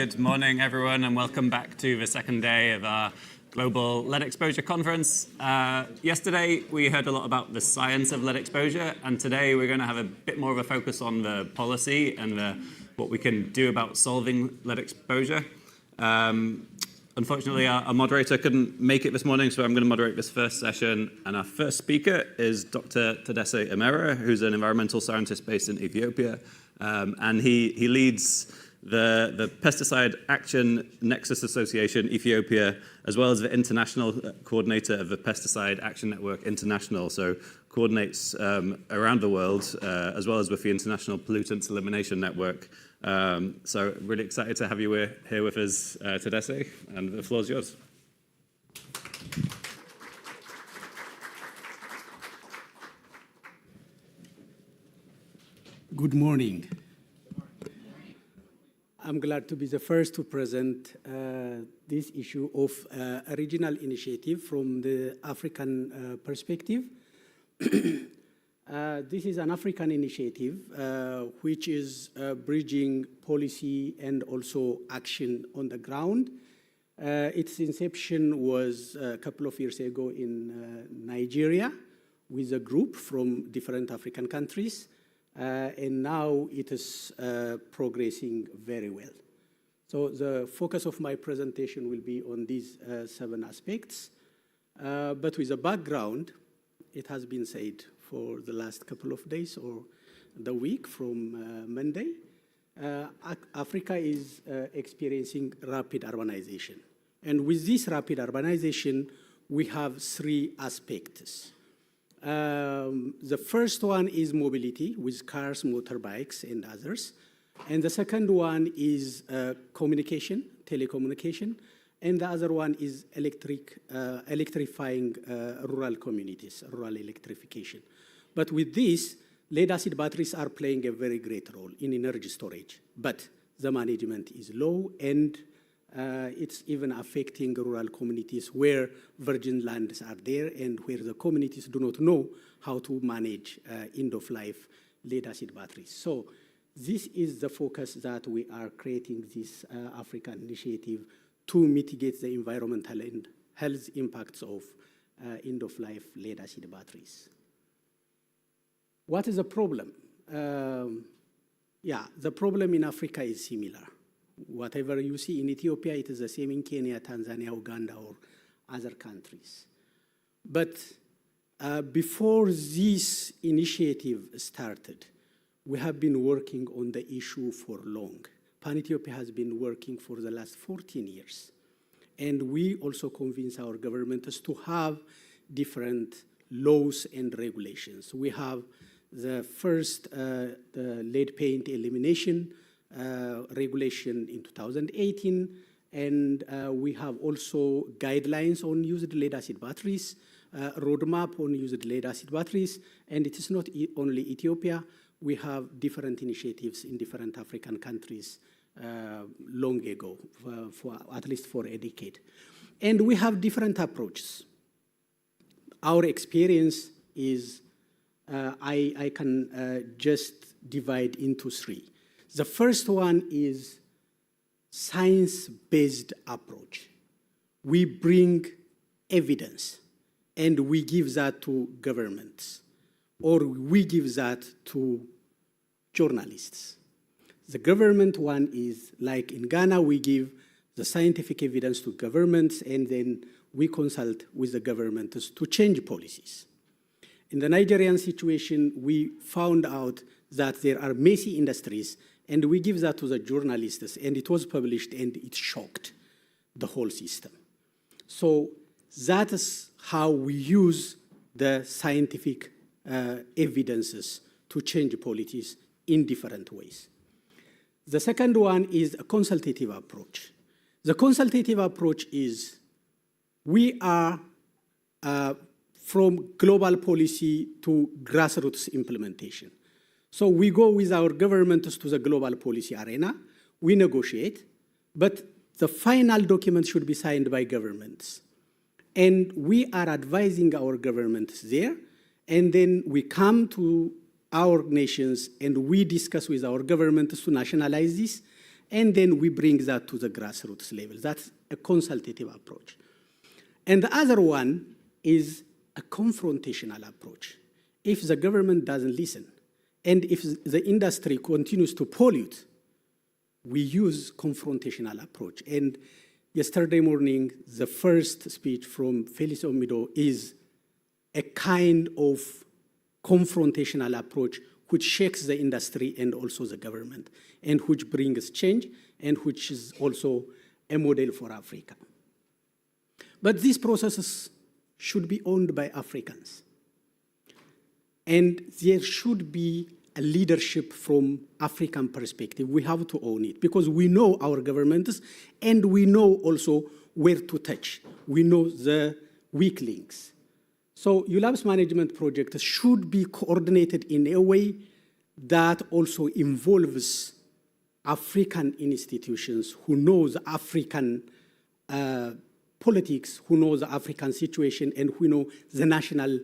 Good morning, everyone, and welcome back to the second day of our Global Lead Exposure Conference. Yesterday, we heard a lot about the science of lead exposure, and today we're going to have a bit more of a focus on the policy and what we can do about solving lead exposure. Unfortunately, our moderator couldn't make it this morning, so I'm going to moderate this first session. And our first speaker is Dr. Tadesse Amera, who's an environmental scientist based in Ethiopia. And he leads the Pesticide Action Nexus Association, Ethiopia, as well as the international coordinator of the Pesticide Action Network International, so coordinates around the world, as well as with the International Pollutants Elimination Network. So really excited to have you here with us, Tadesse, and the floor is yours. Good morning. I'm glad to be the first to present this issue of a regional initiative from the African perspective. This is an African initiative which is bridging policy and also action on the ground. Its inception was a couple of years ago in Nigeria with a group from different African countries. And now it is progressing very well. So the focus of my presentation will be on these 7 aspects. But with a background, it has been said for the last couple of days or the week from Monday, Africa is experiencing rapid urbanization. And with this rapid urbanization, we have 3 aspects. The first one is mobility with cars, motorbikes, and others. And the second one is communication, telecommunication. And the other one is electrifying rural communities, rural electrification. But with this, lead-acid batteries are playing a very great role in energy storage. But the management is low, and it's even affecting rural communities where virgin lands are there and where the communities do not know how to manage end-of-life lead-acid batteries. So this is the focus that we are creating this African initiative to mitigate the environmental and health impacts of end-of-life lead-acid batteries. What is the problem? The problem in Africa is similar. Whatever you see in Ethiopia, it is the same in Kenya, Tanzania, Uganda, or other countries. But before this initiative started, we have been working on the issue for long. Pan-Ethiopia has been working for the last 14 years. And we also convince our governments to have different laws and regulations. We have the first the lead paint elimination regulation in 2018, and we have also guidelines on used lead-acid batteries, roadmap on used lead-acid batteries, and it is not only Ethiopia. We have different initiatives in different African countries long ago, at least for a decade. And we have different approaches. Our experience is, I can just divide into 3. The first one is science-based approach. We bring evidence and we give that to governments, or we give that to journalists. The government one is, like in Ghana, we give the scientific evidence to governments and then we consult with the governments to change policies. In the Nigerian situation, we found out that there are messy industries, and we give that to the journalists, and it was published, and it shocked the whole system. So that is how we use the scientific evidences to change policies in different ways. The second one is a consultative approach. The consultative approach is we are from global policy to grassroots implementation. So we go with our governments to the global policy arena, we negotiate, but the final document should be signed by governments. And we are advising our governments there, and then we come to our nations and we discuss with our governments to nationalize this, and then we bring that to the grassroots level. That's a consultative approach. And the other one is a confrontational approach. If the government doesn't listen, and if the industry continues to pollute, we use confrontational approach. And yesterday morning, the first speech from Felice Omido is a kind of confrontational approach which shakes the industry and also the government, and which brings change, and which is also a model for Africa. But these processes should be owned by Africans. And there should be a leadership from African perspective. We have to own it because we know our governments and we know also where to touch. We know the weak links. So ULAB's management project should be coordinated in a way that also involves African institutions who know the African politics, who know the African situation, and who know the national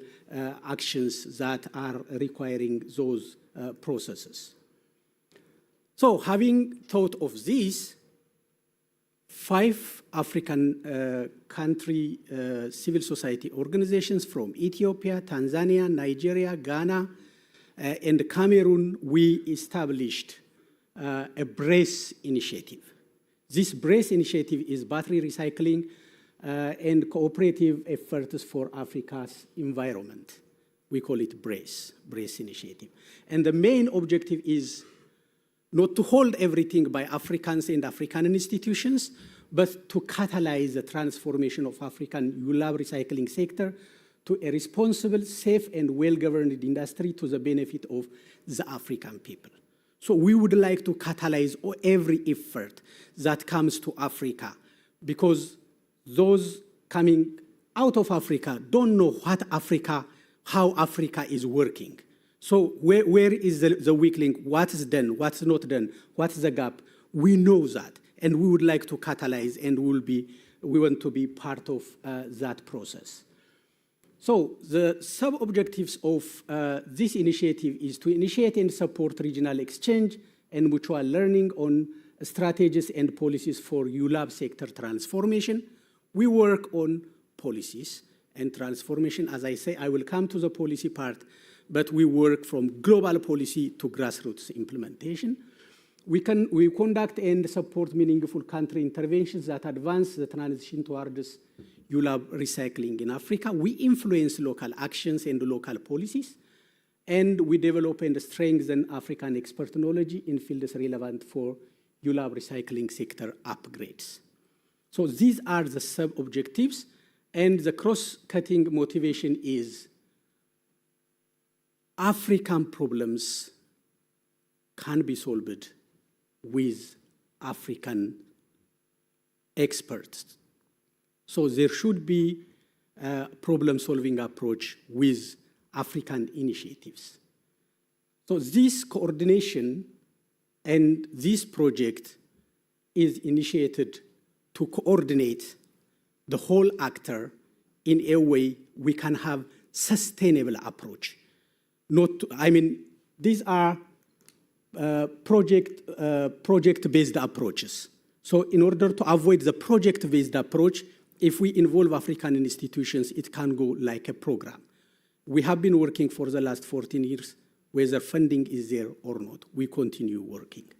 actions that are requiring those processes. So having thought of this, 5 African country civil society organizations from Ethiopia, Tanzania, Nigeria, Ghana, and Cameroon, we established a BRACE initiative. This BRACE initiative is battery recycling and cooperative efforts for Africa's environment. We call it BRACE initiative. And the main objective is not to hold everything by Africans and African institutions, but to catalyze the transformation of African ULAB recycling sector to a responsible, safe, and well-governed industry to the benefit of the African people. So we would like to catalyze every effort that comes to Africa, because those coming out of Africa don't know what Africa, how Africa is working. So where is the weak link? What is done? What's not done? What's the gap? We know that, and we would like to catalyze, and we want to be part of that process. So the sub-objectives of this initiative is to initiate and support regional exchange and mutual learning on strategies and policies for ULAB sector transformation. We work on policies and transformation. As I say, I will come to the policy part, but we work from global policy to grassroots implementation. We conduct and support meaningful country interventions that advance the transition towards ULAB recycling in Africa. We influence local actions and local policies, and we develop and strengthen African expert knowledge in fields relevant for ULAB recycling sector upgrades. So these are the sub-objectives, and the cross-cutting motivation is African problems can be solved with African experts. So there should be a problem-solving approach with African initiatives. So this coordination and this project is initiated to coordinate the whole actor in a way we can have sustainable approach. These are project-based approaches. So in order to avoid the project-based approach, if we involve African institutions, it can go like a program. We have been working for the last 14 years, whether funding is there or not. We continue working.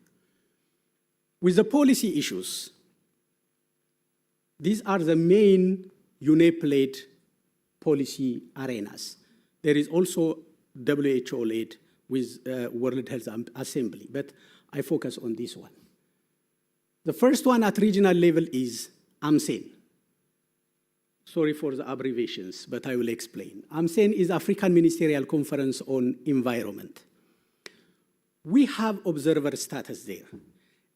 With the policy issues, these are the main UNEP-led policy arenas. There is also WHO-led with World Health Assembly, but I focus on this one. The first one at regional level is AMCEN. Sorry for the abbreviations, but I will explain. AMCEN is African Ministerial Conference on Environment. We have observer status there,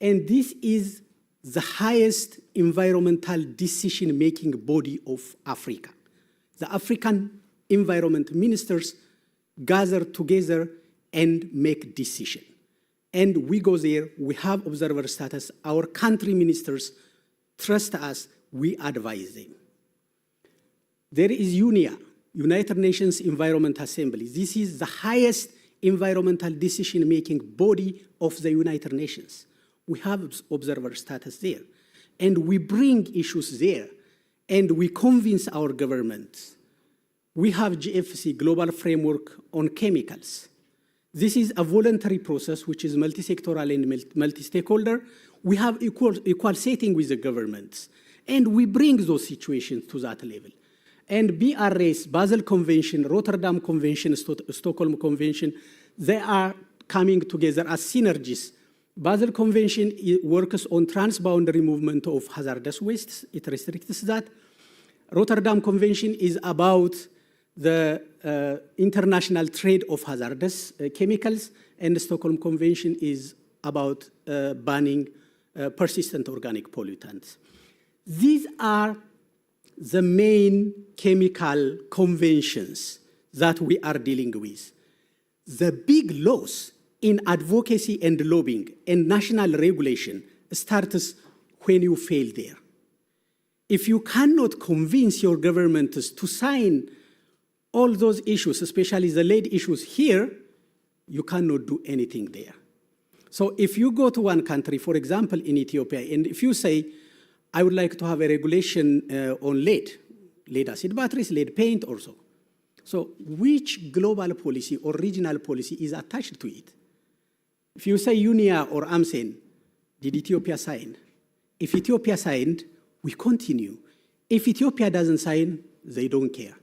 and this is the highest environmental decision-making body of Africa. The African environment ministers gather together and make decisions. And we go there, we have observer status, our country ministers trust us, we advise them. There is UNEA, United Nations Environment Assembly. This is the highest environmental decision-making body of the United Nations. We have observer status there. And we bring issues there. And we convince our governments. We have GFC, Global Framework on Chemicals. This is a voluntary process which is multi-sectoral and multi-stakeholder. We have equal setting with the governments. And we bring those situations to that level. And BRS, Basel Convention, Rotterdam Convention, Stockholm Convention, they are coming together as synergies. Basel Convention works on transboundary movement of hazardous wastes. It restricts that. Rotterdam Convention is about the international trade of hazardous chemicals, and the Stockholm Convention is about banning persistent organic pollutants. These are the main chemical conventions that we are dealing with. The big loss in advocacy and lobbying and national regulation starts when you fail there. If you cannot convince your governments to sign all those issues, especially the lead issues here, you cannot do anything there. So if you go to one country, for example, in Ethiopia, and if you say, I would like to have a regulation on lead acid batteries, lead paint also. So which global policy or regional policy is attached to it? If you say UNIA or AMSEN, did Ethiopia sign? If Ethiopia signed, we continue. If Ethiopia doesn't sign, they don't care.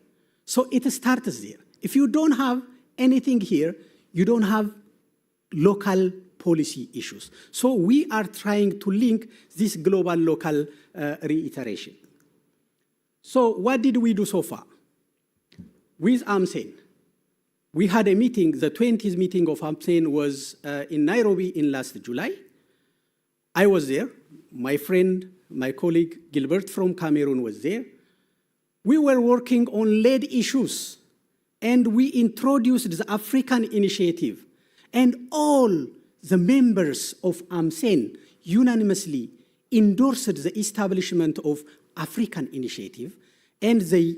So it starts there. If you don't have anything here, you don't have local policy issues. So we are trying to link this global local reiteration. So what did we do so far? With AMSEN, we had a meeting, the 20th meeting of AMSEN was in Nairobi in last July. I was there. My friend, my colleague Gilbert from Cameroon was there. We were working on lead issues, and we introduced the African initiative, and all the members of AMSEN unanimously endorsed the establishment of African initiative, and they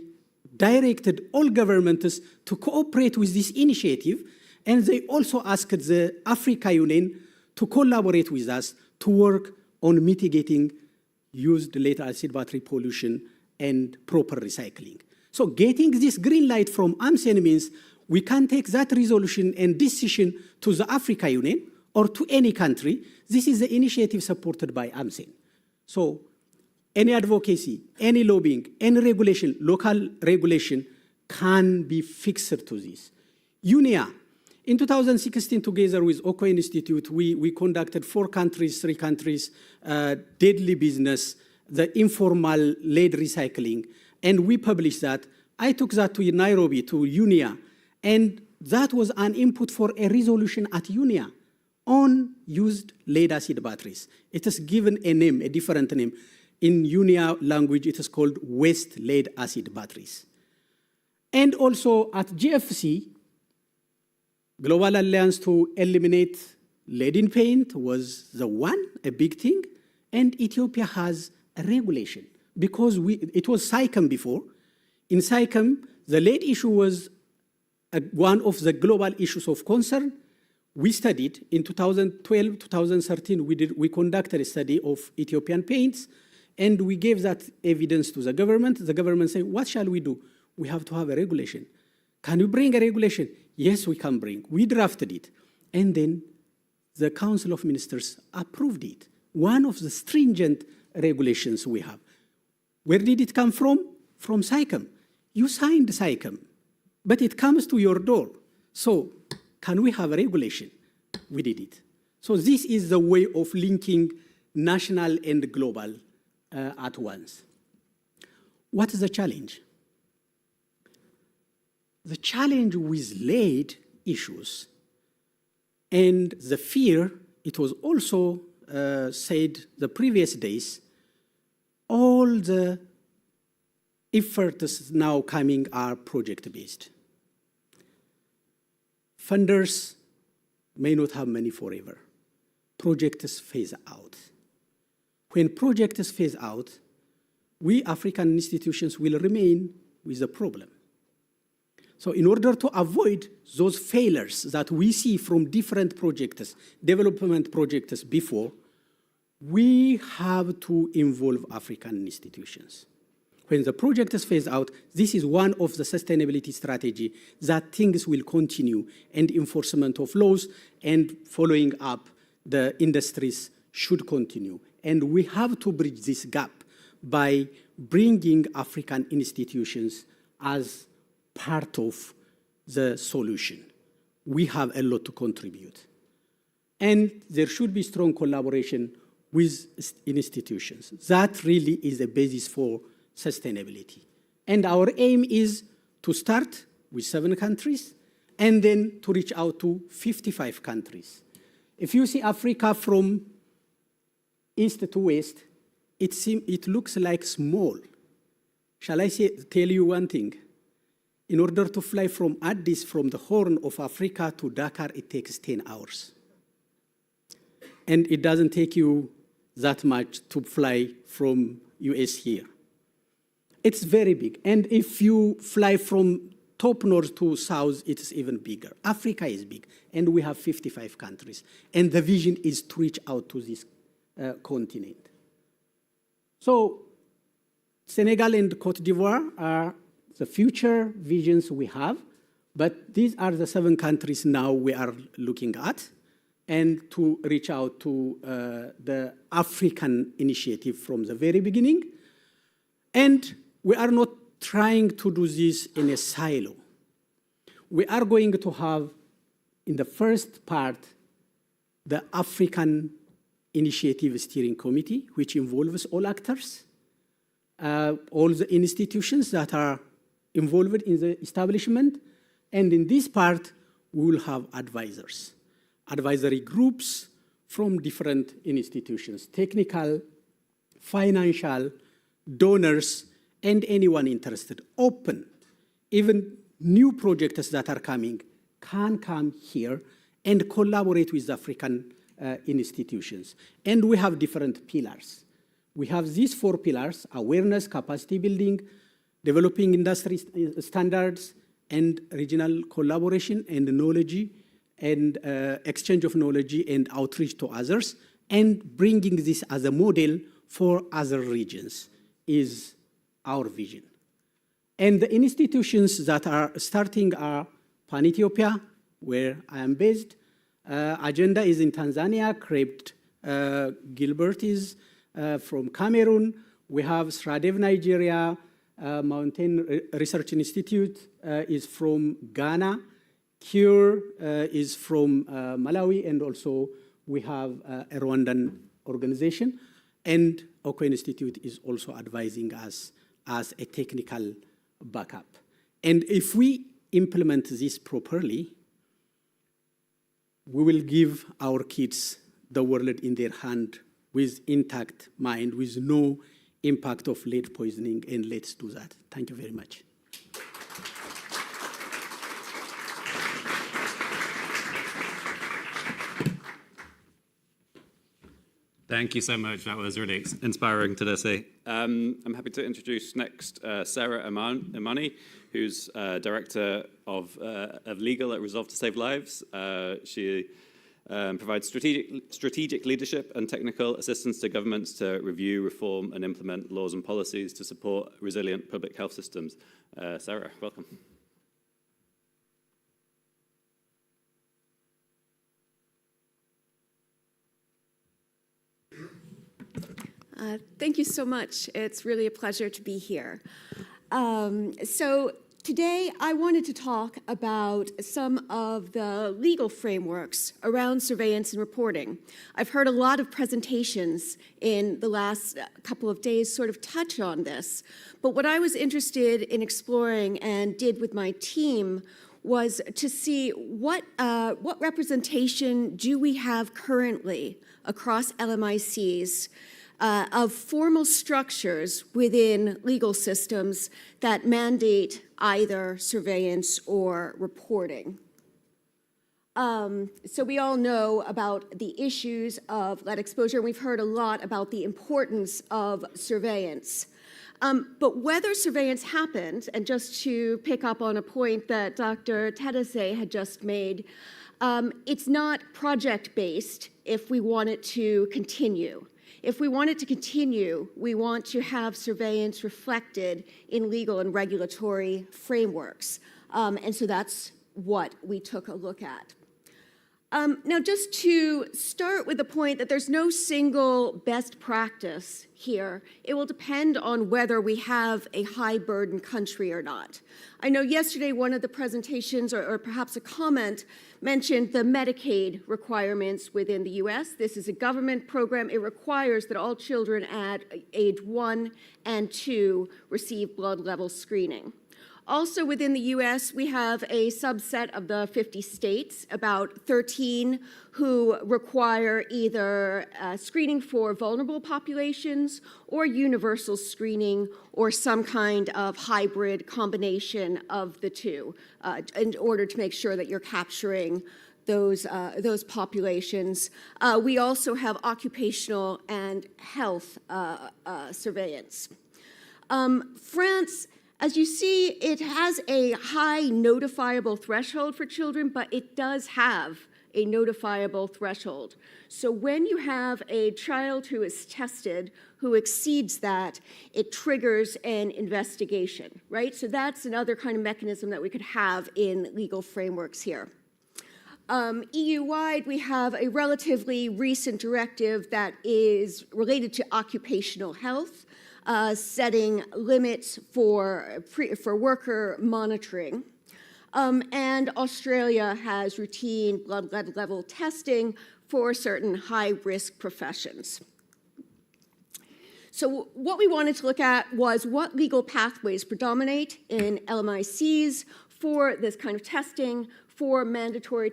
directed all governments to cooperate with this initiative, and they also asked the Africa Union to collaborate with us to work on mitigating used lead acid battery pollution and proper recycling. So getting this green light from AMSEN means we can take that resolution and decision to the Africa Union or to any country. This is the initiative supported by AMSEN. So any advocacy, any lobbying, any regulation, local regulation can be fixed to this. UNIA, in 2016, together with Oko Institute, we conducted 3 countries, deadly business, the informal lead recycling, and we published that. I took that to Nairobi, to UNIA, and that was an input for a resolution at UNIA on used lead acid batteries. It is given a name, a different name. In UNIA language, it is called waste lead acid batteries. And also at GFC, Global Alliance to Eliminate Lead in Paint was the one, a big thing, and Ethiopia has a regulation because it was SAICM before. In SAICM, the lead issue was one of the global issues of concern. We studied in 2012, 2013, we conducted a study of Ethiopian paints, and we gave that evidence to the government. The government said, what shall we do? We have to have a regulation. Can you bring a regulation? Yes, we can bring. We drafted it. And then the Council of Ministers approved it. One of the stringent regulations we have. Where did it come from? From SAICM. You signed SAICM, but it comes to your door. So can we have a regulation? We did it. So this is the way of linking national and global at once. What is the challenge? The challenge with lead issues and the fear, it was also said the previous days, all the efforts now coming are project-based. Funders may not have money forever. Projects phase out. When projects phase out, we African institutions will remain with the problem. So in order to avoid those failures that we see from different projects, development projects before, we have to involve African institutions. When the project is phased out, this is one of the sustainability strategy that things will continue, and enforcement of laws and following up the industries should continue. And we have to bridge this gap by bringing African institutions as part of the solution. We have a lot to contribute. And there should be strong collaboration with institutions. That really is the basis for sustainability. And our aim is to start with 7 countries and then to reach out to 55 countries. If you see Africa from east to west, it looks like small. Shall I tell you one thing? In order to fly from Addis, from the Horn of Africa to Dakar, it takes 10 hours. And it doesn't take you that much to fly from US here. It's very big. And if you fly from top north to south, it's even bigger. Africa is big, and we have 55 countries. And the vision is to reach out to this continent. So Senegal and Cote d'Ivoire are the future visions we have, but these are the 7 countries now we are looking at, and to reach out to the African initiative from the very beginning. And we are not trying to do this in a silo. We are going to have, in the first part, the African Initiative Steering Committee, which involves all actors, all the institutions that are involved in the establishment. And in this part, we will have advisors, advisory groups from different institutions, technical, financial, donors, and anyone interested, open. Even new projects that are coming can come here and collaborate with African institutions. And we have different pillars. We have these 4 pillars: awareness, capacity building, developing industry standards, and regional collaboration and knowledge, and exchange of knowledge and outreach to others, and bringing this as a model for other regions is our vision. And the institutions that are starting are Pan-Ethiopia, where I am based. Agenda is in Tanzania. Craig Gilbert is from Cameroon. We have SRADEV Nigeria. Mountain Research Institute is from Ghana. CURE is from Malawi, and also we have a Rwandan organization. And Oko Institute is also advising us as a technical backup. And if we implement this properly, we will give our kids the world in their hand with intact mind, with no impact of lead poisoning, and let's do that. Thank you very much. Thank you so much. That was really inspiring to see. I'm happy to introduce next Sarah Imani, who's Director of Legal at Resolve to Save Lives. She provides strategic leadership and technical assistance to governments to review, reform, and implement laws and policies to support resilient public health systems. Sarah, welcome. Thank you so much. It's really a pleasure to be here. So today I wanted to talk about some of the legal frameworks around surveillance and reporting. I've heard a lot of presentations in the last couple of days sort of touch on this, but what I was interested in exploring and did with my team was to see what representation do we have currently across LMICs of formal structures within legal systems that mandate either surveillance or reporting. So we all know about the issues of lead exposure, and we've heard a lot about the importance of surveillance. But whether surveillance happened, and just to pick up on a point that Dr. Tedese had just made, it's not project-based if we want it to continue. If we want it to continue, we want to have surveillance reflected in legal and regulatory frameworks. And so that's what we took a look at. Now, just to start with the point that there's no single best practice here, it will depend on whether we have a high-burden country or not. I know yesterday one of the presentations, or perhaps a comment, mentioned the Medicaid requirements within the U.S. This is a government program. It requires that all children at age 1 and 2 receive blood level screening. Also within the U.S., we have a subset of the 50 states, about 13, who require either screening for vulnerable populations or universal screening or some kind of hybrid combination of the two in order to make sure that you're capturing those populations. We also have occupational and health surveillance. France, as you see, it has a high notifiable threshold for children, but it does have a notifiable threshold. So when you have a child who is tested who exceeds that, it triggers an investigation, right? So that's another kind of mechanism that we could have in legal frameworks here. EU-wide, we have a relatively recent directive that is related to occupational health, setting limits for worker monitoring. And Australia has routine blood level testing for certain high-risk professions. So what we wanted to look at was what legal pathways predominate in LMICs for this kind of testing, for mandatory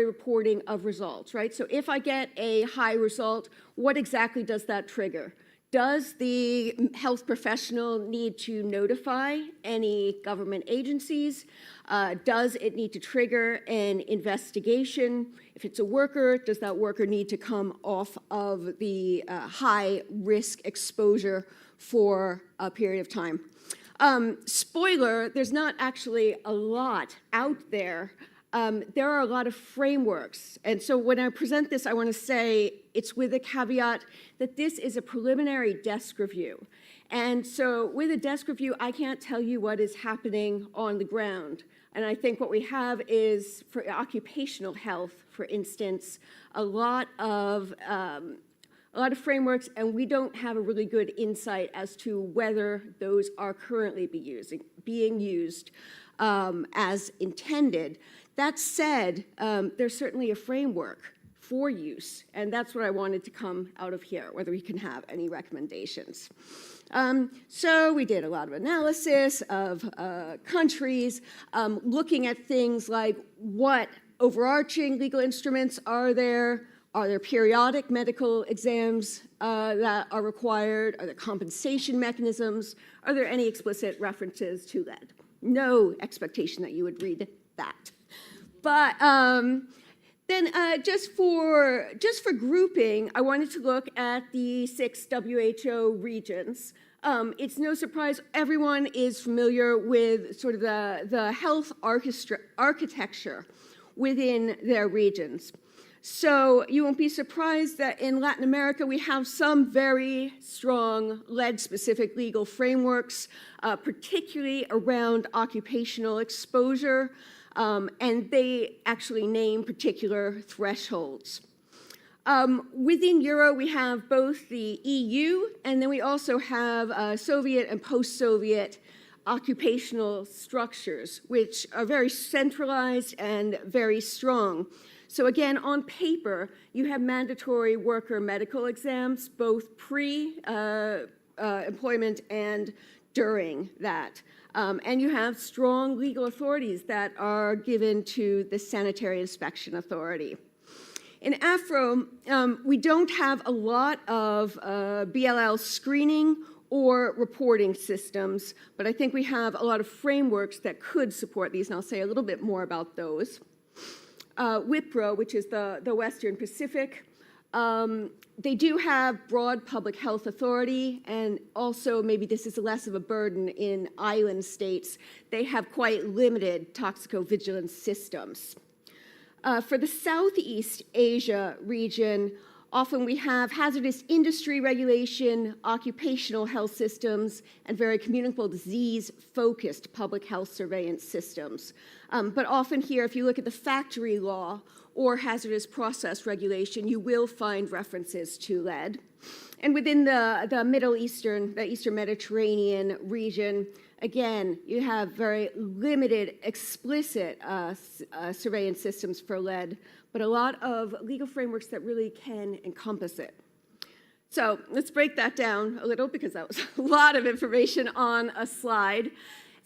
reporting of results, right? So if I get a high result, what exactly does that trigger? Does the health professional need to notify any government agencies? Does it need to trigger an investigation? If it's a worker, does that worker need to come off of the high risk exposure for a period of time? Spoiler, there's not actually a lot out there. There are a lot of frameworks. And so when I present this, I want to say it's with a caveat that this is a preliminary desk review. And so with a desk review, I can't tell you what is happening on the ground. And I think what we have is, for occupational health, for instance, a lot of frameworks, and we don't have a really good insight as to whether those are currently being used as intended. That said, there's certainly a framework for use, and that's what I wanted to come out of here, whether we can have any recommendations. So we did a lot of analysis of countries, looking at things like what overarching legal instruments are there periodic medical exams that are required, are there compensation mechanisms, are there any explicit references to that? No expectation that you would read that. But then just for grouping, I wanted to look at the 6 WHO regions. It's no surprise everyone is familiar with sort of the health architecture within their regions. So you won't be surprised that in Latin America we have some very strong lead-specific legal frameworks, particularly around occupational exposure. And they actually name particular thresholds. Within Euro, we have both the EU, and then we also have Soviet and post-Soviet occupational structures, which are very centralized and very strong. So again, on paper, you have mandatory worker medical exams, both pre-employment and during that. And you have strong legal authorities that are given to the Sanitary Inspection Authority. In Afro, we don't have a lot of BLL screening or reporting systems, but I think we have a lot of frameworks that could support these, and I'll say a little bit more about those. WIPRO, which is the Western Pacific, they do have broad public health authority, and also maybe this is less of a burden in island states. They have quite limited toxicovigilance systems. For the Southeast Asia region, Often we have hazardous industry regulation, occupational health systems, and very communicable disease-focused public health surveillance systems. But often here, if you look at the factory law or hazardous process regulation, you will find references to lead. And within the Middle Eastern, the Eastern Mediterranean region, again, you have very limited explicit surveillance systems for lead, but a lot of legal frameworks that really can encompass it. So let's break that down a little because that was a lot of information on a slide.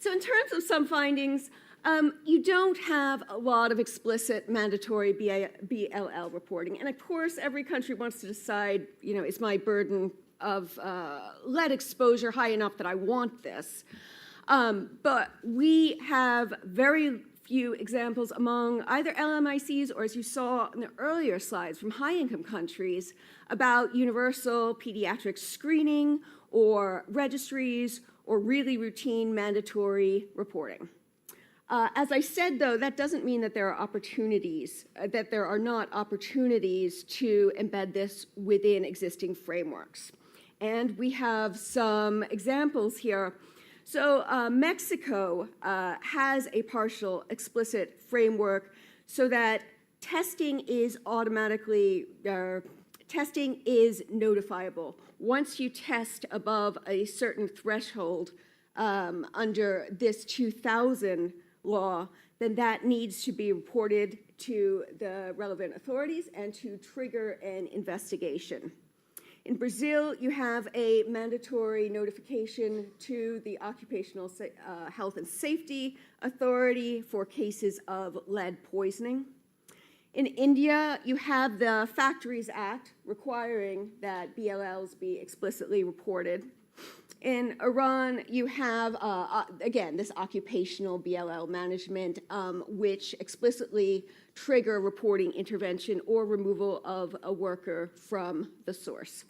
So in terms of some findings, you don't have a lot of explicit mandatory BLL reporting. And of course, every country wants to decide, is my burden of lead exposure high enough that I want this? But we have very few examples among either LMICs or, as you saw in the earlier slides, from high-income countries about universal pediatric screening or registries or really routine mandatory reporting. As I said, though, that doesn't mean that there are opportunities, that there are not opportunities to embed this within existing frameworks. And we have some examples here. So Mexico has a partial explicit framework so that testing is notifiable. Once you test above a certain threshold under this 2000 law, then that needs to be reported to the relevant authorities and to trigger an investigation. In Brazil, you have a mandatory notification to the Occupational Health and Safety Authority for cases of lead poisoning. In India, you have the Factories Act requiring that BLLs be explicitly reported. In Iran, you have, again, this occupational BLL management, which explicitly trigger reporting intervention or removal of a worker from the source.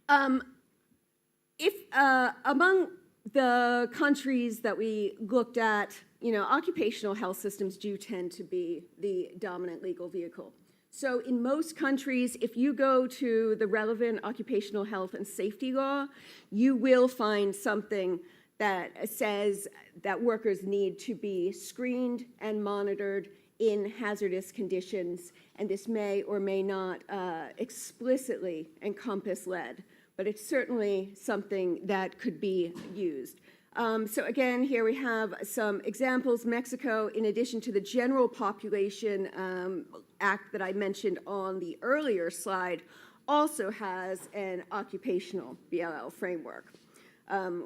Among the countries that we looked at, occupational health systems do tend to be the dominant legal vehicle. So in most countries, if you go to the relevant occupational health and safety law, you will find something that says that workers need to be screened and monitored in hazardous conditions, and this may or may not explicitly encompass lead, but it's certainly something that could be used. So again, here we have some examples. Mexico, in addition to the general population act that I mentioned on the earlier slide, also has an occupational BLL framework.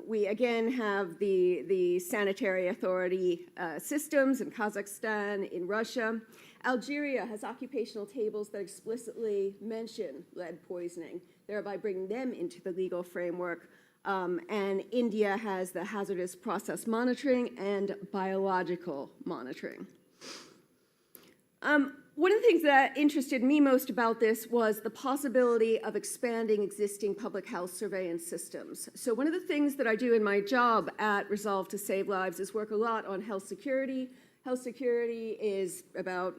We again have the sanitary authority systems in Kazakhstan, in Russia. Algeria has occupational tables that explicitly mention lead poisoning, thereby bringing them into the legal framework. And India has the hazardous process monitoring and biological monitoring. One of the things that interested me most about this was the possibility of expanding existing public health surveillance systems. So one of the things that I do in my job at Resolve to Save Lives is work a lot on health security. Health security is about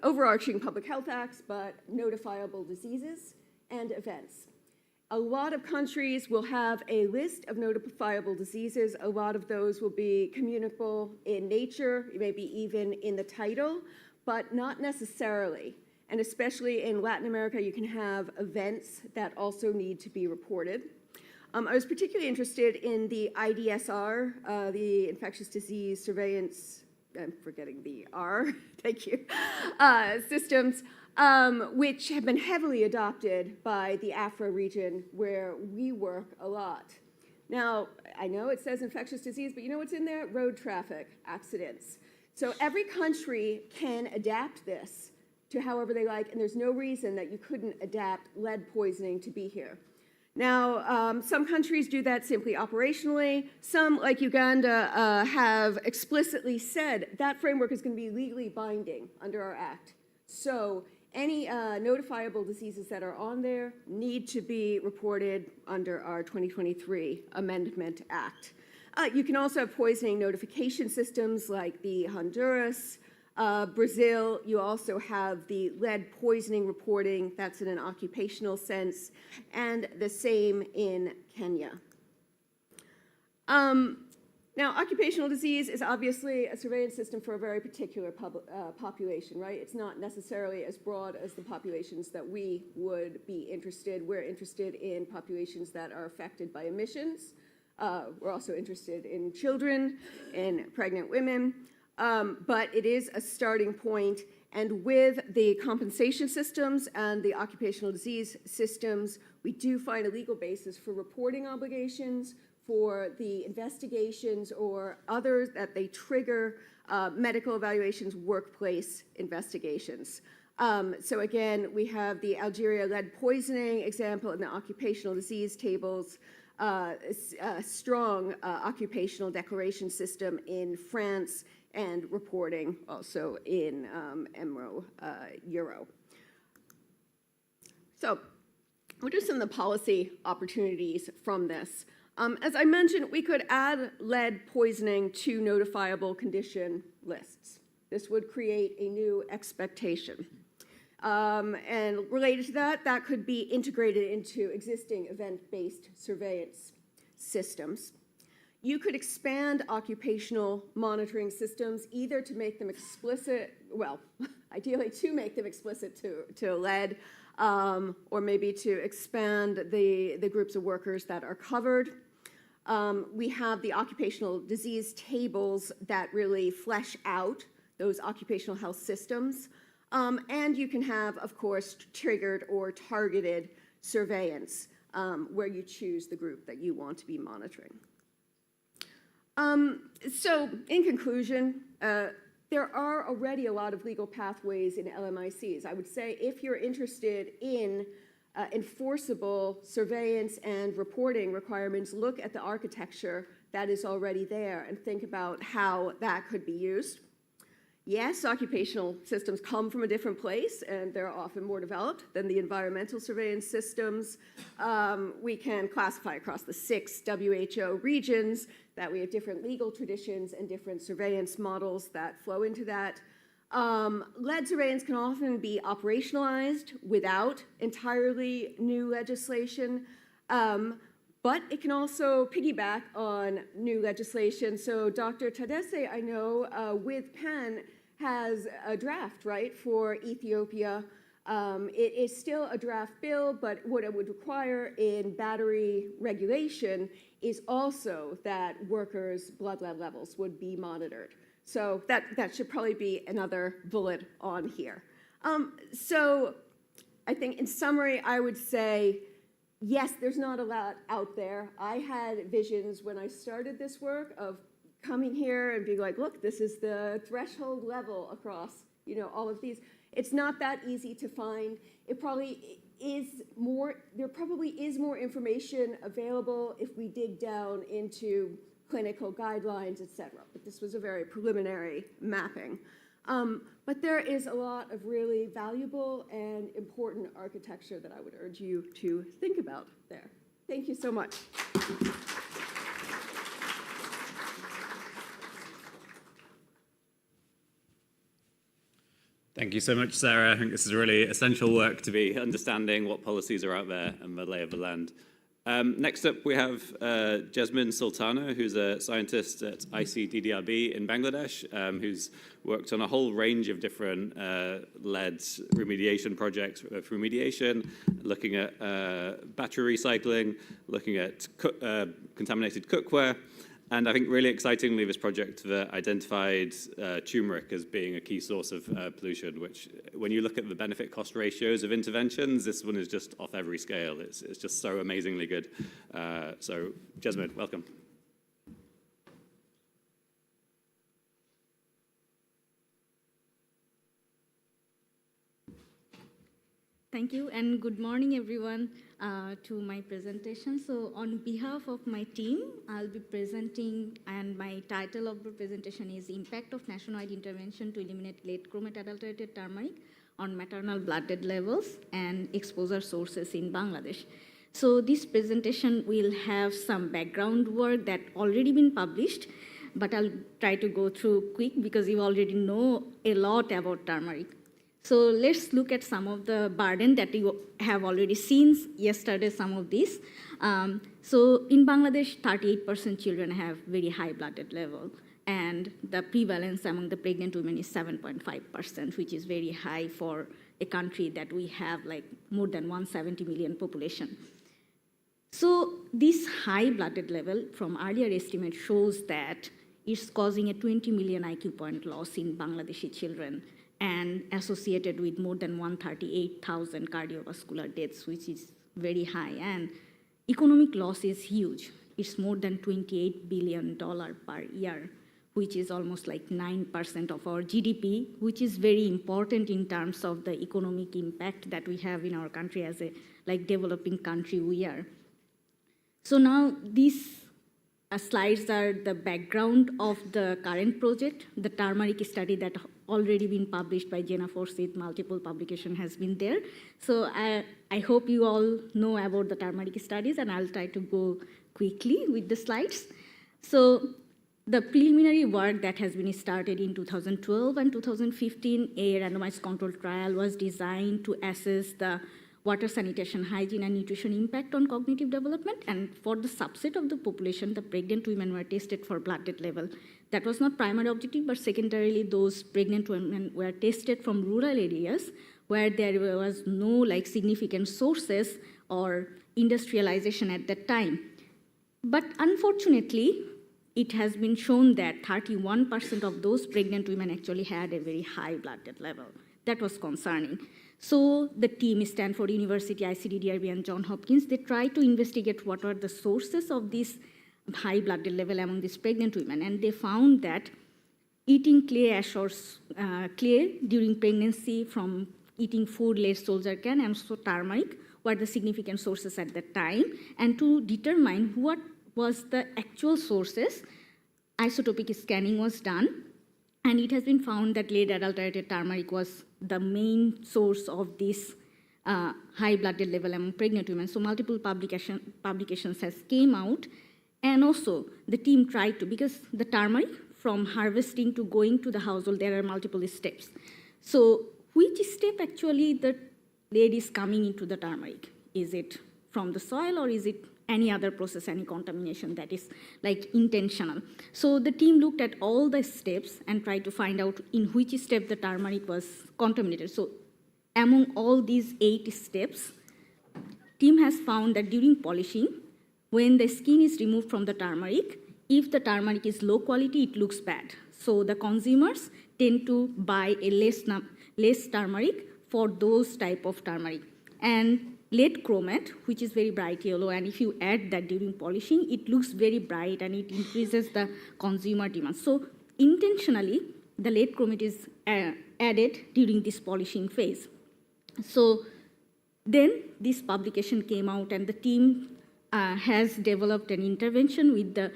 overarching public health acts, but notifiable diseases and events. A lot of countries will have a list of notifiable diseases. A lot of those will be communicable in nature, maybe even in the title, but not necessarily. And especially in Latin America, you can have events that also need to be reported. I was particularly interested in the IDSR, the Infectious Disease Surveillance, I'm forgetting the R, thank you, systems, which have been heavily adopted by the Afro region where we work a lot. Now, I know it says infectious disease, but you know what's in there? Road traffic accidents. So every country can adapt this to however they like, and there's no reason that you couldn't adapt lead poisoning to be here. Now, some countries do that simply operationally. Some, like Uganda, have explicitly said that framework is going to be legally binding under our act. So any notifiable diseases that are on there need to be reported under our 2023 Amendment Act. You can also have poisoning notification systems like the Honduras Brazil, you also have the lead poisoning reporting, that's in an occupational sense, and the same in Kenya. Now, occupational disease is obviously a surveillance system for a very particular population, right? It's not necessarily as broad as the populations that we would be interested. We're interested in populations that are affected by emissions. We're also interested in children, in pregnant women. But it is a starting point, and with the compensation systems and the occupational disease systems, we do find a legal basis for reporting obligations, for the investigations or others that they trigger medical evaluations, workplace investigations. So again, we have the Algeria lead poisoning example in the occupational disease tables, a strong occupational declaration system in France, and reporting also in Euro. So what are some of the policy opportunities from this? As I mentioned, we could add lead poisoning to notifiable condition lists. This would create a new expectation. And related to that, that could be integrated into existing event-based surveillance systems. You could expand occupational monitoring systems either to make them explicit, well, ideally to make them explicit to lead, or maybe to expand the groups of workers that are covered. We have the occupational disease tables that really flesh out those occupational health systems. And you can have, of course, triggered or targeted surveillance where you choose the group that you want to be monitoring. So in conclusion, there are already a lot of legal pathways in LMICs. I would say if you're interested in enforceable surveillance and reporting requirements, look at the architecture that is already there and think about how that could be used. Yes, occupational systems come from a different place, and they're often more developed than the environmental surveillance systems. We can classify across the 6 WHO regions that we have different legal traditions and different surveillance models that flow into that. Lead surveillance can often be operationalized without entirely new legislation, but it can also piggyback on new legislation. So Dr. Tadesse, I know, with Penn, has a draft, right, for Ethiopia. It is still a draft bill, but what it would require in battery regulation is also that workers' blood lead levels would be monitored. So that should probably be another bullet on here. So I think in summary, I would say, yes, there's not a lot out there. I had visions when I started this work of coming here and being like, look, this is the threshold level across, all of these. It's not that easy to find. It probably is more, there probably is more information available if we dig down into clinical guidelines, et cetera. But this was a very preliminary mapping. But there is a lot of really valuable and important architecture that I would urge you to think about there. Thank you so much. Thank you so much, Sarah. I think this is really essential work to be understanding what policies are out there and the lay of the land. Next up, we have Jasmine Sultana, who's a scientist at ICDDRB in Bangladesh, who's worked on a whole range of different lead remediation projects, remediation, looking at battery recycling, looking at contaminated cookware. And I think really excitingly, this project that identified turmeric as being a key source of pollution, which when you look at the benefit-cost ratios of interventions, this one is just off every scale. It's just so amazingly good. So Jasmine, welcome. Thank you, and good morning, everyone, to my presentation. So on behalf of my team, I'll be presenting, and my title of the presentation is Impact of Nationwide Intervention to Eliminate Lead Chromate Adulterated Turmeric on Maternal Blood Lead Levels and Exposure Sources in Bangladesh. So this presentation will have some background work that already been published, but I'll try to go through quick because you already know a lot about turmeric. So let's look at some of the burden that you have already seen yesterday, some of these. So in Bangladesh, 38% children have very high blood level, and the prevalence among the pregnant women is 7.5%, which is very high for a country that we have like more than 170 million population. So this high blood level from earlier estimate shows that it's causing a 20 million IQ point loss in Bangladeshi children and associated with more than 138,000 cardiovascular deaths, which is very high. And economic loss is huge. It's more than $28 billion per year, which is almost like 9% of our GDP, which is very important in terms of the economic impact that we have in our country as a like developing country we are. So now these slides are the background of the current project. The turmeric study that already been published by Jenna Forsyth, multiple publication has been there. So I hope you all know about the turmeric studies, and I'll try to go quickly with the slides. So the preliminary work that has been started in 2012 and 2015, a randomized controlled trial was designed to assess the water, sanitation, hygiene, and nutrition impact on cognitive development. And for the subset of the population, the pregnant women were tested for blood level. That was not primary objective, but secondarily, those pregnant women were tested from rural areas where there was no like significant sources or industrialization at that time. But unfortunately, it has been shown that 31% of those pregnant women actually had a very high blood level. That was concerning. So the team, Stanford University, ICDDRB, and Johns Hopkins, they tried to investigate what are the sources of this high blood level among these pregnant women. And they found that eating clay ash or clay during pregnancy from eating food, lead, soldier can, and also turmeric were the significant sources at that time. And to determine what was the actual sources, isotopic scanning was done. And it has been found that lead adulterated turmeric was the main source of this high blood level among pregnant women. So multiple publications has came out. And also the team tried to, because the turmeric from harvesting to going to the household, there are multiple steps. So which step actually the lead is coming into the turmeric? Is it from the soil, or is it any other process, any contamination that is like intentional? So the team looked at all the steps and tried to find out in which step the turmeric was contaminated. So among all these 8 steps, team has found that during polishing, when the skin is removed from the turmeric, if the turmeric is low quality, it looks bad. So the consumers tend to buy a less turmeric for those type of turmeric. And lead chromate, which is very bright yellow, and if you add that during polishing, it looks very bright and it increases the consumer demand. So intentionally, the lead chromate is added during this polishing phase. So then this publication came out, and the team has developed an intervention with the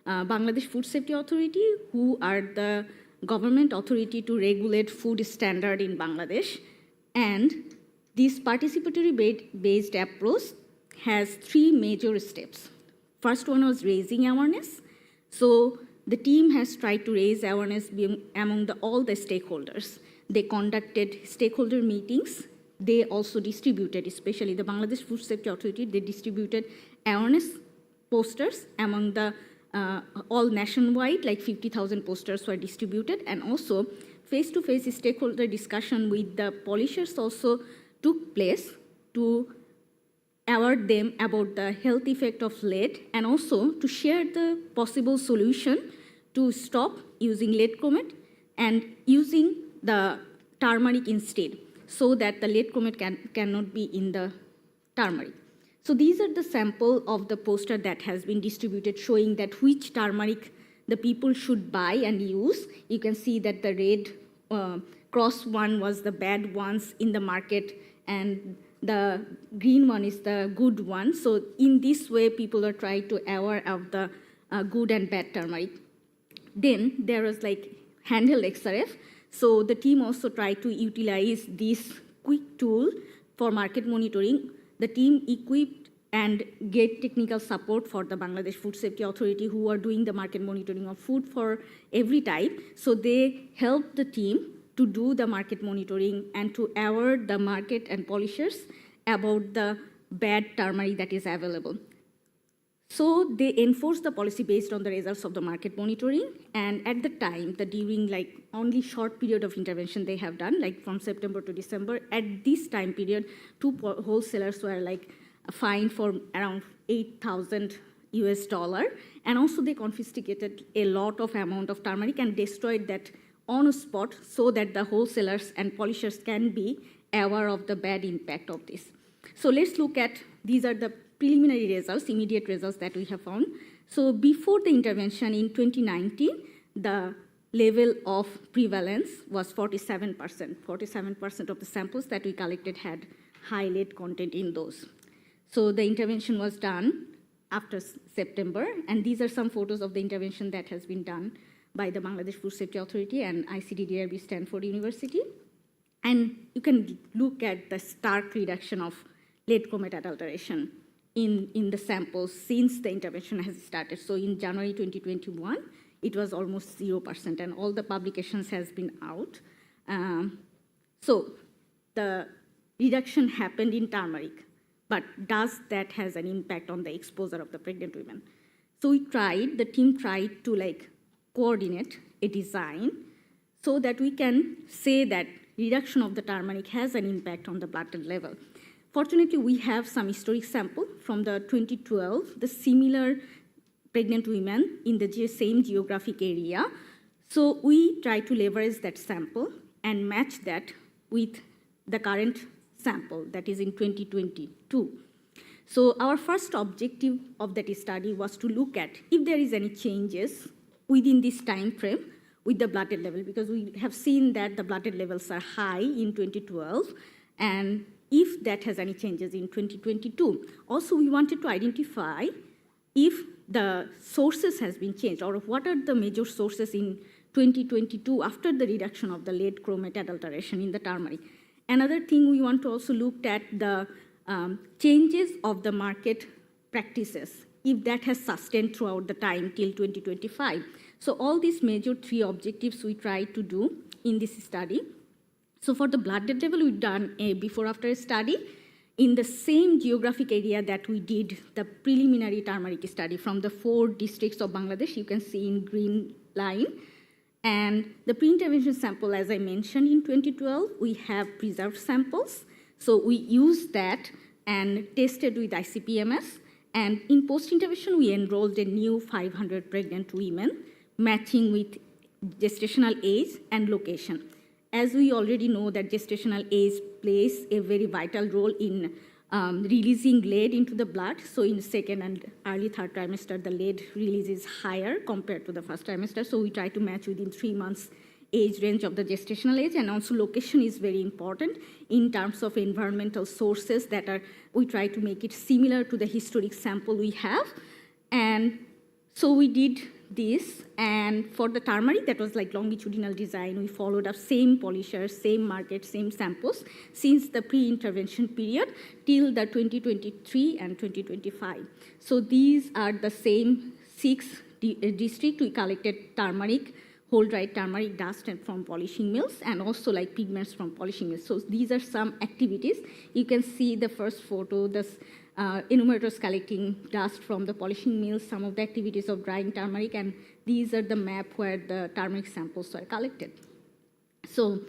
Bangladesh Food Safety Authority, who are the government authority to regulate food standard in Bangladesh. And this participatory-based approach has 3 major steps. First one was raising awareness. So the team has tried to raise awareness among all the stakeholders. They conducted stakeholder meetings. They also distributed, especially the Bangladesh Food Safety Authority, they distributed awareness posters among the all nationwide, like 50,000 posters were distributed, and also face-to-face stakeholder discussion with the polishers also took place to aware them about the health effect of lead, and also to share the possible solution to stop using lead chromate and using the turmeric instead, so that the lead chromate cannot be in the turmeric. So these are the sample of the poster that has been distributed showing that which turmeric the people should buy and use. You can see that the red cross one was the bad ones in the market, and the green one is the good one. So in this way, people are trying to aware of the good and bad turmeric. Then there was like handheld XRF. So the team also tried to utilize this quick tool for market monitoring. The team equipped and get technical support for the Bangladesh Food Safety Authority, who are doing the market monitoring of food for every type. So they help the team to do the market monitoring and to aware the market and polishers about the bad turmeric that is available. So they enforce the policy based on the results of the market monitoring. And at the time, during like only short period of intervention they have done, like from September to December, at this time period, 2 wholesalers were like fined for around $8,000. And also they confiscated a lot of amount of turmeric and destroyed that on a spot so that the wholesalers and polishers can be aware of the bad impact of this. So let's look at, these are the preliminary results, immediate results that we have found. So before the intervention in 2019, the level of prevalence was 47%. 47% of the samples that we collected had high lead content in those. So the intervention was done after September, and these are some photos of the intervention that has been done by the Bangladesh Food Safety Authority and ICDDRB Stanford University. And you can look at the stark reduction of lead chromate adulteration in the samples since the intervention has started. So in January 2021, it was almost 0%, and all the publications has been out. So the reduction happened in turmeric, but does that has an impact on the exposure of the pregnant women? So the team tried to like coordinate a design so that we can say that reduction of the turmeric has an impact on the blood level. Fortunately, we have some historic sample from the 2012, the similar pregnant women in the same geographic area. So we try to leverage that sample and match that with the current sample that is in 2022. So our first objective of that study was to look at if there is any changes within this time frame with the blood level, because we have seen that the blood levels are high in 2012, and if that has any changes in 2022. Also, we wanted to identify if the sources has been changed, or what are the major sources in 2022 after the reduction of the lead chromate adulteration in the turmeric. Another thing we want to also look at the changes of the market practices, if that has sustained throughout the time till 2025. So all these major 3 objectives we try to do in this study. So for the blood level, we've done a before-after study in the same geographic area that we did the preliminary turmeric study from the 4 districts of Bangladesh, you can see in green line. And the pre-intervention sample, as I mentioned, in 2012, we have preserved samples. So we used that and tested with ICP-MS. And in post-intervention, we enrolled a new 500 pregnant women, matching with gestational age and location. As we already know that gestational age plays a very vital role in releasing lead into the blood. So in second and early third trimester, the lead release is higher compared to the first trimester. So we try to match within 3 months age range of the gestational age, and also location is very important in terms of environmental sources that are, we try to make it similar to the historic sample we have. And so we did this, and for the turmeric, that was like longitudinal design, we followed up same polishers, same market, same samples since the pre-intervention period till the 2023 and 2025. So these are the same 6 districts we collected turmeric, whole dried turmeric dust and from polishing mills, and also like pigments from polishing mills. So these are some activities. You can see the first photo, this enumerators collecting dust from the polishing mills, some of the activities of drying turmeric, and these are the map where the turmeric samples are collected. So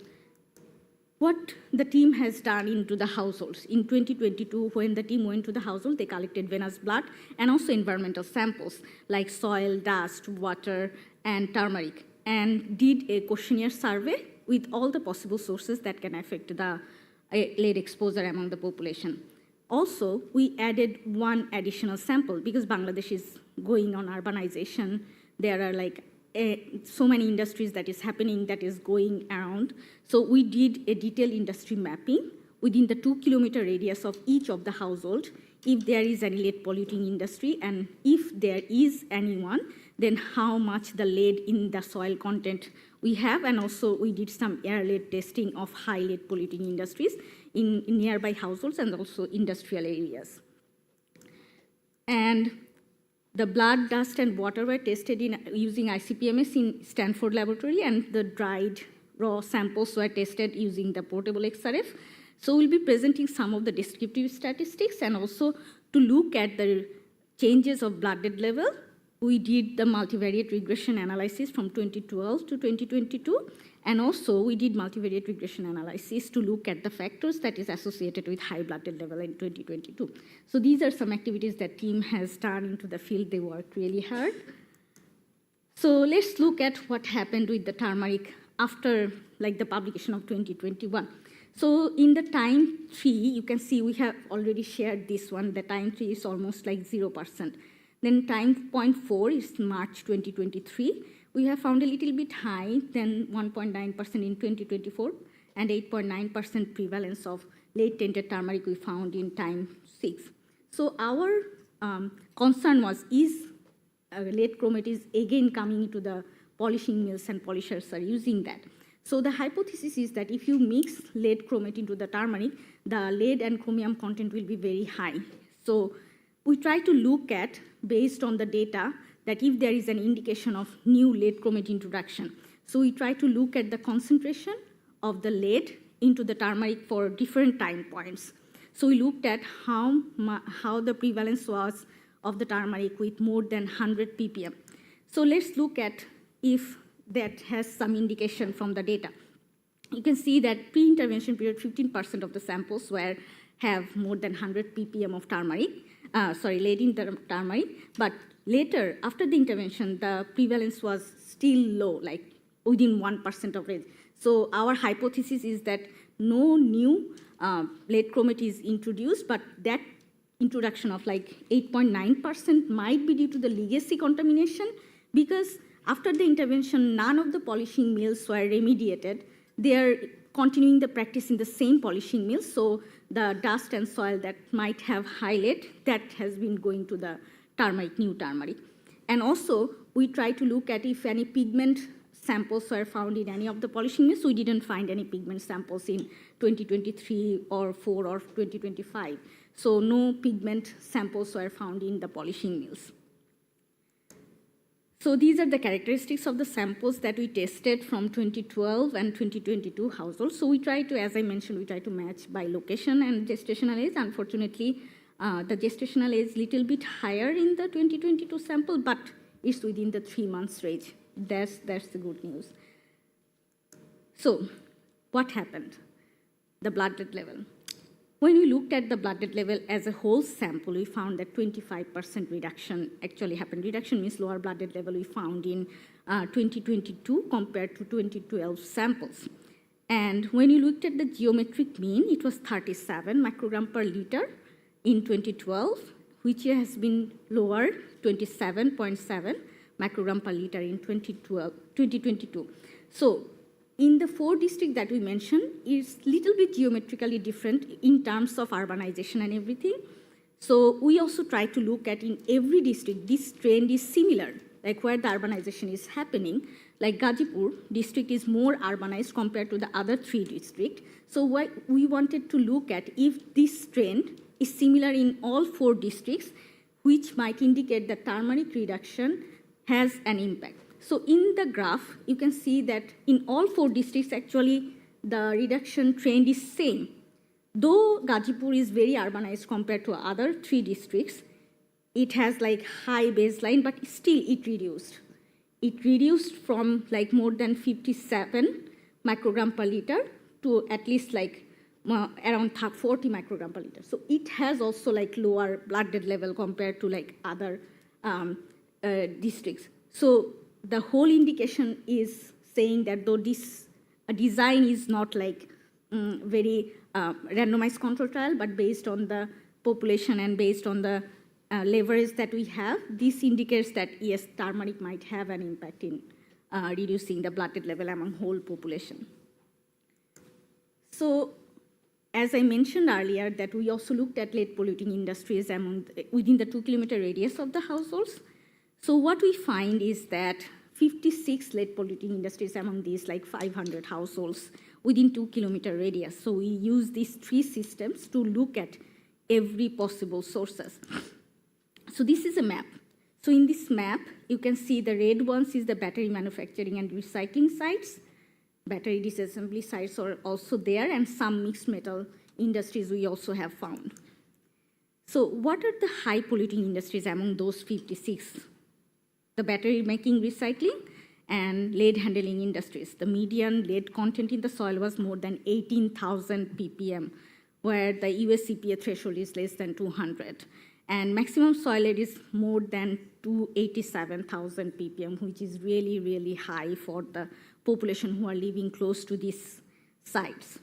what the team has done into the households. In 2022, when the team went to the household, they collected venous blood and also environmental samples like soil, dust, water, and turmeric, and did a questionnaire survey with all the possible sources that can affect the lead exposure among the population. Also, we added 1 additional sample because Bangladesh is going on urbanization. There are like so many industries that is happening that is going around. So we did a detailed industry mapping within the 2-kilometer radius of each of the household, if there is any lead polluting industry, and if there is anyone, then how much the lead in the soil content we have, and also we did some air lead testing of high lead polluting industries in nearby households and also industrial areas. And the blood, dust, and water were tested using ICP-MS in Stanford Laboratory, and the dried raw samples were tested using the portable XRF. So we'll be presenting some of the descriptive statistics and also to look at the changes of blood lead level. We did the multivariate regression analysis from 2012 to 2022, and also we did multivariate regression analysis to look at the factors that is associated with high blood lead level in 2022. So these are some activities that team has done into the field. They worked really hard. So let's look at what happened with the turmeric after the publication of 2021. So in the time tree, you can see we have already shared this one. The time tree is almost 0%. Then time point 4 is March 2023. We have found a little bit high, then 1.9% in 2024, and 8.9% prevalence of late tainted turmeric we found in time 6. So our concern was, is late chromate again coming into the polishing mills and polishers are using that. So the hypothesis is that if you mix lead chromate into the turmeric, the lead and chromium content will be very high. So we try to look at, based on the data, that if there is an indication of new lead chromate introduction. So we try to look at the concentration of the lead into the turmeric for different time points. So we looked at how the prevalence was of the turmeric with more than 100 ppm. So let's look at if that has some indication from the data. You can see that pre-intervention period, 15% of the samples have more than 100 ppm of turmeric, lead in turmeric, but later, after the intervention, the prevalence was still low, within 1% of range. So our hypothesis is that no new lead chromate is introduced, but that introduction of 8.9% might be due to the legacy contamination, because after the intervention, none of the polishing mills were remediated. They are continuing the practice in the same polishing mills, so the dust and soil that might have high lead, that has been going to the turmeric, new turmeric. And also, we try to look at if any pigment samples were found in any of the polishing mills. We didn't find any pigment samples in 2023 or 4 or 2025. So no pigment samples were found in the polishing mills. So these are the characteristics of the samples that we tested from 2012 and 2022 households. So we try to, as I mentioned, we try to match by location and gestational age. Unfortunately, the gestational age is a little bit higher in the 2022 sample, but it's within the 3 months range. That's the good news. So what happened? The blood lead level. When we looked at the blood lead level as a whole sample, we found that 25% reduction actually happened. Reduction means lower blood lead level we found in 2022 compared to 2012 samples. And when you looked at the geometric mean, it was 37 microgram per liter in 2012, which has been lower, 27.7 microgram per liter in 2022. So in the 4 districts that we mentioned, it's a little bit geometrically different in terms of urbanization and everything. So we also try to look at in every district, this trend is similar, where the urbanization is happening. Gazipur district is more urbanized compared to the other 3 districts. So we wanted to look at if this trend is similar in all 4 districts, which might indicate that turmeric reduction has an impact. So in the graph, you can see that in all 4 districts, actually, the reduction trend is same. Though Gazipur is very urbanized compared to other 3 districts, it has high baseline, but still it reduced. It reduced from more than 57 microgram per liter to at least around 40 microgram per liter. So it has also lower blood lead level compared to other districts. So the whole indication is saying that though this design is not very randomized control trial, but based on the population and based on the leverage that we have, this indicates that yes, turmeric might have an impact in reducing the blood lead level among whole population. So as I mentioned earlier, that we also looked at lead polluting industries within the 2-kilometer radius of the households. So what we find is that 56 lead polluting industries among these 500 households within 2-kilometer radius. So we use these 3 systems to look at every possible sources. So this is a map. So in this map, you can see the red ones is the battery manufacturing and recycling sites. Battery disassembly sites are also there, and some mixed metal industries we also have found. So what are the high polluting industries among those 56? The battery making, recycling, and lead handling industries. The median lead content in the soil was more than 18,000 ppm, where the US EPA threshold is less than 200. And maximum soil lead is more than 287,000 ppm, which is really, really high for the population who are living close to these sites.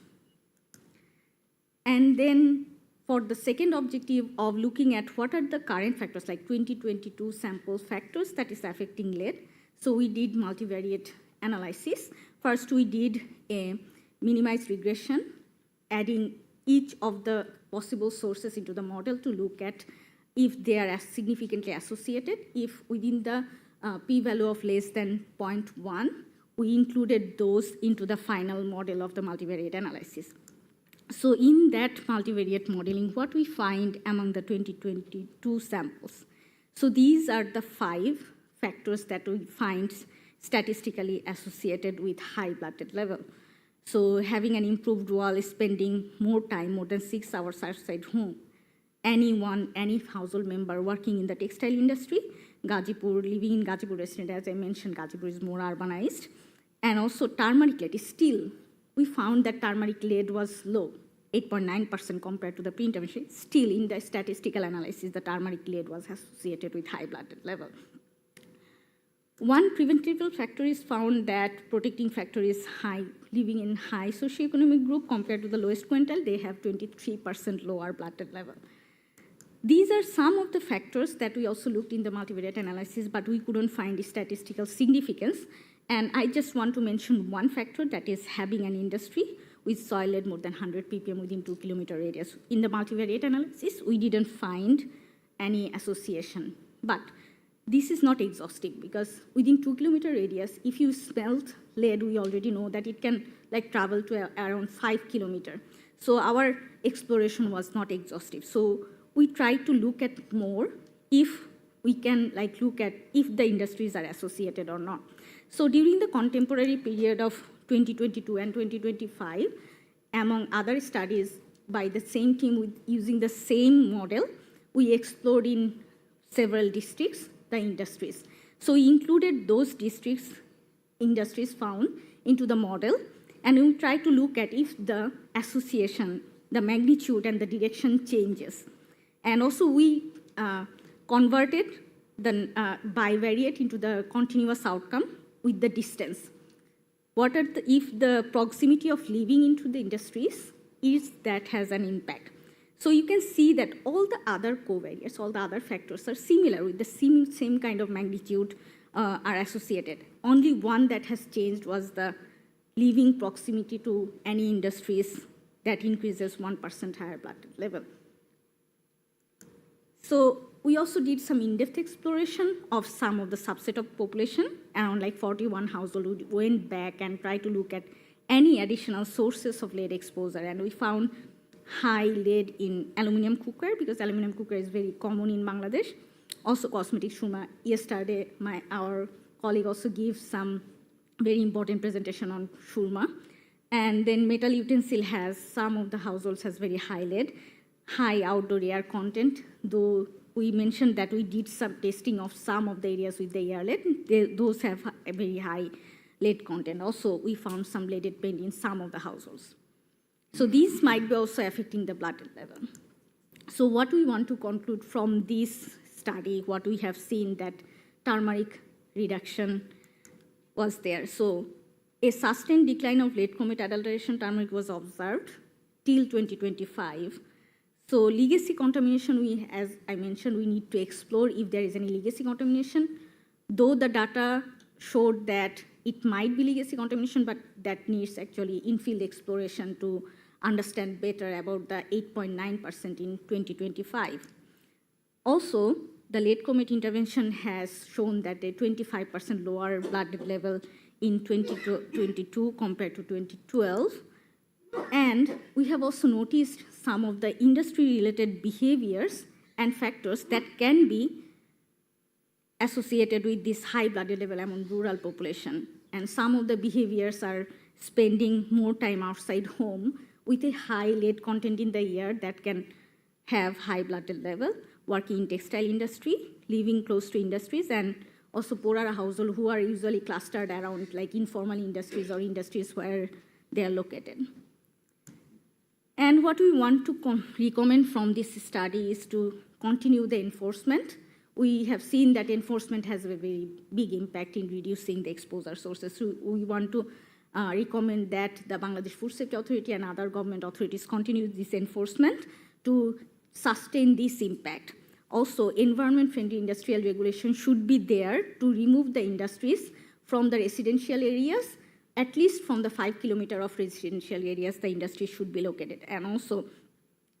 And then for the second objective of looking at what are the current factors, like 2022 sample factors that is affecting lead, so we did multivariate analysis. First, we did a minimized regression, adding each of the possible sources into the model to look at if they are significantly associated. If within the p-value of less than 0.1, we included those into the final model of the multivariate analysis. So in that multivariate modeling, what we find among the 2022 samples, so these are the 5 factors that we find statistically associated with high blood level. So having an improved wall, spending more time, more than 6 hours outside home, any household member working in the textile industry, Gazipur, living in Gazipur resident, as I mentioned, Gazipur is more urbanized, and also turmeric lead is still, we found that turmeric lead was low, 8.9% compared to the pre-intervention. Still in the statistical analysis, the turmeric lead was associated with high blood level. One preventable factor is found that protecting factor is high, living in high socioeconomic group compared to the lowest quintile, they have 23% lower blood level. These are some of the factors that we also looked in the multivariate analysis, but we couldn't find statistical significance. And I just want to mention one factor, that is having an industry with soil lead more than 100 ppm within 2 kilometer radius. In the multivariate analysis, we didn't find any association. But this is not exhaustive, because within 2 kilometer radius, if you smelt lead, we already know that it can travel to around 5 kilometer. So our exploration was not exhaustive. So we tried to look at more if we can look at if the industries are associated or not. So during the contemporary period of 2022 and 2025, among other studies by the same team with using the same model, we explored in several districts the industries. So we included those districts, industries found into the model, and we tried to look at if the association, the magnitude and the direction changes. And also we converted the bivariate into the continuous outcome with the distance. What are if the proximity of living into the industries is that has an impact. So you can see that all the other covariates, all the other factors are similar with the same kind of magnitude are associated. Only one that has changed was the living proximity to any industries that increases 1% higher blood level. So we also did some in-depth exploration of some of the subset of population, around 41 households. We went back and tried to look at any additional sources of lead exposure, and we found high lead in aluminum cooker, because aluminum cooker is very common in Bangladesh. Also cosmetic shuma. Yesterday, our colleague also gave some very important presentation on shurma. And then metal utensil has, some of the households has very high lead, high outdoor air content, though we mentioned that we did some testing of some of the areas with the air lead. Those have a very high lead content. Also, we found some leaded paint in some of the households. So these might be also affecting the blood level. So what we want to conclude from this study, what we have seen that turmeric reduction was there. So a sustained decline of late comet adulteration turmeric was observed till 2025. So legacy contamination, as I mentioned, we need to explore if there is any legacy contamination. Though the data showed that it might be legacy contamination, but that needs actually in-field exploration to understand better about the 8.9% in 2025. Also, the late comet intervention has shown that a 25% lower blood level in 2022 compared to 2012. And we have also noticed some of the industry-related behaviors and factors that can be associated with this high blood level among rural population. And some of the behaviors are spending more time outside home with a high lead content in the air that can have high blood level, working in textile industry, living close to industries, and also poorer households who are usually clustered around like informal industries or industries where they are located. And what we want to recommend from this study is to continue the enforcement. We have seen that enforcement has a very big impact in reducing the exposure sources. So we want to recommend that the Bangladesh Food Safety Authority and other government authorities continue this enforcement to sustain this impact. Also, environment-friendly industrial regulation should be there to remove the industries from the residential areas, at least from the 5 kilometers of residential areas the industry should be located. And also,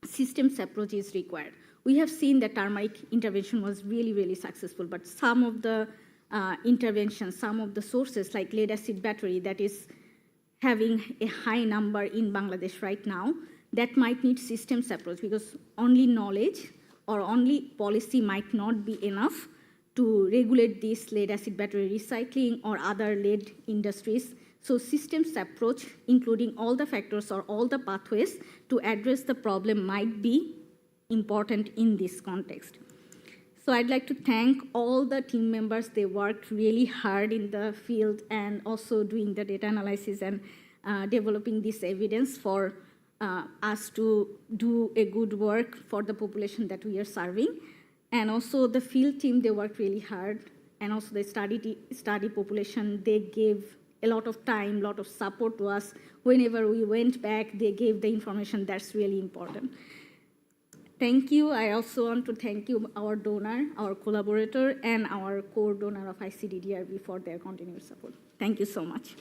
systems approach is required. We have seen that turmeric intervention was really, really successful, but some of the interventions, some of the sources like lead acid battery that is having a high number in Bangladesh right now, that might need systems approach because only knowledge or only policy might not be enough to regulate this lead acid battery recycling or other lead industries. So systems approach, including all the factors or all the pathways to address the problem might be important in this context. So I'd like to thank all the team members. They worked really hard in the field and also doing the data analysis and developing this evidence for us to do a good work for the population that we are serving. And also the field team, they worked really hard. And also the study population, they gave a lot of time, a lot of support to us. Whenever we went back, they gave the information that's really important. Thank you. I also want to thank you, our donor, our collaborator, and our core donor of ICDDRB for their continued support. Thank you so much.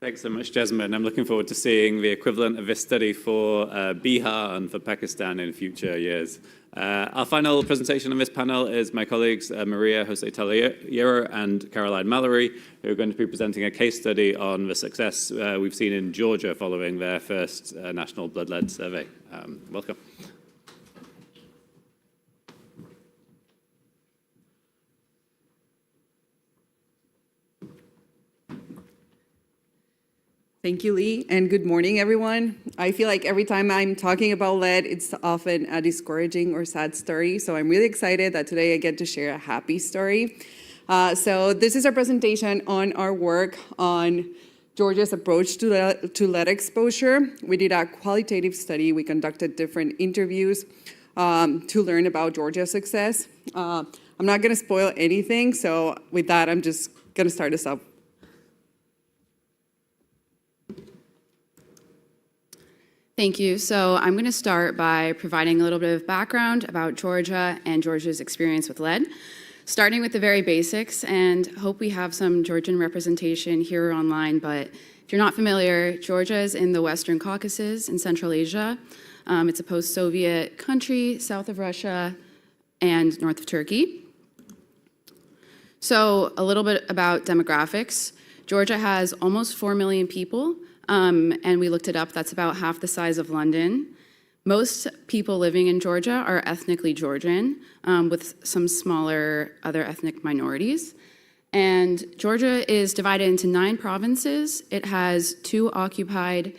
Thanks so much, Jasmine. I'm looking forward to seeing the equivalent of this study for Bihar and for Pakistan in future years. Our final presentation on this panel is my colleagues Maria Jose Talliero and Caroline Mallory, who are going to be presenting a case study on the success we've seen in Georgia following their first national blood lead survey. Welcome. Thank you, Lee, and good morning, everyone. I feel like every time I'm talking about lead, it's often a discouraging or sad story, so I'm really excited that today I get to share a happy story. So this is our presentation on our work on Georgia's approach to lead exposure. We did a qualitative study. We conducted different interviews to learn about Georgia's success. I'm not going to spoil anything, so with that, I'm just going to start us up. Thank you. So I'm going to start by providing a little bit of background about Georgia and Georgia's experience with lead, starting with the very basics, and hope we have some Georgian representation here online. But if you're not familiar, Georgia is in the Western Caucasus in Central Asia. It's a post-Soviet country, south of Russia and north of Turkey. So a little bit about demographics. Georgia has almost 4 million people. And we looked it up, that's about half the size of London. Most people living in Georgia are ethnically Georgian, with some smaller other ethnic minorities. And Georgia is divided into 9 provinces. It has 2 occupied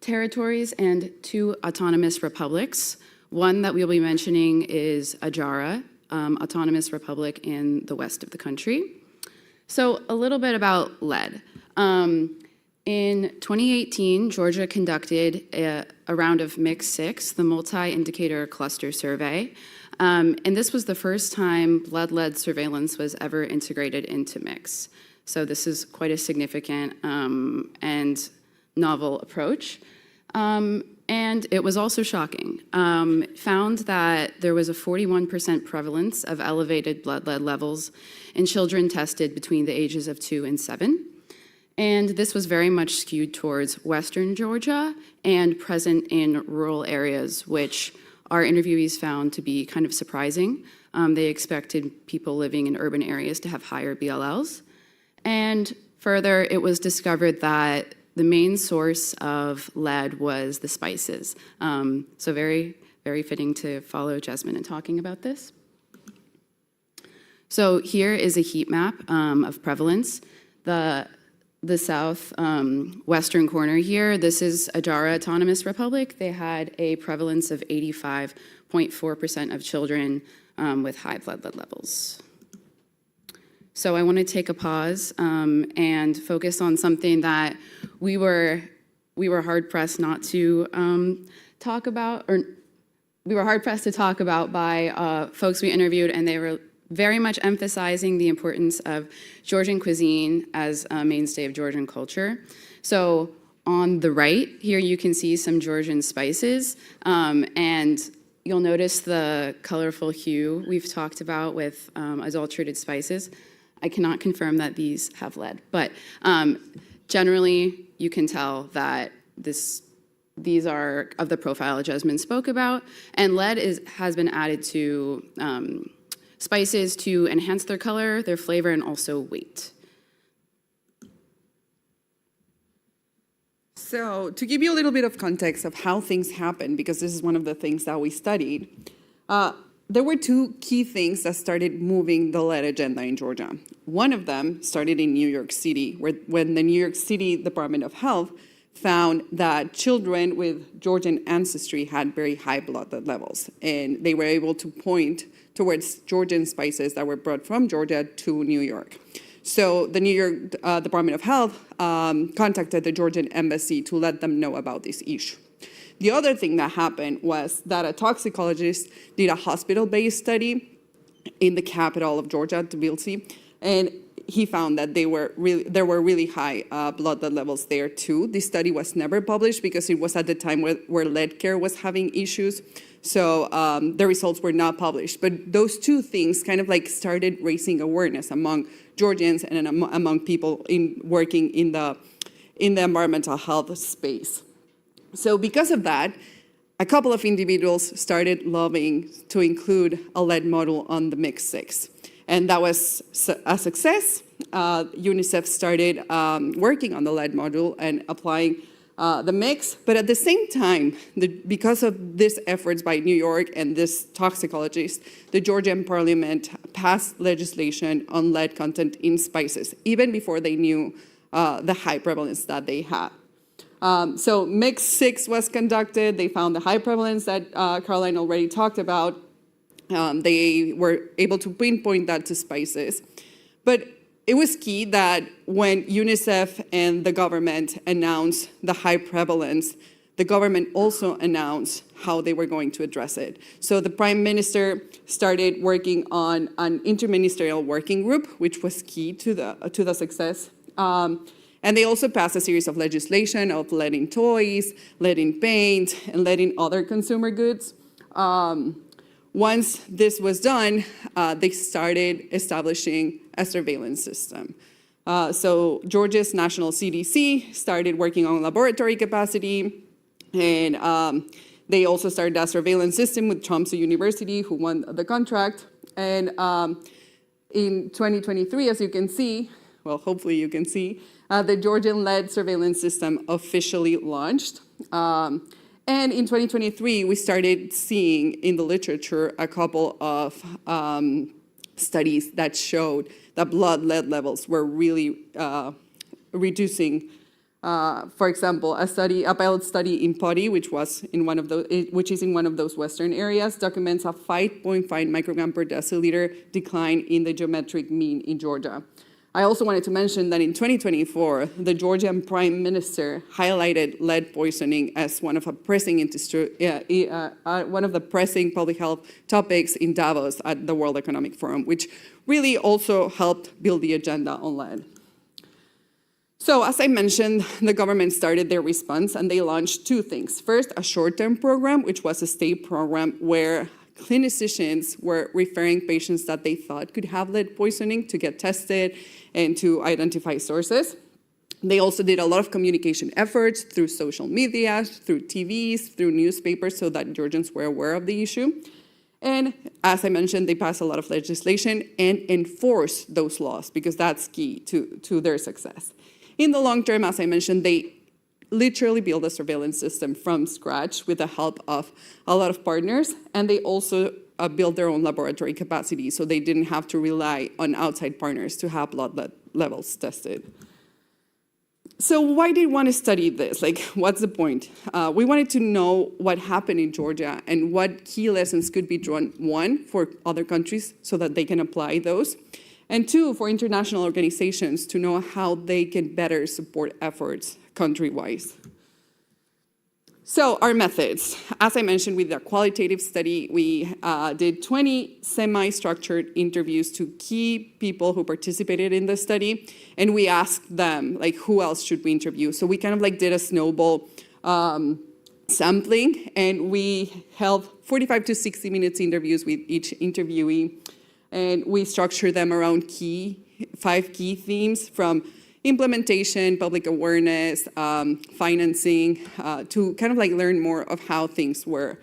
territories and 2 autonomous republics. One that we'll be mentioning is Ajara, autonomous republic in the west of the country. So a little bit about lead. In 2018, Georgia conducted a round of MIX-6, the Multi-Indicator Cluster Survey, and this was the first time blood lead surveillance was ever integrated into MIX. So this is quite a significant and novel approach. And it was also shocking. Found that there was a 41% prevalence of elevated blood lead levels in children tested between the ages of 2 and 7. And this was very much skewed towards Western Georgia and present in rural areas, which our interviewees found to be kind of surprising. They expected people living in urban areas to have higher BLLs. And further, it was discovered that the main source of lead was the spices. So very, very fitting to follow Jasmine in talking about this. So here is a heat map of prevalence. The south western corner here, this is Adara Autonomous Republic. They had a prevalence of 85.4% of children with high blood lead levels. So I want to take a pause and focus on something that we were hard pressed not to talk about, or we were hard pressed to talk about by folks we interviewed, and they were very much emphasizing the importance of Georgian cuisine as a mainstay of Georgian culture. So on the right here, you can see some Georgian spices, and you'll notice the colorful hue we've talked about with adulterated spices. I cannot confirm that these have lead, but generally you can tell that these are of the profile Jasmine spoke about, and lead has been added to spices to enhance their color, their flavor, and also weight. So to give you a little bit of context of how things happen, because this is one of the things that we studied, there were two key things that started moving the lead agenda in Georgia. One of them started in New York City, when the New York City Department of Health found that children with Georgian ancestry had very high blood lead levels, and they were able to point towards Georgian spices that were brought from Georgia to New York. So the New York Department of Health contacted the Georgian embassy to let them know about this issue. The other thing that happened was that a toxicologist did a hospital-based study in the capital of Georgia, Tbilisi, and he found that there were really high blood lead levels there too. This study was never published because it was at the time where lead care was having issues. So the results were not published. But those two things kind of like started raising awareness among Georgians and among people working in the environmental health space. So because of that, a couple of individuals started lobbying to include a lead model on the Mix 6. And that was a success. UNICEF started working on the lead module and applying the mix. But at the same time, because of these efforts by New York and this toxicologist, the Georgian parliament passed legislation on lead content in spices, even before they knew the high prevalence that they had. So Mix 6 was conducted. They found the high prevalence that Caroline already talked about. They were able to pinpoint that to spices. But it was key that when UNICEF and the government announced the high prevalence, the government also announced how they were going to address it. So the Prime Minister started working on an interministerial working group, which was key to the success. And they also passed a series of legislation of lead in toys, lead in paint, and lead in other consumer goods. Once this was done, they started establishing a surveillance system. So Georgia's national CDC started working on laboratory capacity, and they also started a surveillance system with Tromsø University, who won the contract. And in 2023, as you can see, well, hopefully you can see, the Georgian lead surveillance system officially launched. And in 2023, we started seeing in the literature a couple of studies that showed that blood lead levels were really reducing. For example, a pilot study in Poti, which is in one of those western areas, documents a 5.5 microgram per deciliter decline in the geometric mean in Georgia. I also wanted to mention that in 2024, the Georgian Prime Minister highlighted lead poisoning as one of the pressing public health topics in Davos at the World Economic Forum, which really also helped build the agenda on lead. So as I mentioned, the government started their response and they launched two things. First, a short-term program, which was a state program where clinicians were referring patients that they thought could have lead poisoning to get tested and to identify sources. They also did a lot of communication efforts through social media, through TVs, through newspapers, so that Georgians were aware of the issue. And as I mentioned, they passed a lot of legislation and enforced those laws because that's key to their success. In the long term, as I mentioned, they literally built a surveillance system from scratch with the help of a lot of partners, and they also built their own laboratory capacity, so they didn't have to rely on outside partners to have blood levels tested. So why did we want to study this? Like, what's the point? We wanted to know what happened in Georgia and what key lessons could be drawn, one, for other countries so that they can apply those, and two, for international organizations to know how they can better support efforts country-wise. So our methods, as I mentioned with the qualitative study, we did 20 semi-structured interviews to key people who participated in the study, and we asked them, like, who else should we interview? So we kind of like did a snowball sampling, and we held 45 to 60 minutes interviews with each interviewee, and we structured them around 5 key themes, from implementation, public awareness, financing, to kind of like learn more of how things were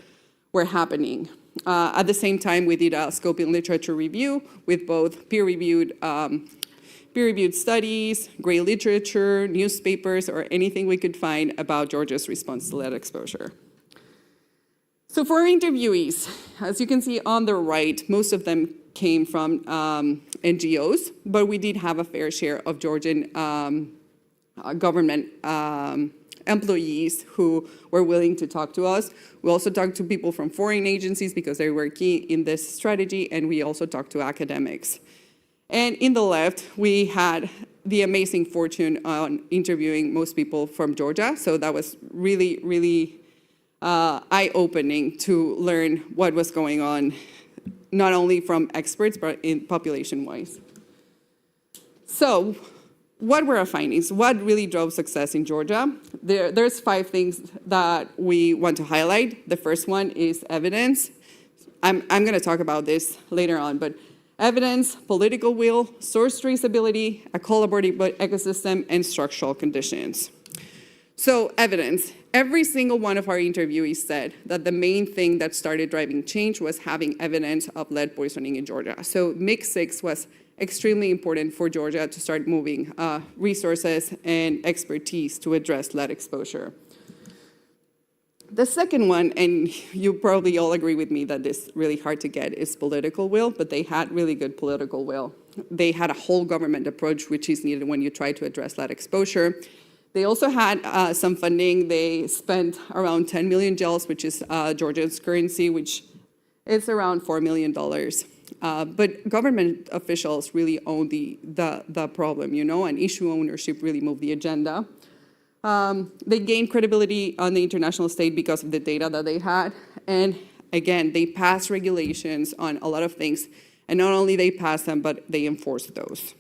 happening. At the same time, we did a scoping literature review with both peer-reviewed studies, gray literature, newspapers, or anything we could find about Georgia's response to lead exposure. So for our interviewees, as you can see on the right, most of them came from NGOs, but we did have a fair share of Georgian government employees who were willing to talk to us. We also talked to people from foreign agencies because they were key in this strategy, and we also talked to academics. And in the left, we had the amazing fortune on interviewing most people from Georgia, so that was really, really eye-opening to learn what was going on, not only from experts, but in population-wise. So what were our findings? What really drove success in Georgia? There's 5 things that we want to highlight. The first one is evidence. I'm going to talk about this later on, but evidence, political will, source traceability, a collaborative ecosystem, and structural conditions. So evidence. Every single one of our interviewees said that the main thing that started driving change was having evidence of lead poisoning in Georgia. So MIG-6 was extremely important for Georgia to start moving resources and expertise to address lead exposure. The second one, and you probably all agree with me that this is really hard to get, is political will, but they had really good political will. They had a whole government approach, which is needed when you try to address lead exposure. They also had some funding. They spent around 10 million gels, which is Georgia's currency, which is around $4 million. But government officials really own the problem, and issue ownership really moved the agenda. They gained credibility on the international stage because of the data that they had. And again, they passed regulations on a lot of things. And not only they passed them, but they enforced those.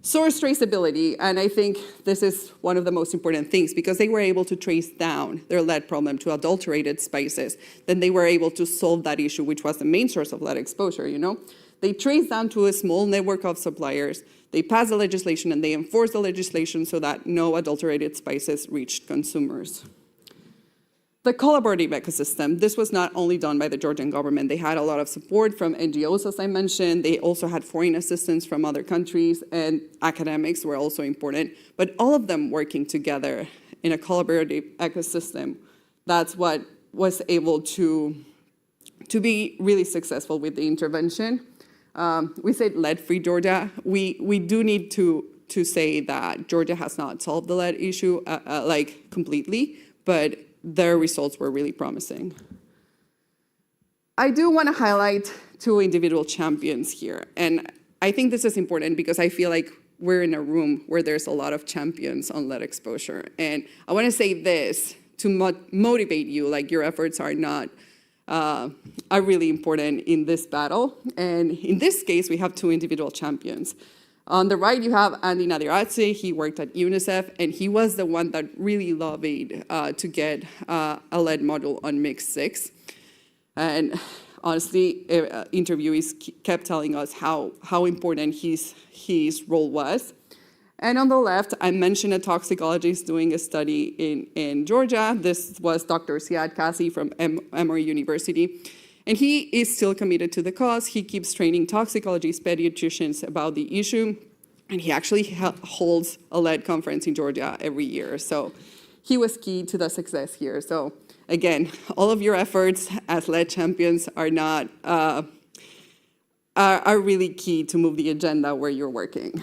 Source traceability, and I think this is one of the most important things because they were able to trace down their lead problem to adulterated spices. Then they were able to solve that issue, which was the main source of lead exposure, They traced down to a small network of suppliers. They passed the legislation and they enforced the legislation so that no adulterated spices reached consumers. The collaborative ecosystem, this was not only done by the Georgian government. They had a lot of support from NGOs, as I mentioned. They also had foreign assistance from other countries, and academics were also important. But all of them working together in a collaborative ecosystem, that's what was able to be really successful with the intervention. We said lead-free Georgia. We do need to say that Georgia has not solved the lead issue completely, but their results were really promising. I do want to highlight 2 individual champions here. And I think this is important because I feel like we're in a room where there's a lot of champions on lead exposure. And I want to say this to motivate you, like your efforts are really important in this battle. And in this case, we have 2 individual champions. On the right, you have Andy Nadiradze. He worked at UNICEF, and he was the one that really lobbied to get a lead module on MIG-6. And honestly, interviewees kept telling us how important his role was. And on the left, I mentioned a toxicologist doing a study in Georgia. This was Dr. Ziad Kasi from Emory University. And he is still committed to the cause. He keeps training toxicologist pediatricians about the issue. And he actually holds a lead conference in Georgia every year. So he was key to the success here. So again, all of your efforts as lead champions are not are really key to move the agenda where you're working.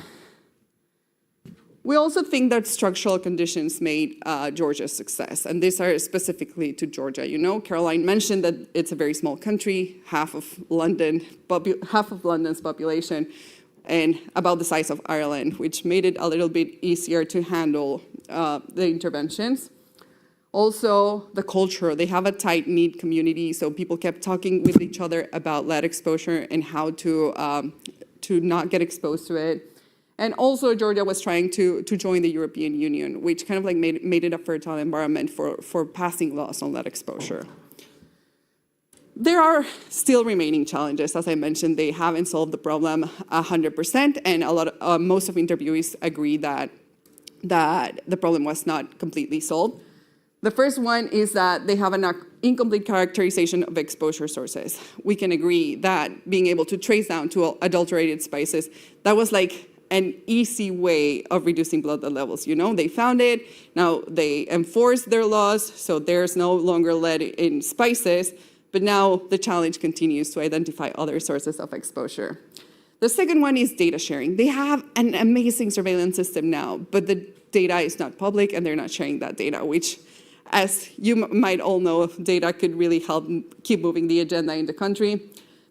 We also think that structural conditions made Georgia's success, and these are specifically to Georgia. You know, Caroline mentioned that it's a very small country, half of London's population, and about the size of Ireland, which made it a little bit easier to handle the interventions. Also, the culture. They have a tight-knit community, so people kept talking with each other about lead exposure and how to not get exposed to it. And also, Georgia was trying to join the European Union, which kind of like made it a fertile environment for passing laws on lead exposure. There are still remaining challenges. As I mentioned, they haven't solved the problem 100%, and most of interviewees agree that the problem was not completely solved. The first one is that they have an incomplete characterization of exposure sources. We can agree that being able to trace down to adulterated spices, that was like an easy way of reducing blood lead levels. You know, they found it, now they enforced their laws, so there's no longer lead in spices, but now the challenge continues to identify other sources of exposure. The second one is data sharing. They have an amazing surveillance system now, but the data is not public and they're not sharing that data, which, as you might all know, data could really help keep moving the agenda in the country.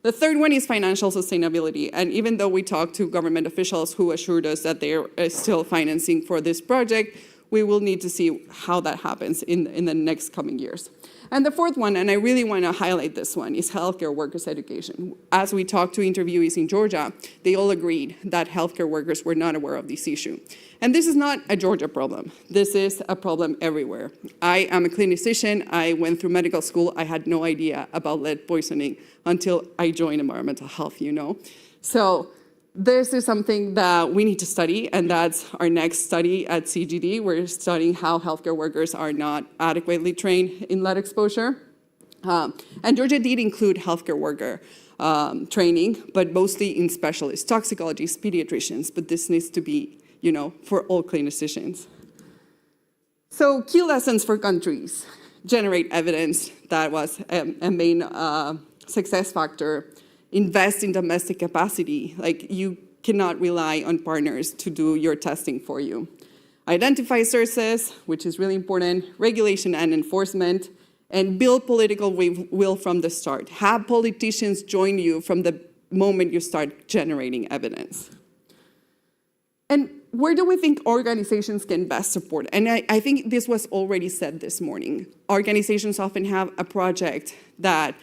The third one is financial sustainability. And even though we talked to government officials who assured us that they are still financing for this project, we will need to see how that happens in the next coming years. And the fourth one, and I really want to highlight this one, is healthcare workers' education. As we talked to interviewees in Georgia, they all agreed that healthcare workers were not aware of this issue. And this is not a Georgia problem. This is a problem everywhere. I am a clinician. I went through medical school. I had no idea about lead poisoning until I joined environmental health, you know. So this is something that we need to study, and that's our next study at CGD. We're studying how healthcare workers are not adequately trained in lead exposure. And Georgia did include healthcare worker training, but mostly in specialists, toxicologists, pediatricians, but this needs to be, you know, for all clinicians. So key lessons for countries: generate evidence. That was a main success factor. Invest in domestic capacity. Like, you cannot rely on partners to do your testing for you. Identify sources, which is really important, regulation and enforcement, and build political will from the start. Have politicians join you from the moment you start generating evidence. And where do we think organizations can best support? And I think this was already said this morning. Organizations often have a project that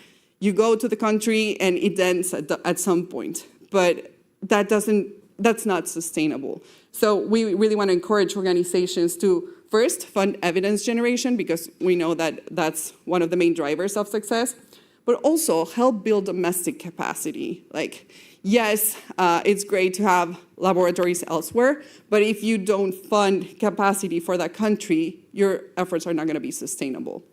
you go to the country and it ends at some point, but that's not sustainable. So we really want to encourage organizations to first fund evidence generation, because we know that that's one of the main drivers of success, but also help build domestic capacity. Like, yes, it's great to have laboratories elsewhere, but if you don't fund capacity for that country, your efforts are not going to be sustainable.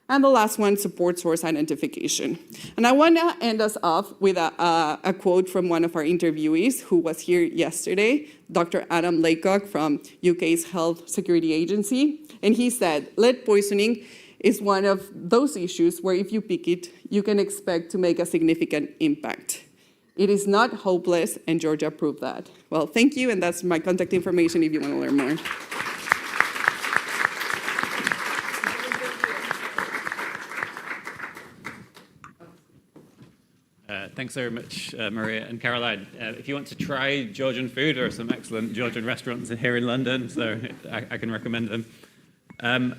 And the last one, support source identification. And I want to end us off with a quote from one of our interviewees who was here yesterday, Dr. Adam Laycock from UK's Health Security Agency. And he said, lead poisoning is one of those issues where if you pick it, you can expect to make a significant impact. It is not hopeless, and Georgia proved that. Well, thank you, and that's my contact information if you want to learn more. Thanks very much, Maria and Caroline. If you want to try Georgian food, there are some excellent Georgian restaurants here in London, so I can recommend them.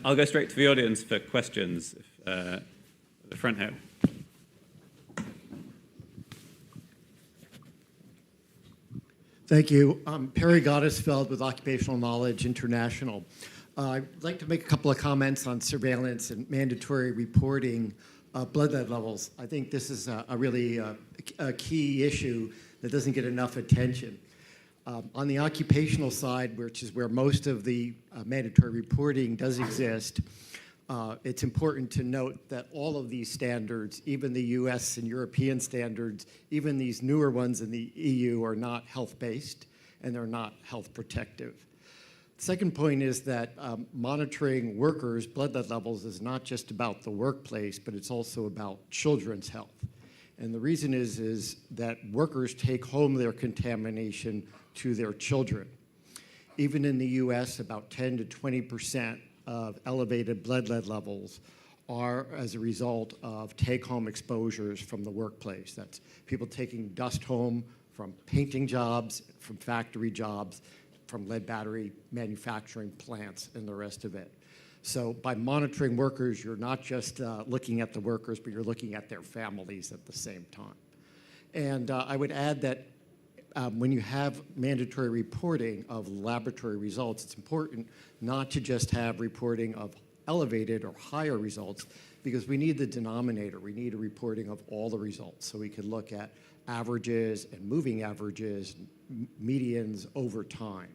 I'll go straight to the audience for questions at the front here. Thank you. I'm Perry Gottesfeld with Occupational Knowledge International. I'd like to make a couple of comments on surveillance and mandatory reporting blood lead levels. I think this is a really key issue that doesn't get enough attention. On the occupational side, which is where most of the mandatory reporting does exist, it's important to note that all of these standards, even the US and European standards, even these newer ones in the EU, are not health-based, and they're not health protective. The second point is that monitoring workers' blood lead levels is not just about the workplace, but it's also about children's health. And the reason is that workers take home their contamination to their children. Even in the US, about 10 to 20% of elevated blood lead levels are as a result of take-home exposures from the workplace. That's people taking dust home from painting jobs, from factory jobs, from lead battery manufacturing plants, and the rest of it. So by monitoring workers, you're not just looking at the workers, but you're looking at their families at the same time. And I would add that when you have mandatory reporting of laboratory results, it's important not to just have reporting of elevated or higher results, because we need the denominator. We need a reporting of all the results, so we can look at averages and moving averages, medians over time.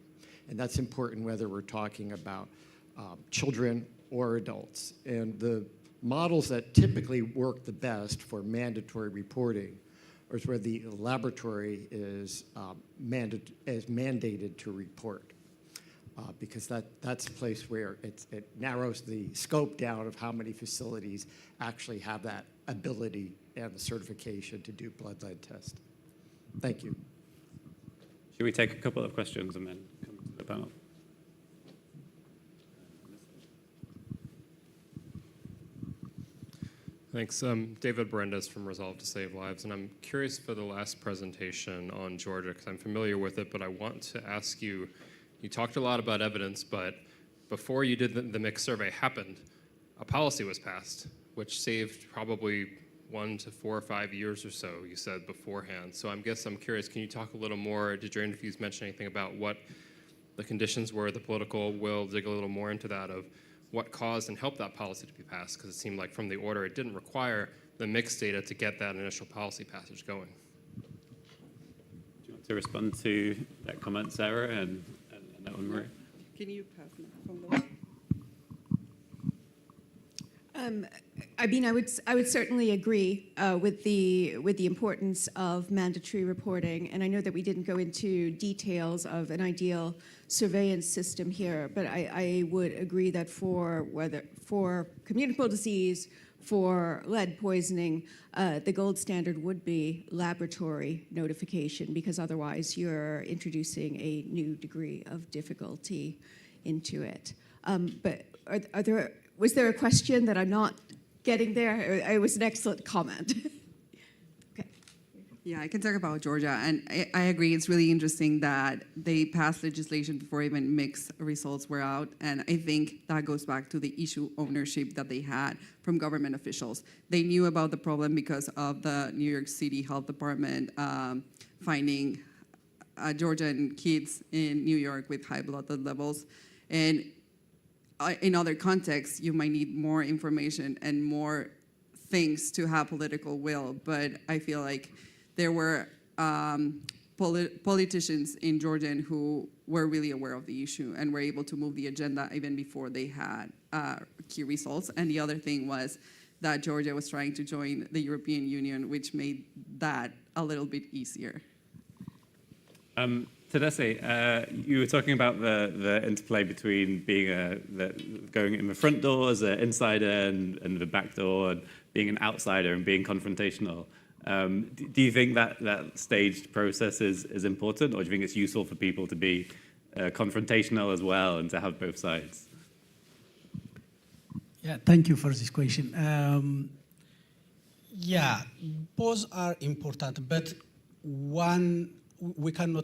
And that's important whether we're talking about children or adults. And the models that typically work the best for mandatory reporting is where the laboratory is mandated to report, because that's a place where it narrows the scope down of how many facilities actually have that ability and the certification to do blood lead testing. Thank you. Should we take a couple of questions and then come to the panel? Thanks. David Berendes from Resolve to Save Lives, and I'm curious for the last presentation on Georgia, because I'm familiar with it, but I want to ask you, you talked a lot about evidence, but before you did the mixed survey happened, a policy was passed, which saved probably 1 to 4 or 5 years or so, you said beforehand. So I'm curious, can you talk a little more, did your interviews mention anything about what the conditions were, the political will, dig a little more into that of what caused and helped that policy to be passed? Because it seemed like from the order, it didn't require the mixed data to get that initial policy passage going. Do you want to respond to that comment, Sarah, and that one, Maria? Can you pass the microphone? I mean, I would certainly agree with the importance of mandatory reporting, and I know that we didn't go into details of an ideal surveillance system here, but I would agree that for communicable disease, for lead poisoning, the gold standard would be laboratory notification, because otherwise you're introducing a new degree of difficulty into it. But was there a question that I'm not getting there? It was an excellent comment. Okay. Yeah, I can talk about Georgia, and I agree. It's really interesting that they passed legislation before even mixed results were out, and I think that goes back to the issue ownership that they had from government officials. They knew about the problem because of the New York City Health Department finding Georgian kids in New York with high blood lead levels, and in other contexts, you might need more information and more things to have political will, but I feel like there were politicians in Georgia who were really aware of the issue and were able to move the agenda even before they had key results. And the other thing was that Georgia was trying to join the European Union, which made that a little bit easier. Tadesse, you were talking about the interplay between being going in the front door as an insider and the back door, and being an outsider and being confrontational. Do you think that staged process is important, or do you think it's useful for people to be confrontational as well and to have both sides? Yeah, thank you for this question. Yeah, both are important, but we cannot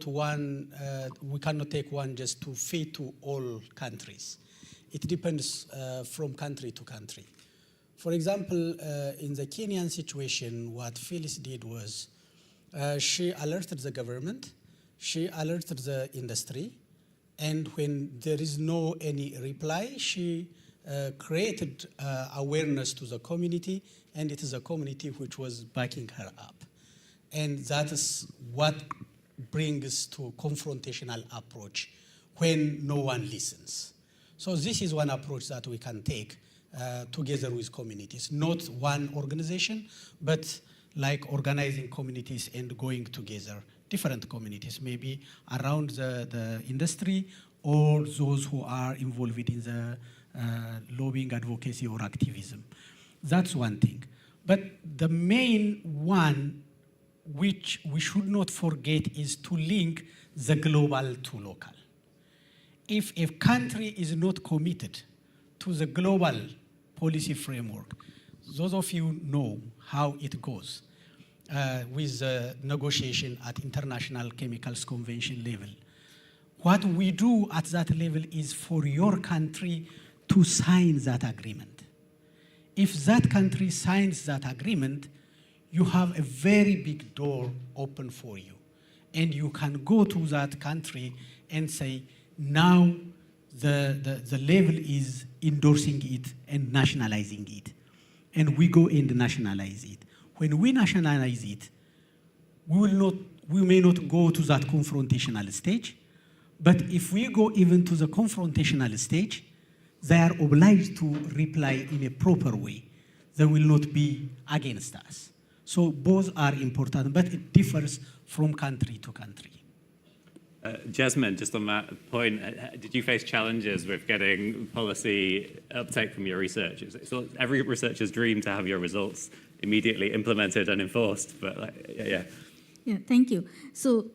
take one just to fit to all countries. It depends from country to country. For example, in the Kenyan situation, what Phyllis did was she alerted the government, she alerted the industry, and when there is no any reply, she created awareness to the community, and it is a community which was backing her up. And that is what brings to confrontational approach when no one listens. So this is one approach that we can take together with communities, not one organization, but like organizing communities and going together, different communities, maybe around the industry or those who are involved in the lobbying, advocacy, or activism. That's one thing. But the main one, which we should not forget, is to link the global to local. If a country is not committed to the global policy framework, those of you know how it goes with the negotiation at International Chemicals Convention level. What we do at that level is for your country to sign that agreement. If that country signs that agreement, you have a very big door open for you. And you can go to that country and say, now the level is endorsing it and nationalizing it. And we go and nationalize it. When we nationalize it, we may not go to that confrontational stage, but if we go even to the confrontational stage, they are obliged to reply in a proper way. They will not be against us. So both are important, but it differs from country to country. Jasmine, just on that point, did you face challenges with getting policy uptake from your research? It's every researcher's dream to have your results immediately implemented and enforced, but yeah. Yeah, thank you. So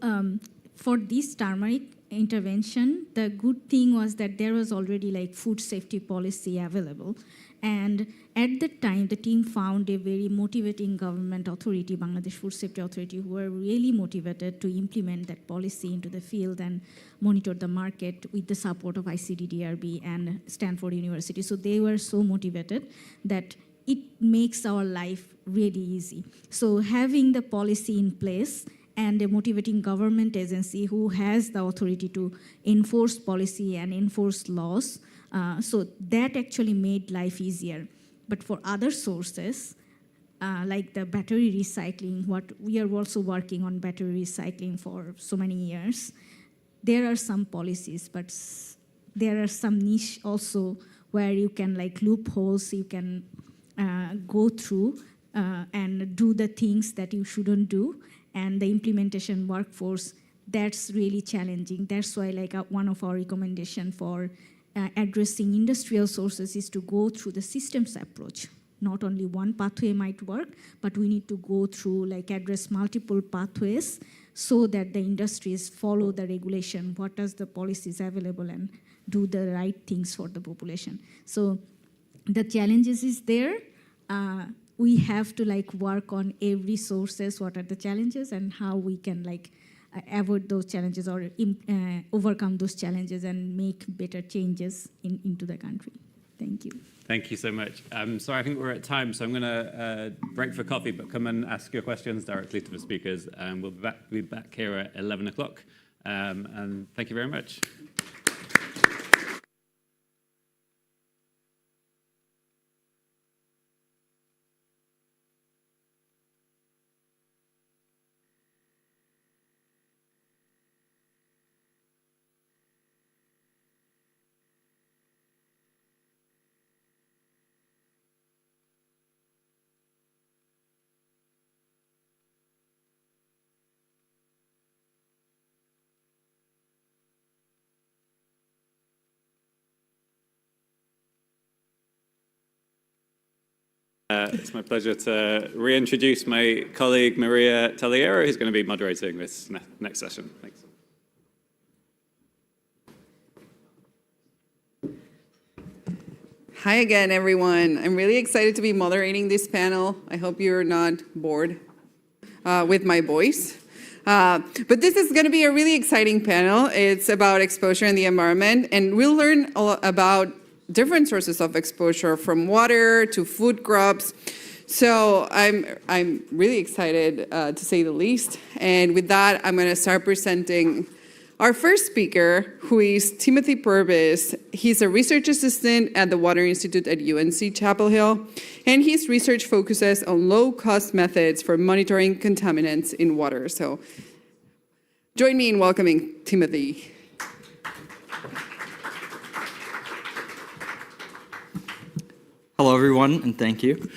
for this turmeric intervention, the good thing was that there was already like food safety policy available. And at that time, the team found a very motivating government authority, Bangladesh Food Safety Authority, who were really motivated to implement that policy into the field and monitor the market with the support of ICDDRB and Stanford University. So they were so motivated that it makes our life really easy. So having the policy in place and a motivating government agency who has the authority to enforce policy and enforce laws, so that actually made life easier. But for other sources, like the battery recycling, what we are also working on battery recycling for so many years, there are some policies, but there are some niche also where you can like loopholes, you can go through and do the things that you shouldn't do, and the implementation workforce, that's really challenging. That's why like one of our recommendations for addressing industrial sources is to go through the systems approach. Not only one pathway might work, but we need to go through, like address multiple pathways so that the industries follow the regulation, what are the policies available, and do the right things for the population. So the challenges is there. We have to like work on every sources, what are the challenges and how we can like avoid those challenges or overcome those challenges and make better changes into the country. Thank you. Thank you so much. Sorry, I think we're at time, so I'm going to break for coffee, but come and ask your questions directly to the speakers, and we'll be back here at 11 o'clock. And thank you very much. It's my pleasure to reintroduce my colleague, Maria Taliero, who's going to be moderating this next session. Thanks. Hi again, everyone. I'm really excited to be moderating this panel. I hope you're not bored with my voice. But this is going to be a really exciting panel. It's about exposure in the environment, and we'll learn about different sources of exposure, from water to food crops. So I'm really excited, to say the least. And with that, I'm going to start presenting our first speaker, who is Timothy Purvis. He's a research assistant at the Water Institute at UNC Chapel Hill, and his research focuses on low-cost methods for monitoring contaminants in water. So join me in welcoming Timothy. Hello, everyone, and thank you.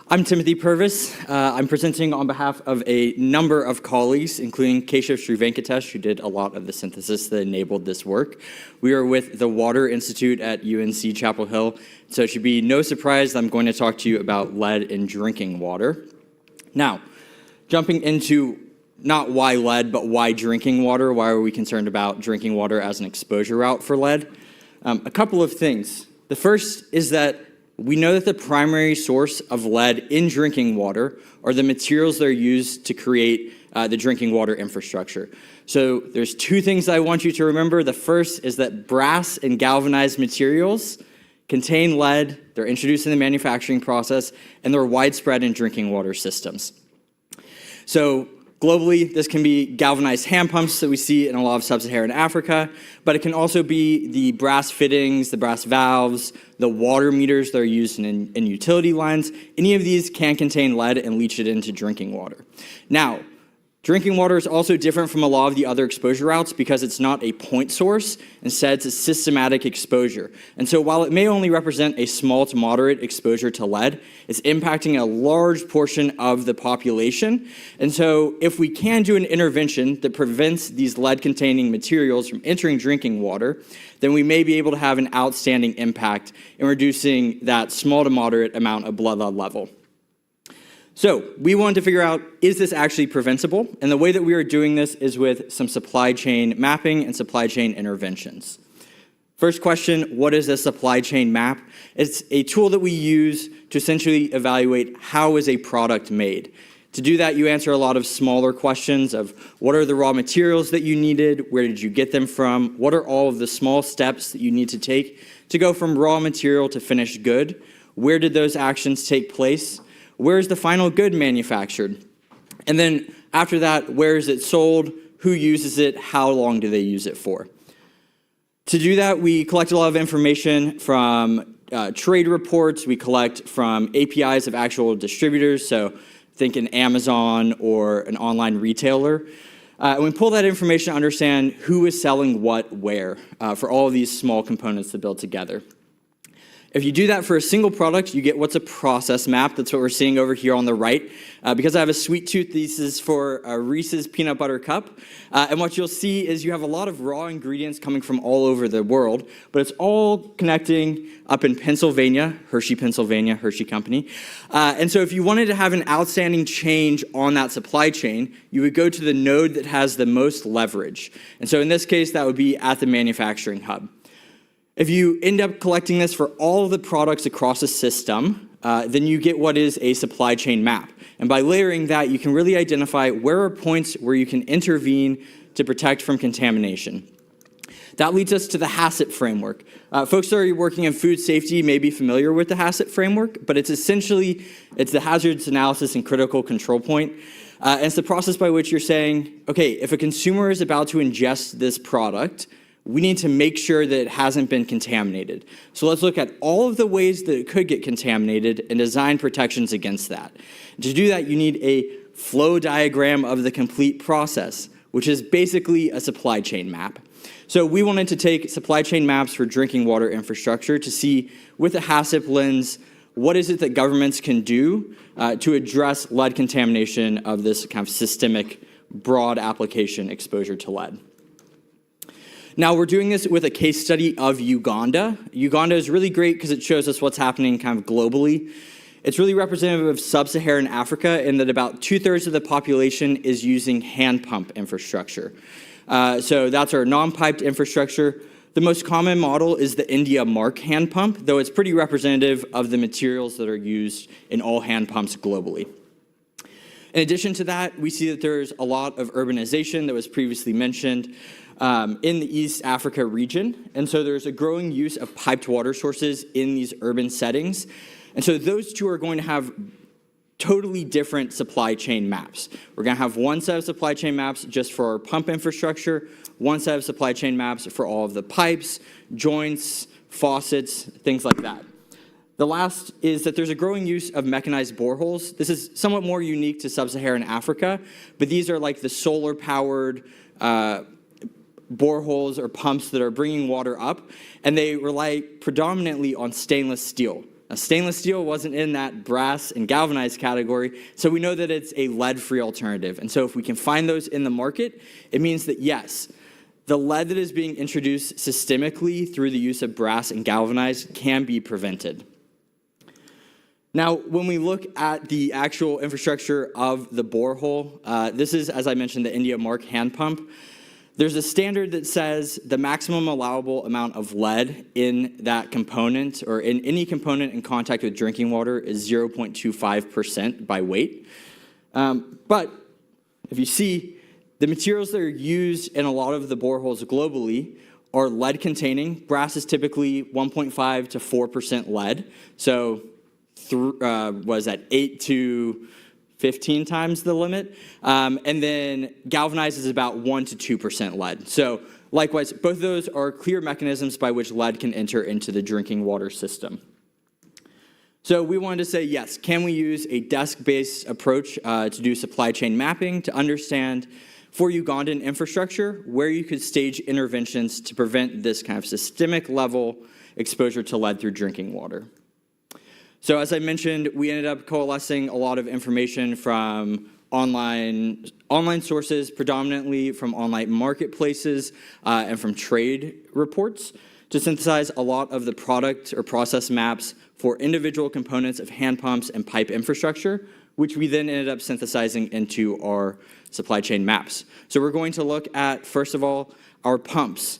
I'm Timothy Purvis. I'm presenting on behalf of a number of colleagues, including Keshav Srivenkatesh, who did a lot of the synthesis that enabled this work. We are with the Water Institute at UNC Chapel Hill, so it should be no surprise that I'm going to talk to you about lead in drinking water. Now, jumping into not why lead, but why drinking water. Why are we concerned about drinking water as an exposure route for lead? A couple of things. The first is that we know that the primary source of lead in drinking water are the materials that are used to create the drinking water infrastructure. So there's two things I want you to remember. The first is that brass and galvanized materials contain lead, they're introduced in the manufacturing process, and they're widespread in drinking water systems. So globally, this can be galvanized hand pumps that we see in a lot of sub-Saharan Africa, but it can also be the brass fittings, the brass valves, the water meters that are used in utility lines. Any of these can contain lead and leach it into drinking water. Now, drinking water is also different from a lot of the other exposure routes because it's not a point source. Instead, it's a systematic exposure. And so while it may only represent a small to moderate exposure to lead, it's impacting a large portion of the population. And so if we can do an intervention that prevents these lead-containing materials from entering drinking water, then we may be able to have an outstanding impact in reducing that small to moderate amount of blood lead level. So we wanted to figure out, is this actually preventable? And the way that we are doing this is with some supply chain mapping and supply chain interventions. First question, what is a supply chain map? It's a tool that we use to essentially evaluate how is a product made. To do that, you answer a lot of smaller questions of what are the raw materials that you needed, where did you get them from, what are all of the small steps that you need to take to go from raw material to finished good, where did those actions take place, where is the final good manufactured? And then after that, where is it sold? Who uses it? How long do they use it for? To do that, we collect a lot of information from trade reports. We collect from APIs of actual distributors. So think an Amazon or an online retailer. And we pull that information to understand who is selling what where for all of these small components to build together. If you do that for a single product, you get what's a process map. That's what we're seeing over here on the right. Because I have a sweet tooth, this is for a Reese's Peanut Butter Cup. And what you'll see is you have a lot of raw ingredients coming from all over the world, but it's all connecting up in Pennsylvania, Hershey Company. And so if you wanted to have an outstanding change on that supply chain, you would go to the node that has the most leverage. And so in this case, that would be at the manufacturing hub. If you end up collecting this for all of the products across a system, then you get what is a supply chain map. And by layering that, you can really identify where are points where you can intervene to protect from contamination. That leads us to the HACCP framework. Folks that are working in food safety may be familiar with the HACCP framework, but it's the hazards analysis and critical control point. And it's the process by which you're saying, okay, if a consumer is about to ingest this product, we need to make sure that it hasn't been contaminated. So let's look at all of the ways that it could get contaminated and design protections against that. To do that, you need a flow diagram of the complete process, which is basically a supply chain map. So we wanted to take supply chain maps for drinking water infrastructure to see, with a HACCP lens, what is it that governments can do to address lead contamination of this kind of systemic, broad application exposure to lead. Now, we're doing this with a case study of Uganda. Uganda is really great because it shows us what's happening kind of globally. It's really representative of sub-Saharan Africa in that about 2/3 of the population is using hand pump infrastructure. So that's our non-piped infrastructure. The most common model is the India Mark hand pump, though it's pretty representative of the materials that are used in all hand pumps globally. In addition to that, we see that there's a lot of urbanization that was previously mentioned in the East Africa region. And so there's a growing use of piped water sources in these urban settings. And so those two are going to have totally different supply chain maps. We're going to have one set of supply chain maps just for our pump infrastructure, one set of supply chain maps for all of the pipes, joints, faucets, things like that. The last is that there's a growing use of mechanized boreholes. This is somewhat more unique to sub-Saharan Africa, but these are like the solar-powered boreholes or pumps that are bringing water up, and they rely predominantly on stainless steel. Now, stainless steel wasn't in that brass and galvanized category, so we know that it's a lead-free alternative. And so if we can find those in the market, it means that, yes, the lead that is being introduced systemically through the use of brass and galvanized can be prevented. Now, when we look at the actual infrastructure of the borehole, this is, as I mentioned, the India Mark hand pump. There's a standard that says the maximum allowable amount of lead in that component or in any component in contact with drinking water is 0.25% by weight. But if you see, the materials that are used in a lot of the boreholes globally are lead containing. Brass is typically 1.5 to 4% lead. So was at 8 to 15 times the limit. And then galvanized is about 1 to 2% lead. So likewise, both of those are clear mechanisms by which lead can enter into the drinking water system. So we wanted to say, yes, can we use a desk-based approach to do supply chain mapping to understand for Ugandan infrastructure where you could stage interventions to prevent this kind of systemic level exposure to lead through drinking water. So as I mentioned, we ended up coalescing a lot of information from online sources, predominantly from online marketplaces and from trade reports, to synthesize a lot of the product or process maps for individual components of hand pumps and pipe infrastructure, which we then ended up synthesizing into our supply chain maps. So we're going to look at, first of all, our pumps.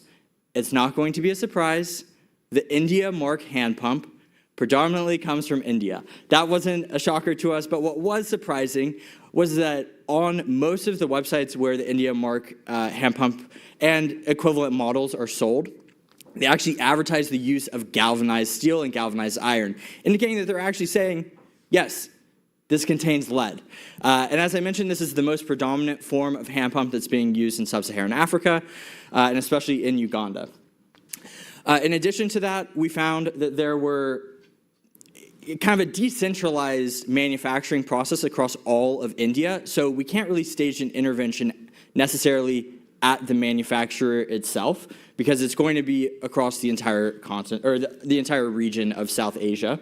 It's not going to be a surprise. The India Mark hand pump predominantly comes from India. That wasn't a shocker to us, but what was surprising was that on most of the websites where the India Mark hand pump and equivalent models are sold, they actually advertise the use of galvanized steel and galvanized iron, indicating that they're actually saying, yes, this contains lead. And as I mentioned, this is the most predominant form of hand pump that's being used in sub-Saharan Africa, and especially in Uganda. In addition to that, we found that there were kind of a decentralized manufacturing process across all of India, so we can't really stage an intervention necessarily at the manufacturer itself, because it's going to be across the entire continent, or the entire region of South Asia.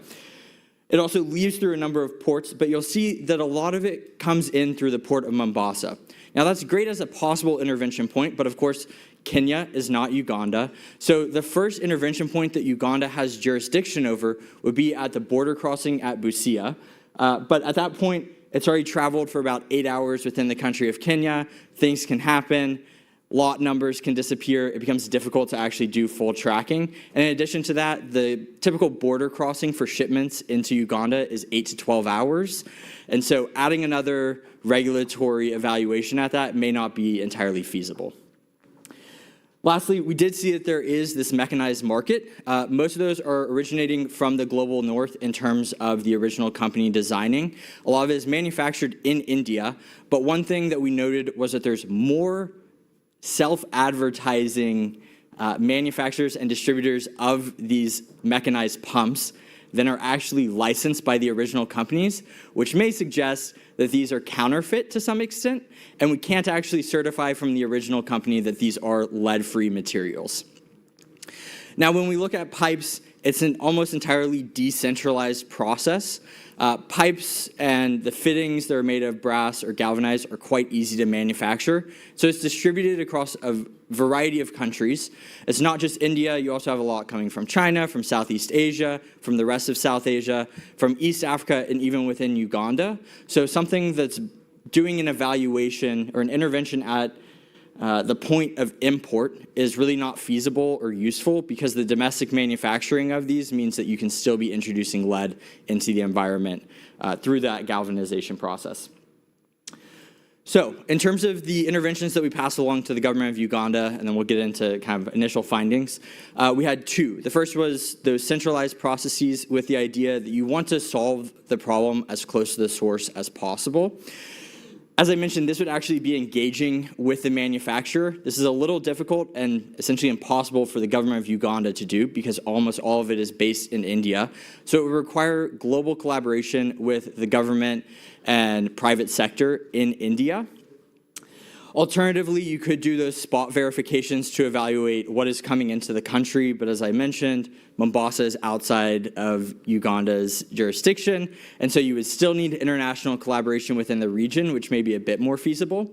It also leaves through a number of ports, but you'll see that a lot of it comes in through the port of Mombasa. Now, that's great as a possible intervention point, but of course, Kenya is not Uganda. So the first intervention point that Uganda has jurisdiction over would be at the border crossing at Busia. But at that point, it's already traveled for about 8 hours within the country of Kenya. Things can happen. Lot numbers can disappear. It becomes difficult to actually do full tracking. And in addition to that, the typical border crossing for shipments into Uganda is 8 to 12 hours. And so adding another regulatory evaluation at that may not be entirely feasible. Lastly, we did see that there is this mechanized market. Most of those are originating from the global north in terms of the original company designing. A lot of it is manufactured in India, but one thing that we noted was that there's more self-advertising manufacturers and distributors of these mechanized pumps than are actually licensed by the original companies, which may suggest that these are counterfeit to some extent, and we can't actually certify from the original company that these are lead-free materials. Now, when we look at pipes, it's an almost entirely decentralized process. Pipes and the fittings that are made of brass or galvanized are quite easy to manufacture. So it's distributed across a variety of countries. It's not just India. You also have a lot coming from China, from Southeast Asia, from the rest of South Asia, from East Africa, and even within Uganda. So something that's doing an evaluation or an intervention at the point of import is really not feasible or useful, because the domestic manufacturing of these means that you can still be introducing lead into the environment through that galvanization process. So in terms of the interventions that we passed along to the government of Uganda, and then we'll get into kind of initial findings, we had two. The first was those centralized processes with the idea that you want to solve the problem as close to the source as possible. As I mentioned, this would actually be engaging with the manufacturer. This is a little difficult and essentially impossible for the government of Uganda to do, because almost all of it is based in India. So it would require global collaboration with the government and private sector in India. Alternatively, you could do those spot verifications to evaluate what is coming into the country, but as I mentioned, Mombasa is outside of Uganda's jurisdiction, and so you would still need international collaboration within the region, which may be a bit more feasible.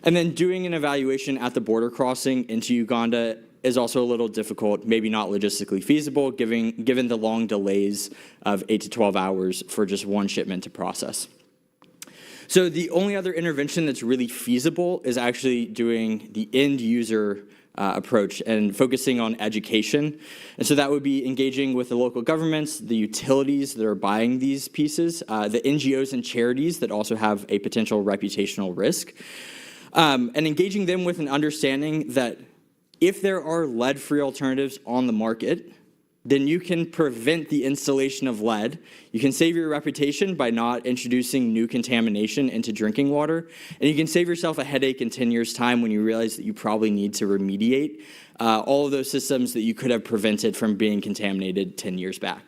And then doing an evaluation at the border crossing into Uganda is also a little difficult, maybe not logistically feasible, given the long delays of 8 to 12 hours for just one shipment to process. So the only other intervention that's really feasible is actually doing the end user approach and focusing on education. And so that would be engaging with the local governments, the utilities that are buying these pieces, the NGOs and charities that also have a potential reputational risk, and engaging them with an understanding that if there are lead-free alternatives on the market, then you can prevent the installation of lead. You can save your reputation by not introducing new contamination into drinking water, and you can save yourself a headache in 10 years' time when you realize that you probably need to remediate all of those systems that you could have prevented from being contaminated 10 years back.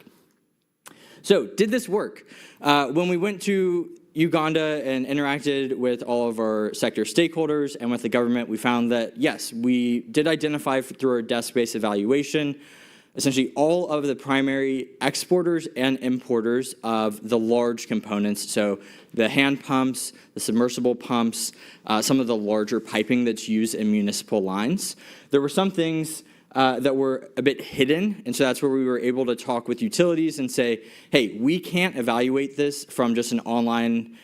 So, did this work? When we went to Uganda and interacted with all of our sector stakeholders and with the government, we found that, yes, we did identify through our desk-based evaluation essentially all of the primary exporters and importers of the large components, so the hand pumps, the submersible pumps, some of the larger piping that's used in municipal lines. There were some things that were a bit hidden, and so that's where we were able to talk with utilities and say, hey, we can't evaluate this from just an online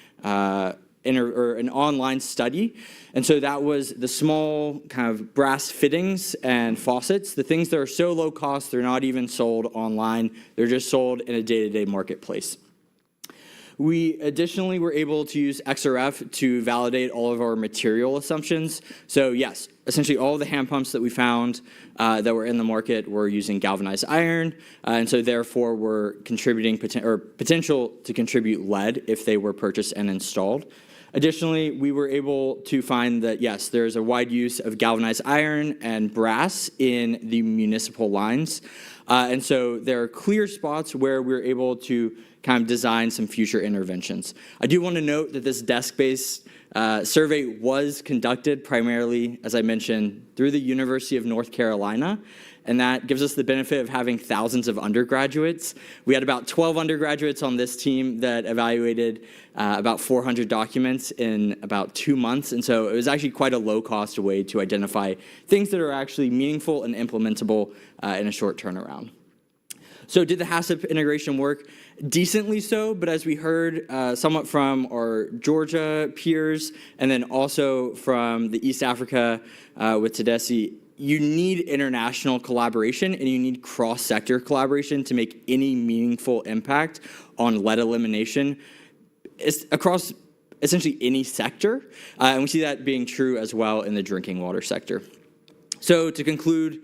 an online study. And so that was the small kind of brass fittings and faucets, the things that are so low cost, they're not even sold online. They're just sold in a day-to-day marketplace. We additionally were able to use XRF to validate all of our material assumptions. So yes, essentially all of the hand pumps that we found that were in the market were using galvanized iron, and so therefore were contributing potential to contribute lead if they were purchased and installed. Additionally, we were able to find that, yes, there's a wide use of galvanized iron and brass in the municipal lines. And so there are clear spots where we're able to kind of design some future interventions. I do want to note that this desk-based survey was conducted primarily, as I mentioned, through the University of North Carolina, and that gives us the benefit of having thousands of undergraduates. We had about 12 undergraduates on this team that evaluated about 400 documents in about 2 months, and so it was actually quite a low-cost way to identify things that are actually meaningful and implementable in a short turnaround. So did the HACCP integration work? Decently so, but as we heard somewhat from our Georgia peers and then also from the East Africa with Tedeschi, you need international collaboration and you need cross-sector collaboration to make any meaningful impact on lead elimination across essentially any sector. And we see that being true as well in the drinking water sector. So to conclude,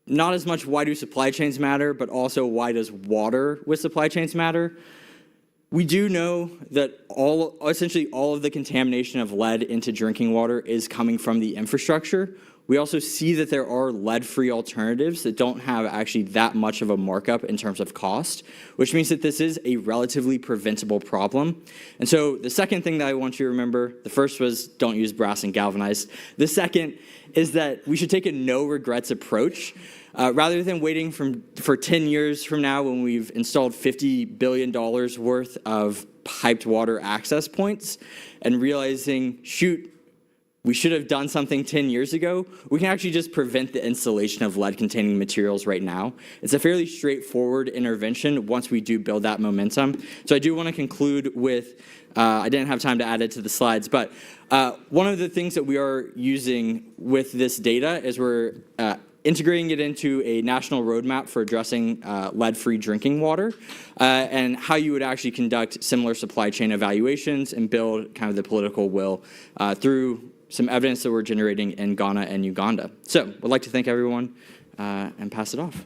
not as much why do supply chains matter, but also why does water with supply chains matter? We do know that essentially all of the contamination of lead into drinking water is coming from the infrastructure. We also see that there are lead-free alternatives that don't have actually that much of a markup in terms of cost, which means that this is a relatively preventable problem. And so the second thing that I want you to remember, the first was don't use brass and galvanized. The second is that we should take a no-regrets approach. Rather than waiting for 10 years from now when we've installed $50 billion worth of piped water access points and realizing, shoot, we should have done something 10 years ago, we can actually just prevent the installation of lead-containing materials right now. It's a fairly straightforward intervention once we do build that momentum. So I do want to conclude with, I didn't have time to add it to the slides, but one of the things that we are using with this data is we're integrating it into a national roadmap for addressing lead-free drinking water and how you would actually conduct similar supply chain evaluations and build kind of the political will through some evidence that we're generating in Ghana and Uganda. So I'd like to thank everyone and pass it off.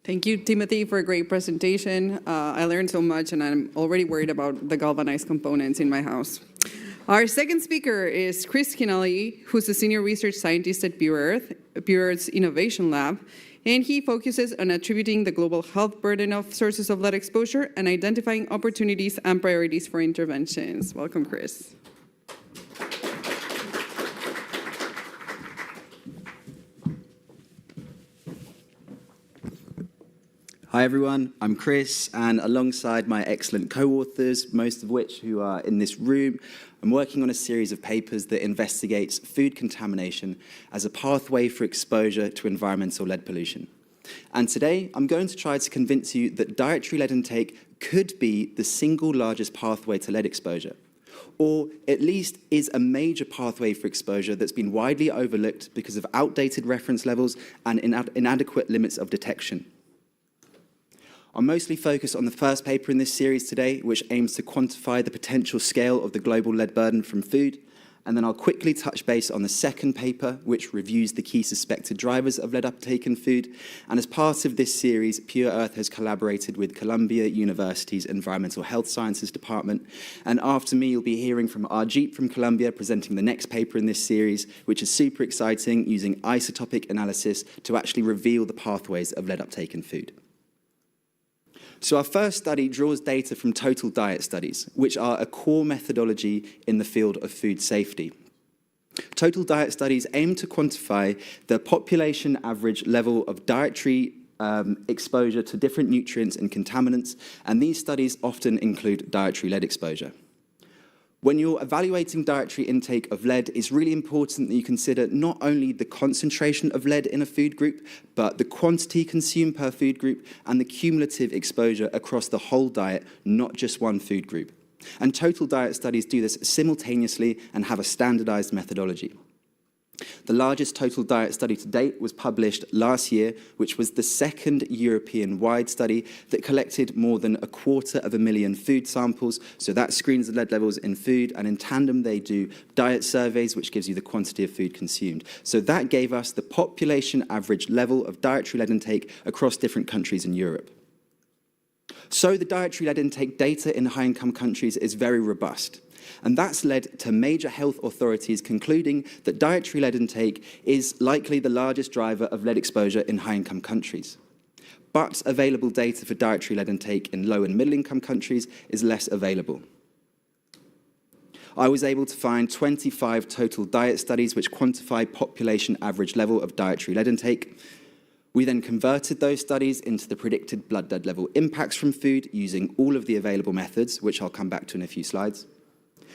Thank you, Timothy, for a great presentation. I learned so much, and I'm already worried about the galvanized components in my house. Our second speaker is Chris Kinali, who's a senior research scientist at Pure Earth's Innovation Lab. and he focuses on attributing the global health burden of sources of lead exposure and identifying opportunities and priorities for interventions. Welcome, Chris. Hi everyone, I'm Chris, and alongside my excellent co-authors, most of which who are in this room, I'm working on a series of papers that investigates food contamination as a pathway for exposure to environmental lead pollution. And today, I'm going to try to convince you that dietary lead intake could be the single largest pathway to lead exposure, or at least is a major pathway for exposure that's been widely overlooked because of outdated reference levels and inadequate limits of detection. I'll mostly focus on the first paper in this series today, which aims to quantify the potential scale of the global lead burden from food, and then I'll quickly touch base on the second paper, which reviews the key suspected drivers of lead uptake in food. And as part of this series, Pure Earth has collaborated with Columbia University's Environmental Health Sciences Department, and after me, you'll be hearing from Arjeet from Columbia presenting the next paper in this series, which is super exciting, using isotopic analysis to actually reveal the pathways of lead uptake in food. So our first study draws data from total diet studies, which are a core methodology in the field of food safety. Total diet studies aim to quantify the population average level of dietary exposure to different nutrients and contaminants, and these studies often include dietary lead exposure. When you're evaluating dietary intake of lead, it's really important that you consider not only the concentration of lead in a food group, but the quantity consumed per food group and the cumulative exposure across the whole diet, not just one food group. And total diet studies do this simultaneously and have a standardized methodology. The largest total diet study to date was published last year, which was the second European-wide study that collected more than 250,000 food samples. So that screens the lead levels in food, and in tandem they do diet surveys, which gives you the quantity of food consumed. So that gave us the population average level of dietary lead intake across different countries in Europe. So the dietary lead intake data in high-income countries is very robust. And that's led to major health authorities concluding that dietary lead intake is likely the largest driver of lead exposure in high-income countries. But available data for dietary lead intake in low and middle-income countries is less available. I was able to find 25 total diet studies which quantify population average level of dietary lead intake. We then converted those studies into the predicted blood lead level impacts from food using all of the available methods, which I'll come back to in a few slides,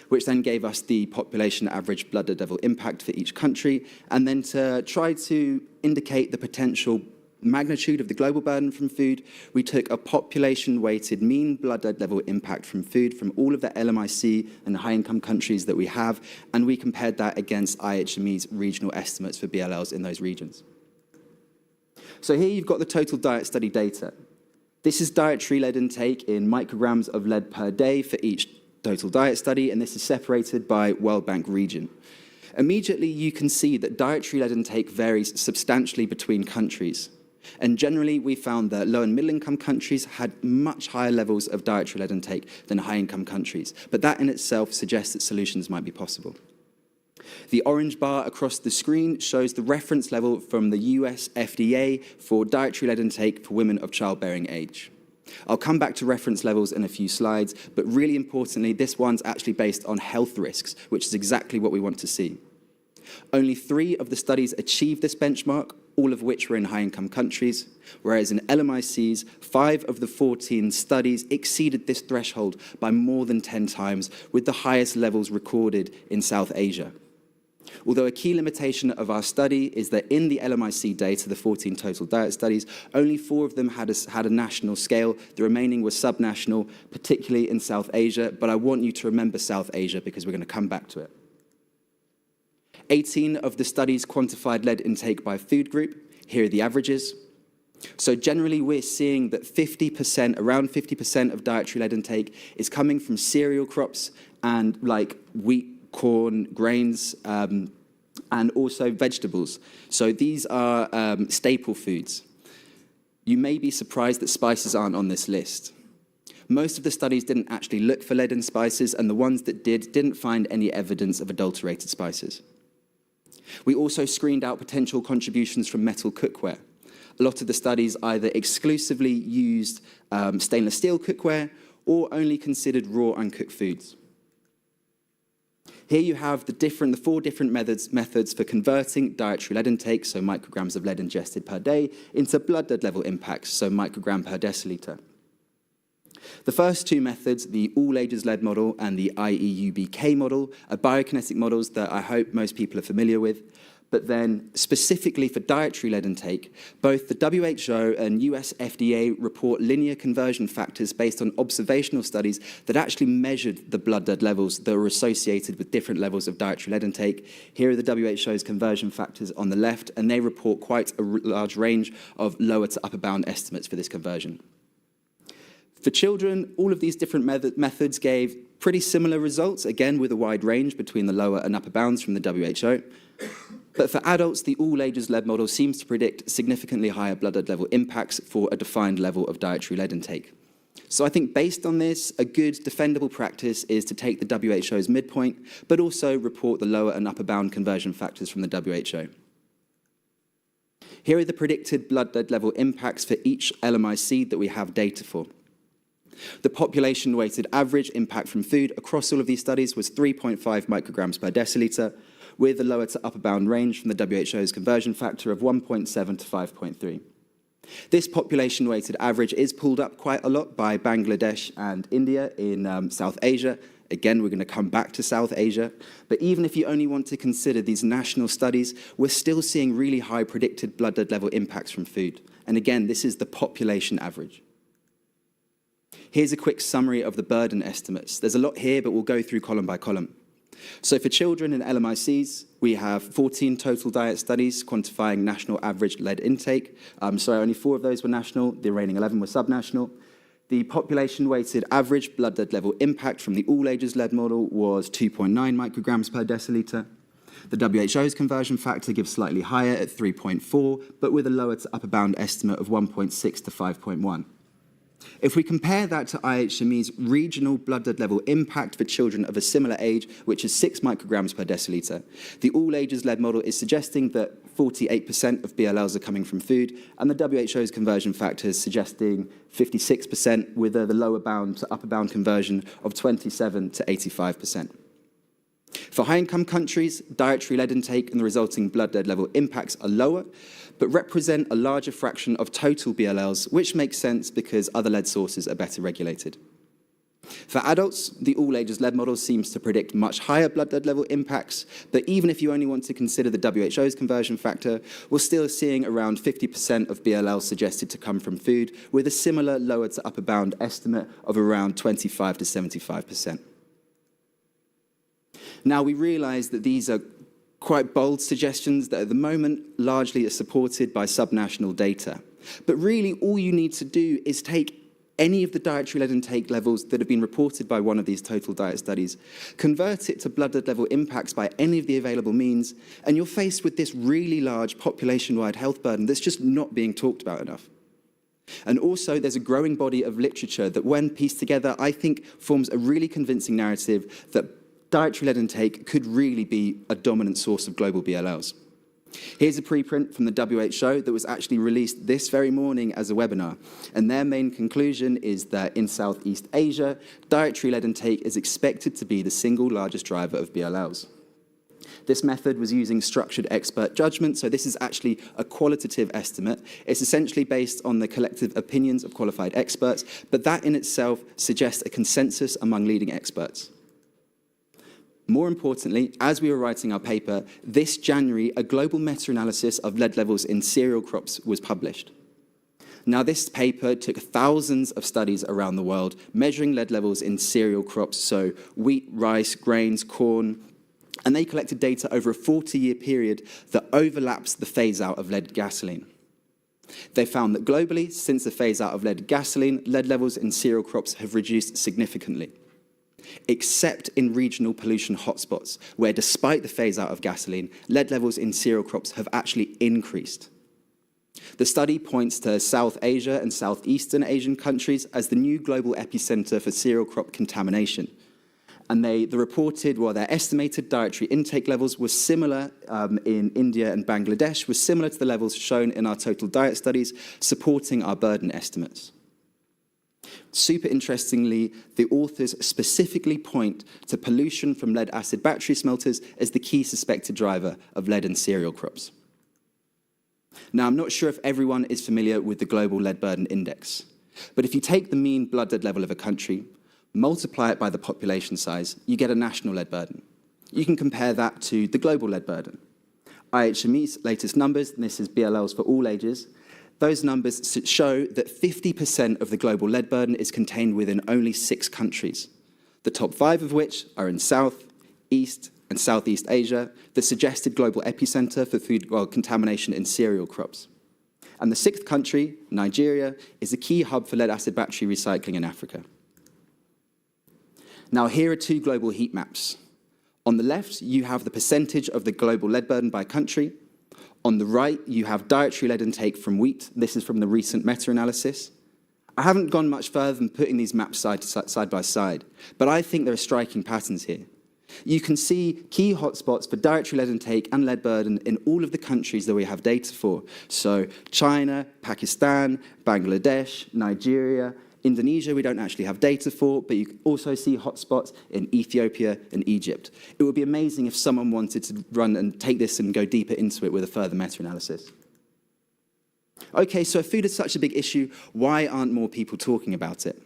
which then gave us the population average blood lead level impact for each country, and then to try to indicate the potential magnitude of the global burden from food, we took a population-weighted mean blood lead level impact from food from all of the LMIC and high-income countries that we have, and we compared that against IHME's regional estimates for BLLs in those regions. So here you've got the total diet study data. This is dietary lead intake in micrograms of lead per day for each total diet study, and this is separated by World Bank region. Immediately, you can see that dietary lead intake varies substantially between countries. And generally, we found that low and middle-income countries had much higher levels of dietary lead intake than high-income countries. But that in itself suggests that solutions might be possible. The orange bar across the screen shows the reference level from the US FDA for dietary lead intake for women of childbearing age. I'll come back to reference levels in a few slides, but really importantly, this one's actually based on health risks, which is exactly what we want to see. Only 3 of the studies achieved this benchmark, all of which were in high-income countries, whereas in LMICs, 5 of the 14 studies exceeded this threshold by more than 10 times, with the highest levels recorded in South Asia. Although a key limitation of our study is that in the LMIC data, the 14 total diet studies, only 4 of them had a national scale. The remaining were subnational, particularly in South Asia, but I want you to remember South Asia because we're going to come back to it. 18 of the studies quantified lead intake by food group. Here are the averages. So generally, we're seeing that around 50% of dietary lead intake is coming from cereal crops and like wheat, corn, grains, and also vegetables. So these are staple foods. You may be surprised that spices aren't on this list. Most of the studies didn't actually look for lead in spices, and the ones that didn't find any evidence of adulterated spices. We also screened out potential contributions from metal cookware. A lot of the studies either exclusively used stainless steel cookware or only considered raw uncooked foods. Here you have the 4 different methods for converting dietary lead intake, so micrograms of lead ingested per day, into blood lead level impacts, so microgram per deciliter. The first 2 methods, the all-ages lead model and the IEUBK model, are biokinetic models that I hope most people are familiar with. But then, specifically for dietary lead intake, both the WHO and US FDA report linear conversion factors based on observational studies that actually measured the blood lead levels that were associated with different levels of dietary lead intake. Here are the WHO's conversion factors on the left, and they report quite a large range of lower to upper bound estimates for this conversion. For children, all of these different methods gave pretty similar results, again with a wide range between the lower and upper bounds from the WHO. But for adults, the all-ages lead model seems to predict significantly higher blood lead level impacts for a defined level of dietary lead intake. So I think based on this, a good defendable practice is to take the WHO's midpoint, but also report the lower and upper bound conversion factors from the WHO. Here are the predicted blood lead level impacts for each LMI seed that we have data for. The population-weighted average impact from food across all of these studies was 3.5 micrograms per deciliter, with a lower to upper bound range from the WHO's conversion factor of 1.7 to 5.3. This population-weighted average is pulled up quite a lot by Bangladesh and India in South Asia. Again, we're going to come back to South Asia. But even if you only want to consider these national studies, we're still seeing really high predicted blood lead level impacts from food. And again, this is the population average. Here's a quick summary of the burden estimates. There's a lot here, but we'll go through column by column. So for children in LMICs, we have 14 total diet studies quantifying national average lead intake. Only 4 of those were national. The remaining 11 were subnational. The population-weighted average blood lead level impact from the all-ages lead model was 2.9 micrograms per deciliter. The WHO's conversion factor gives slightly higher at 3.4, but with a lower to upper bound estimate of 1.6 to 5.1. If we compare that to IHME's regional blood lead level impact for children of a similar age, which is 6 micrograms per deciliter, the all-ages lead model is suggesting that 48% of BLLs are coming from food, and the WHO's conversion factor is suggesting 56%, with the lower bound to upper bound conversion of 27 to 85%. For high-income countries, dietary lead intake and the resulting blood lead level impacts are lower, but represent a larger fraction of total BLLs, which makes sense because other lead sources are better regulated. For adults, the all-ages lead model seems to predict much higher blood lead level impacts, but even if you only want to consider the WHO's conversion factor, we're still seeing around 50% of BLL suggested to come from food, with a similar lower to upper bound estimate of around 25 to 75%. Now, we realize that these are quite bold suggestions that at the moment largely are supported by subnational data. But really, all you need to do is take any of the dietary lead intake levels that have been reported by one of these total diet studies, convert it to blood lead level impacts by any of the available means, and you're faced with this really large population-wide health burden that's just not being talked about enough. And also, there's a growing body of literature that, when pieced together, I think forms a really convincing narrative that dietary lead intake could really be a dominant source of global BLLs. Here's a preprint from the WHO that was actually released this very morning as a webinar. And their main conclusion is that in Southeast Asia, dietary lead intake is expected to be the single largest driver of BLLs. This method was using structured expert judgment, so this is actually a qualitative estimate. It's essentially based on the collective opinions of qualified experts, but that in itself suggests a consensus among leading experts. More importantly, as we were writing our paper, this January, a global meta-analysis of lead levels in cereal crops was published. Now, this paper took thousands of studies around the world, measuring lead levels in cereal crops, so wheat, rice, grains, corn, and they collected data over a 40-year period that overlaps the phase-out of lead gasoline. They found that globally, since the phase-out of lead gasoline, lead levels in cereal crops have reduced significantly, except in regional pollution hotspots, where despite the phase-out of gasoline, lead levels in cereal crops have actually increased. The study points to South Asia and Southeastern Asian countries as the new global epicenter for cereal crop contamination. And their estimated dietary intake levels were similar in India and Bangladesh, were similar to the levels shown in our total diet studies, supporting our burden estimates. Super interestingly, the authors specifically point to pollution from lead-acid battery smelters as the key suspected driver of lead in cereal crops. Now, I'm not sure if everyone is familiar with the Global Lead Burden Index, but if you take the mean blood lead level of a country, multiply it by the population size, you get a national lead burden. You can compare that to the global lead burden. IHME's latest numbers, and this is BLLs for all ages, those numbers show that 50% of the global lead burden is contained within only 6 countries, the top 5 of which are in South, East, and Southeast Asia, the suggested global epicenter for food contamination in cereal crops. And the 6th country, Nigeria, is a key hub for lead-acid battery recycling in Africa. Now, here are 2 global heat maps. On the left, you have the percentage of the global lead burden by country. On the right, you have dietary lead intake from wheat. This is from the recent meta-analysis. I haven't gone much further than putting these maps side by side, but I think there are striking patterns here. You can see key hotspots for dietary lead intake and lead burden in all of the countries that we have data for. So China, Pakistan, Bangladesh, Nigeria, Indonesia we don't actually have data for, but you can also see hotspots in Ethiopia and Egypt. It would be amazing if someone wanted to run and take this and go deeper into it with a further meta-analysis. Okay, so if food is such a big issue, why aren't more people talking about it?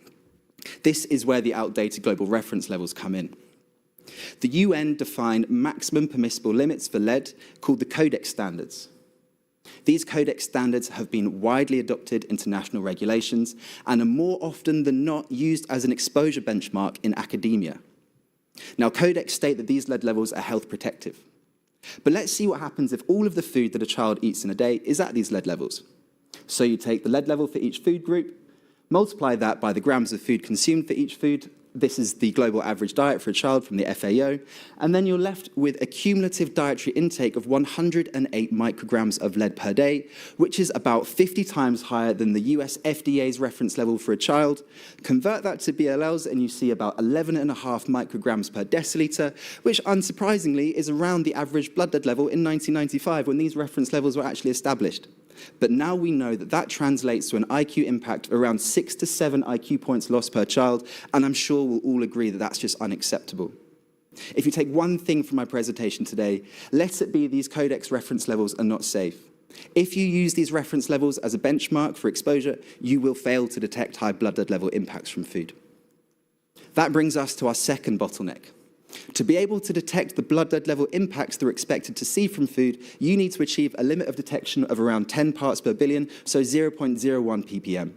This is where the outdated global reference levels come in. The UN defined maximum permissible limits for lead called the Codex Standards. These Codex Standards have been widely adopted into national regulations and are more often than not used as an exposure benchmark in academia. Now, Codex state that these lead levels are health protective. But let's see what happens if all of the food that a child eats in a day is at these lead levels. So you take the lead level for each food group, multiply that by the grams of food consumed for each food. This is the global average diet for a child from the FAO. And then you're left with a cumulative dietary intake of 108 micrograms of lead per day, which is about 50 times higher than the US FDA's reference level for a child. Convert that to BLLs and you see about 11.5 micrograms per deciliter, which unsurprisingly is around the average blood lead level in 1995 when these reference levels were actually established. But now we know that that translates to an IQ impact of around 6 to 7 IQ points lost per child, and I'm sure we'll all agree that that's just unacceptable. If you take one thing from my presentation today, let it be these Codex reference levels are not safe. If you use these reference levels as a benchmark for exposure, you will fail to detect high blood lead level impacts from food. That brings us to our second bottleneck. To be able to detect the blood lead level impacts that are expected to see from food, you need to achieve a limit of detection of around 10 parts per billion, so 0.01 ppm.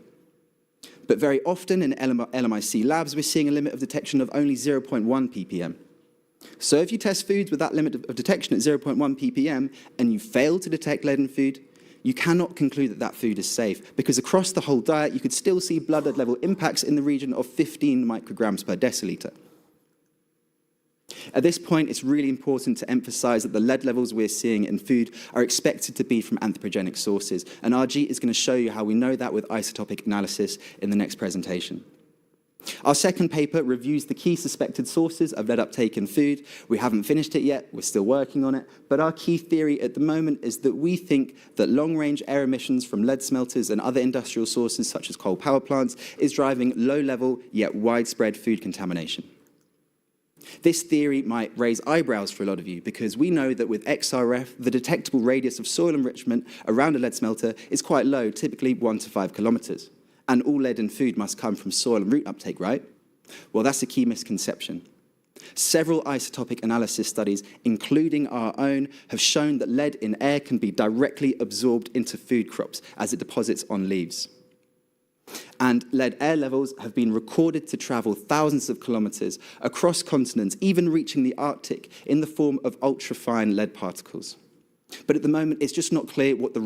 But very often in LMIC labs, we're seeing a limit of detection of only 0.1 ppm. So if you test foods with that limit of detection at 0.1 ppm and you fail to detect lead in food, you cannot conclude that that food is safe, because across the whole diet, you could still see blood lead level impacts in the region of 15 micrograms per deciliter. At this point, it's really important to emphasize that the lead levels we're seeing in food are expected to be from anthropogenic sources, and RG is going to show you how we know that with isotopic analysis in the next presentation. Our second paper reviews the key suspected sources of lead uptake in food. We haven't finished it yet, we're still working on it, but our key theory at the moment is that we think that long-range air emissions from lead smelters and other industrial sources such as coal power plants is driving low-level yet widespread food contamination. This theory might raise eyebrows for a lot of you, because we know that with XRF, the detectable radius of soil enrichment around a lead smelter is quite low, typically 1 to 5 kilometers. And all lead in food must come from soil and root uptake, right? Well, that's a key misconception. Several isotopic analysis studies, including our own, have shown that lead in air can be directly absorbed into food crops as it deposits on leaves. And lead air levels have been recorded to travel thousands of kilometers across continents, even reaching the Arctic in the form of ultrafine lead particles. But at the moment, it's just not clear what the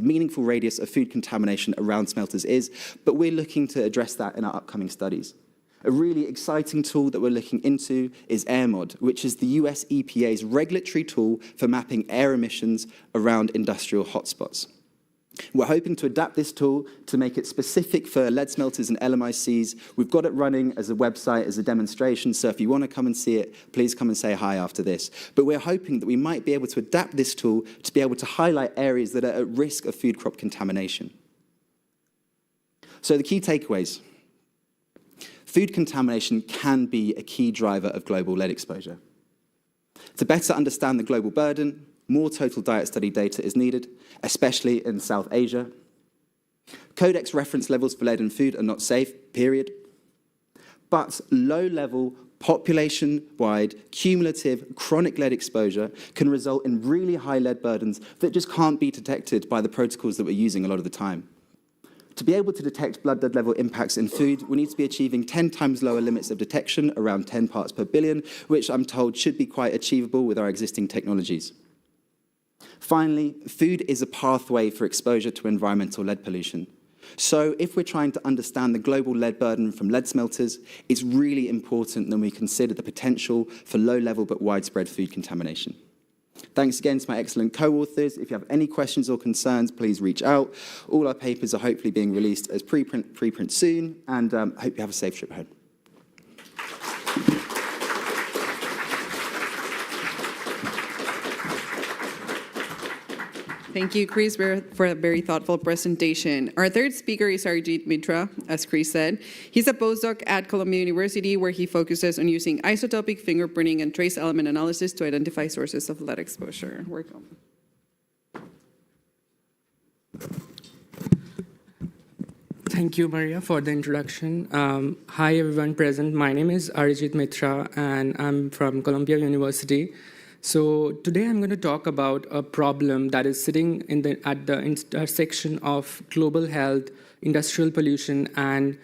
meaningful radius of food contamination around smelters is, but we're looking to address that in our upcoming studies. A really exciting tool that we're looking into is AirMod, which is the US EPA's regulatory tool for mapping air emissions around industrial hotspots. We're hoping to adapt this tool to make it specific for lead smelters and LMICs. We've got it running as a website, as a demonstration, so if you want to come and see it, please come and say hi after this. But we're hoping that we might be able to adapt this tool to be able to highlight areas that are at risk of food crop contamination. So the key takeaways. Food contamination can be a key driver of global lead exposure. To better understand the global burden, more total diet study data is needed, especially in South Asia. Codex reference levels for lead in food are not safe, period. But low-level, population-wide, cumulative, chronic lead exposure can result in really high lead burdens that just can't be detected by the protocols that we're using a lot of the time. To be able to detect blood lead level impacts in food, we need to be achieving 10 times lower limits of detection, around 10 parts per billion, which I'm told should be quite achievable with our existing technologies. Finally, food is a pathway for exposure to environmental lead pollution. So if we're trying to understand the global lead burden from lead smelters, it's really important that we consider the potential for low-level but widespread food contamination. Thanks again to my excellent co-authors. If you have any questions or concerns, please reach out. All our papers are hopefully being released as preprint soon, and hope you have a safe trip home. Thank you, Chris, for a very thoughtful presentation. Our third speaker is Arijit Mitra, as Chris said. He's a postdoc at Columbia University, where he focuses on using isotopic fingerprinting and trace element analysis to identify sources of lead exposure. Welcome. Thank you, Maria, for the introduction. Hi, everyone present. My name is Arijit Mitra, and I'm from Columbia University. So today I'm going to talk about a problem that is sitting at the intersection of global health, industrial pollution, and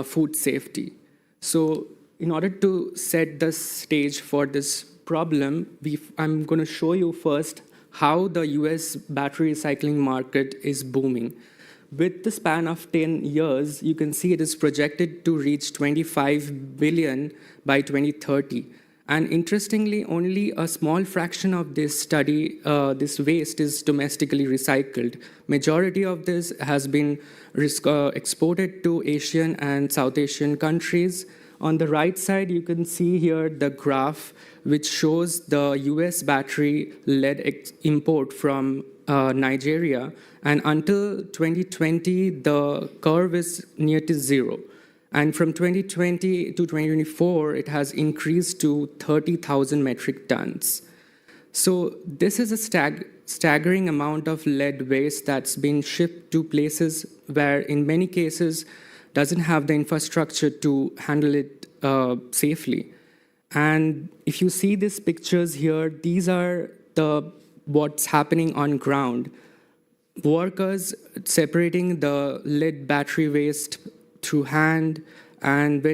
food safety. So in order to set the stage for this problem, I'm going to show you first how the US battery recycling market is booming. With the span of 10 years, you can see it is projected to reach 25 billion by 2030. And interestingly, only a small fraction of this waste is domestically recycled. Majority of this has been exported to Asian and South Asian countries. On the right side, you can see here the graph which shows the US battery lead import from Nigeria. And until 2020, the curve is near to zero. And from 2020 to 2024, it has increased to 30,000 metric tons. So this is a staggering amount of lead waste that's been shipped to places where, in many cases, doesn't have the infrastructure to handle it safely. And if you see these pictures here, these are what's happening on ground. Workers separating the lead battery waste through hand, and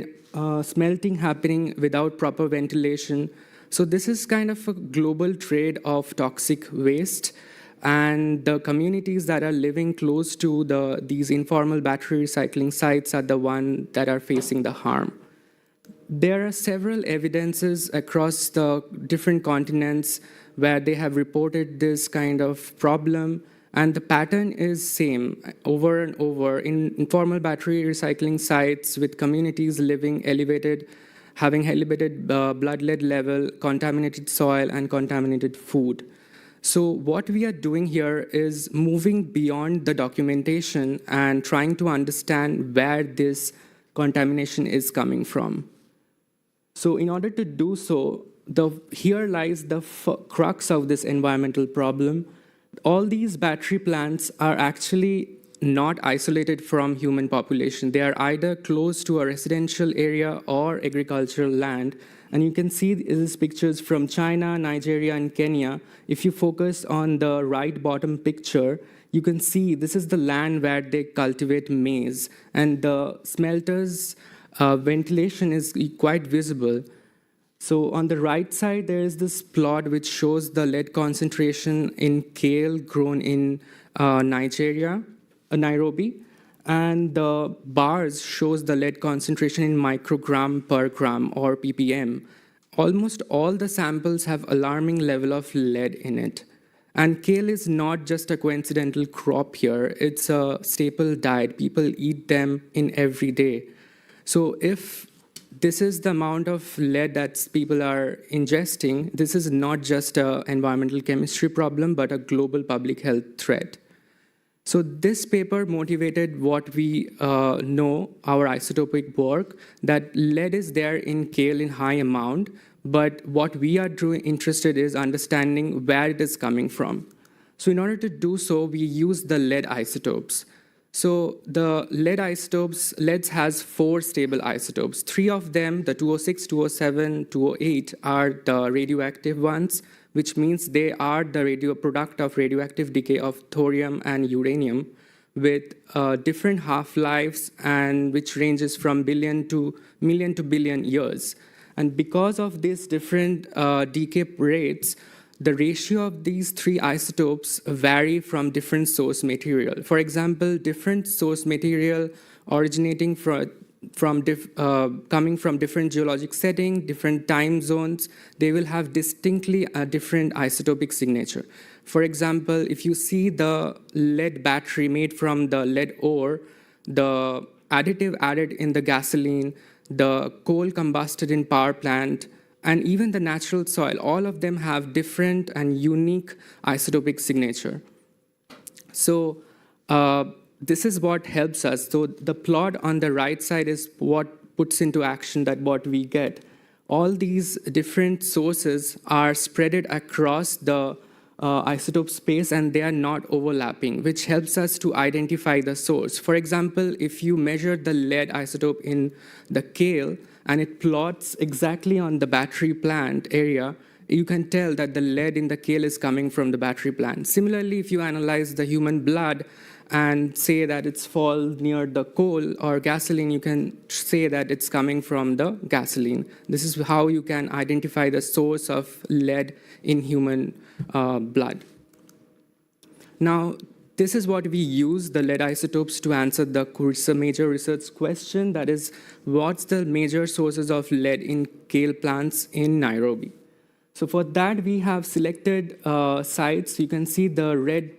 smelting happening without proper ventilation. So this is kind of a global trade of toxic waste, and the communities that are living close to these informal battery recycling sites are the ones that are facing the harm. There are several evidences across the different continents where they have reported this kind of problem. And the pattern is same over and over in informal battery recycling sites with communities having elevated blood lead level, contaminated soil, and contaminated food. So what we are doing here is moving beyond the documentation and trying to understand where this contamination is coming from. So in order to do so, here lies the crux of this environmental problem. All these battery plants are actually not isolated from human population. They are either close to a residential area or agricultural land. And you can see these pictures from China, Nigeria, and Kenya. If you focus on the right bottom picture, you can see this is the land where they cultivate maize. And the smelters' ventilation is quite visible. So on the right side, there is this plot which shows the lead concentration in kale grown in Nairobi. And the bars shows the lead concentration in microgram per gram, or ppm. Almost all the samples have alarming level of lead in it. And kale is not just a coincidental crop here. It's a staple diet. People eat them in every day. So if this is the amount of lead that people are ingesting, this is not just an environmental chemistry problem, but a global public health threat. So this paper motivated what we know, our isotopic work, that lead is there in kale in high amount, but what we are interested is understanding where it is coming from. So in order to do so, we use the lead isotopes. So the lead isotopes, lead has 4 stable isotopes. 3 of them, the 206, 207, 208, are the radioactive ones, which means they are the product of radioactive decay of thorium and uranium with different half-lives, and which ranges from million to billion years. And because of these different decay rates, the ratio of these 3 isotopes vary from different source material. For example, different source material originating coming from different geologic setting, different time zones, they will have distinctly a different isotopic signature. For example, if you see the lead battery made from the lead ore, the additive added in the gasoline, the coal combusted in power plant, and even the natural soil, all of them have different and unique isotopic signature. So this is what helps us. So the plot on the right side is what puts into action that what we get. All these different sources are spread across the isotope space, and they are not overlapping, which helps us to identify the source. For example, if you measure the lead isotope in the kale, and it plots exactly on the battery plant area, you can tell that the lead in the kale is coming from the battery plant. Similarly, if you analyze the human blood and say that it's fall near the coal or gasoline, you can say that it's coming from the gasoline. This is how you can identify the source of lead in human blood. Now, this is what we use, the lead isotopes, to answer the major research question, that is, what's the major sources of lead in kale plants in Nairobi? So for that, we have selected sites. You can see the red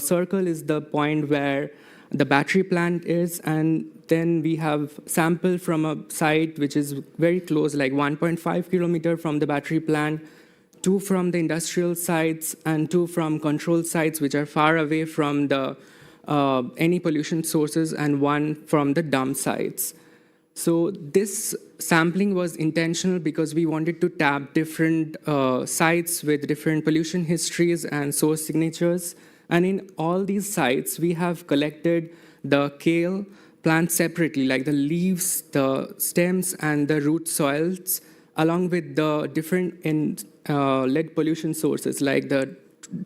circle is the point where the battery plant is, and then we have sampled from a site which is very close, like 1.5 kilometers from the battery plant, 2 from the industrial sites, and 2 from control sites, which are far away from the any pollution sources, and 1 from the dump sites. So this sampling was intentional because we wanted to tap different sites with different pollution histories and source signatures. And in all these sites, we have collected the kale plant separately, like the leaves, the stems, and the root soils, along with the different lead pollution sources, like the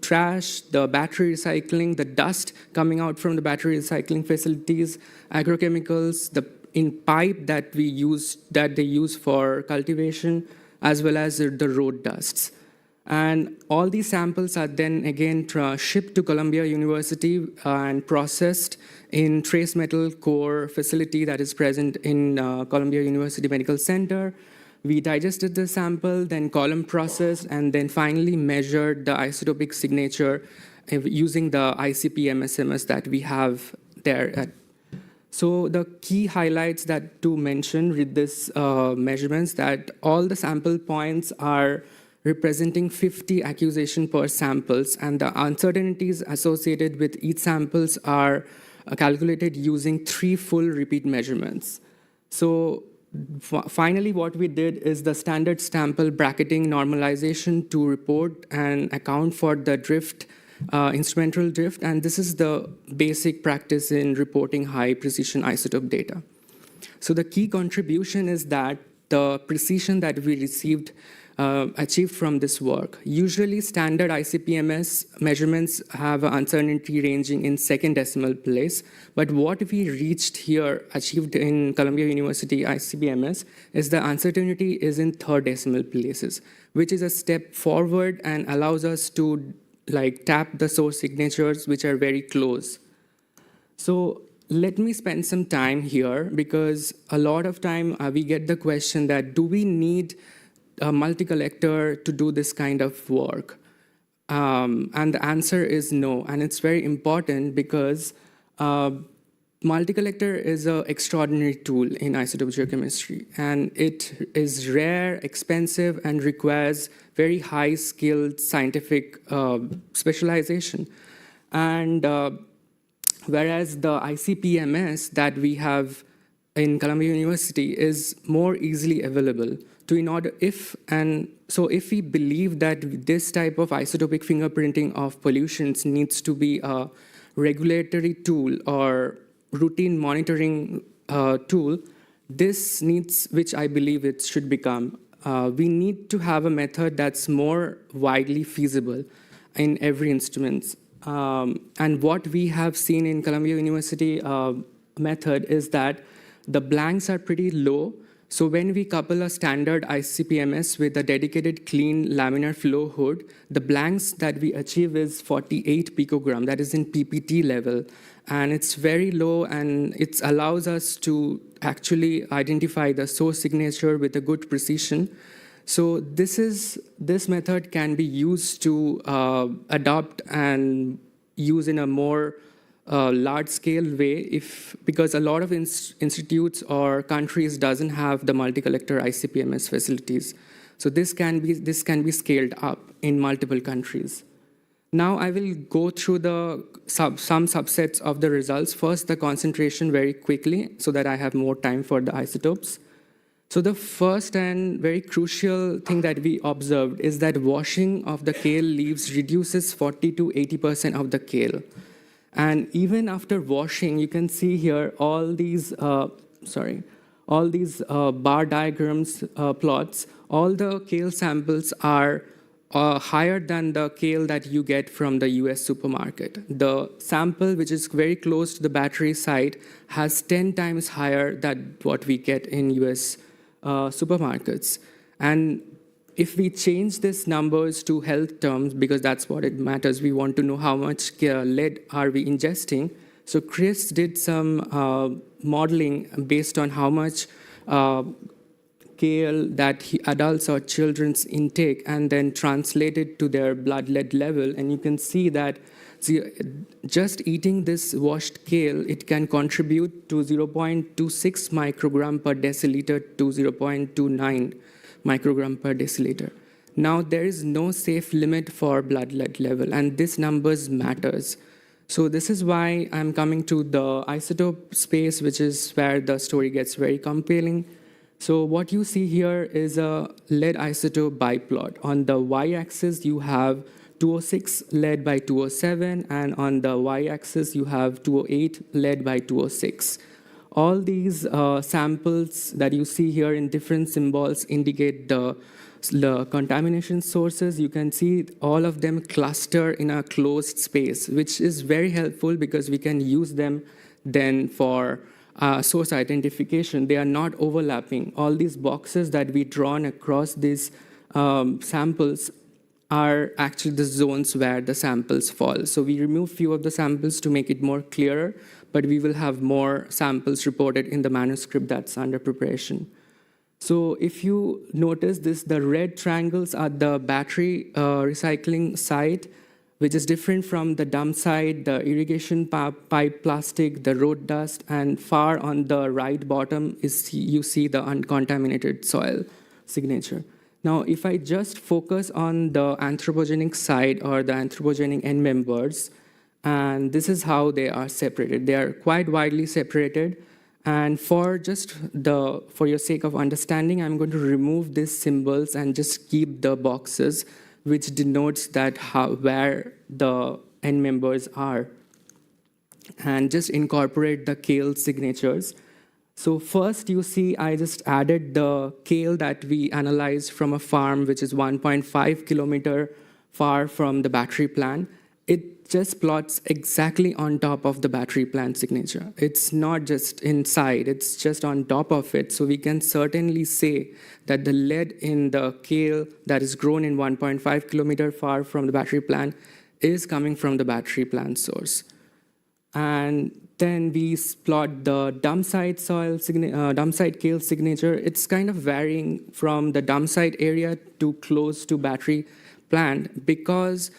trash, the battery recycling, the dust coming out from the battery recycling facilities, agrochemicals, the pipe that they use for cultivation, as well as the road dusts. And all these samples are then again shipped to Columbia University and processed in trace metal core facility that is present in Columbia University Medical Center. We digested the sample, then column processed, and then finally measured the isotopic signature using the ICP-MSMS that we have there. So the key highlights that to mention with this measurements, that all the sample points are representing 50 accusation per samples, and the uncertainties associated with each samples are calculated using 3 full repeat measurements. So finally, what we did is the standard sample bracketing normalization to report and account for the drift, instrumental drift, and this is the basic practice in reporting high precision isotope data. So the key contribution is that the precision that we achieved from this work. Usually standard ICP-MS measurements have an uncertainty ranging in second decimal place, but what we achieved in Columbia University ICP-MS is the uncertainty is in third decimal places, which is a step forward and allows us to tap the source signatures, which are very close. So let me spend some time here, because a lot of time we get the question that do we need a multi-collector to do this kind of work? And the answer is no. And it's very important because multi-collector is an extraordinary tool in isotope geochemistry. And it is rare, expensive, and requires very high-skilled scientific specialization. And whereas the ICP-MS that we have in Columbia University is more easily available. So if we believe that this type of isotopic fingerprinting of pollutions needs to be a regulatory tool or routine monitoring tool, this needs, which I believe it should become, we need to have a method that's more widely feasible in every instrument. And what we have seen in Columbia University method is that the blanks are pretty low. So when we couple a standard ICP-MS with a dedicated clean laminar flow hood, the blanks that we achieve is 48 picogram, that is in PPT level. And it's very low, and it allows us to actually identify the source signature with a good precision. So this method can be used to adopt and use in a more large-scale way, because a lot of institutes or countries doesn't have the multi-collector ICP-MS facilities. So this can be scaled up in multiple countries. Now I will go through some subsets of the results. First, the concentration very quickly, so that I have more time for the isotopes. So the first and very crucial thing that we observed is that washing of the kale leaves reduces 40 to 80% of the kale. And even after washing, you can see here all these bar diagrams plots. All the kale samples are higher than the kale that you get from the US supermarket. The sample, which is very close to the battery site, has 10 times higher than what we get in US supermarkets. And if we change these numbers to health terms, because that's what it matters, we want to know how much lead are we ingesting. So Chris did some modeling based on how much kale that adults or children's intake, and then translated to their blood lead level. And you can see that just eating this washed kale, it can contribute to 0.26 microgram per deciliter to 0.29 microgram per deciliter. Now, there is no safe limit for blood lead level, and this numbers matters. So this is why I'm coming to the isotope space, which is where the story gets very compelling. So what you see here is a lead isotope biplot. On the y-axis, you have 206 lead by 207, and on the y-axis, you have 208 lead by 206. All these samples that you see here in different symbols indicate the contamination sources. You can see all of them cluster in a closed space, which is very helpful because we can use them then for source identification. They are not overlapping. All these boxes that we drawn across these samples are actually the zones where the samples fall. So we remove few of the samples to make it more clearer, but we will have more samples reported in the manuscript that's under preparation. So if you notice this, the red triangles are the battery recycling site, which is different from the dump site, the irrigation pipe plastic, the road dust, and far on the right bottom is you see the uncontaminated soil signature. Now, if I just focus on the anthropogenic side or the anthropogenic end members, and this is how they are separated. They are quite widely separated. And for your sake of understanding, I'm going to remove these symbols and just keep the boxes, which denotes that where the end members are, and just incorporate the kale signatures. So first, you see, I just added the kale that we analyzed from a farm, which is 1.5 kilometer far from the battery plant. It just plots exactly on top of the battery plant signature. It's not just inside, it's just on top of it. So we can certainly say that the lead in the kale that is grown in 1.5 kilometer far from the battery plant is coming from the battery plant source. And then we plot the dump site kale signature. It's kind of varying from the dump site area to close to battery plant, because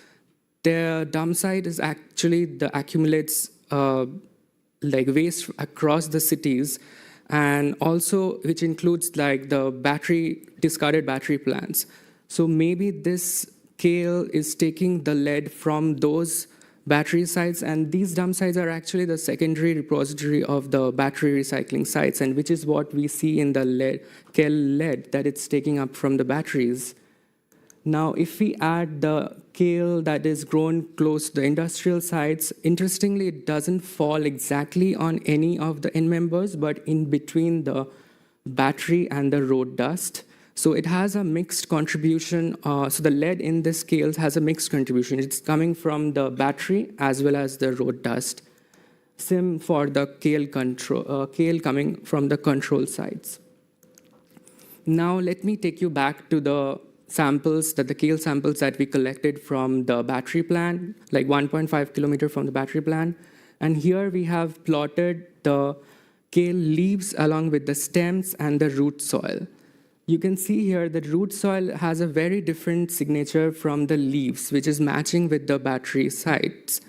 their dump site is actually the accumulates like waste across the cities, and also which includes like the discarded battery plants. So maybe this scale is taking the lead from those battery sites, and these dump sites are actually the secondary repository of the battery recycling sites, and which is what we see in the lead that it's taking up from the batteries. Now, if we add the kale that is grown close to the industrial sites, interestingly, it doesn't fall exactly on any of the end members, but in between the battery and the road dust. So it has a mixed contribution. So the lead in this kale has a mixed contribution. It's coming from the battery as well as the road dust. Same for the kale coming from the control sites. Now let me take you back to the kale samples that we collected from the battery plant, like 1.5 kilometer from the battery plant. And here we have plotted the kale leaves along with the stems and the root soil. You can see here that root soil has a very different signature from the leaves, which is matching with the battery sites.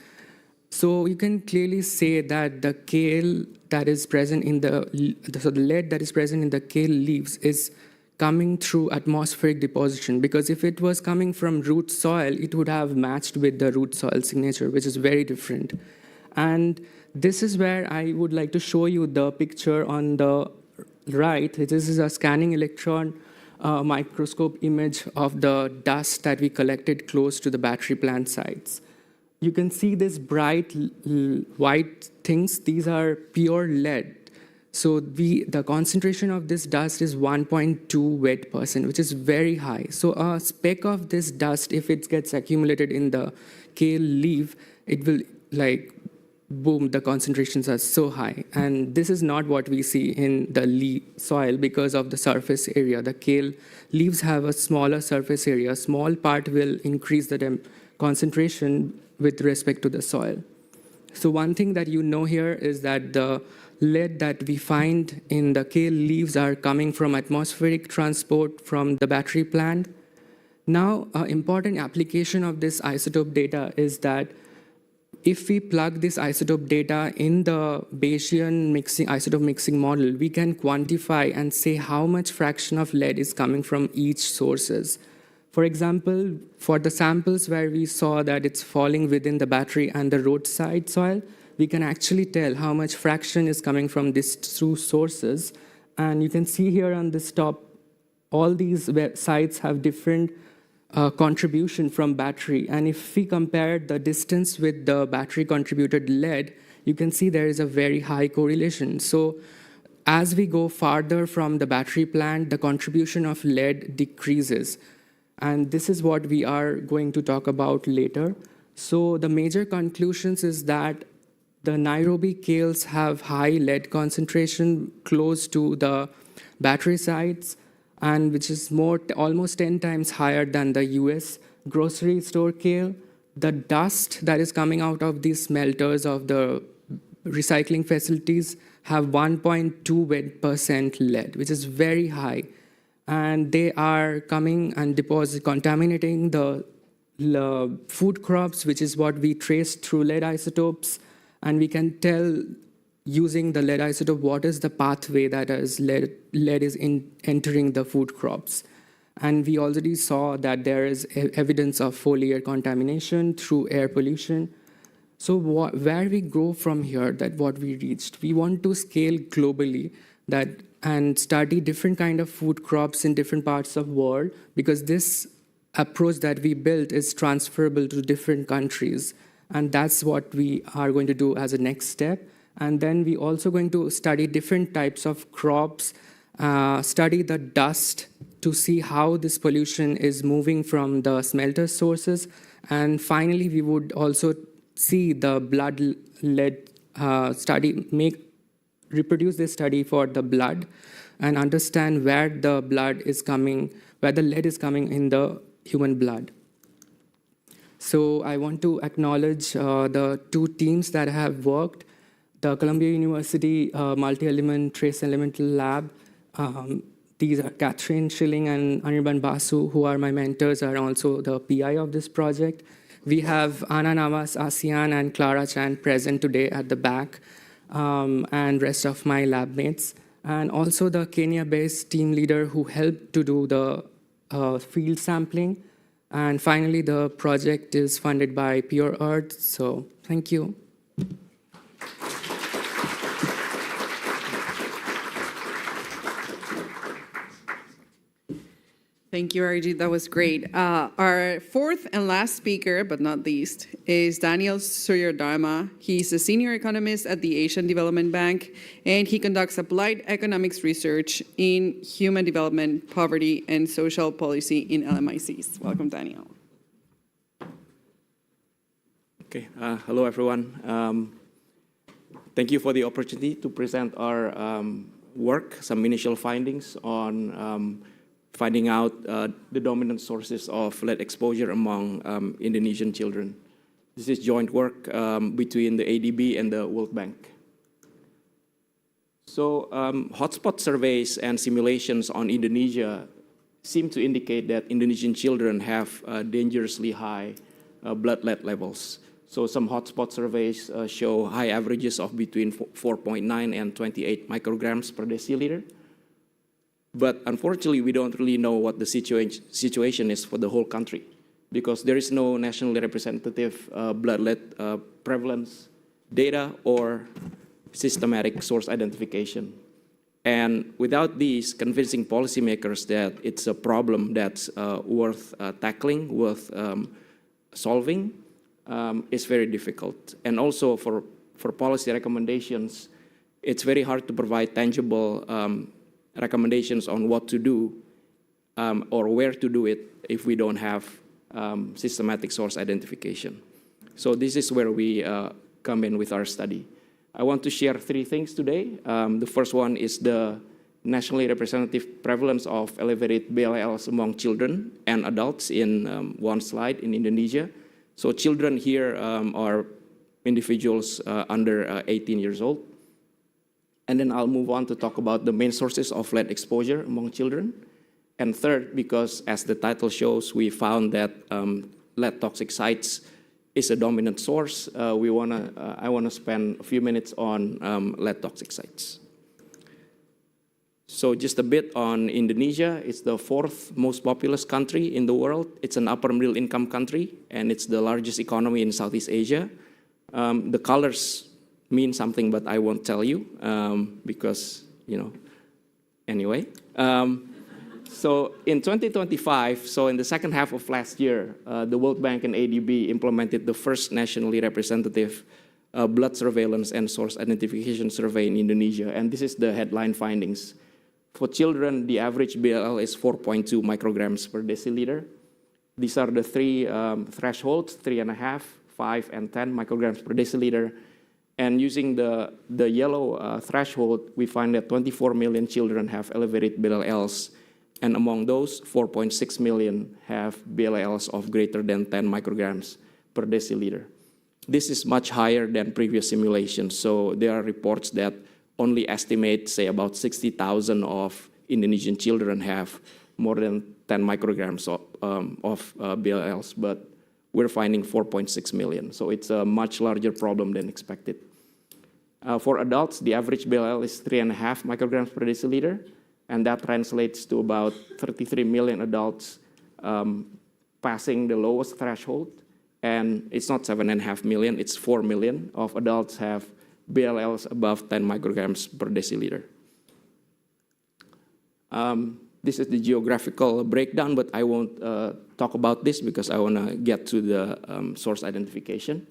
So you can clearly say that the kale that is present in the lead that is present in the kale leaves is coming through atmospheric deposition, because if it was coming from root soil, it would have matched with the root soil signature, which is very different. And this is where I would like to show you the picture on the right. This is a scanning electron microscope image of the dust that we collected close to the battery plant sites. You can see these bright white things. These are pure lead. So the concentration of this dust is 1.2 wet%, which is very high. So a speck of this dust, if it gets accumulated in the kale leaf, it will like boom, the concentrations are so high. And this is not what we see in the soil because of the surface area. The kale leaves have a smaller surface area. A small part will increase the concentration with respect to the soil. So one thing that you know here is that the lead that we find in the kale leaves are coming from atmospheric transport from the battery plant. Now, an important application of this isotope data is that if we plug this isotope data in the Bayesian isotope mixing model, we can quantify and say how much fraction of lead is coming from each sources. For example, for the samples where we saw that it's falling within the battery and the roadside soil, we can actually tell how much fraction is coming from these two sources. And you can see here on this top, all these sites have different contribution from battery. And if we compare the distance with the battery contributed lead, you can see there is a very high correlation. So as we go farther from the battery plant, the contribution of lead decreases. And this is what we are going to talk about later. So the major conclusions is that the Nairobi kales have high lead concentration close to the battery sites, and which is almost 10 times higher than the US grocery store kale. The dust that is coming out of these smelters of the recycling facilities have 1.2% lead, which is very high. And they are coming and contaminating the food crops, which is what we traced through lead isotopes. And we can tell using the lead isotope what is the pathway that is lead is entering the food crops. And we already saw that there is evidence of foliar contamination through air pollution. So where we go from here, that what we reached, we want to scale globally and study different kind of food crops in different parts of the world, because this approach that we built is transferable to different countries. And that's what we are going to do as a next step. And then we also going to study different types of crops, study the dust to see how this pollution is moving from the smelter sources. And finally, we would also see the blood lead study, reproduce this study for the blood and understand where the lead is coming in the human blood. So I want to acknowledge the two teams that have worked. The Columbia University Multi-Element Trace Elemental Lab. These are Catherine Schilling and Anirban Basu, who are my mentors, are also the PI of this project. We have Anna Navas, ASEAN, and Clara Chan present today at the back, and rest of my lab mates. And also the Kenya-based team leader who helped to do the field sampling. And finally, the project is funded by Pure Earth, so thank you. Thank you, Arijit. That was great. Our fourth and last speaker, but not least, is Daniel Suryodharma. He's a senior economist at the Asian Development Bank, and he conducts applied economics research in human development, poverty, and social policy in LMICs. Welcome, Daniel. Okay, hello everyone. Thank you for the opportunity to present our work, some initial findings on finding out the dominant sources of lead exposure among Indonesian children. This is joint work between the ADB and the World Bank. So hotspot surveys and simulations on Indonesia seem to indicate that Indonesian children have dangerously high blood lead levels. So some hotspot surveys show high averages of between 4.9 and 28 micrograms per deciliter. But unfortunately, we don't really know what the situation is for the whole country because there is no nationally representative blood lead prevalence data or systematic source identification. And without these, convincing policymakers that it's a problem that's worth tackling, worth solving, is very difficult. And also for policy recommendations, it's very hard to provide tangible recommendations on what to do or where to do it if we don't have systematic source identification. So this is where we come in with our study. I want to share three things today. The first one is the nationally representative prevalence of elevated BLLs among children and adults in one slide in Indonesia. So children here are individuals under 18 years old. And then I'll move on to talk about the main sources of lead exposure among children. And third, because as the title shows, we found that lead toxic sites is a dominant source, I want to spend a few minutes on lead toxic sites. So just a bit on Indonesia. It's the fourth most populous country in the world. It's an upper middle income country, and it's the largest economy in Southeast Asia. The colors mean something, but I won't tell you because, anyway. So in 2025, so in the second half of last year, the World Bank and ADB implemented the first nationally representative blood surveillance and source identification survey in Indonesia. And this is the headline findings. For children, the average BLL is 4.2 micrograms per deciliter. These are the three thresholds, 3.5, 5, and 10 micrograms per deciliter. And using the yellow threshold, we find that 24 million children have elevated BLLs. And among those, 4.6 million have BLLs of greater than 10 micrograms per deciliter. This is much higher than previous simulations. So there are reports that only estimate, say, about 60,000 of Indonesian children have more than 10 micrograms of BLLs, but we're finding 4.6 million. So it's a much larger problem than expected. For adults, the average BLL is 3.5 micrograms per deciliter, and that translates to about 33 million adults passing the lowest threshold. And it's not 7.5 million, it's 4 million of adults have BLLs above 10 micrograms per deciliter. This is the geographical breakdown, but I won't talk about this because I want to get to the source identification.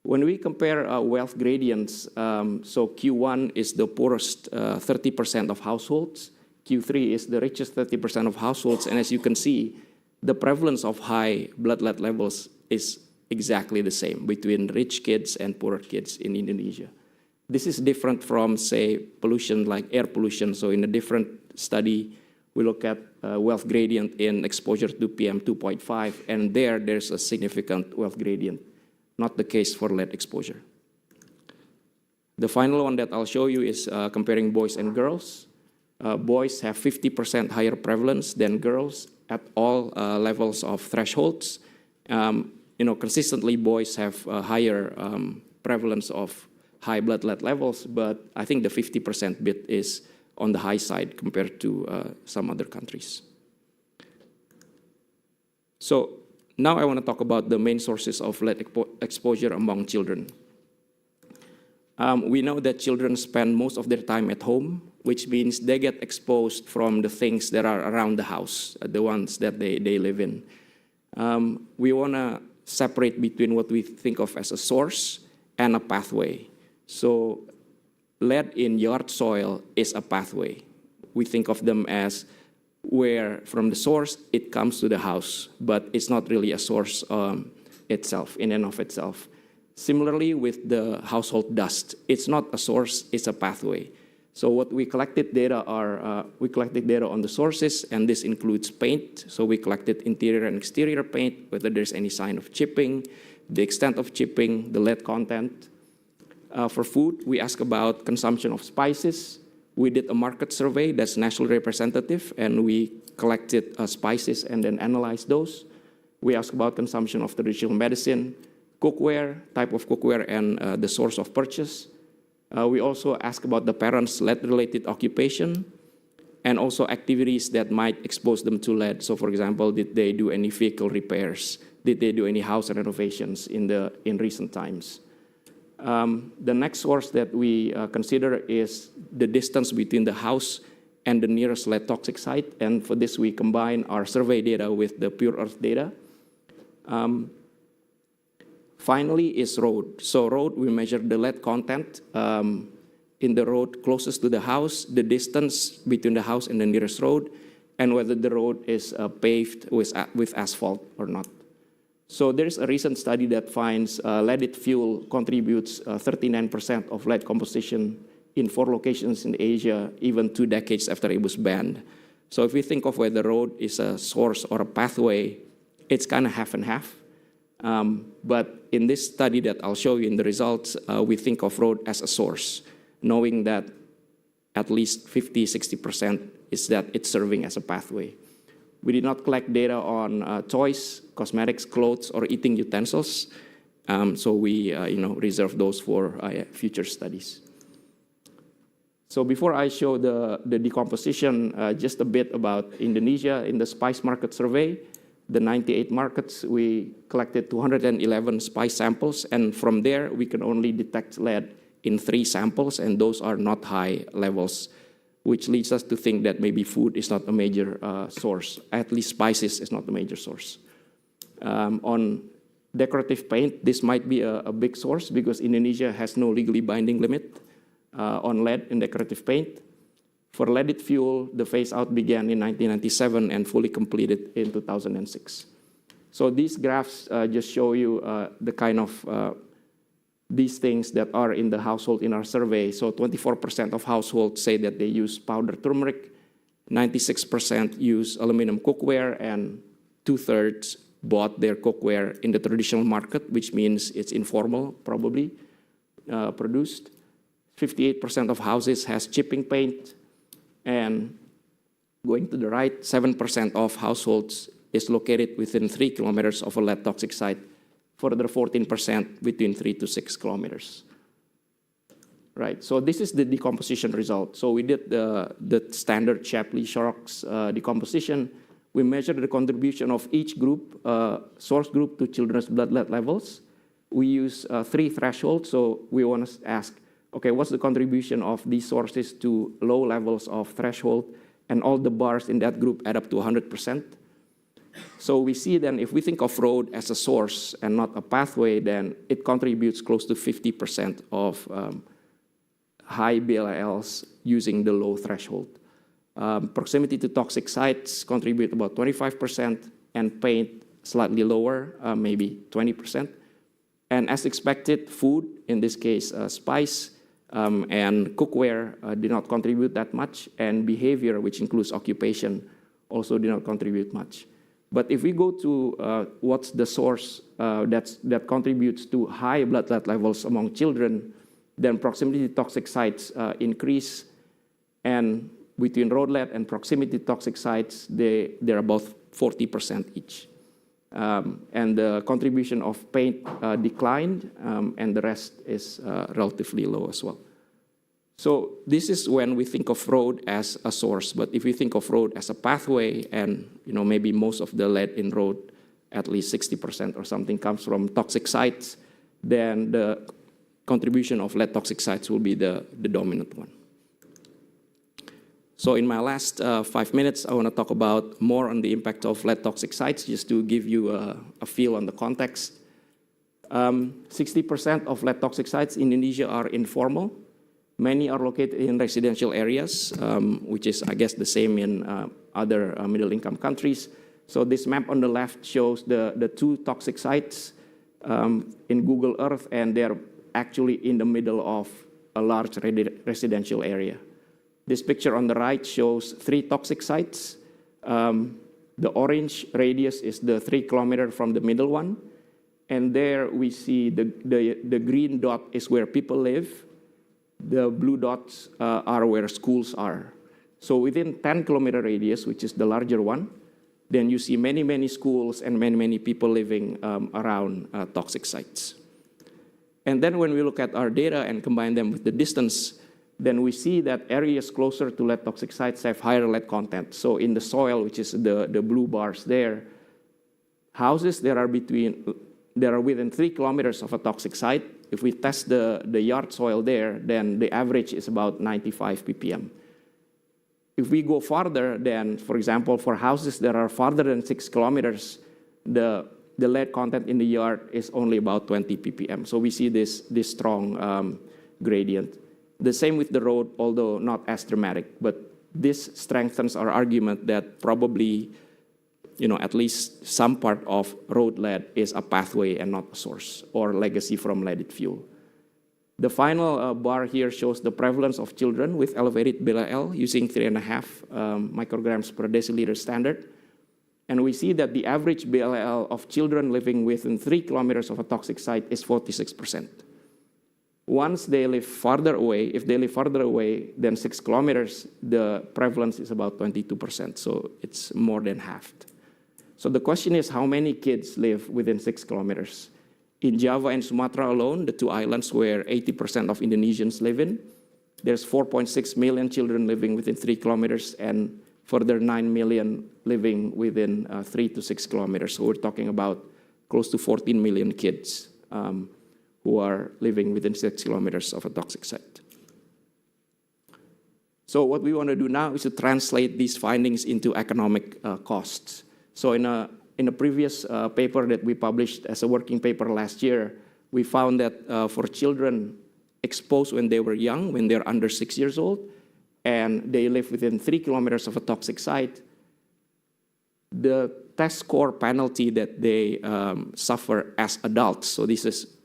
When we compare wealth gradients, so Q1 is the poorest 30% of households, Q3 is the richest 30% of households, and as you can see, the prevalence of high blood lead levels is exactly the same between rich kids and poorer kids in Indonesia. This is different from, say, pollution like air pollution. So in a different study, we look at wealth gradient in exposure to PM 2.5, and there's a significant wealth gradient. Not the case for lead exposure. The final one that I'll show you is comparing boys and girls. Boys have 50% higher prevalence than girls at all levels of thresholds. consistently boys have a higher prevalence of high blood lead levels, but I think the 50% bit is on the high side compared to some other countries. So now I want to talk about the main sources of lead exposure among children. We know that children spend most of their time at home, which means they get exposed from the things that are around the house, the ones that they live in. We want to separate between what we think of as a source and a pathway. So lead in yard soil is a pathway. We think of them as where from the source it comes to the house, but it's not really a source itself, in and of itself. Similarly with the household dust, it's not a source, it's a pathway. So what we collected data on the sources, and this includes paint. So we collected interior and exterior paint, whether there's any sign of chipping, the extent of chipping, the lead content. For food, we asked about consumption of spices. We did a market survey that's nationally representative, and we collected spices and then analyzed those. We asked about consumption of traditional medicine, cookware, type of cookware, and the source of purchase. We also asked about the parents' lead-related occupation and also activities that might expose them to lead. So, for example, did they do any vehicle repairs? Did they do any house renovations in recent times? The next source that we consider is the distance between the house and the nearest lead toxic site. And for this, we combine our survey data with the Pure Earth data. Finally is road. So road, we measure the lead content in the road closest to the house, the distance between the house and the nearest road, and whether the road is paved with asphalt or not. So there's a recent study that finds leaded fuel contributes 39% of lead composition in 4 locations in Asia, even 2 decades after it was banned. So if we think of whether the road is a source or a pathway, it's kind of half and half. But in this study that I'll show you in the results, we think of road as a source, knowing that at least 50–60% is that it's serving as a pathway. We did not collect data on toys, cosmetics, clothes, or eating utensils, so we reserve those for future studies. So before I show the decomposition, just a bit about Indonesia. In the spice market survey, the 98 markets, we collected 211 spice samples, and from there, we can only detect lead in 3 samples, and those are not high levels, which leads us to think that maybe food is not a major source. At least spices is not a major source. On decorative paint, this might be a big source because Indonesia has no legally binding limit on lead in decorative paint. For leaded fuel, the phase-out began in 1997 and fully completed in 2006. So these graphs just show you the kind of these things that are in the household in our survey. So 24% of households say that they use powdered turmeric, 96% use aluminum cookware, and 2/3 bought their cookware in the traditional market, which means it's informal, probably produced. 58% of houses has chipping paint, and going to the right, 7% of households is located within 3 kilometers of a lead toxic site, further 14% between 3 to 6 kilometers. Right, so this is the decomposition result. So we did the standard Shapley-Shorrock's decomposition. We measured the contribution of each group, source group, to children's blood lead levels. We use 3 thresholds, so we want to ask, okay, what's the contribution of these sources to low levels of threshold? And all the bars in that group add up to 100%. So we see then, if we think of road as a source and not a pathway, then it contributes close to 50% of high BLLs using the low threshold. Proximity to toxic sites contribute about 25%, and paint slightly lower, maybe 20%. And as expected, food, in this case spice, and cookware did not contribute that much, and behavior, which includes occupation, also did not contribute much. But if we go to what's the source that contributes to high blood lead levels among children, then proximity to toxic sites increase, and between road lead and proximity to toxic sites, they're about 40% each. and the contribution of paint declined, and the rest is relatively low as well. So this is when we think of road as a source, but if we think of road as a pathway, and maybe most of the lead in road, at least 60% or something, comes from toxic sites, then the contribution of lead toxic sites will be the dominant one. So in my last 5 minutes, I want to talk about more on the impact of lead toxic sites, just to give you a feel on the context. 60% of lead toxic sites in Indonesia are informal. Many are located in residential areas, which is, I guess, the same in other middle-income countries. So this map on the left shows the 2 toxic sites in Google Earth, and they're actually in the middle of a large residential area. This picture on the right shows 3 toxic sites. The orange radius is the 3 kilometer from the middle one. And there we see the green dot is where people live. The blue dots are where schools are. So within 10-kilometer radius, which is the larger one, then you see many, many schools and many, many people living around toxic sites. And then when we look at our data and combine them with the distance, then we see that areas closer to lead toxic sites have higher lead content. So in the soil, which is the blue bars there, houses that are within 3 kilometers of a toxic site, if we test the yard soil there, then the average is about 95 ppm. If we go farther, then, for example, for houses that are farther than 6 kilometers, the lead content in the yard is only about 20 ppm. So we see this strong gradient. The same with the road, although not as dramatic. But this strengthens our argument that probably, at least some part of road lead is a pathway and not a source, or legacy from leaded fuel. The final bar here shows the prevalence of children with elevated BLL using 3.5 micrograms per deciliter standard. And we see that the average BLL of children living within 3 kilometers of a toxic site is 46%. Once they live farther away, if they live farther away than 6 kilometers, the prevalence is about 22%, so it's more than halved. So the question is, how many kids live within 6 kilometers? In Java and Sumatra alone, the 2 islands where 80% of Indonesians live in, there's 4.6 million children living within 3 kilometers and further 9 million living within 3 to 6 kilometers. So we're talking about close to 14 million kids who are living within 6 kilometers of a toxic site. So what we want to do now is to translate these findings into economic costs. So in a previous paper that we published as a working paper last year, we found that for children exposed when they were young, when they're under 6 years old, and they live within 3 kilometers of a toxic site, the test score penalty that they suffer as adults, so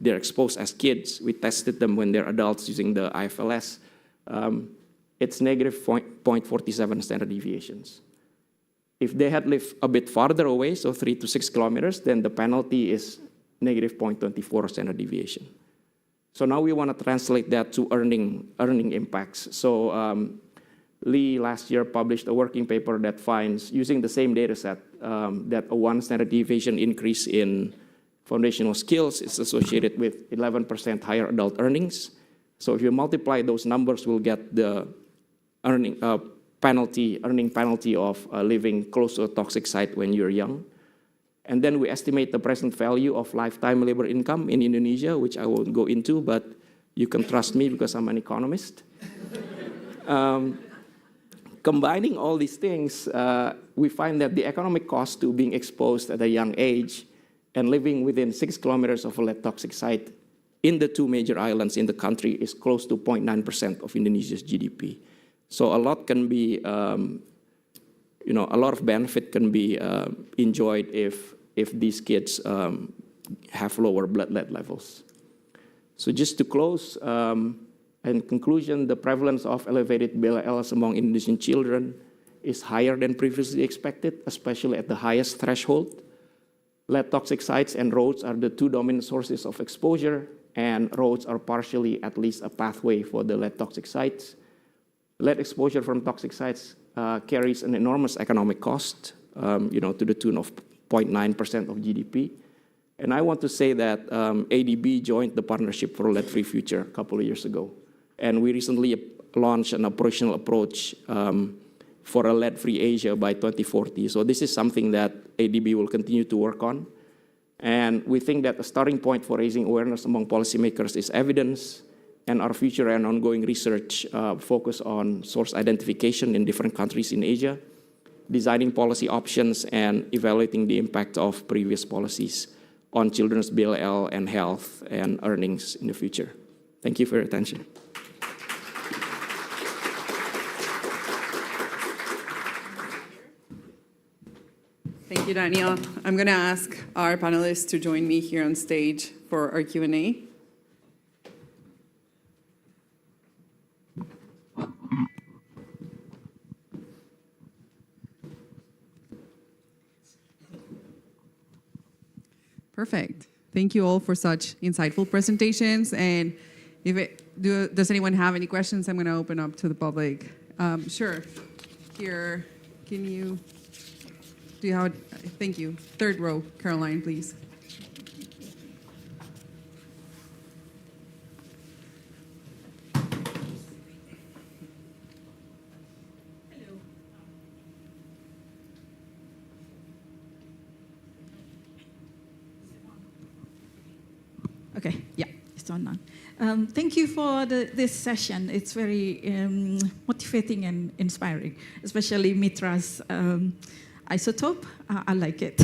they're exposed as kids, we tested them when they're adults using the IFLS, it's negative 0.47 standard deviations. If they had lived a bit farther away, so 3 to 6 kilometers, then the penalty is negative 0.24 standard deviation. So now we want to translate that to earning impacts. So Lee last year published a working paper that finds, using the same data set, that a 1 standard deviation increase in foundational skills is associated with 11% higher adult earnings. So if you multiply those numbers, we'll get the earning penalty of living close to a toxic site when you're young. And then we estimate the present value of lifetime labor income in Indonesia, which I won't go into, but you can trust me because I'm an economist. Combining all these things, we find that the economic cost to being exposed at a young age and living within 6 kilometers of a lead toxic site in the 2 major islands in the country is close to 0.9% of Indonesia's GDP. So a lot can be, a lot of benefit can be enjoyed if these kids have lower blood lead levels. So just to close, in conclusion, the prevalence of elevated BLLs among Indonesian children is higher than previously expected, especially at the highest threshold. Lead toxic sites and roads are the 2 dominant sources of exposure, and roads are partially at least a pathway for the lead toxic sites. Lead exposure from toxic sites carries an enormous economic cost, to the tune of 0.9% of GDP. And I want to say that ADB joined the Partnership for a Lead-Free Future a couple of years ago. And we recently launched an operational approach for a lead-free Asia by 2040. So this is something that ADB will continue to work on. And we think that the starting point for raising awareness among policymakers is evidence, and our future and ongoing research focus on source identification in different countries in Asia, designing policy options, and evaluating the impact of previous policies on children's BLL and health and earnings in the future. Thank you for your attention. Thank you, Daniel. I'm going to ask our panelists to join me here on stage for our Q&A. Perfect. Thank you all for such insightful presentations. And does anyone have any questions? I'm going to open up to the public. Sure. Here, do you have, thank you. Third row, Caroline, please. Okay, yeah, it's on now. Thank you for this session. It's very motivating and inspiring, especially Mitra's isotope. I like it.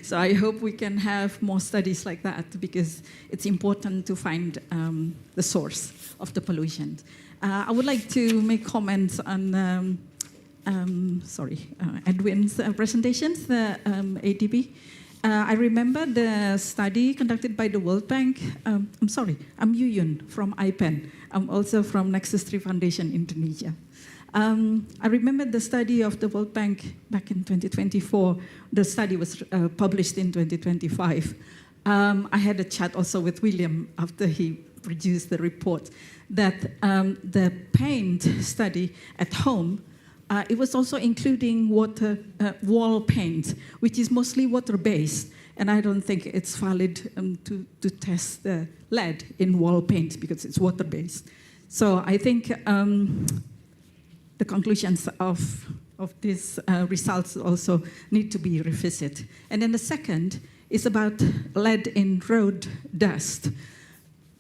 So I hope we can have more studies like that, because it's important to find the source of the pollution. I would like to make comments on Edwin's presentations, the ADB. I remember the study conducted by the World Bank. I'm Yuyun from IPEN. I'm also from Nexus 3 Foundation, Indonesia. I remember the study of the World Bank back in 2024. The study was published in 2025. I had a chat also with William after he produced the report that the paint study at home, it was also including wall paint, which is mostly water-based. And I don't think it's valid to test the lead in wall paint because it's water-based. So I think the conclusions of these results also need to be revisited. And then the second is about lead in road dust.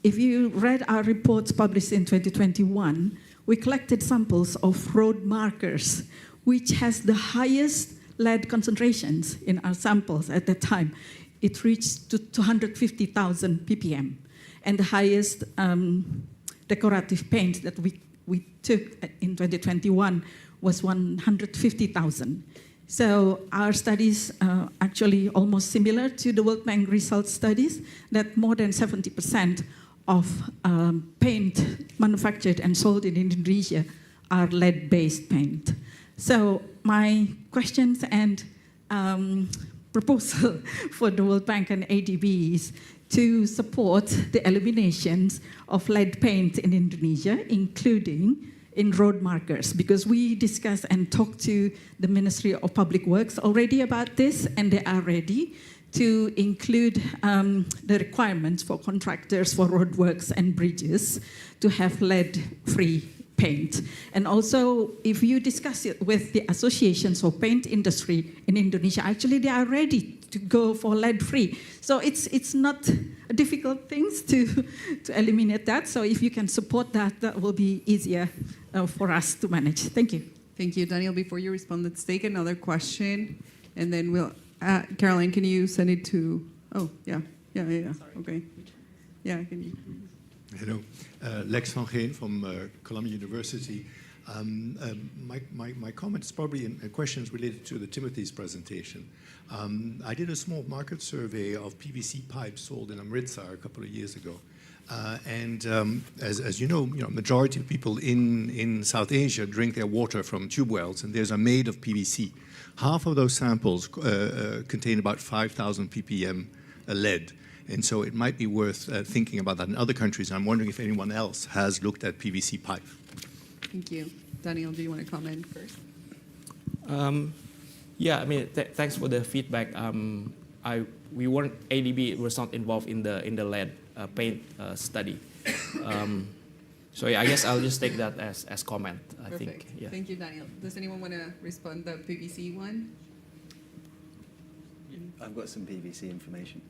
If you read our reports published in 2021, we collected samples of road markers, which has the highest lead concentrations in our samples at that time. It reached to 250,000 ppm. And the highest decorative paint that we took in 2021 was 150,000. So our studies are actually almost similar to the World Bank results studies, that more than 70% of paint manufactured and sold in Indonesia are lead-based paint. So my questions and proposal for the World Bank and ADB is to support the eliminations of lead paint in Indonesia, including in road markers, because we discussed and talked to the Ministry of Public Works already about this, and they are ready to include the requirements for contractors for roadworks and bridges to have lead-free paint. And also, if you discuss it with the associations of paint industry in Indonesia, actually they are ready to go for lead-free. So it's not a difficult thing to eliminate that. So if you can support that, that will be easier for us to manage. Thank you. Thank you, Daniel. Before you respond, let's take another question, and then we'll. Caroline, can you send it to? Oh, yeah. Okay. Yeah, can you? Hello, Lex van Geen from Columbia University. My comments probably in questions related to the Timothy's presentation. I did a small market survey of PVC pipes sold in Amritsar a couple of years ago. As you know, majority of people in South Asia drink their water from tube wells, and those are made of PVC. Half of those samples contain about 5,000 ppm lead. And so it might be worth thinking about that in other countries. I'm wondering if anyone else has looked at PVC pipe. Thank you. Daniel, do you want to comment first? Yeah, I mean, thanks for the feedback. We weren't ADB was not involved in the lead paint study. So yeah, I guess I'll just take that as comment. I think. Yeah. Thank you, Daniel. Does anyone want to respond to the PVC one? I've got some PVC information.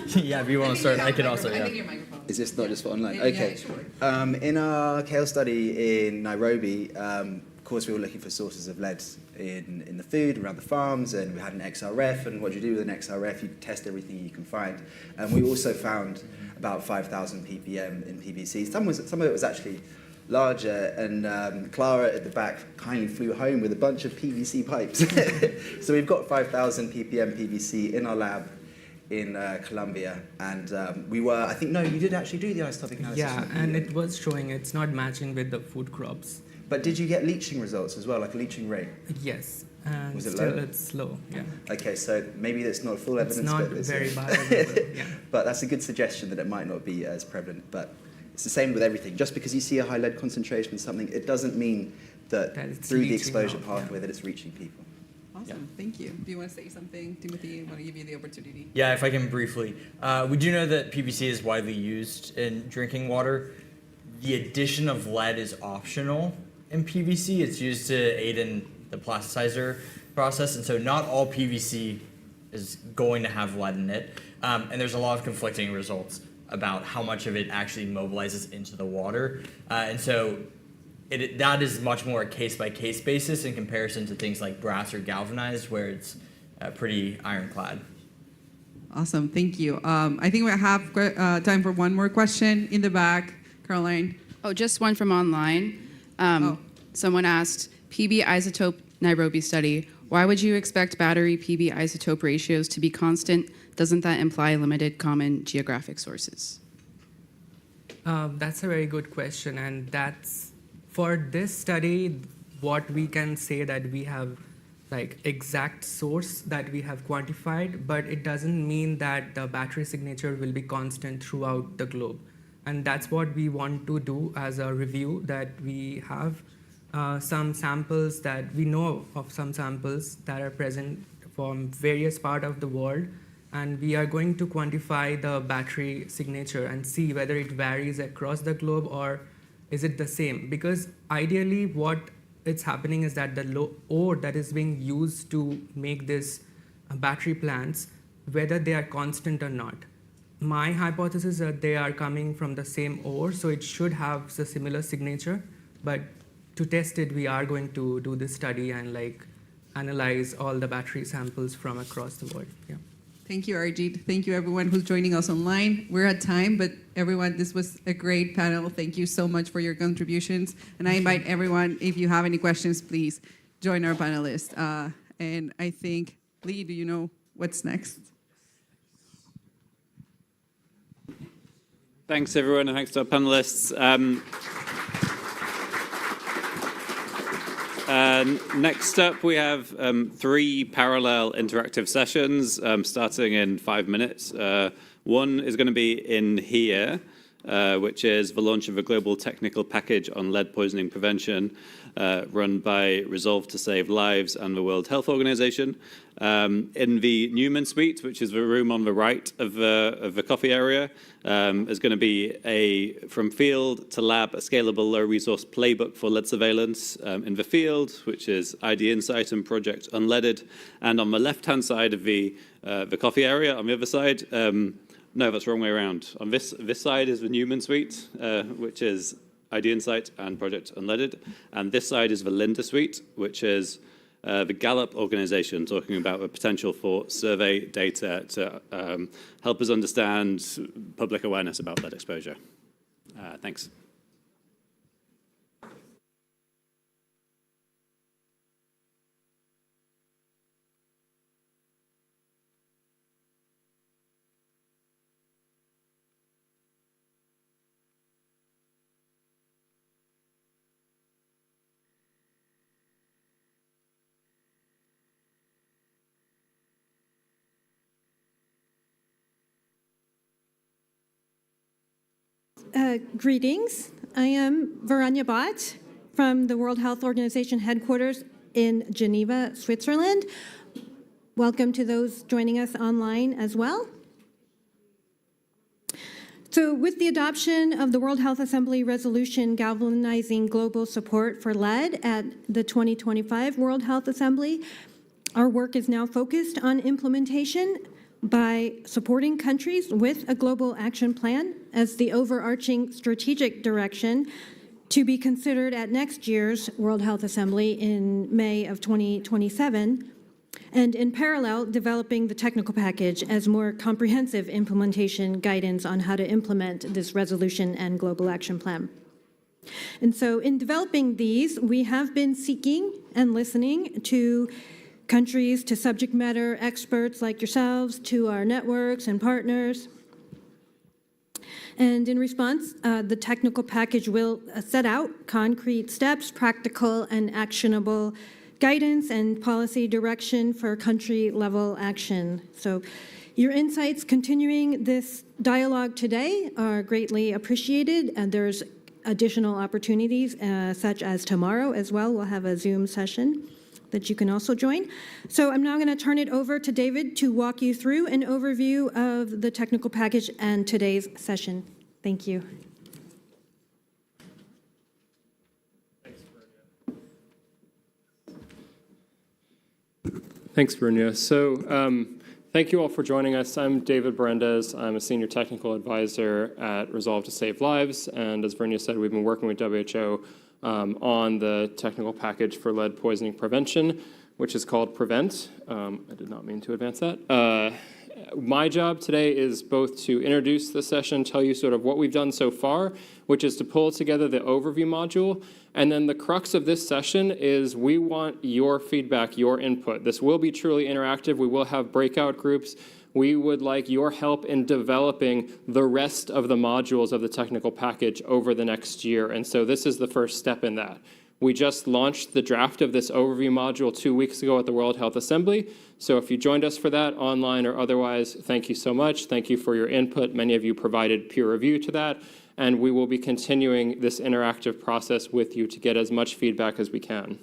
Yeah, if you want to start, I can also. I Yeah. think your microphone. Is this not just for online? Yeah, Okay. sure. In our kale study in Nairobi, of course, we were looking for sources of lead in the food around the farms, and we had an XRF. And what do you do with an XRF? You test everything you can find. And we also found about 5,000 ppm in PVC. Some of it was actually larger, and Clara at the back kindly flew home with a bunch of PVC pipes. So we've got 5,000 ppm PVC in our lab in Colombia, and I think, no, you did actually do the isotopic analysis. Yeah, and it was showing it's not matching with the food crops. But did you get leaching results as well, like a leaching rate? Yes, and Was it still low? it's low, yeah. Okay, so maybe that's not full evidence. It's not but very bioavailable, yeah. But that's a good suggestion that it might not be as prevalent. But it's the same with everything. Just because you see a high lead concentration in something, it doesn't mean that it's through the leaching exposure out, pathway yeah. that it's reaching people. Awesome, thank you. Do you want to say something, Timothy? I want to give you the opportunity. Yeah, if I can briefly. We do know that PVC is widely used in drinking water. The addition of lead is optional in PVC. It's used to aid in the plasticizer process, and so not all PVC is going to have lead in it. And there's a lot of conflicting results about how much of it actually mobilizes into the water. And so that is much more a case-by-case basis in comparison to things like brass or galvanized, where it's pretty ironclad. Awesome, thank you. I think we have time for one more question in the back. Caroline. Oh, just one from online. Someone asked, PB isotope Nairobi study, why would you expect battery PB isotope ratios to be constant? Doesn't that imply limited common geographic sources? That's a very good question, and that's for this study, what we can say that we have like exact source that we have quantified, but it doesn't mean that the battery signature will be constant throughout the globe. And that's what we want to do as a review, that we have some samples that we know of, some samples that are present from various parts of the world, and we are going to quantify the battery signature and see whether it varies across the globe or is it the same. Because ideally what it's happening is that the ore that is being used to make this battery plants, whether they are constant or not. My hypothesis is that they are coming from the same ore, so it should have a similar signature, but to test it, we are going to do this study and analyze all the battery samples from across the world. Yeah. Thank you, Arjit. Thank you, everyone who's joining us online. We're at time, but everyone, this was a great panel. Thank you so much for your contributions. And I invite everyone, if you have any questions, please join our panelists. And I think, Lee, do you know what's next? Thanks, everyone, and thanks to our panelists. Next up, we have 3 parallel interactive sessions starting in 5 minutes. One is going to be in here, which is the launch of a global technical package on lead poisoning prevention run by Resolve to Save Lives and the World Health Organization. In the Newman Suite, which is the room on the right of the coffee area, is going to be a from field to lab, a scalable low resource playbook for lead surveillance in the field, which is ID Insight and Project Unleaded. And on the left-hand side of the coffee area, on the other side, no, that's the wrong way around. On this side is the Newman Suite, which is ID Insight and Project Unleaded. And this side is the Linda Suite, which is the Gallup organization, talking about the potential for survey data to help us understand public awareness about lead exposure. Thanks. Greetings. I am Varanya Bhatt from the World Health Organization headquarters in Geneva, Switzerland. Welcome to those joining us online as well. So with the adoption of the World Health Assembly resolution galvanizing global support for lead at the 2025 World Health Assembly, our work is now focused on implementation by supporting countries with a global action plan as the overarching strategic direction to be considered at next year's World Health Assembly in May of 2027, and in parallel, developing the technical package as more comprehensive implementation guidance on how to implement this resolution and global action plan. And so in developing these, we have been seeking and listening to countries, to subject matter experts like yourselves, to our networks and partners. And in response, the technical package will set out concrete steps, practical and actionable guidance and policy direction for country-level action. So your insights continuing this dialogue today are greatly appreciated, and there's additional opportunities, such as tomorrow as well. We'll have a Zoom session that you can also join. So I'm now going to turn it over to David to walk you through an overview of the technical package and today's session. Thank you. Thanks, Brunia. So thank you all for joining us. I'm David Berendez. I'm a senior technical advisor at Resolve to Save Lives. And as Brunia said, we've been working with WHO on the technical package for lead poisoning prevention, which is called PREVENT. I did not mean to advance that. My job today is both to introduce the session, tell you sort of what we've done so far, which is to pull together the overview module. And then the crux of this session is we want your feedback, your input. This will be truly interactive. We will have breakout groups. We would like your help in developing the rest of the modules of the technical package over the next year. And so this is the first step in that. We just launched the draft of this overview module 2 weeks ago at the World Health Assembly. So if you joined us for that, online or otherwise, thank you so much. Thank you for your input. Many of you provided peer review to that. And we will be continuing this interactive process with you to get as much feedback as we can.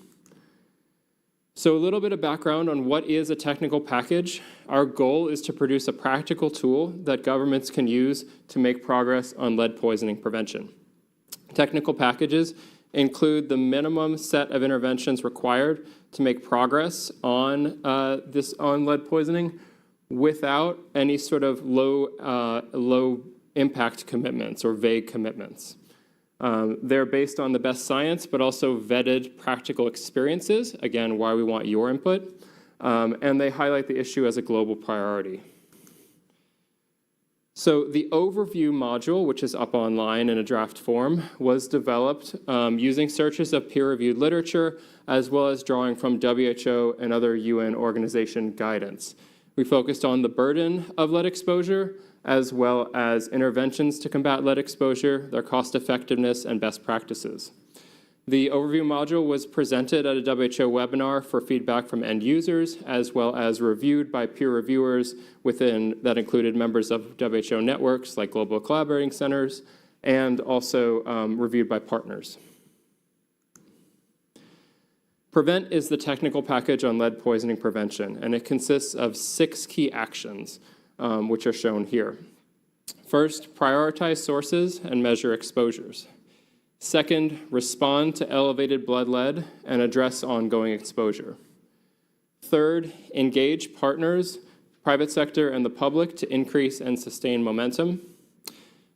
So a little bit of background on what is a technical package. Our goal is to produce a practical tool that governments can use to make progress on lead poisoning prevention. Technical packages include the minimum set of interventions required to make progress on lead poisoning without any sort of low impact commitments or vague commitments. They're based on the best science, but also vetted practical experiences, again, why we want your input, and they highlight the issue as a global priority. So the overview module, which is up online in a draft form, was developed using searches of peer-reviewed literature, as well as drawing from WHO and other UN organization guidance. We focused on the burden of lead exposure, as well as interventions to combat lead exposure, their cost effectiveness, and best practices. The overview module was presented at a WHO webinar for feedback from end users, as well as reviewed by peer reviewers that included members of WHO networks like Global Collaborating Centers, and also reviewed by partners. PREVENT is the technical package on lead poisoning prevention, and it consists of 6 key actions, which are shown here. First, prioritize sources and measure exposures. Second, respond to elevated blood lead and address ongoing exposure. Third, engage partners, private sector, and the public to increase and sustain momentum.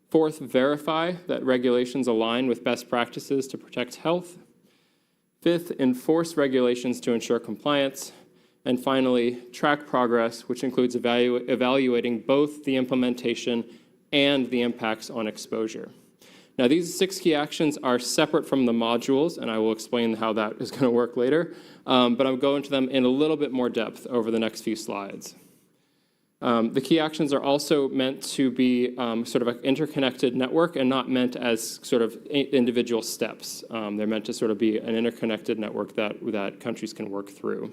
Fourth, verify that regulations align with best practices to protect health. Fifth, enforce regulations to ensure compliance. And finally, track progress, which includes evaluating both the implementation and the impacts on exposure. Now, these 6 key actions are separate from the modules, and I will explain how that is going to work later, but I'll go into them in a little bit more depth over the next few slides. The key actions are also meant to be sort of an interconnected network and not meant as sort of individual steps. They're meant to sort of be an interconnected network that countries can work through.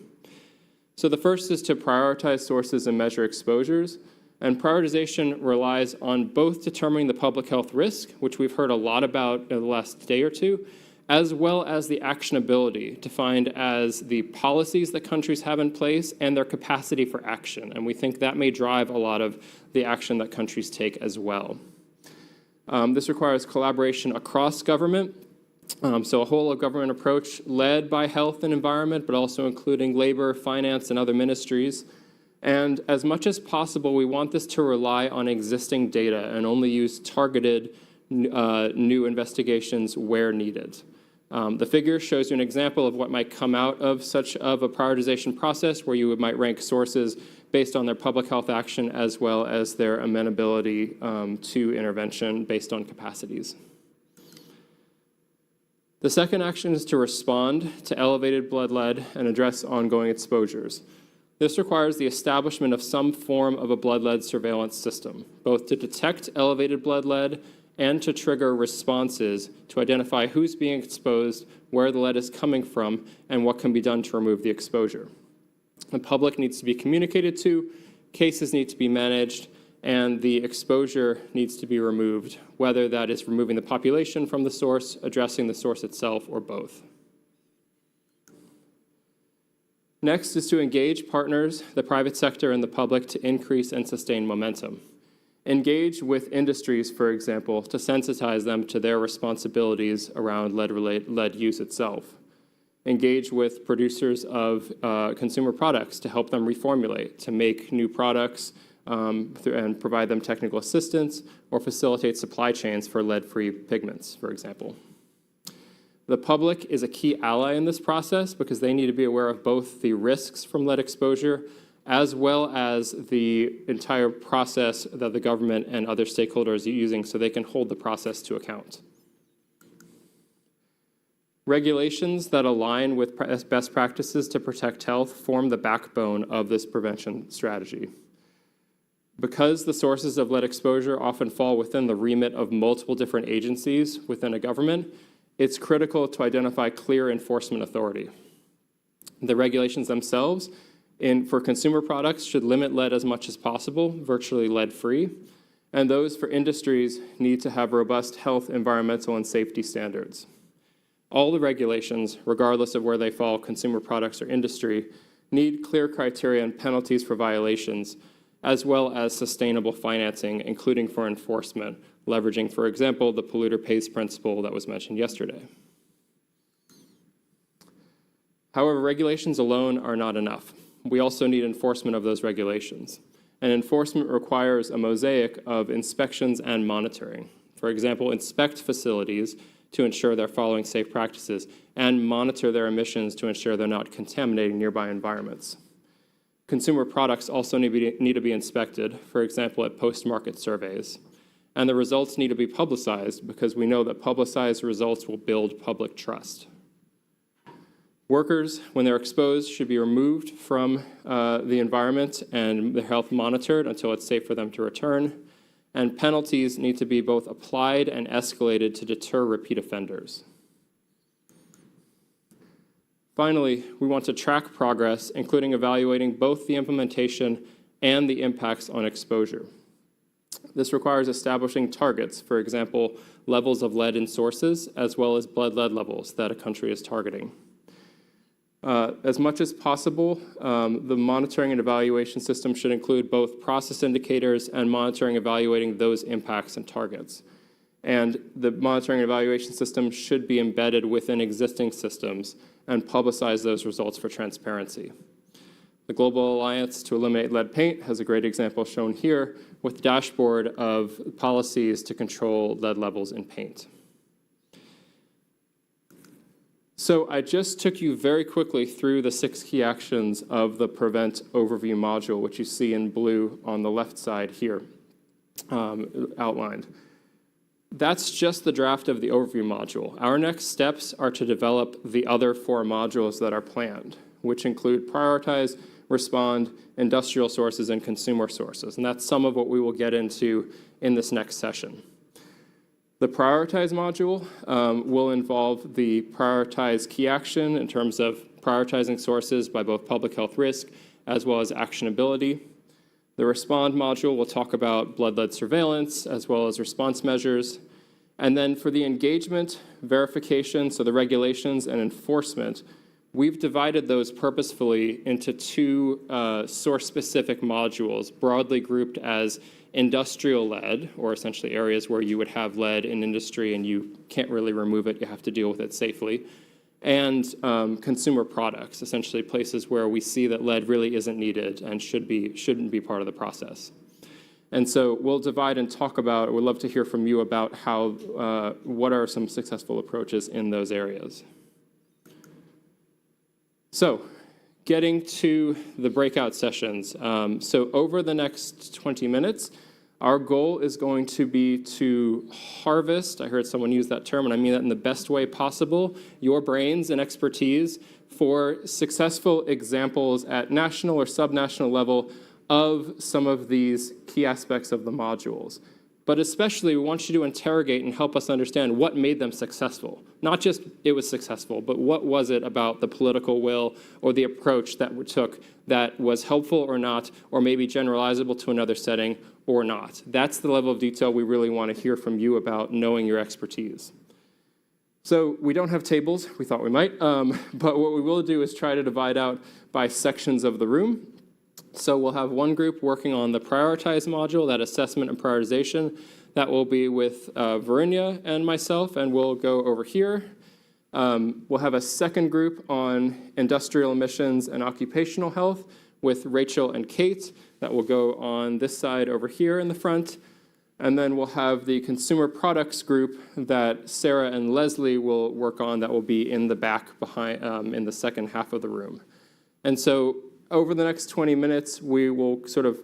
So the first is to prioritize sources and measure exposures. And prioritization relies on both determining the public health risk, which we've heard a lot about in the last day or two, as well as the actionability, defined as the policies that countries have in place and their capacity for action. And we think that may drive a lot of the action that countries take as well. This requires collaboration across government, so a whole of government approach led by health and environment, but also including labor, finance, and other ministries. And as much as possible, we want this to rely on existing data and only use targeted new investigations where needed. The figure shows you an example of what might come out of such of a prioritization process, where you might rank sources based on their public health action as well as their amenability to intervention based on capacities. The second action is to respond to elevated blood lead and address ongoing exposures. This requires the establishment of some form of a blood lead surveillance system, both to detect elevated blood lead and to trigger responses to identify who's being exposed, where the lead is coming from, and what can be done to remove the exposure. The public needs to be communicated to, cases need to be managed, and the exposure needs to be removed, whether that is removing the population from the source, addressing the source itself, or both. Next is to engage partners, the private sector and the public, to increase and sustain momentum. Engage with industries, for example, to sensitize them to their responsibilities around lead use itself. Engage with producers of consumer products to help them reformulate, to make new products and provide them technical assistance, or facilitate supply chains for lead-free pigments, for example. The public is a key ally in this process because they need to be aware of both the risks from lead exposure as well as the entire process that the government and other stakeholders are using so they can hold the process to account. Regulations that align with best practices to protect health form the backbone of this prevention strategy. Because the sources of lead exposure often fall within the remit of multiple different agencies within a government, it's critical to identify clear enforcement authority. The regulations themselves for consumer products should limit lead as much as possible, virtually lead-free, and those for industries need to have robust health, environmental, and safety standards. All the regulations, regardless of where they fall, consumer products or industry, need clear criteria and penalties for violations, as well as sustainable financing, including for enforcement, leveraging, for example, the polluter pays principle that was mentioned yesterday. However, regulations alone are not enough. We also need enforcement of those regulations. And enforcement requires a mosaic of inspections and monitoring. For example, inspect facilities to ensure they're following safe practices and monitor their emissions to ensure they're not contaminating nearby environments. Consumer products also need to be inspected, for example, at post-market surveys. And the results need to be publicized because we know that publicized results will build public trust. Workers, when they're exposed, should be removed from the environment and their health monitored until it's safe for them to return. And penalties need to be both applied and escalated to deter repeat offenders. Finally, we want to track progress, including evaluating both the implementation and the impacts on exposure. This requires establishing targets, for example, levels of lead in sources, as well as blood lead levels that a country is targeting. As much as possible, the monitoring and evaluation system should include both process indicators and monitoring, evaluating those impacts and targets. And the monitoring and evaluation system should be embedded within existing systems and publicize those results for transparency. The Global Alliance to Eliminate Lead Paint has a great example shown here with a dashboard of policies to control lead levels in paint. So I just took you very quickly through the 6 key actions of the Prevent Overview module, which you see in blue on the left side here, outlined. That's just the draft of the overview module. Our next steps are to develop the other 4 modules that are planned, which include prioritize, respond, industrial sources, and consumer sources. And that's some of what we will get into in this next session. The prioritize module will involve the prioritize key action in terms of prioritizing sources by both public health risk as well as actionability. The respond module will talk about blood lead surveillance as well as response measures. And then for the engagement, verification, so the regulations and enforcement, we've divided those purposefully into two source-specific modules, broadly grouped as industrial lead, or essentially areas where you would have lead in industry and you can't really remove it, you have to deal with it safely, and consumer products, essentially places where we see that lead really isn't needed and shouldn't be part of the process. And so we'll divide and talk about, we'd love to hear from you about how, what are some successful approaches in those areas. So getting to the breakout sessions. So over the next 20 minutes, our goal is going to be to harvest, I heard someone use that term, and I mean that in the best way possible, your brains and expertise for successful examples at national or subnational level of some of these key aspects of the modules. But especially, we want you to interrogate and help us understand what made them successful. Not just it was successful, but what was it about the political will or the approach that we took that was helpful or not, or maybe generalizable to another setting or not. That's the level of detail we really want to hear from you about knowing your expertise. So we don't have tables, we thought we might, but what we will do is try to divide out by sections of the room. So we'll have one group working on the prioritize module, that assessment and prioritization. That will be with Varinya and myself, and we'll go over here. We'll have a second group on industrial emissions and occupational health with Rachel and Kate. That will go on this side over here in the front. And then we'll have the consumer products group that Sarah and Leslie will work on that will be in the back behind, in the second half of the room. And so over the next 20 minutes, we will sort of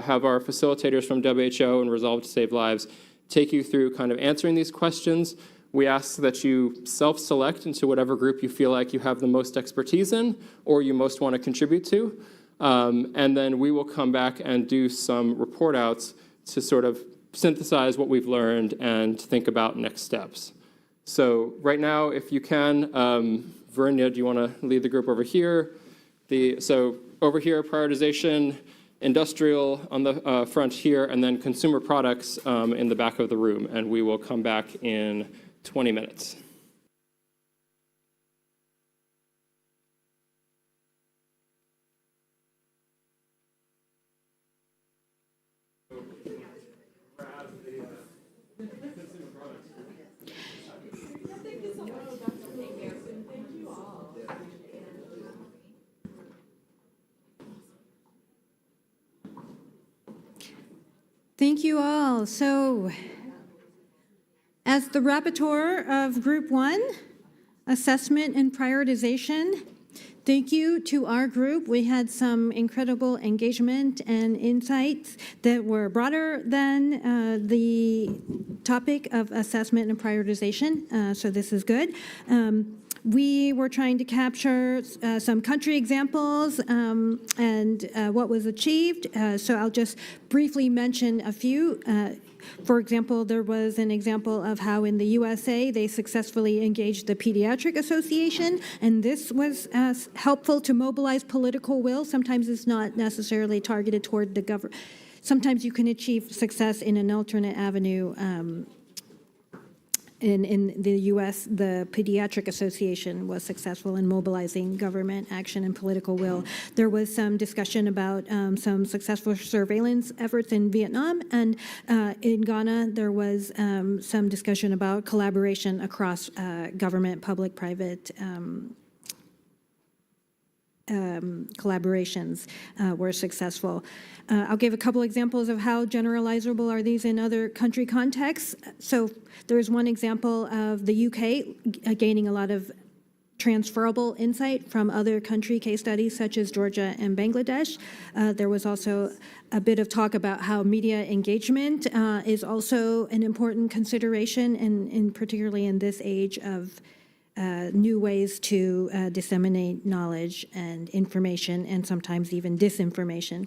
have our facilitators from WHO and Resolve to Save Lives take you through kind of answering these questions. We ask that you self-select into whatever group you feel like you have the most expertise in or you most want to contribute to. And then we will come back and do some report outs to sort of synthesize what we've learned and think about next steps. So right now, if you can, Varinya, do you want to lead the group over here? So over here, prioritization, industrial on the front here, and then consumer products in the back of the room. And we will come back in 20 minutes. Thank you all. So, as the rapporteur of Group 1, Assessment and Prioritization, thank you to our group. We had some incredible engagement and insights that were broader than the topic of assessment and prioritization, so this is good. We were trying to capture some country examples and what was achieved. So I'll just briefly mention a few. For example, there was an example of how in the USA they successfully engaged the Pediatric Association, and this was helpful to mobilize political will. Sometimes it's not necessarily targeted toward the government. Sometimes you can achieve success in an alternate avenue. In the U.S., the Pediatric Association was successful in mobilizing government action and political will. There was some discussion about some successful surveillance efforts in Vietnam, and in Ghana, there was some discussion about collaboration across government, public, private collaborations were successful. I'll give a couple examples of how generalizable are these in other country contexts. So there's one example of the UK gaining a lot of transferable insight from other country case studies such as Georgia and Bangladesh. There was also a bit of talk about how media engagement is also an important consideration, and particularly in this age of new ways to disseminate knowledge and information, and sometimes even disinformation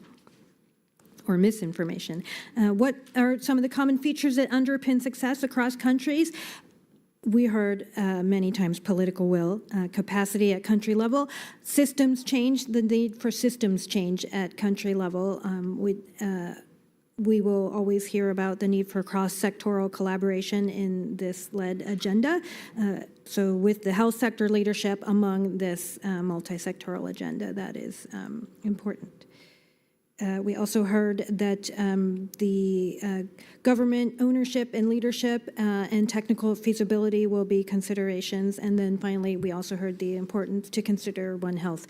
or misinformation. What are some of the common features that underpin success across countries? We heard many times political will, capacity at country level, systems change, the need for systems change at country level. we will always hear about the need for cross-sectoral collaboration in this lead agenda. So with the health sector leadership among this multi-sectoral agenda, that is important. We also heard that the government ownership and leadership and technical feasibility will be considerations. And then finally, we also heard the importance to consider One Health,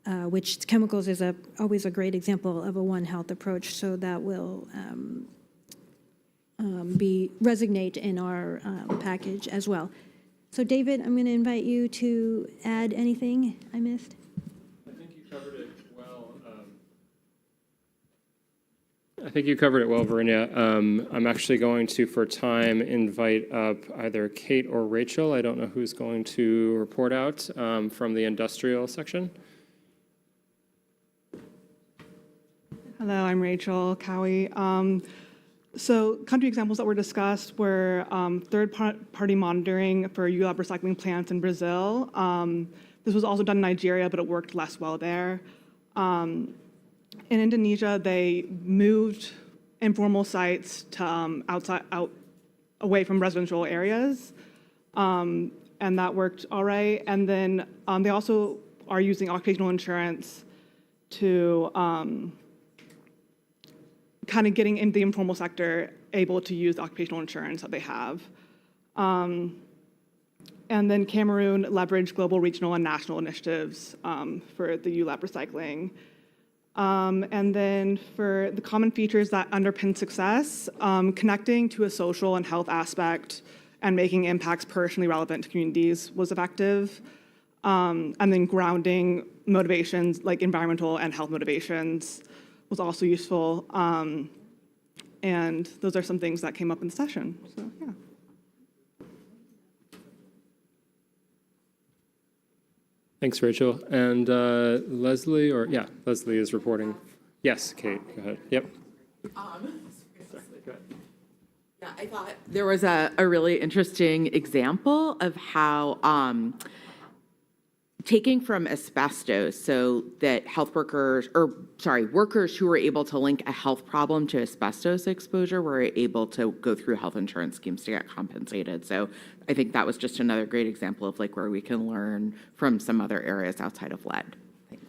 which chemicals is always a great example of a One Health approach. So that will resonate in our package as well. So David, I'm going to invite you to add anything I missed. I think you covered it well. I think you covered it well, Verinia. I'm actually going to, for time, invite up either Kate or Rachel. I don't know who's going to report out from the industrial section. Hello, I'm Rachel Cowie. So country examples that were discussed were third-party monitoring for ULAB recycling plants in Brazil. This was also done in Nigeria, but it worked less well there. In Indonesia, they moved informal sites to away from residential areas, and that worked all right. And then they also are using occupational insurance to kind of getting in the informal sector able to use the occupational insurance that they have. And then Cameroon leveraged global, regional, and national initiatives for the ULAB recycling. And then for the common features that underpin success, connecting to a social and health aspect and making impacts personally relevant to communities was effective. And then grounding motivations like environmental and health motivations was also useful. And those are some things that came up in the session. So, yeah. Thanks, Rachel. And Leslie, Leslie is reporting. Yes, Kate, go ahead. Yep. Yeah, I thought there was a really interesting example of how taking from asbestos, so that workers who were able to link a health problem to asbestos exposure were able to go through health insurance schemes to get compensated. So I think that was just another great example of like where we can learn from some other areas outside of lead. Thanks.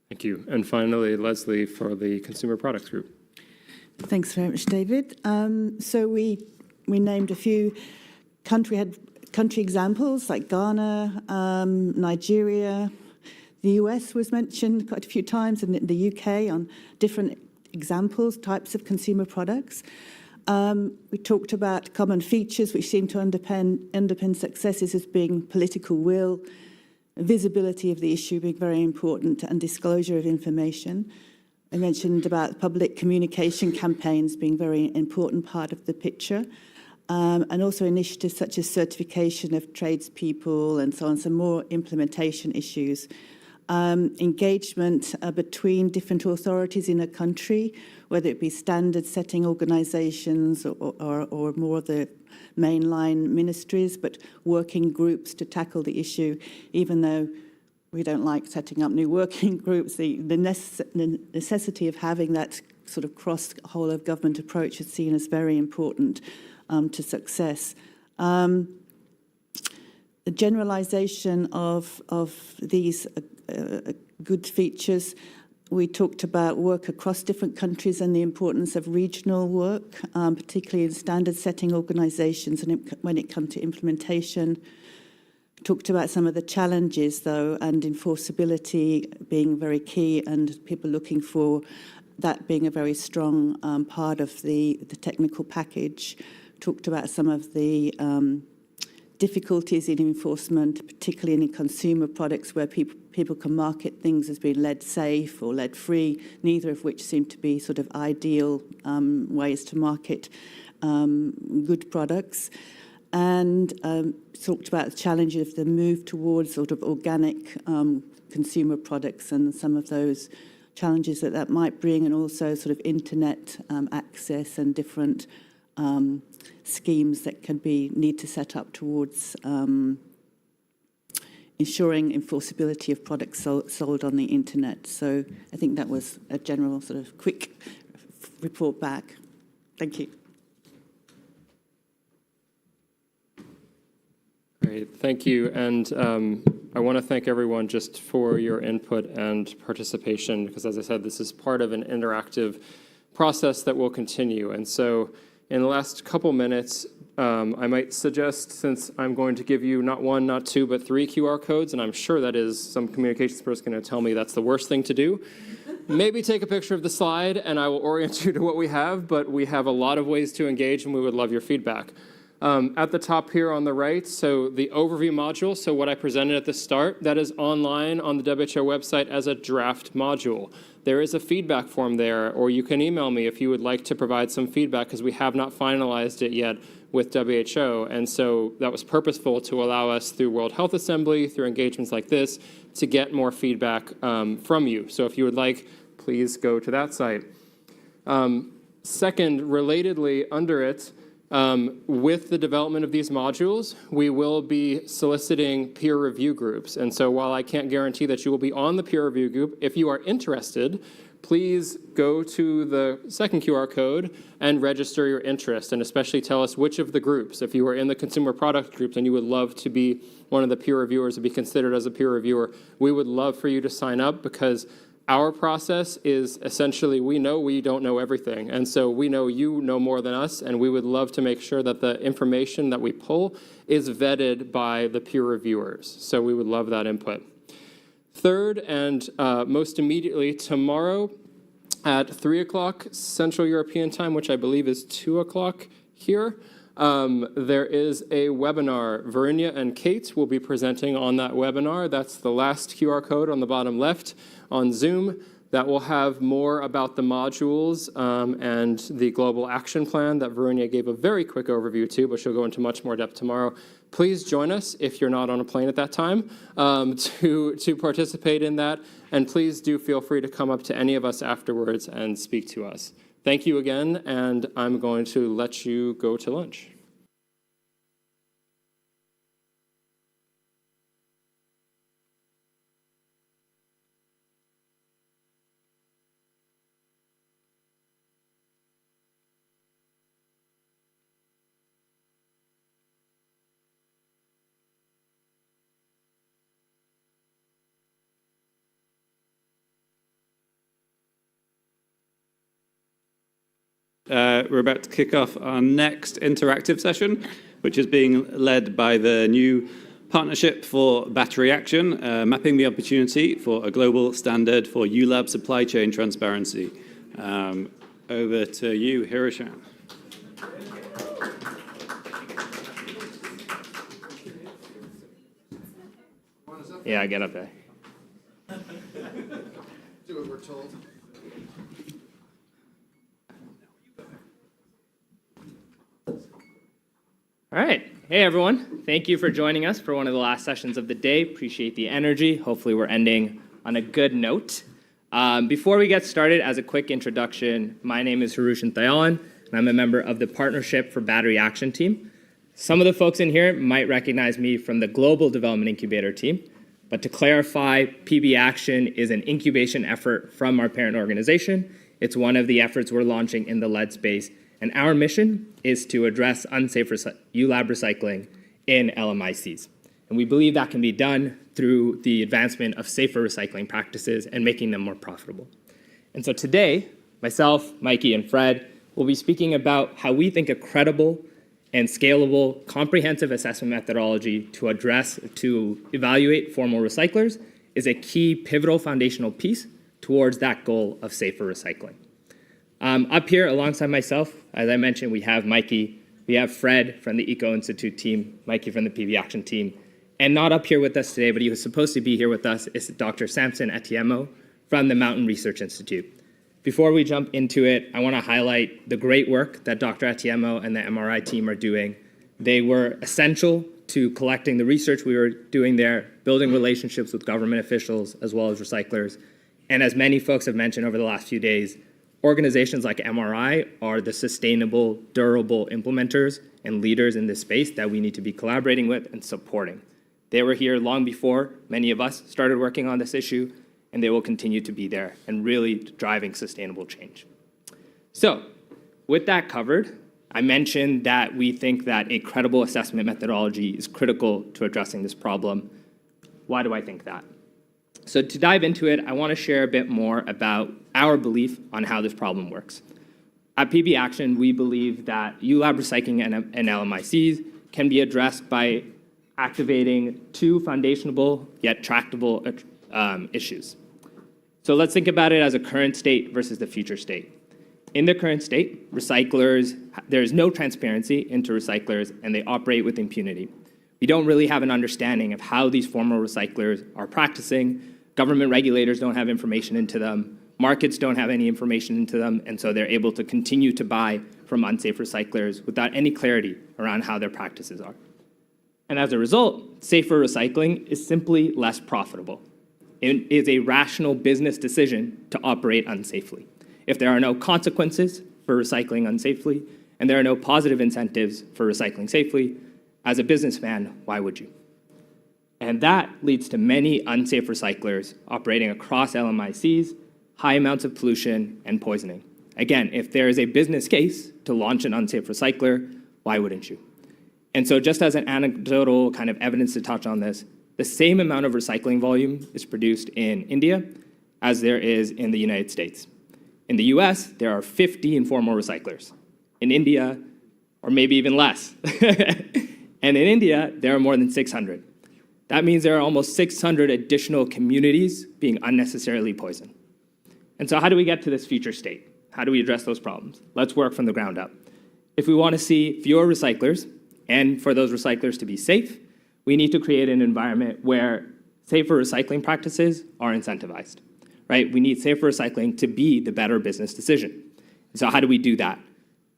Thank you. And finally, Leslie for the Consumer Products Group. Thanks very much, David. So we named a few country examples like Ghana, Nigeria. The US was mentioned quite a few times, and the UK on different examples, types of consumer products. We talked about common features which seem to underpin successes as being political will, visibility of the issue being very important, and disclosure of information. I mentioned about public communication campaigns being a very important part of the picture. And also initiatives such as certification of tradespeople and so on, some more implementation issues. Engagement between different authorities in a country, whether it be standard-setting organisations or more of the mainline ministries, but working groups to tackle the issue, even though we don't like setting up new working groups. The necessity of having that sort of cross-whole-of-government approach is seen as very important to success. The generalization of these good features, we talked about work across different countries and the importance of regional work, particularly in standard-setting organizations and when it comes to implementation. Talked about some of the challenges, though, and enforceability being very key, and people looking for that being a very strong part of the technical package. Talked about some of the difficulties in enforcement, particularly in consumer products where people can market things as being lead safe or lead free, neither of which seem to be sort of ideal ways to market good products. And talked about the challenge of the move towards sort of organic consumer products and some of those challenges that might bring, and also sort of internet access and different schemes that can need to set up towards ensuring enforceability of products sold on the internet. So I think that was a general sort of quick report back. Thank you. Great, thank you. And I want to thank everyone just for your input and participation, because as I said, this is part of an interactive process that will continue. And so in the last couple minutes, I might suggest, since I'm going to give you not one, not two, but 3 QR codes, and I'm sure that is some communications person going to tell me that's the worst thing to do, maybe take a picture of the slide and I will orient you to what we have, but we have a lot of ways to engage and we would love your feedback. At the top here on the right, so the overview module, so what I presented at the start, that is online on the WHO website as a draft module. There is a feedback form there, or you can email me if you would like to provide some feedback, because we have not finalized it yet with WHO. And so that was purposeful to allow us through World Health Assembly, through engagements like this, to get more feedback from you. So if you would like, please go to that site. Second, relatedly under it, with the development of these modules, we will be soliciting peer review groups. And so while I can't guarantee that you will be on the peer review group, if you are interested, please go to the second QR code and register your interest, and especially tell us which of the groups. If you are in the consumer product group and you would love to be one of the peer reviewers, to be considered as a peer reviewer, we would love for you to sign up, because our process is essentially, we know we don't know everything. And so we know you know more than us, and we would love to make sure that the information that we pull is vetted by the peer reviewers. So we would love that input. Third, and most immediately, tomorrow at 3 o'clock Central European time, which I believe is 2 o'clock here, there is a webinar. Verinia and Kate will be presenting on that webinar. That's the last QR code on the bottom left on Zoom. That will have more about the modules and the global action plan that Verinia gave a very quick overview to, but she'll go into much more depth tomorrow. Please join us if you're not on a plane at that time to participate in that. And please do feel free to come up to any of us afterwards and speak to us. Thank you again, and I'm going to let you go to lunch. We're about to kick off our next interactive session, which is being led by the new Partnership for Battery Action, mapping the opportunity for a global standard for ULAB supply chain transparency. Over to you, Hiroshan. Yeah, get up there. Do what we're told. All right. Hey, everyone. Thank you for joining us for one of the last sessions of the day. Appreciate the energy. Hopefully, we're ending on a good note. Before we get started, as a quick introduction, my name is Hiroshan Thayalan, and I'm a member of the Partnership for Battery Action team. Some of the folks in here might recognize me from the Global Development Incubator team. But to clarify, PB Action is an incubation effort from our parent organization. It's one of the efforts we're launching in the lead space. And our mission is to address unsafe ULAB recycling in LMICs. And we believe that can be done through the advancement of safer recycling practices and making them more profitable. And so today, myself, Mikey, and Fred will be speaking about how we think a credible and scalable comprehensive assessment methodology to evaluate formal recyclers is a key pivotal foundational piece towards that goal of safer recycling. Up here alongside myself, as I mentioned, we have Mikey, we have Fred from the Eco Institute team, Mikey from the PB Action team, and not up here with us today, but he was supposed to be here with us, is Dr. Samson Etiemo from the Mountain Research Institute. Before we jump into it, I want to highlight the great work that Dr. Etiemo and the MRI team are doing. They were essential to collecting the research we were doing there, building relationships with government officials as well as recyclers. And as many folks have mentioned over the last few days, organizations like MRI are the sustainable, durable implementers and leaders in this space that we need to be collaborating with and supporting. They were here long before many of us started working on this issue, and they will continue to be there and really driving sustainable change. So, with that covered, I mentioned that we think that a credible assessment methodology is critical to addressing this problem. Why do I think that? So to dive into it, I want to share a bit more about our belief on how this problem works. At PB Action, we believe that ULAB recycling and LMICs can be addressed by activating two foundational yet tractable issues. So let's think about it as a current state versus the future state. In the current state, recyclers, there is no transparency into recyclers, and they operate with impunity. We don't really have an understanding of how these former recyclers are practicing. Government regulators don't have information into them. Markets don't have any information into them, and so they're able to continue to buy from unsafe recyclers without any clarity around how their practices are. And as a result, safer recycling is simply less profitable. It is a rational business decision to operate unsafely. If there are no consequences for recycling unsafely, and there are no positive incentives for recycling safely, as a businessman, why would you? And that leads to many unsafe recyclers operating across LMICs, high amounts of pollution and poisoning. Again, if there is a business case to launch an unsafe recycler, why wouldn't you? And so just as an anecdotal kind of evidence to touch on this, the same amount of recycling volume is produced in India as there is in the United States. In the US, there are 50 informal recyclers. In India, or maybe even less. And in India, there are more than 600. That means there are almost 600 additional communities being unnecessarily poisoned. And so how do we get to this future state? How do we address those problems? Let's work from the ground up. If we want to see fewer recyclers, and for those recyclers to be safe, we need to create an environment where safer recycling practices are incentivized. Right? We need safer recycling to be the better business decision. So how do we do that?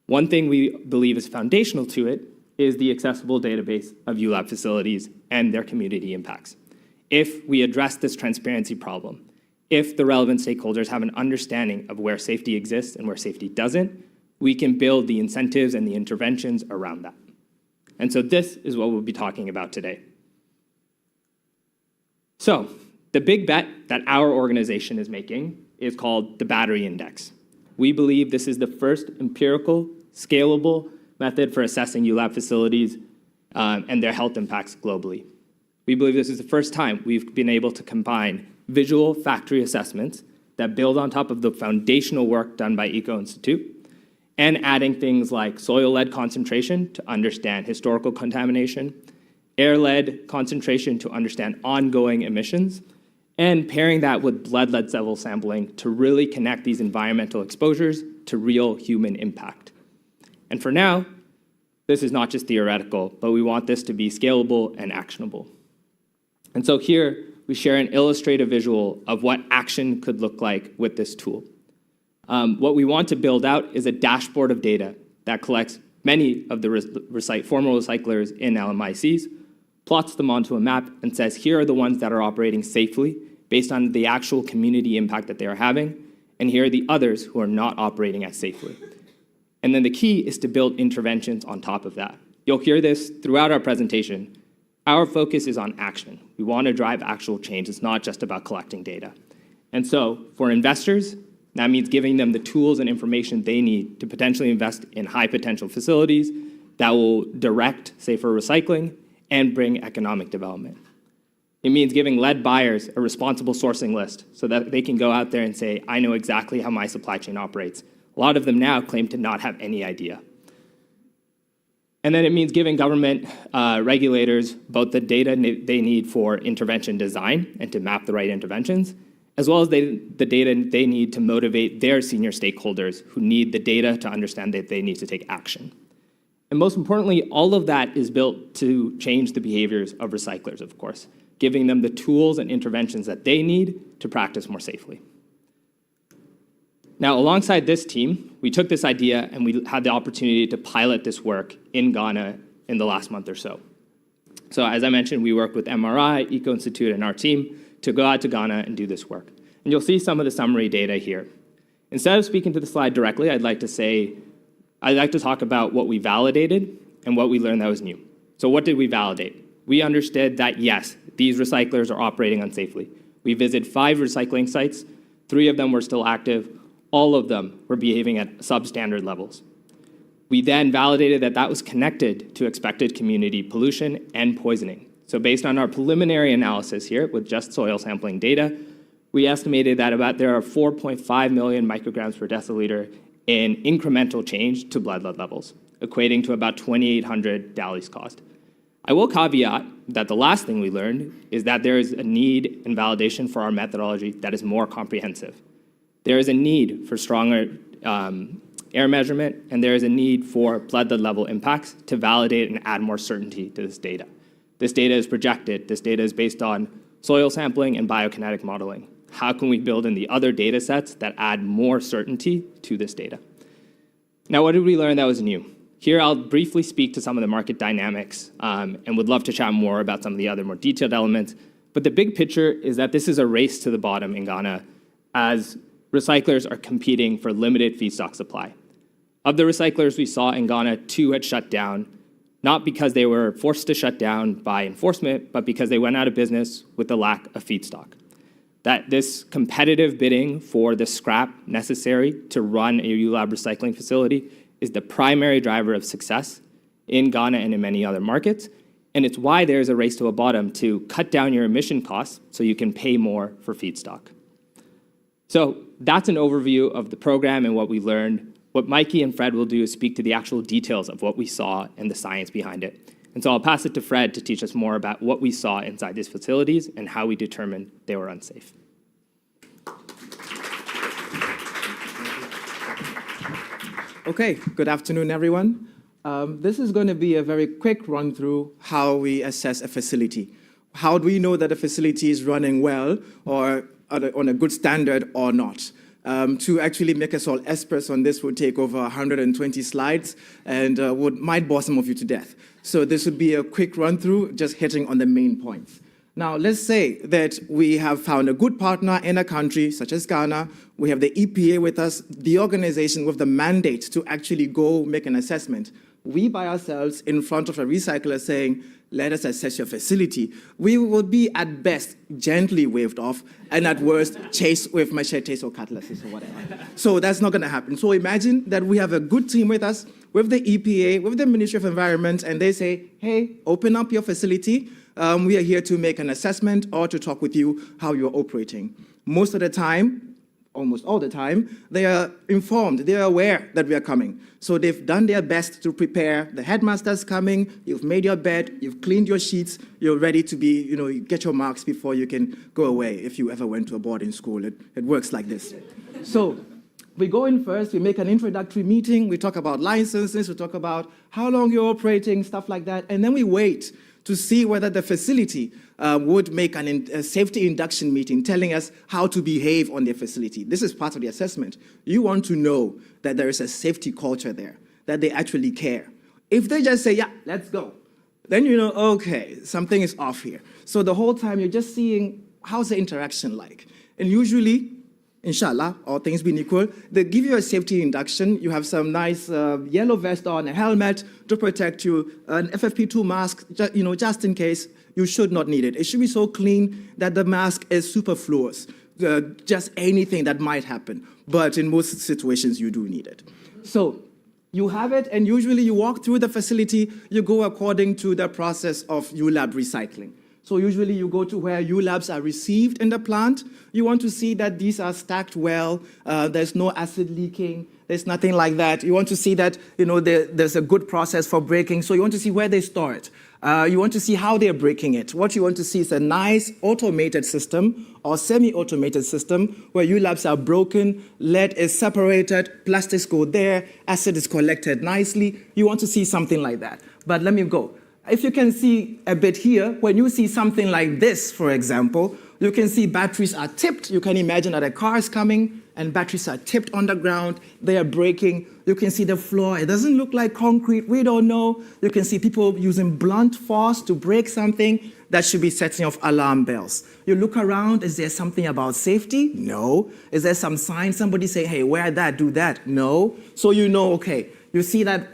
One thing we believe is foundational to it is the accessible database of ULAB facilities and their community impacts. If we address this transparency problem, if the relevant stakeholders have an understanding of where safety exists and where safety doesn't, we can build the incentives and the interventions around that. And so this is what we'll be talking about today. So, the big bet that our organization is making is called the Battery Index. We believe this is the first empirical, scalable method for assessing ULAB facilities and their health impacts globally. We believe this is the first time we've been able to combine visual factory assessments that build on top of the foundational work done by Eco Institute and adding things like soil lead concentration to understand historical contamination, air lead concentration to understand ongoing emissions, and pairing that with blood lead level sampling to really connect these environmental exposures to real human impact. And for now, this is not just theoretical, but we want this to be scalable and actionable. And so here, we share an illustrative visual of what action could look like with this tool. What we want to build out is a dashboard of data that collects many of the former recyclers in LMICs, plots them onto a map, and says, here are the ones that are operating safely based on the actual community impact that they are having, and here are the others who are not operating as safely. And then the key is to build interventions on top of that. You'll hear this throughout our presentation. Our focus is on action. We want to drive actual change. It's not just about collecting data. And so for investors, that means giving them the tools and information they need to potentially invest in high potential facilities that will direct safer recycling and bring economic development. It means giving lead buyers a responsible sourcing list so that they can go out there and say, I know exactly how my supply chain operates. A lot of them now claim to not have any idea. And then it means giving government regulators both the data they need for intervention design and to map the right interventions, as well as the data they need to motivate their senior stakeholders who need the data to understand that they need to take action. And most importantly, all of that is built to change the behaviors of recyclers, of course, giving them the tools and interventions that they need to practice more safely. Now, alongside this team, we took this idea and we had the opportunity to pilot this work in Ghana in the last month or so. So as I mentioned, we worked with MRI, Eco Institute, and our team to go out to Ghana and do this work. And you'll see some of the summary data here. Instead of speaking to the slide directly, I'd like to talk about what we validated and what we learned that was new. So what did we validate? we understood that yes, these recyclers are operating unsafely. We visited 5 recycling sites, 3 of them were still active, all of them were behaving at substandard levels. We then validated that that was connected to expected community pollution and poisoning. So based on our preliminary analysis here with just soil sampling data, we estimated that there are 4.5 million micrograms per deciliter in incremental change to blood lead levels, equating to about 2,800 dialysis cost. I will caveat that the last thing we learned is that there is a need and validation for our methodology that is more comprehensive. There is a need for stronger air measurement, and there is a need for blood lead level impacts to validate and add more certainty to this data. This data is projected. This data is based on soil sampling and biokinetic modeling. How can we build in the other data sets that add more certainty to this data? Now, what did we learn that was new? Here, I'll briefly speak to some of the market dynamics and would love to chat more about some of the other more detailed elements. But the big picture is that this is a race to the bottom in Ghana as recyclers are competing for limited feedstock supply. Of the recyclers we saw in Ghana, 2 had shut down, not because they were forced to shut down by enforcement, but because they went out of business with the lack of feedstock. That this competitive bidding for the scrap necessary to run a ULAB recycling facility is the primary driver of success in Ghana and in many other markets. And it's why there's a race to a bottom to cut down your emission costs so you can pay more for feedstock. So that's an overview of the program and what we learned. What Mikey and Fred will do is speak to the actual details of what we saw and the science behind it. And so I'll pass it to Fred to teach us more about what we saw inside these facilities and how we determined they were unsafe. Okay, good afternoon, everyone. This is going to be a very quick run through how we assess a facility. How do we know that a facility is running well or on a good standard or not? To actually make us all experts on this would take over 120 slides and might bore some of you to death. So this would be a quick run through, just hitting on the main points. Now, let's say that we have found a good partner in a country such as Ghana. We have the EPA with us, the organization with the mandate to actually go make an assessment. We by ourselves in front of a recycler saying, let us assess your facility. We will be at best gently waved off and at worst chased with machetes or cutlasses or whatever. So that's not going to happen. So imagine that we have a good team with us, with the EPA, with the Ministry of Environment, and they say, hey, open up your facility. We are here to make an assessment or to talk with you how you're operating. Most of the time, almost all the time, they are informed, they are aware that we are coming. So they've done their best to prepare. The headmaster's coming, you've made your bed, you've cleaned your sheets, you're ready to be, you get your marks before you can go away if you ever went to a boarding school. It works like this. So we go in first, we make an introductory meeting, we talk about licenses, we talk about how long you're operating, stuff like that, and then we wait to see whether the facility would make a safety induction meeting telling us how to behave on their facility. This is part of the assessment. You want to know that there is a safety culture there, that they actually care. If they just say, yeah, let's go, then you know, okay, something is off here. So the whole time you're just seeing how's the interaction like. And usually, inshallah, all things being equal, they give you a safety induction. You have some nice yellow vest on, a helmet to protect you, an FFP2 mask, just in case. You should not need it. It should be so clean that the mask is superfluous, just anything that might happen. But in most situations, you do need it. So you have it, and usually you walk through the facility, you go according to the process of ULAB recycling. So usually you go to where ULABs are received in the plant. You want to see that these are stacked well, there's no acid leaking, there's nothing like that. You want to see that there's a good process for breaking, so you want to see where they store it. You want to see how they're breaking it. What you want to see is a nice automated system or semi-automated system where ULABs are broken, lead is separated, plastics go there, acid is collected nicely. You want to see something like that. But let me go. If you can see a bit here, when you see something like this, for example, you can see batteries are tipped. You can imagine that a car is coming and batteries are tipped on the ground. They are breaking. You can see the floor. It doesn't look like concrete. We don't know. You can see people using blunt force to break something. That should be setting off alarm bells. You look around. Is there something about safety? No. Is there some sign? Somebody say, hey, wear that, do that? No. So you know, okay, you see that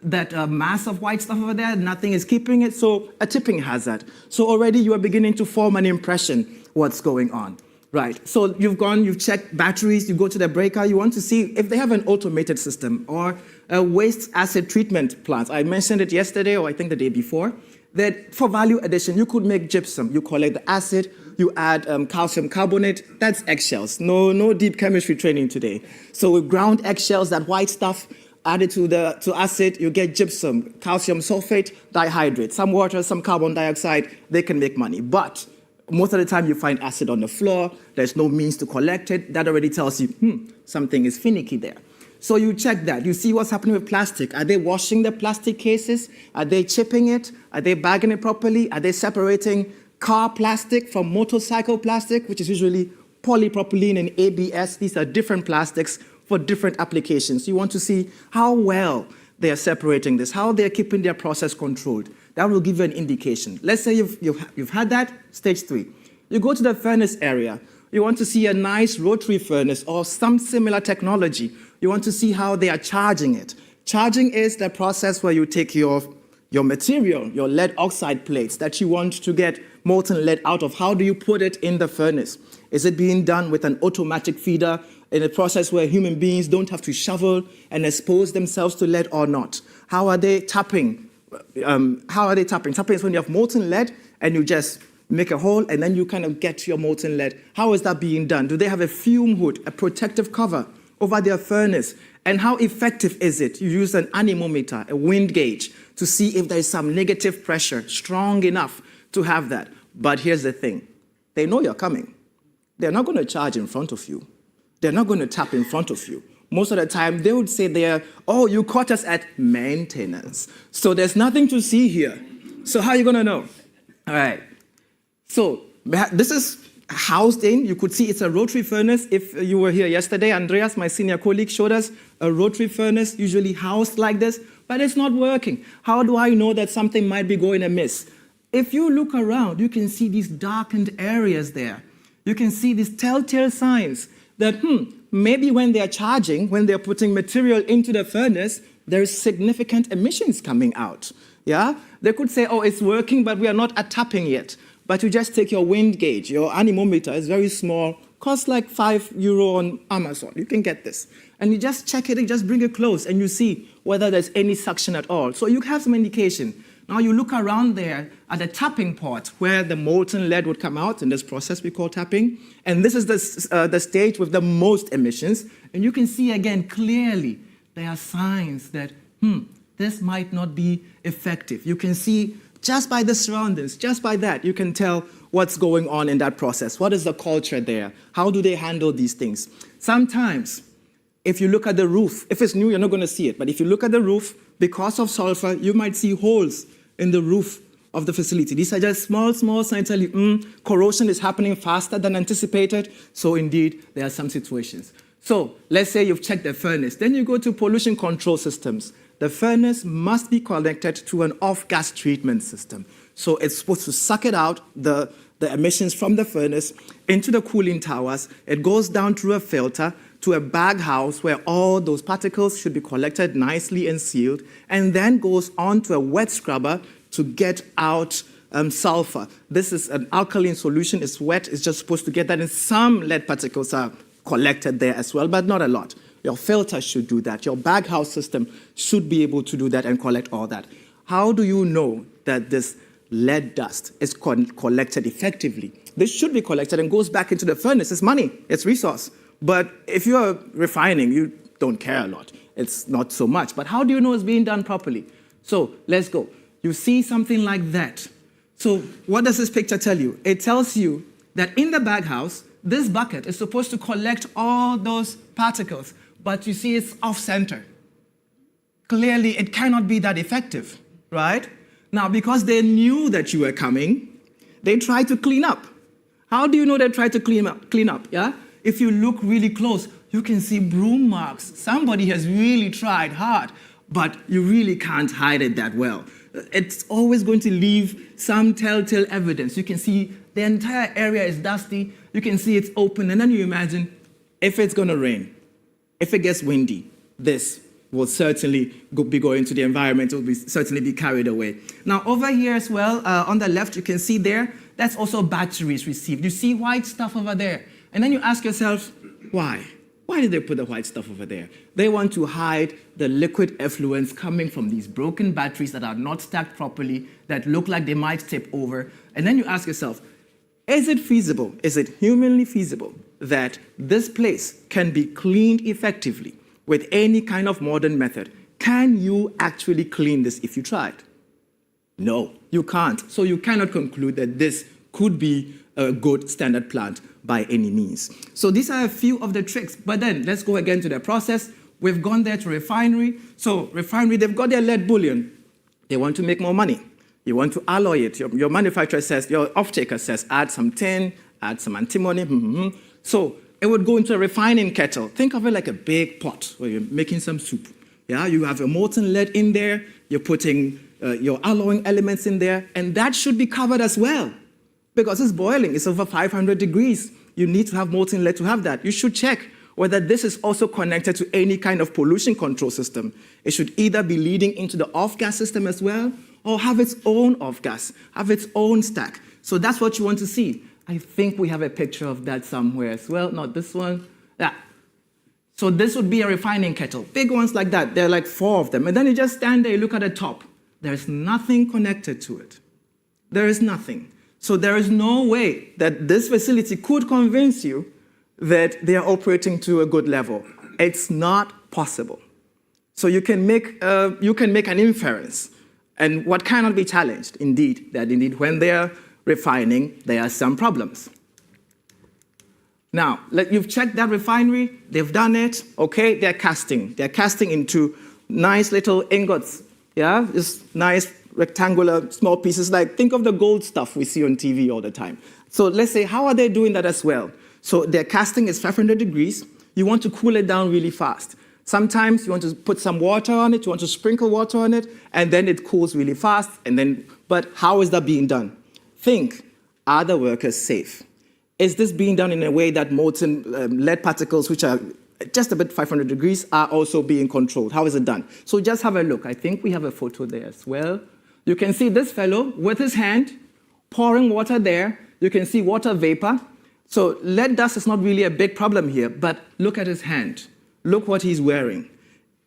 that mass of white stuff over there, nothing is keeping it, so a tipping hazard. So already you are beginning to form an impression what's going on. Right, so you've checked batteries, you go to the breaker, you want to see if they have an automated system or a waste acid treatment plant. I mentioned it yesterday, or I think the day before, that for value addition, you could make gypsum. You collect the acid, you add calcium carbonate, that's eggshells. No deep chemistry training today. So with ground eggshells, that white stuff, added to acid, you get gypsum, calcium sulfate, dihydrate, some water, some carbon dioxide, they can make money. But most of the time you find acid on the floor, there's no means to collect it, that already tells you, something is finicky there. So you check that, you see what's happening with plastic. Are they washing the plastic cases? Are they chipping it? Are they bagging it properly? Are they separating car plastic from motorcycle plastic, which is usually polypropylene and ABS? These are different plastics for different applications. You want to see how well they are separating this, how they're keeping their process controlled. That will give you an indication. Let's say you've had that, stage 3. You go to the furnace area. You want to see a nice rotary furnace or some similar technology. You want to see how they are charging it. Charging is the process where you take your material, your lead oxide plates that you want to get molten lead out of. How do you put it in the furnace? Is it being done with an automatic feeder in a process where human beings don't have to shovel and expose themselves to lead or not? How are they tapping? Tapping is when you have molten lead and you just make a hole and then you kind of get your molten lead. How is that being done? Do they have a fume hood, a protective cover over their furnace? And how effective is it? You use an anemometer, a wind gauge, to see if there is some negative pressure strong enough to have that. But here's the thing. They know you're coming. They're not going to charge in front of you. They're not going to tap in front of you. Most of the time, they would say you caught us at maintenance. So there's nothing to see here. So how are you going to know? All right. So this is housed in, you could see it's a rotary furnace. If you were here yesterday, Andreas, my senior colleague, showed us a rotary furnace, usually housed like this, but it's not working. How do I know that something might be going amiss? If you look around, you can see these darkened areas there. You can see these telltale signs that, maybe when they're charging, when they're putting material into the furnace, there's significant emissions coming out. Yeah? They could say, it's working, but we are not at tapping yet. But you just take your wind gauge, your anemometer, it's very small, costs like €5 on Amazon. You can get this. And you just check it, you just bring it close, and you see whether there's any suction at all. So you have some indication. Now you look around there at the tapping pot where the molten lead would come out in this process we call tapping. And this is the stage with the most emissions. And you can see again clearly there are signs that, this might not be effective. You can see just by the surroundings, just by that, you can tell what's going on in that process. What is the culture there? How do they handle these things? Sometimes, if you look at the roof, if it's new, you're not going to see it. But if you look at the roof, because of sulfur, you might see holes in the roof of the facility. These are just small signs tell you, corrosion is happening faster than anticipated. So indeed, there are some situations. So let's say you've checked the furnace. Then you go to pollution control systems. The furnace must be connected to an off-gas treatment system. So it's supposed to suck it out, the emissions from the furnace, into the cooling towers. It goes down through a filter to a bag house where all those particles should be collected nicely and sealed, and then goes on to a wet scrubber to get out sulfur. This is an alkaline solution. It's wet. It's just supposed to get that, and some lead particles are collected there as well, but not a lot. Your filter should do that. Your bag house system should be able to do that and collect all that. How do you know that this lead dust is collected effectively? This should be collected and goes back into the furnace. It's money. It's resource. But if you're refining, you don't care a lot. It's not so much. But how do you know it's being done properly? So let's go. You see something like that. So what does this picture tell you? It tells you that in the bag house, this bucket is supposed to collect all those particles. But you see it's off-center. Clearly, it cannot be that effective, right? Now, because they knew that you were coming, they tried to clean up. How do you know they tried to clean up? Yeah? If you look really close, you can see broom marks. Somebody has really tried hard, but you really can't hide it that well. It's always going to leave some telltale evidence. You can see the entire area is dusty. You can see it's open, and then you imagine if it's going to rain, if it gets windy, this will certainly be going to the environment, will certainly be carried away. Now, over here as well, on the left, you can see there, that's also batteries received. You see white stuff over there. And then you ask yourself, why? Why did they put the white stuff over there? They want to hide the liquid effluents coming from these broken batteries that are not stacked properly, that look like they might tip over. And then you ask yourself, is it feasible, is it humanly feasible that this place can be cleaned effectively with any kind of modern method? Can you actually clean this if you tried? No, you can't. So you cannot conclude that this could be a good standard plant by any means. So these are a few of the tricks. But then let's go again to the process. We've gone there to refinery. So refinery, they've got their lead bullion. They want to make more money. You want to alloy it. Your manufacturer says, your off-taker says, add some tin, add some antimony. So it would go into a refining kettle. Think of it like a big pot where you're making some soup. Yeah, you have a molten lead in there. You're putting your alloying elements in there, and that should be covered as well because it's boiling. It's over 500 degrees. You need to have molten lead to have that. You should check whether this is also connected to any kind of pollution control system. It should either be leading into the off-gas system as well or have its own off-gas, have its own stack. So that's what you want to see. I think we have a picture of that somewhere as well. Not this one. Yeah. So this would be a refining kettle. Big ones like that. There are like 4 of them. And then you just stand there, you look at the top. There's nothing connected to it. There is nothing. So there is no way that this facility could convince you that they are operating to a good level. It's not possible. So you can make an inference. And what cannot be challenged, indeed, that indeed when they are refining, there are some problems. Now, you've checked that refinery, they've done it, okay, they're casting. They're casting into nice little ingots, yeah? Just nice rectangular small pieces, like think of the gold stuff we see on TV all the time. So let's say, how are they doing that as well? So their casting is 500 degrees. You want to cool it down really fast. Sometimes you want to put some water on it, you want to sprinkle water on it, and then it cools really fast. But how is that being done? Think, are the workers safe? Is this being done in a way that molten lead particles, which are just about 500 degrees, are also being controlled? How is it done? So just have a look. I think we have a photo there as well. You can see this fellow with his hand pouring water there. You can see water vapor. So lead dust is not really a big problem here, but look at his hand. Look what he's wearing.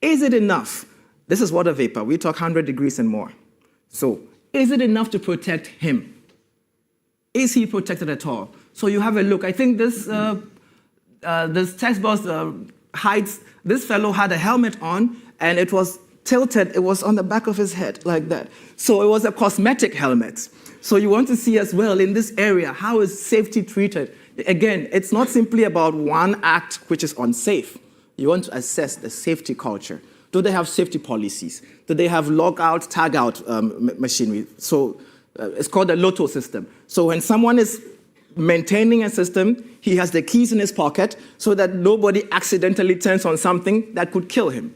Is it enough? This is water vapor. We talk 100 degrees and more. So is it enough to protect him? Is he protected at all? So you have a look. I think this text box hides, this fellow had a helmet on, and it was tilted. It was on the back of his head like that. So it was a cosmetic helmet. So you want to see as well in this area, how is safety treated? Again, it's not simply about one act which is unsafe. You want to assess the safety culture. Do they have safety policies? Do they have log-out, tag-out machinery? So it's called the LOTO system. So when someone is maintaining a system, he has the keys in his pocket so that nobody accidentally turns on something that could kill him.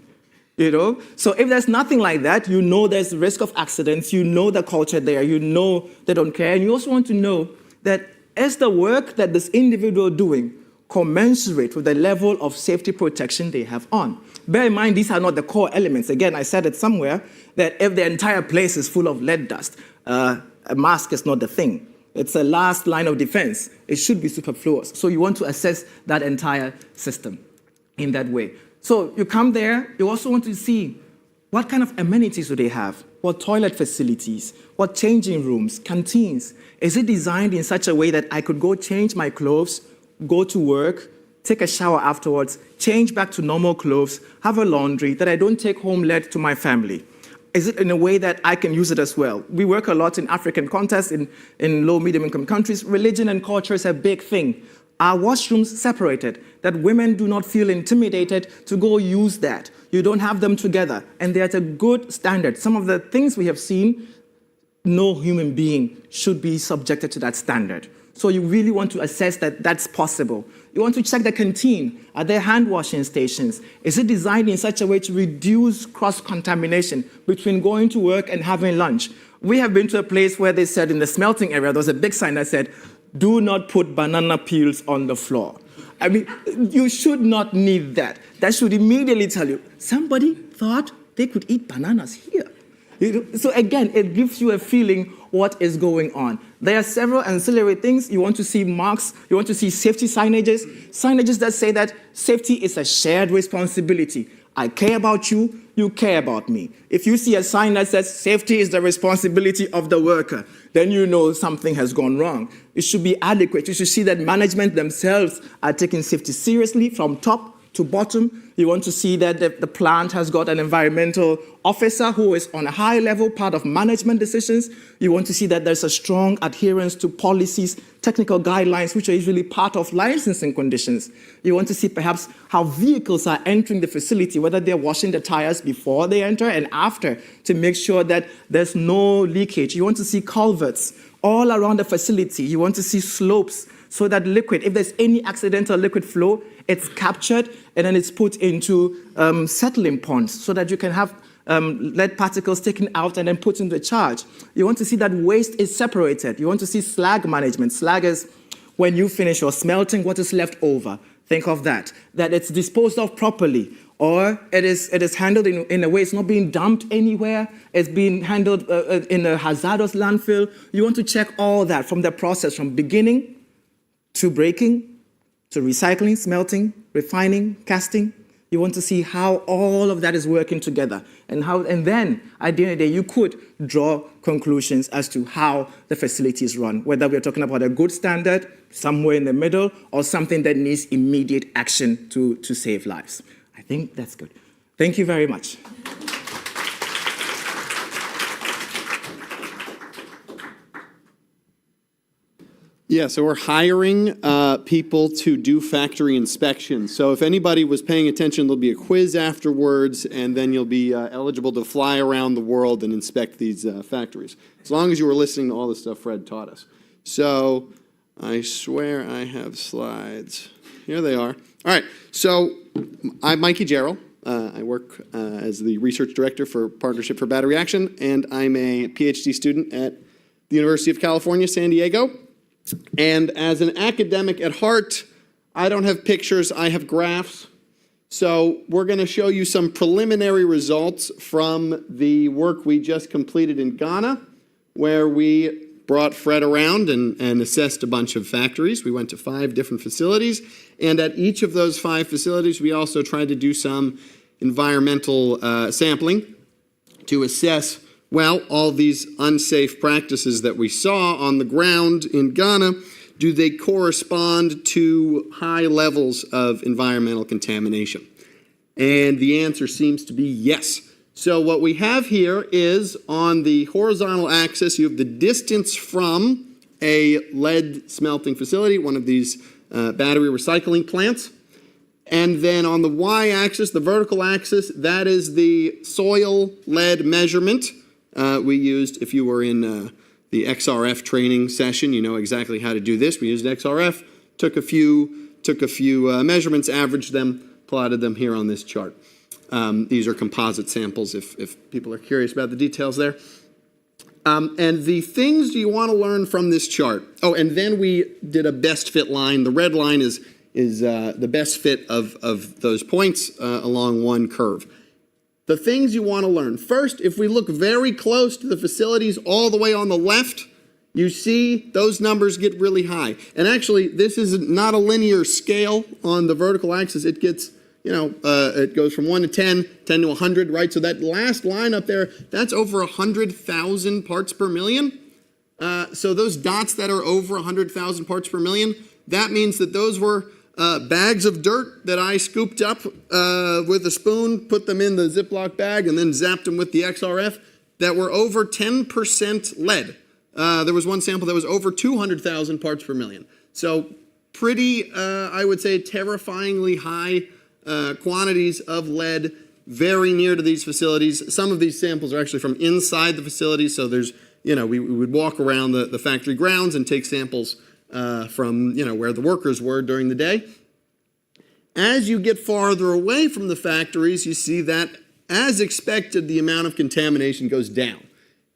You know? So if there's nothing like that, you know there's risk of accidents, you know the culture there, you know they don't care, and you also want to know that is the work that this individual doing commensurate with the level of safety protection they have on. Bear in mind, these are not the core elements. Again, I said it somewhere, that if the entire place is full of lead dust, a mask is not the thing. It's a last line of defense. It should be superfluous. So you want to assess that entire system in that way. So you come there, you also want to see what kind of amenities do they have? What toilet facilities? What changing rooms? Canteens? Is it designed in such a way that I could go change my clothes, go to work, take a shower afterwards, change back to normal clothes, have a laundry, that I don't take home lead to my family? Is it in a way that I can use it as well? We work a lot in African contexts, in low, medium-income countries. Religion and culture is a big thing. Are washrooms separated, that women do not feel intimidated to go use that? You don't have them together, and they're at a good standard. Some of the things we have seen, no human being should be subjected to that standard. So you really want to assess that that's possible. You want to check the canteen. Are there hand washing stations? Is it designed in such a way to reduce cross-contamination between going to work and having lunch? We have been to a place where they said in the smelting area, there was a big sign that said, do not put banana peels on the floor. I mean, you should not need that. That should immediately tell you, somebody thought they could eat bananas here. So again, it gives you a feeling what is going on. There are several ancillary things. You want to see marks, you want to see safety signages that say that safety is a shared responsibility. I care about you, you care about me. If you see a sign that says safety is the responsibility of the worker, then you know something has gone wrong. It should be adequate. You should see that management themselves are taking safety seriously from top to bottom. You want to see that the plant has got an environmental officer who is on a high level, part of management decisions. You want to see that there's a strong adherence to policies, technical guidelines, which are usually part of licensing conditions. You want to see perhaps how vehicles are entering the facility, whether they're washing the tires before they enter and after, to make sure that there's no leakage. You want to see culverts all around the facility. You want to see slopes so that liquid, if there's any accidental liquid flow, it's captured and then it's put into settling ponds so that you can have lead particles taken out and then put into the charge. You want to see that waste is separated. You want to see slag management. Slag is when you finish your smelting, what is left over. Think of that. That it's disposed of properly, or it is handled in a way it's not being dumped anywhere. It's being handled in a hazardous landfill. You want to check all that from the process, from beginning to breaking, to recycling, smelting, refining, casting. You want to see how all of that is working together, and then at the end of the day, you could draw conclusions as to how the facility is run, whether we're talking about a good standard, somewhere in the middle, or something that needs immediate action to save lives. I think that's good. Thank you very much. Yeah, so we're hiring people to do factory inspections. So if anybody was paying attention, there'll be a quiz afterwards, and then you'll be eligible to fly around the world and inspect these factories, as long as you were listening to all the stuff Fred taught us. So I swear I have slides. Here they are. All right, so I'm Mikey Jarrell. I work as the research director for Partnership for Battery Action, and I'm a PhD student at the University of California, San Diego. And as an academic at heart, I don't have pictures, I have graphs. So we're going to show you some preliminary results from the work we just completed in Ghana, where we brought Fred around and assessed a bunch of factories. We went to 5 different facilities, and at each of those 5 facilities, we also tried to do some environmental sampling to assess, well, all these unsafe practices that we saw on the ground in Ghana, do they correspond to high levels of environmental contamination? And the answer seems to be yes. So what we have here is on the horizontal axis, you have the distance from a lead smelting facility, one of these battery recycling plants. And then on the y-axis, the vertical axis, that is the soil lead measurement. We used, if you were in the XRF training session, you know exactly how to do this. We used XRF, took a few measurements, averaged them, plotted them here on this chart. These are composite samples if people are curious about the details there. And the things you want to learn from this chart. Oh, and then we did a best fit line. The red line is the best fit of those points along one curve. The things you want to learn. First, if we look very close to the facilities all the way on the left, you see those numbers get really high. And actually, this is not a linear scale on the vertical axis. It gets, it goes from 1 to 10, 10 to 100, right? So that last line up there, that's over 100,000 parts per million. So those dots that are over 100,000 parts per million, that means that those were bags of dirt that I scooped up with a spoon, put them in the Ziploc bag, and then zapped them with the XRF that were over 10% lead. There was one sample that was over 200,000 parts per million. So pretty, I would say, terrifyingly high quantities of lead very near to these facilities. Some of these samples are actually from inside the facility, so there's, we would walk around the factory grounds and take samples from where the workers were during the day. As you get farther away from the factories, you see that, as expected, the amount of contamination goes down.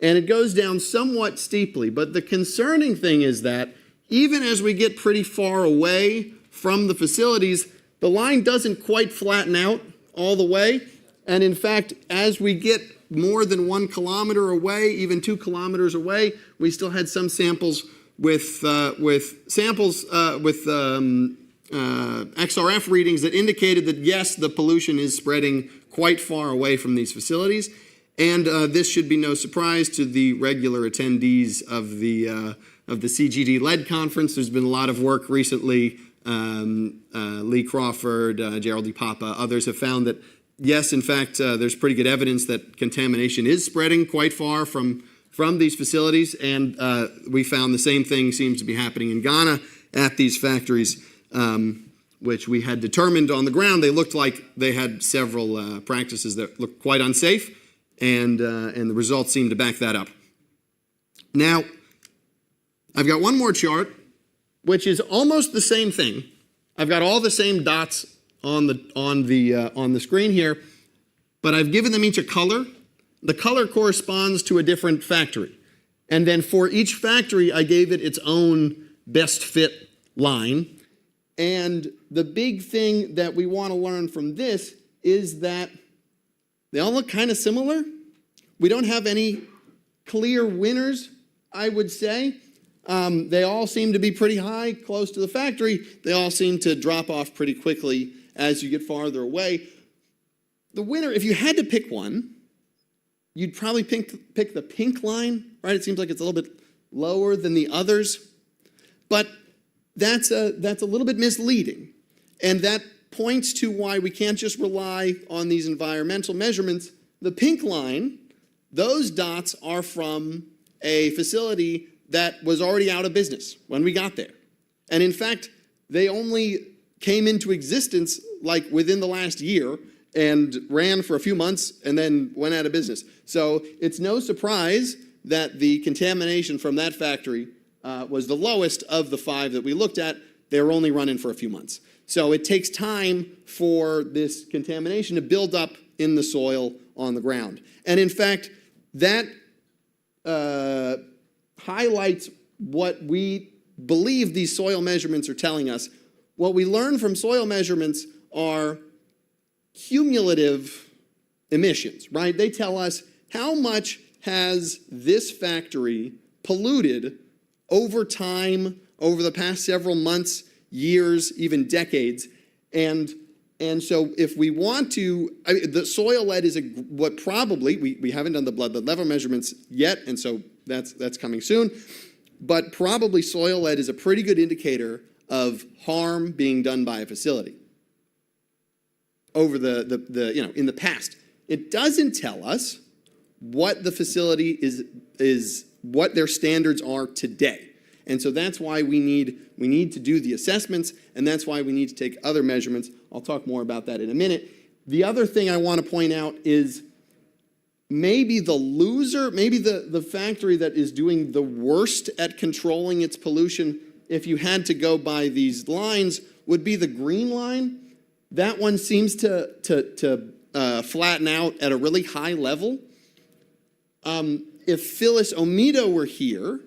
And it goes down somewhat steeply. But the concerning thing is that even as we get pretty far away from the facilities, the line doesn't quite flatten out all the way. And in fact, as we get more than 1 kilometer away, even 2 kilometers away, we still had some samples with XRF readings that indicated that yes, the pollution is spreading quite far away from these facilities. And this should be no surprise to the regular attendees of the CGD lead conference. There's been a lot of work recently. Lee Crawford, Gerald D. Papa, others have found that yes, in fact, there's pretty good evidence that contamination is spreading quite far from these facilities. And we found the same thing seems to be happening in Ghana at these factories, which we had determined on the ground. They looked like they had several practices that looked quite unsafe, and the results seem to back that up. Now, I've got one more chart, which is almost the same thing. I've got all the same dots on the screen here, but I've given them each a color. The color corresponds to a different factory. And then for each factory, I gave it its own best fit line. And the big thing that we want to learn from this is that they all look kind of similar. We don't have any clear winners, I would say. They all seem to be pretty high, close to the factory. They all seem to drop off pretty quickly as you get farther away. The winner, if you had to pick one, you'd probably pick the pink line, right? It seems like it's a little bit lower than the others. But that's a little bit misleading. And that points to why we can't just rely on these environmental measurements. The pink line, those dots are from a facility that was already out of business when we got there. And in fact, they only came into existence like within the last year and ran for a few months and then went out of business. So it's no surprise that the contamination from that factory was the lowest of the 5 that we looked at. They were only running for a few months. So it takes time for this contamination to build up in the soil on the ground. And in fact, that highlights what we believe these soil measurements are telling us. What we learn from soil measurements are cumulative emissions, right? They tell us how much has this factory polluted over time, over the past several months, years, even decades. And so if we want to, the soil lead is what probably, we haven't done the blood level measurements yet, and so that's coming soon, but probably soil lead is a pretty good indicator of harm being done by a facility over in the past. It doesn't tell us what the facility is what their standards are today. And so that's why we need to do the assessments, and that's why we need to take other measurements. I'll talk more about that in a minute. The other thing I want to point out is maybe the loser, maybe the factory that is doing the worst at controlling its pollution, if you had to go by these lines, would be the green line. That one seems to flatten out at a really high level. If Phyllis Omido were here,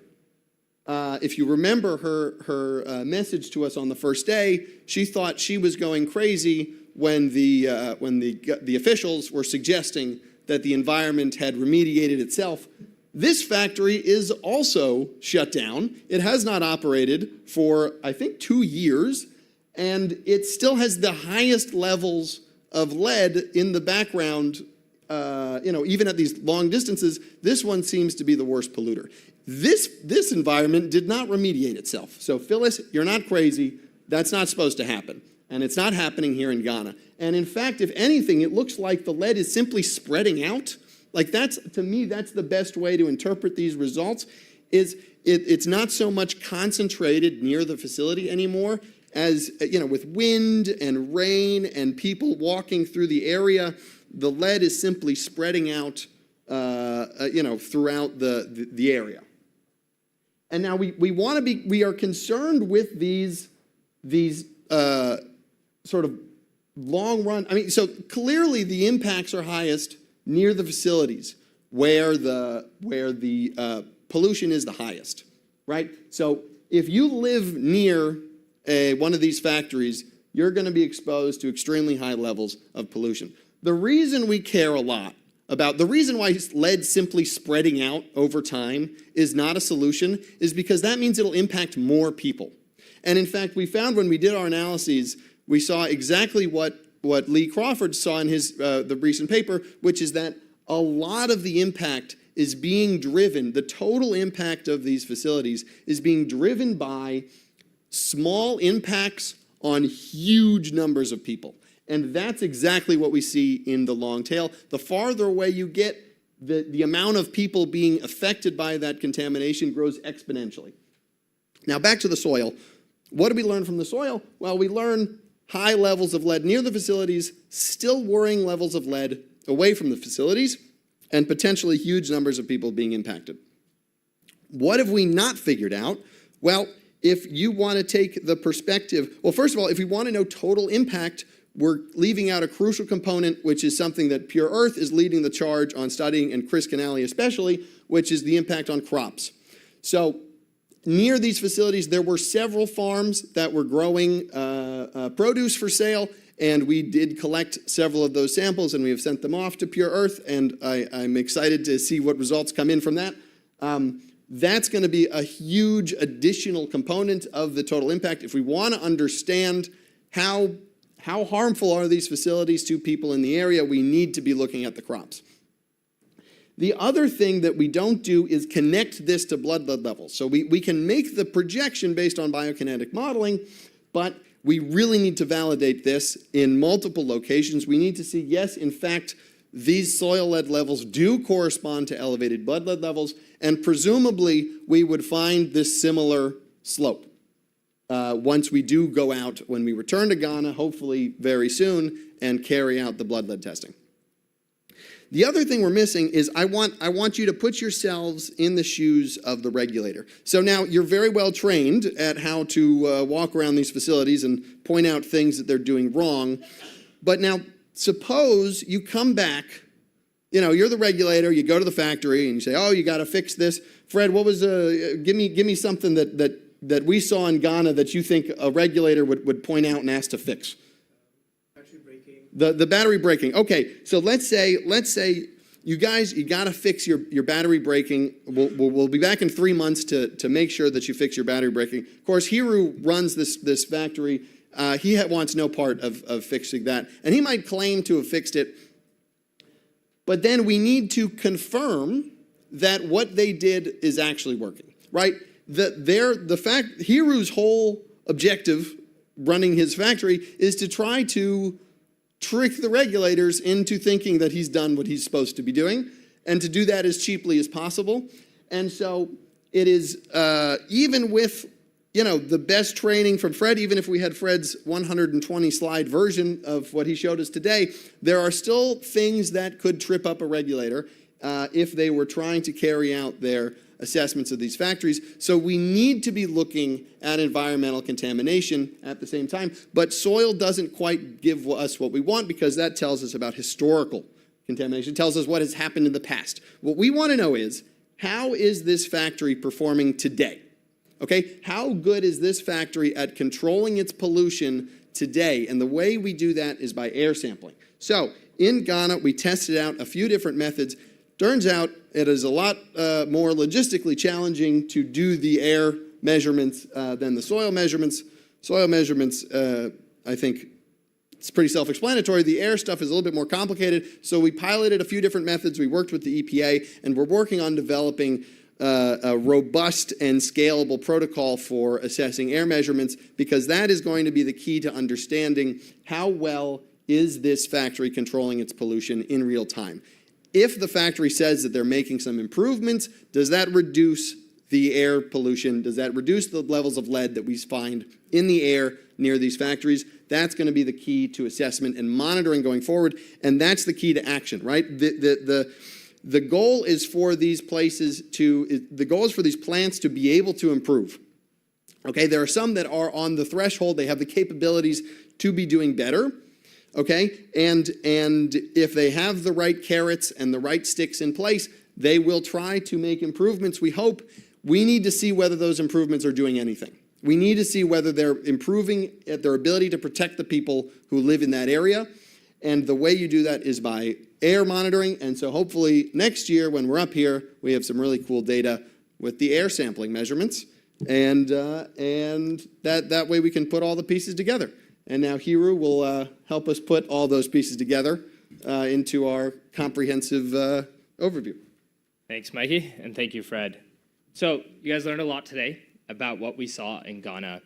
if you remember her message to us on the first day, she thought she was going crazy when the officials were suggesting that the environment had remediated itself. This factory is also shut down. It has not operated for, I think, 2 years, and it still has the highest levels of lead in the background. Even at these long distances, this one seems to be the worst polluter. This environment did not remediate itself. So Phyllis, you're not crazy. That's not supposed to happen. And it's not happening here in Ghana. And in fact, if anything, it looks like the lead is simply spreading out. Like to me, that's the best way to interpret these results, is it's not so much concentrated near the facility anymore as, with wind and rain and people walking through the area, the lead is simply spreading out, throughout the area. And now we are concerned with these sort of long run. So clearly the impacts are highest near the facilities where the pollution is the highest, right? So if you live near one of these factories, you're going to be exposed to extremely high levels of pollution. The reason we care a lot about, the reason why lead simply spreading out over time is not a solution is because that means it'll impact more people. And in fact, we found when we did our analyses, we saw exactly what Lee Crawford saw in his the recent paper, which is that a lot of the impact is being driven, the total impact of these facilities is being driven by small impacts on huge numbers of people. And that's exactly what we see in the long tail. The farther away you get, the amount of people being affected by that contamination grows exponentially. Now back to the soil. What do we learn from the soil? Well, we learn high levels of lead near the facilities, still worrying levels of lead away from the facilities, and potentially huge numbers of people being impacted. What have we not figured out? Well, if you want to take the perspective, well, first of all, if we want to know total impact, we're leaving out a crucial component, which is something that Pure Earth is leading the charge on studying, and Chris Canale especially, which is the impact on crops. So near these facilities, there were several farms that were growing produce for sale, and we did collect several of those samples, and we have sent them off to Pure Earth, and I'm excited to see what results come in from that. That's going to be a huge additional component of the total impact. If we want to understand how harmful are these facilities to people in the area, we need to be looking at the crops. The other thing that we don't do is connect this to blood lead levels. So we can make the projection based on biokinetic modeling, but we really need to validate this in multiple locations. We need to see, yes, in fact, these soil lead levels do correspond to elevated blood lead levels, and presumably we would find this similar slope. Once we do go out, when we return to Ghana, hopefully very soon, and carry out the blood lead testing. The other thing we're missing is I want you to put yourselves in the shoes of the regulator. So now you're very well trained at how to walk around these facilities and point out things that they're doing wrong. But now suppose you come back, you're the regulator, you go to the factory and you say, oh, you got to fix this. Fred, what was, give me something that we saw in Ghana that you think a regulator would point out and ask to fix. The battery braking. Okay, so let's say you guys, you got to fix your battery braking. We'll be back in 3 months to make sure that you fix your battery braking. Of course, Hiru runs this factory. He wants no part of fixing that, and he might claim to have fixed it. But then we need to confirm that what they did is actually working, right? Hiru's whole objective running his factory is to try to trick the regulators into thinking that he's done what he's supposed to be doing, and to do that as cheaply as possible. And so it is, even with the best training from Fred, even if we had Fred's 120-slide version of what he showed us today, there are still things that could trip up a regulator if they were trying to carry out their assessments of these factories. So we need to be looking at environmental contamination at the same time. But soil doesn't quite give us what we want, because that tells us about historical contamination. It tells us what has happened in the past. What we want to know is, how is this factory performing today? Okay, how good is this factory at controlling its pollution today? And the way we do that is by air sampling. So in Ghana, we tested out a few different methods. Turns out it is a lot more logistically challenging to do the air measurements than the soil measurements. Soil measurements, I think it's pretty self-explanatory. The air stuff is a little bit more complicated. So we piloted a few different methods. We worked with the EPA, and we're working on developing a robust and scalable protocol for assessing air measurements, because that is going to be the key to understanding how well is this factory controlling its pollution in real time. If the factory says that they're making some improvements, does that reduce the air pollution? Does that reduce the levels of lead that we find in the air near these factories? That's going to be the key to assessment and monitoring going forward, and that's the key to action, right? The goal is for these places the goal is for these plants to be able to improve. Okay, there are some that are on the threshold. They have the capabilities to be doing better. Okay, and if they have the right carrots and the right sticks in place, they will try to make improvements, we hope. We need to see whether those improvements are doing anything. We need to see whether they're improving at their ability to protect the people who live in that area. And the way you do that is by air monitoring. And so hopefully next year when we're up here, we have some really cool data with the air sampling measurements. And that way we can put all the pieces together. And now Hiru will help us put all those pieces together into our comprehensive overview. Thanks, Mikey, and thank you, Fred. So you guys learned a lot today about what we saw in Ghana.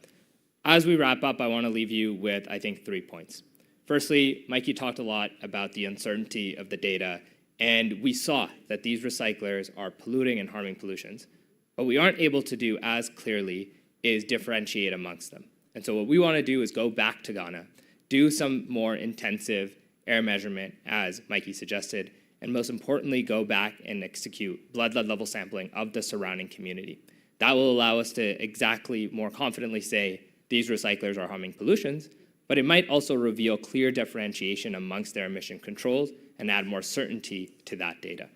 As we wrap up, I want to leave you with, I think, 3 points. Firstly, Mikey talked a lot about the uncertainty of the data, and we saw that these recyclers are polluting and harming pollutions. What we aren't able to do as clearly is differentiate amongst them. And so what we want to do is go back to Ghana, do some more intensive air measurement, as Mikey suggested, and most importantly, go back and execute blood lead level sampling of the surrounding community. That will allow us to exactly more confidently say these recyclers are harming pollutions, but it might also reveal clear differentiation amongst their emission controls and add more certainty to that data.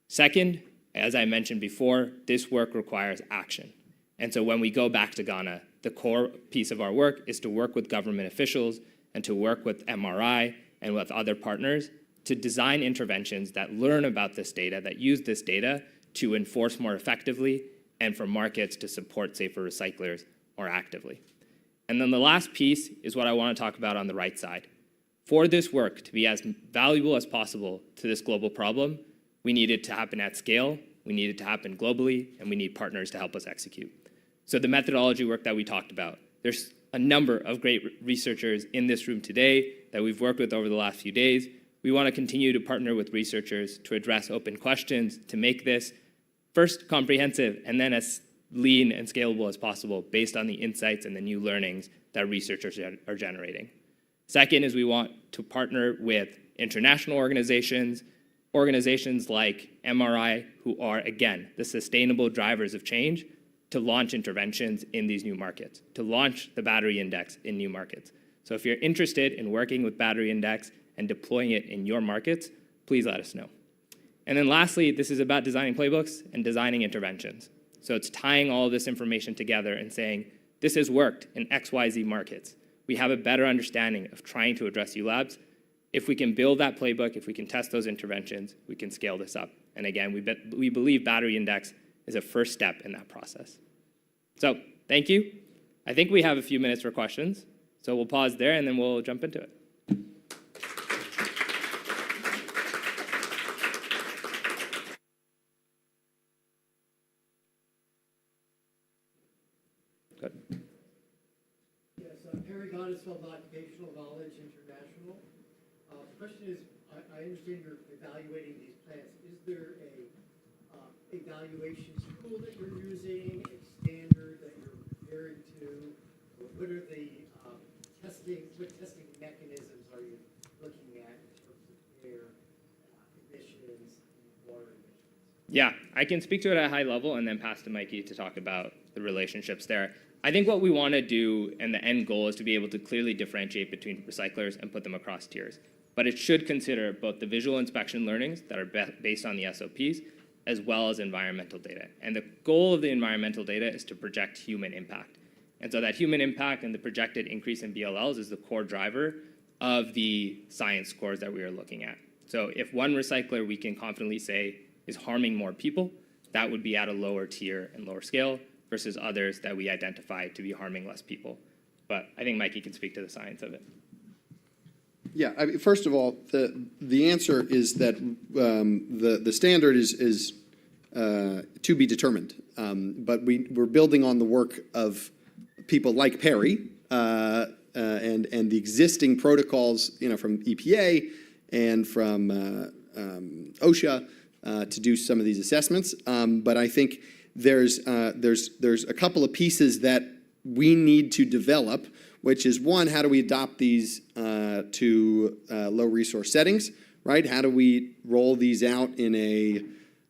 Second, as I mentioned before, this work requires action. And so when we go back to Ghana, the core piece of our work is to work with government officials and to work with MRI and with other partners to design interventions that learn about this data, that use this data to enforce more effectively and for markets to support safer recyclers more actively. And then the last piece is what I want to talk about on the right side. For this work to be as valuable as possible to this global problem, we need it to happen at scale, we need it to happen globally, and we need partners to help us execute. So the methodology work that we talked about, there's a number of great researchers in this room today that we've worked with over the last few days. We want to continue to partner with researchers to address open questions, to make this first comprehensive and then as lean and scalable as possible based on the insights and the new learnings that researchers are generating. Second is we want to partner with international organizations like MRI, who are, again, the sustainable drivers of change, to launch interventions in these new markets, to launch the battery index in new markets. So if you're interested in working with battery index and deploying it in your markets, please let us know. And then lastly, this is about designing playbooks and designing interventions. So it's tying all of this information together and saying, this has worked in XYZ markets. We have a better understanding of trying to address ULABs. If we can build that playbook, if we can test those interventions, we can scale this up. And again, we believe battery index is a first step in that process. So thank you. I think we have a few minutes for questions. So we'll pause there and then we'll jump into it. Good. Yes, Perry Goddess from Occupational Knowledge International. The question is, I understand you're evaluating these plants. Is there a evaluation tool that you're using, a standard that you're referring to? What are the testing mechanisms are you looking at in terms of air emissions and water emissions? Yeah, I can speak to it at a high level and then pass to Mikey to talk about the relationships there. I think what we want to do and the end goal is to be able to clearly differentiate between recyclers and put them across tiers. But it should consider both the visual inspection learnings that are based on the SOPs as well as environmental data. And the goal of the environmental data is to project human impact. And so that human impact and the projected increase in BLLs is the core driver of the science scores that we are looking at. So if one recycler we can confidently say is harming more people, that would be at a lower tier and lower scale versus others that we identify to be harming less people. But I think Mikey can speak to the science of it. Yeah, I mean, first of all, the answer is that the standard is to be determined. But we're building on the work of people like Perry and the existing protocols, from EPA and from OSHA to do some of these assessments. But I think there's a couple of pieces that we need to develop, which is one, how do we adopt these to low resource settings, right? How do we roll these out in a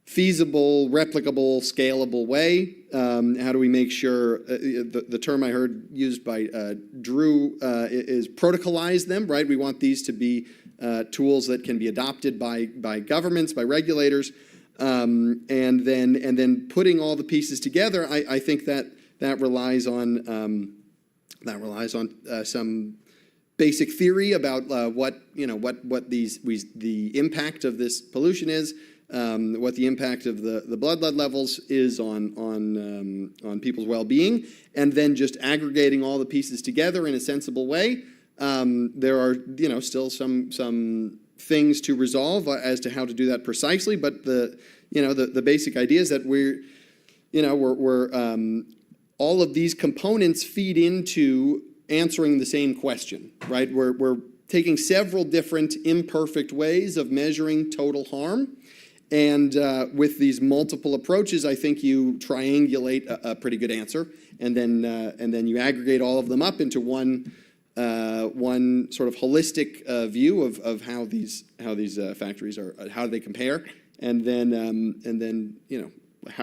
feasible, replicable, scalable way? How do we make sure, the term I heard used by Drew is protocolize them, right? We want these to be tools that can be adopted by governments, by regulators, and then putting all the pieces together, I think that that relies on some basic theory about what the impact of this pollution is, what the impact of the blood lead levels is on people's well-being, and then just aggregating all the pieces together in a sensible way. There are still some things to resolve as to how to do that precisely, but the basic idea is that we're all of these components feed into answering the same question, right? We're taking several different imperfect ways of measuring total harm, and with these multiple approaches, I think you triangulate a pretty good answer, and then you aggregate all of them up into one sort of holistic view of how these factories are, how they compare, and then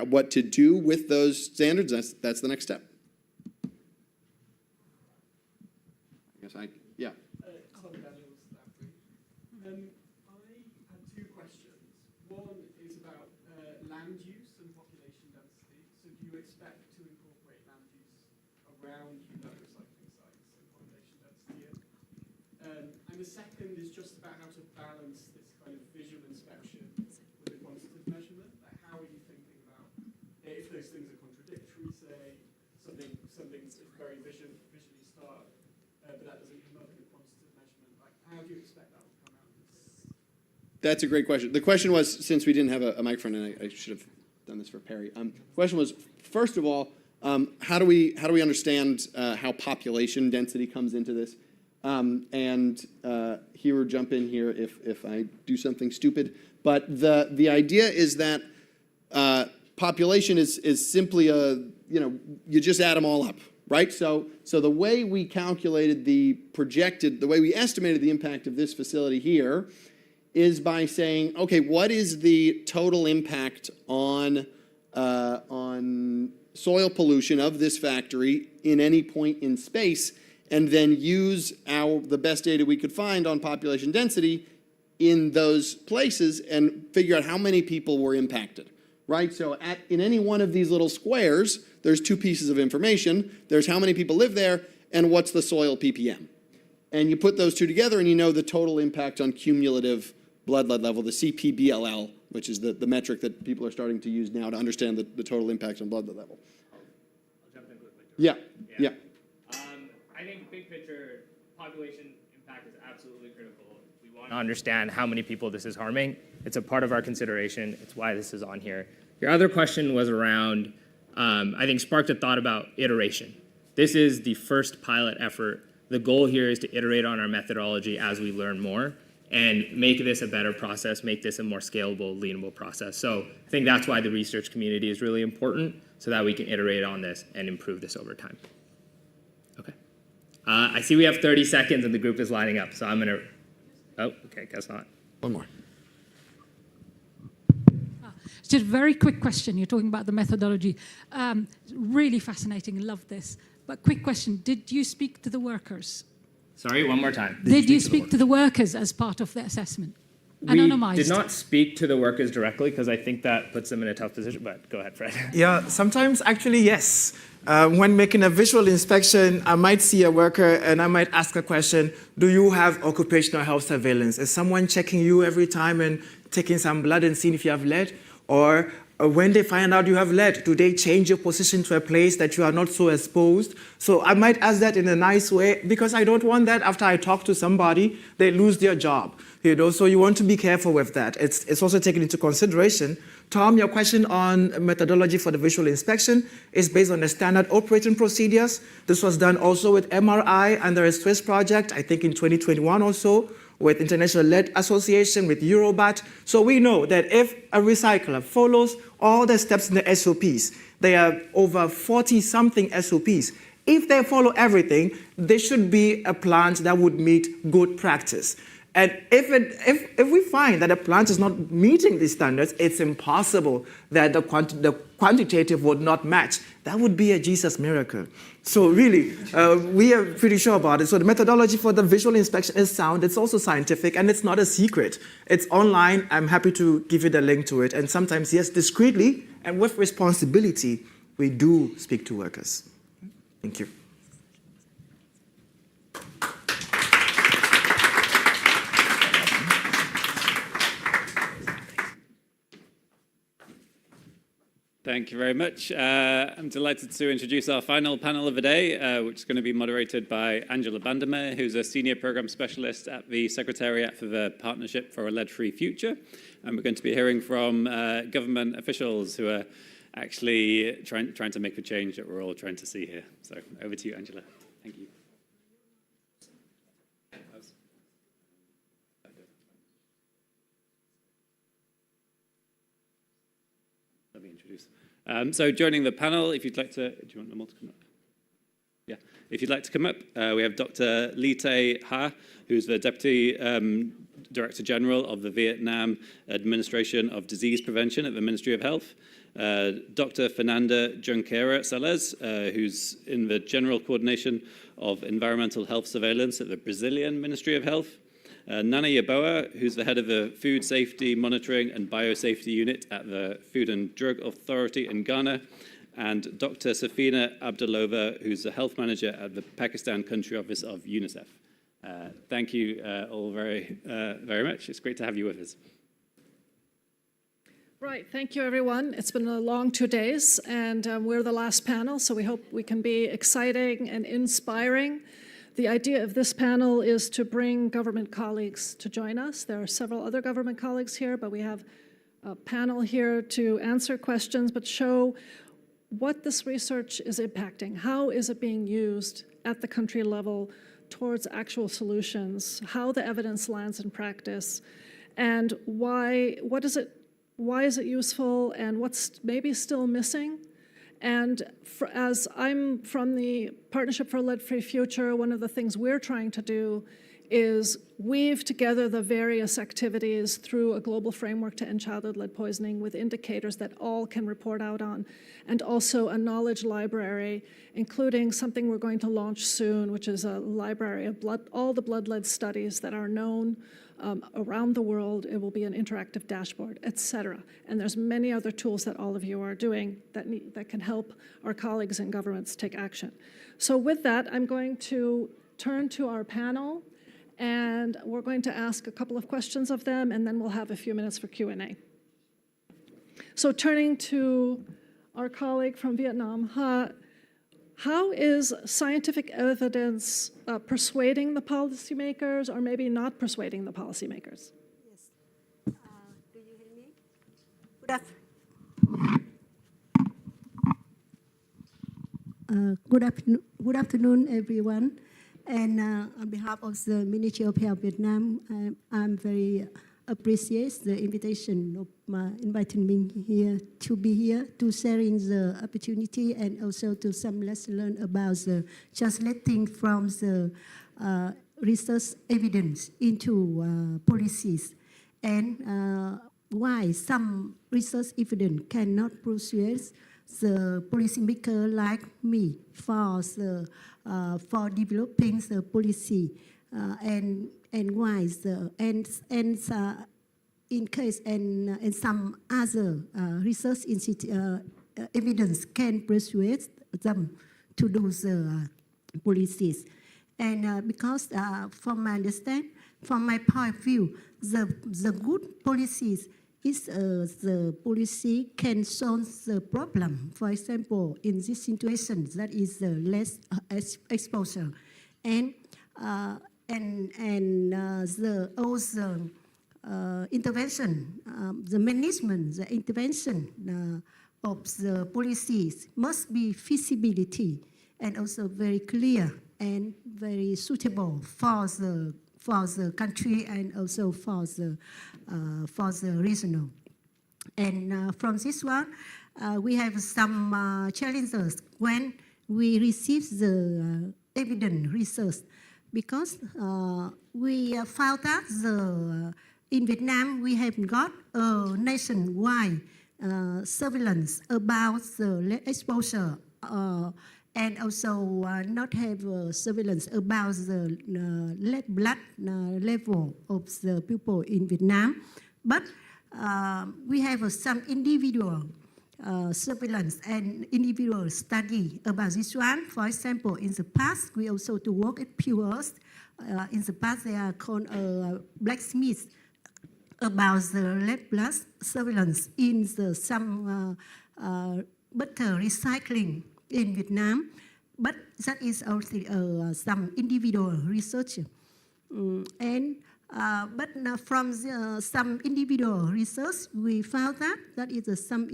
what to do with those standards. That's the next step. I had two questions. One is about land use and population density. So do you expect to incorporate land use around recycling sites and population density? And the second is just about how to balance this kind of visual inspection with a quantitative measurement. Like, how are you thinking about if those things are contradictory, say something is very visually stark, but that doesn't come up in a quantitative measurement. Like, how do you expect that will come out? That's a great question. The question was, since we didn't have a microphone, and I should have done this for Perry. The question was, first of all, how do we understand how population density comes into this? And Hero, jump in here if I do something stupid. But the idea is that population is simply you just add them all up, right? So the way we calculated the way we estimated the impact of this facility here is by saying, okay, what is the total impact on soil pollution of this factory in any point in space, and then use the best data we could find on population density in those places and figure out how many people were impacted, right? So in any one of these little squares, there's two pieces of information. There's how many people live there and what's the soil ppm. And you put those two together and you know the total impact on cumulative blood lead level, the CPBLL, which is the metric that people are starting to use now to understand the total impact on blood lead level. I'll jump in quickly. Yeah. I think big picture, population impact is absolutely critical. We want to understand how many people this is harming. It's a part of our consideration. It's why this is on here. Your other question was around, I think, sparked a thought about iteration. This is the first pilot effort. The goal here is to iterate on our methodology as we learn more and make this a better process, make this a more scalable, leanable process. So I think that's why the research community is really important, so that we can iterate on this and improve this over time. Okay. I see we have 30 seconds and the group is lining up, so I'm going to... Oh, okay, guess not. One more. Just a very quick question. You're talking about the methodology. Really fascinating. Love this. But quick question. Did you speak to the workers? Sorry, one more time. Did you speak to the workers as part of the assessment? Anonymized. We did not speak to the workers directly because I think that puts them in a tough position, but go ahead, Fred. Yeah, sometimes actually, yes. When making a visual inspection, I might see a worker and I might ask a question, do you have occupational health surveillance? Is someone checking you every time and taking some blood and seeing if you have lead? Or when they find out you have lead, do they change your position to a place that you are not so exposed? So I might ask that in a nice way because I don't want that after I talk to somebody, they lose their job. So you want to be careful with that. It's also taken into consideration. Tom, your question on methodology for the visual inspection is based on the standard operating procedures. This was done also with MRI under a Swiss project, I think in 2021 or so, with International Lead Association, with Eurobat. So we know that if a recycler follows all the steps in the SOPs, there are over 40-something SOPs. If they follow everything, there should be a plant that would meet good practice. And if we find that a plant is not meeting these standards, it's impossible that the quantitative would not match. That would be a Jesus miracle. So really, we are pretty sure about it. So the methodology for the visual inspection is sound. It's also scientific, and it's not a secret. It's online. I'm happy to give you the link to it. And sometimes, yes, discreetly and with responsibility, we do speak to workers. Thank you. Thank you very much. I'm delighted to introduce our final panel of the day, which is going to be moderated by Angela Bandermeer, who's a Senior Program Specialist at the Secretariat for the Partnership for a Lead-Free Future. And we're going to be hearing from government officials who are actually trying to make the change that we're all trying to see here. So over to you, Angela. Thank you. Let me introduce. So joining the panel, if you'd like to, do you want them all to come up? Yeah, if you'd like to come up, we have Dr. Ly Tae Ha, who's the Deputy Director General of the Vietnam Administration of Disease Prevention at the Ministry of Health. Dr. Fernanda Junqueira Salles, who's in the General Coordination of Environmental Health Surveillance at the Brazilian Ministry of Health. Nana Yaboa, who's the head of the Food Safety Monitoring and Biosafety Unit at the Food and Drug Authority in Ghana, and Dr. Safina Abdulova, who's the health manager at the Pakistan Country Office of UNICEF. Thank you all very much. It's great to have you with us. Right, thank you everyone. It's been a long 2 days, and we're the last panel, so we hope we can be exciting and inspiring. The idea of this panel is to bring government colleagues to join us. There are several other government colleagues here, but we have a panel here to answer questions, but show what this research is impacting. How is it being used at the country level towards actual solutions? How the evidence lands in practice, and why is it useful, and what's maybe still missing? And as I'm from the Partnership for a Lead-Free Future, one of the things we're trying to do is weave together the various activities through a global framework to end childhood lead poisoning with indicators that all can report out on, and also a knowledge library, including something we're going to launch soon, which is a library of all the blood lead studies that are known around the world. It will be an interactive dashboard, etc. And there's many other tools that all of you are doing that can help our colleagues in governments take action. So with that, I'm going to turn to our panel, and we're going to ask a couple of questions of them, and then we'll have a few minutes for Q&A. So turning to our colleague from Vietnam, how is scientific evidence persuading the policymakers, or maybe not persuading the policymakers? Yes. Do you hear me? Good afternoon, everyone. And on behalf of the Ministry of Health Vietnam, I'm very appreciate the invitation of inviting me here to be here to sharing the opportunity, and also to some lessons learned about the translating from the research evidence into policies, and why some research evidence cannot persuade the policymaker like me for developing the policy, and why in case and some other research evidence can persuade them to do the policies. And because from my understanding, from my point of view, the good policies is the policy can solve the problem. For example, in this situation, that is less exposure, and intervention, the management, the intervention of the policies must be feasibility and also very clear and very suitable for the country and also for the regional. And from this one, we have some challenges when we receive the evidence research, because we found that in Vietnam we have got a nationwide surveillance about the lead exposure, and also not have surveillance about the lead blood level of the people in Vietnam. But we have some individual surveillance and individual study about this one. For example, in the past, we also to work at Pures. In the past, they are called blacksmiths about the lead blood surveillance in the some butter recycling in Vietnam. But that is also some individual research. But from some individual research, we found that is some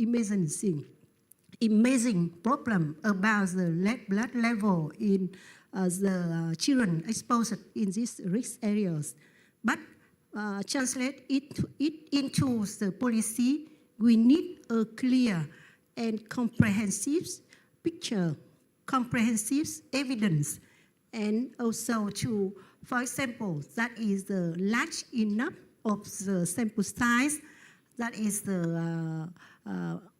amazing problem about the lead blood level in the children exposed in these risk areas. But translate it into the policy, we need a clear and comprehensive picture, comprehensive evidence, and also to, for example, that is the large enough of the sample size, that is the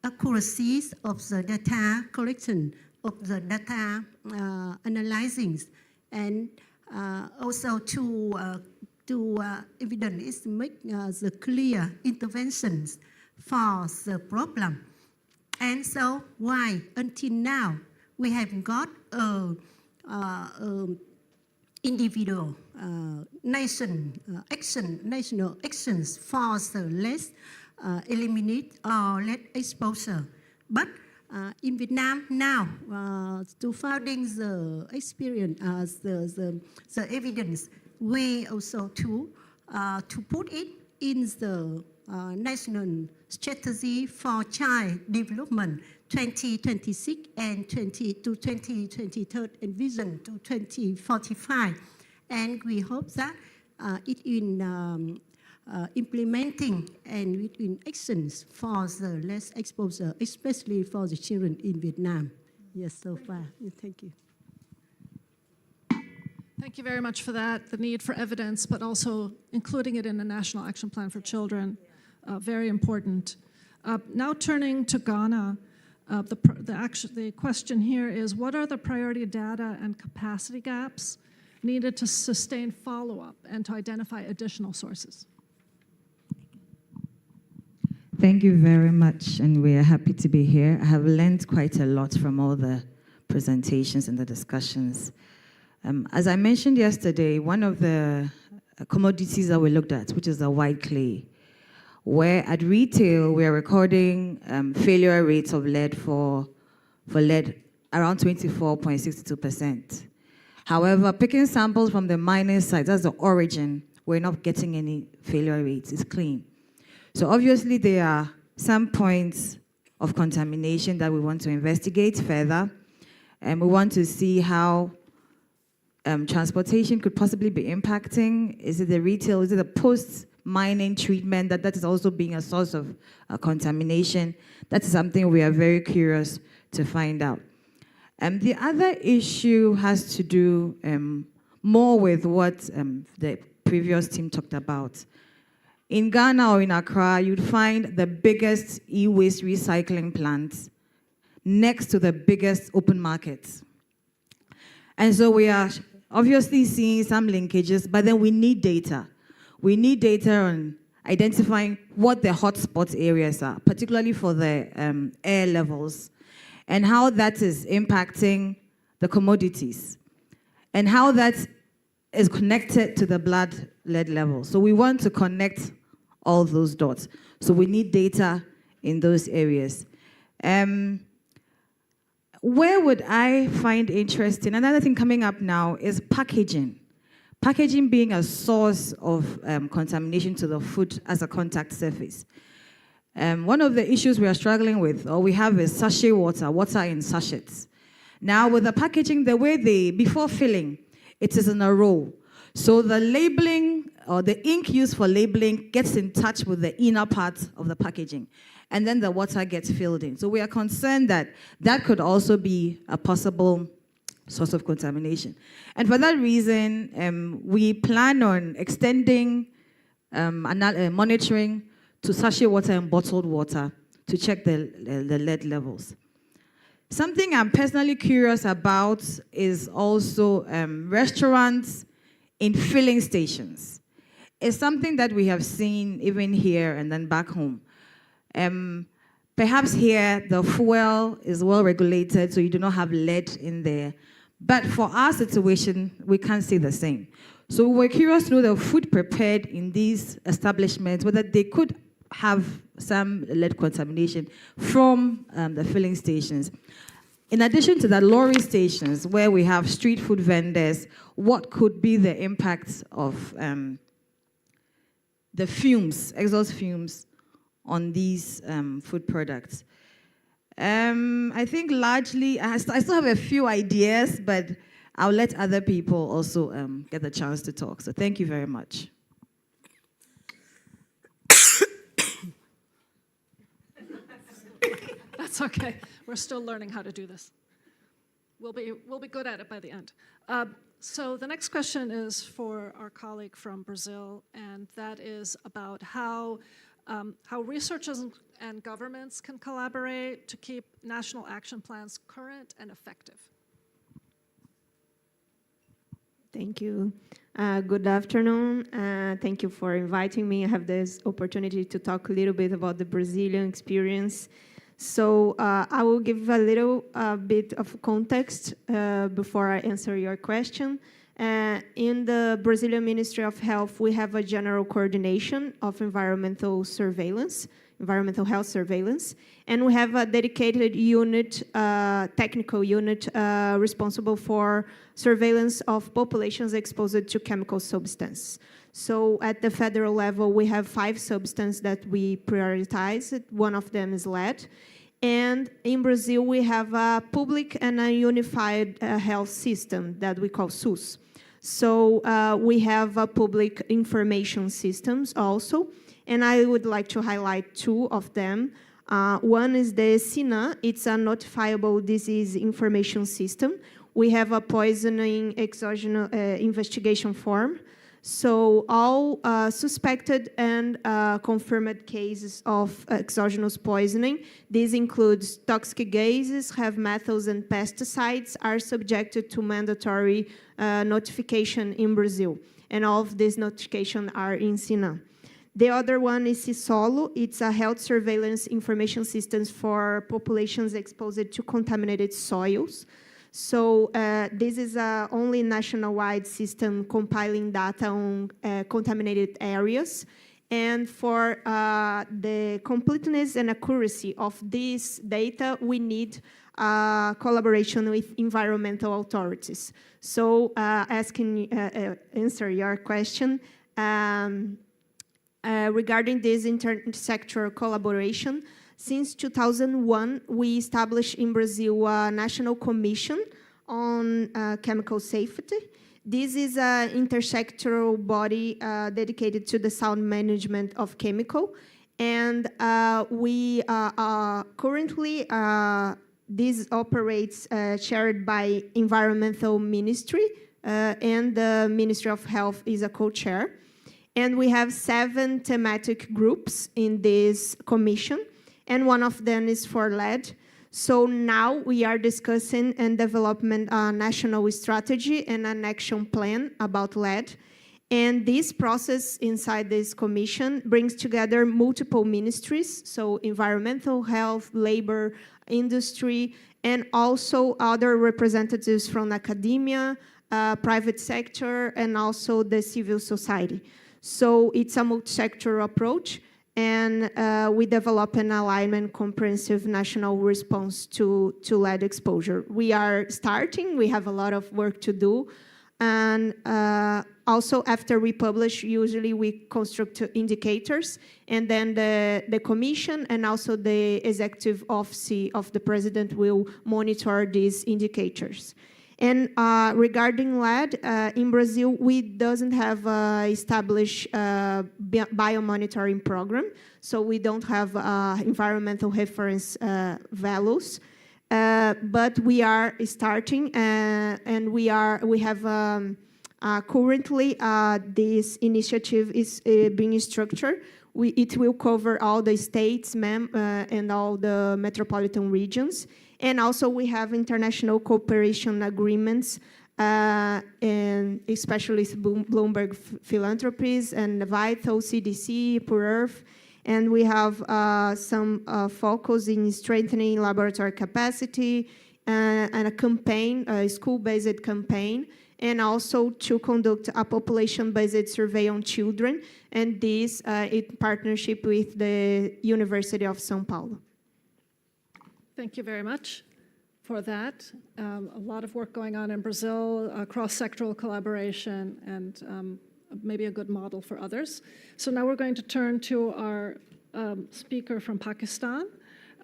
accuracies of the data collection, of the data analyzing, and also to evidence is make the clear interventions for the problem. And so why until now we have got individual national actions for the lead eliminate or lead exposure. But in Vietnam now, to finding the experience, the evidence, we also to put it in the national strategy for child development 2026 and 2023 and vision to 2045. And we hope that it in implementing and in actions for the less exposure, especially for the children in Vietnam. Yes, so far. Thank you. Thank you very much for that, the need for evidence, but also including it in the National Action Plan for Children, very important. Now turning to Ghana, the question here is, what are the priority data and capacity gaps needed to sustain follow-up and to identify additional sources? Thank you very much, and we are happy to be here. I have learned quite a lot from all the presentations and the discussions. As I mentioned yesterday, one of the commodities that we looked at, which is the white clay, where at retail we are recording failure rates of lead for lead around 24.62%. However, picking samples from the mining sites, that's the origin, we're not getting any failure rates, it's clean. So obviously there are some points of contamination that we want to investigate further, and we want to see how transportation could possibly be impacting. Is it the retail, is it the post-mining treatment that is also being a source of contamination? That is something we are very curious to find out. The other issue has to do more with what the previous team talked about. In Ghana or in Accra, you'd find the biggest e-waste recycling plants next to the biggest open markets. And so we are obviously seeing some linkages, but then we need data. We need data on identifying what the hotspot areas are, particularly for the air levels, and how that is impacting the commodities, and how that is connected to the blood lead level. So we want to connect all those dots. So we need data in those areas. Where would I find interesting? Another thing coming up now is packaging. Packaging being a source of contamination to the food as a contact surface. One of the issues we are struggling with, or we have, is sachet water in sachets. Now with the packaging, the way before filling, it is in a roll. So the labeling, or the ink used for labeling, gets in touch with the inner part of the packaging, and then the water gets filled in. So we are concerned that that could also be a possible source of contamination. And for that reason, we plan on extending monitoring to sachet water and bottled water to check the lead levels. Something I'm personally curious about is also restaurants in filling stations. It's something that we have seen even here and then back home. Perhaps here the fuel is well regulated, so you do not have lead in there. But for our situation, we can't say the same. So we're curious to know the food prepared in these establishments, whether they could have some lead contamination from the filling stations. In addition to that, lorry stations where we have street food vendors, what could be the impact of the fumes, exhaust fumes, on these food products? I think largely, I still have a few ideas, but I'll let other people also get the chance to talk. So thank you very much. That's okay. We're still learning how to do this. We'll be good at it by the end. So the next question is for our colleague from Brazil, and that is about how researchers and governments can collaborate to keep national action plans current and effective. Thank you. Good afternoon. Thank you for inviting me. I have this opportunity to talk a little bit about the Brazilian experience. So I will give a little bit of context before I answer your question. In the Brazilian Ministry of Health, we have a general coordination of environmental health surveillance, and we have a dedicated unit, technical unit, responsible for surveillance of populations exposed to chemical substances. So at the federal level, we have 5 substances that we prioritize. One of them is lead. And in Brazil, we have a public and a unified health system that we call SUS. So we have public information systems also, and I would like to highlight 2 of them. One is the SINA. It's a notifiable disease information system. We have a poisoning exogenous investigation form. So all suspected and confirmed cases of exogenous poisoning, this includes toxic gases, heavy metals, and pesticides, are subjected to mandatory notification in Brazil. And all of these notifications are in SINA. The other one is CISOLO. It's a health surveillance information system for populations exposed to contaminated soils. So this is a only nationwide system compiling data on contaminated areas. And for the completeness and accuracy of this data, we need collaboration with environmental authorities. So answer your question, regarding this intersectoral collaboration, since 2001, we established in Brazil a National Commission on Chemical Safety. This is an intersectoral body dedicated to the sound management of chemical. And we currently, this operates shared by Environmental Ministry, and the Ministry of Health is a co-chair. And we have 7 thematic groups in this commission, and one of them is for lead. So now we are discussing and developing a national strategy and an action plan about lead. And this process inside this commission brings together multiple ministries, so environmental health, labor, industry, and also other representatives from academia, private sector, and also the civil society. So it's a multi-sector approach, and we develop an alignment comprehensive national response to lead exposure. We are starting, we have a lot of work to do, and also after we publish, usually we construct indicators, and then the commission and also the executive office of the president will monitor these indicators. And regarding lead, in Brazil, we doesn't have established biomonitoring program, so we don't have environmental reference values. But we are starting, and we have currently this initiative is being structured. It will cover all the states, and all the metropolitan regions. And also we have international cooperation agreements, and especially with Bloomberg Philanthropies and Vital, CDC, Poor Earth. And we have some focus in strengthening laboratory capacity and a campaign, a school-based campaign, and also to conduct a population-based survey on children, and this in partnership with the University of São Paulo. Thank you very much for that. A lot of work going on in Brazil, cross-sectoral collaboration, and maybe a good model for others. So now we're going to turn to our speaker from Pakistan.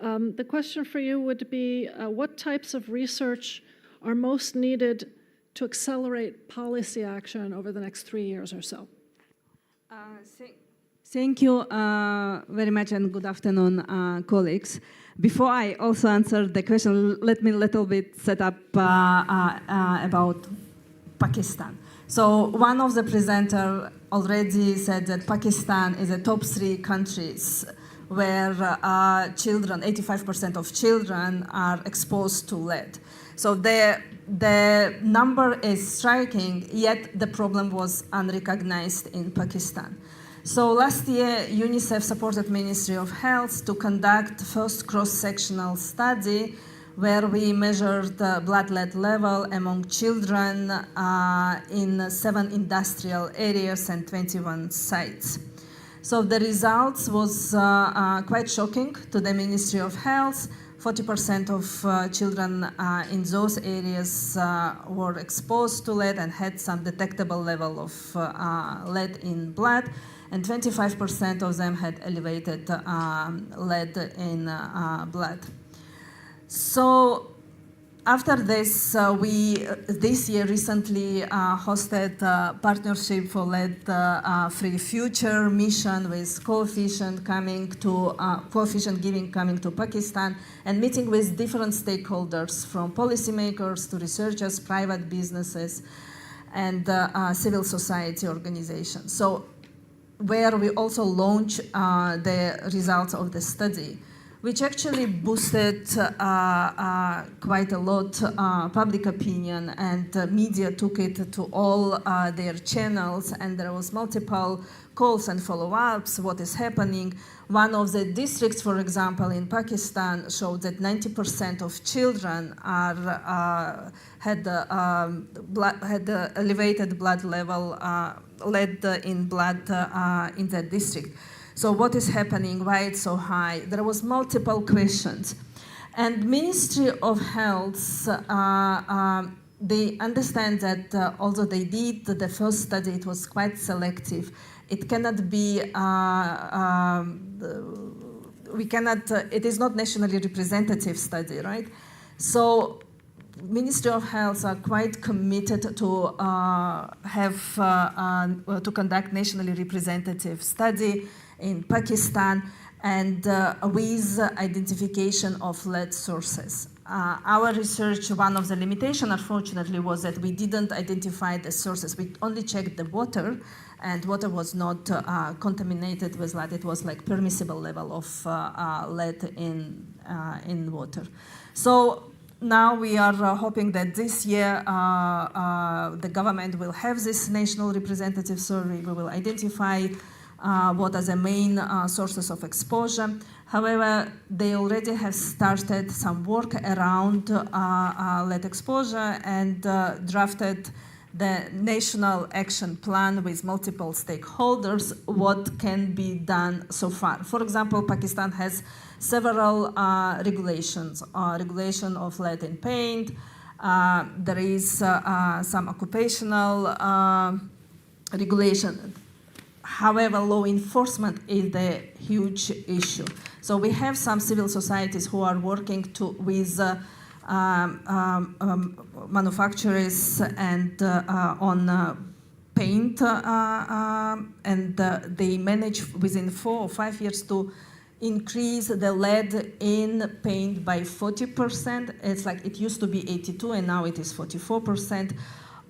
The question for you would be, what types of research are most needed to accelerate policy action over the next 3 years or so? Thank you very much, and good afternoon, colleagues. Before I also answer the question, let me a little bit set up about Pakistan. So one of the presenters already said that Pakistan is a top 3 countries where children, 85% of children are exposed to lead. So the number is striking, yet the problem was unrecognized in Pakistan. So last year, UNICEF supported Ministry of Health to conduct first cross-sectional study where we measured the blood lead level among children in 7 industrial areas and 21 sites. So the results was quite shocking to the Ministry of Health. 40% of children in those areas were exposed to lead and had some detectable level of lead in blood, and 25% of them had elevated lead in blood. So after this, we this year recently hosted a partnership for lead-free future mission with coefficient giving coming to Pakistan and meeting with different stakeholders from policymakers to researchers, private businesses, and civil society organizations. So where we also launched the results of the study, which actually boosted quite a lot public opinion, and media took it to all their channels, and there was multiple calls and follow-ups, what is happening. One of the districts, for example, in Pakistan showed that 90% of children had elevated blood level, lead in blood in that district. So what is happening? Why it's so high? There was multiple questions. And Ministry of Health, they understand that although they did the first study, it was quite selective. It cannot be, it is not nationally representative study, right? So Ministry of Health are quite committed to to conduct nationally representative study in Pakistan, and with identification of lead sources. Our research, one of the limitations, unfortunately, was that we didn't identify the sources. We only checked the water, and water was not contaminated with lead. It was like permissible level of lead in water. So now we are hoping that this year the government will have this national representative survey. We will identify what are the main sources of exposure. However, they already have started some work around lead exposure and drafted the national action plan with multiple stakeholders, what can be done so far. For example, Pakistan has several regulations, regulation of lead in paint. There is some occupational regulation. However, law enforcement is the huge issue. So we have some civil societies who are working with manufacturers and on paint, and they manage within 4 or 5 years to increase the lead in paint by 40%. It's like it used to be 82 and now it is 44%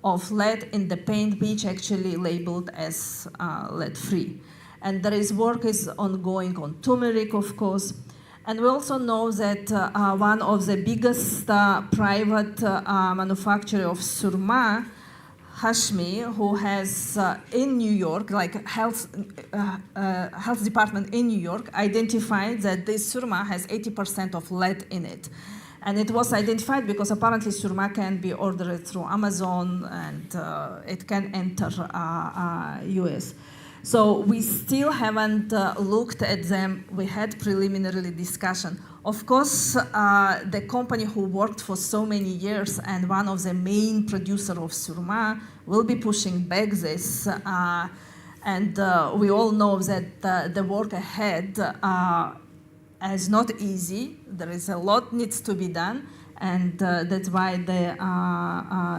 of lead in the paint, which actually labeled as lead-free. And there is work is ongoing on turmeric, of course. And we also know that one of the biggest private manufacturer of surma Hashmi, who has in New York, like health department in New York, identified that this surma has 80% of lead in it. And it was identified because apparently surma can be ordered through Amazon and it can enter US. So we still haven't looked at them. We had preliminary discussion. Of course, the company who worked for so many years and one of the main producer of surma will be pushing back this. And we all know that the work ahead is not easy. There is a lot needs to be done. And that's why the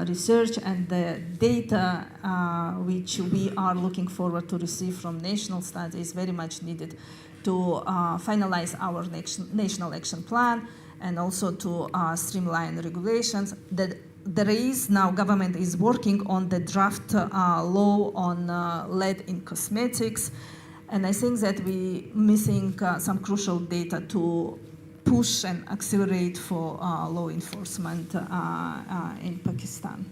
research and the data which we are looking forward to receive from national studies is very much needed to finalize our national action plan and also to streamline regulations. That there is now government is working on the draft law on lead in cosmetics, and I think that we're missing some crucial data to push and accelerate for law enforcement in Pakistan.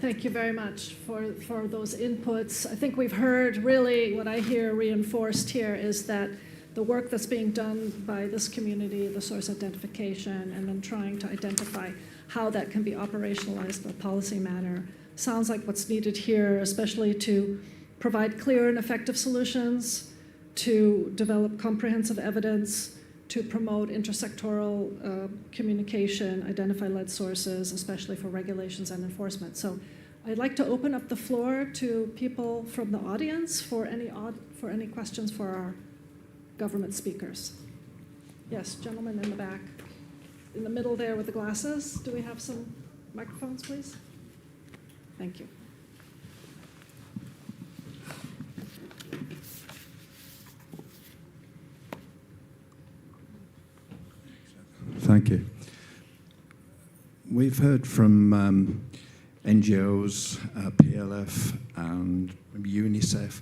Thank you very much for those inputs. I think we've heard really what I hear reinforced here is that the work that's being done by this community, the source identification, and then trying to identify how that can be operationalized in a policy manner sounds like what's needed here, especially to provide clear and effective solutions, to develop comprehensive evidence, to promote intersectoral communication, identify lead sources, especially for regulations and enforcement. So I'd like to open up the floor to people from the audience for any questions for our government speakers. Yes, gentleman in the back. In the middle there with the glasses. Do we have some microphones, please? Thank you. Thank you. We've heard from NGOs, PLF, and UNICEF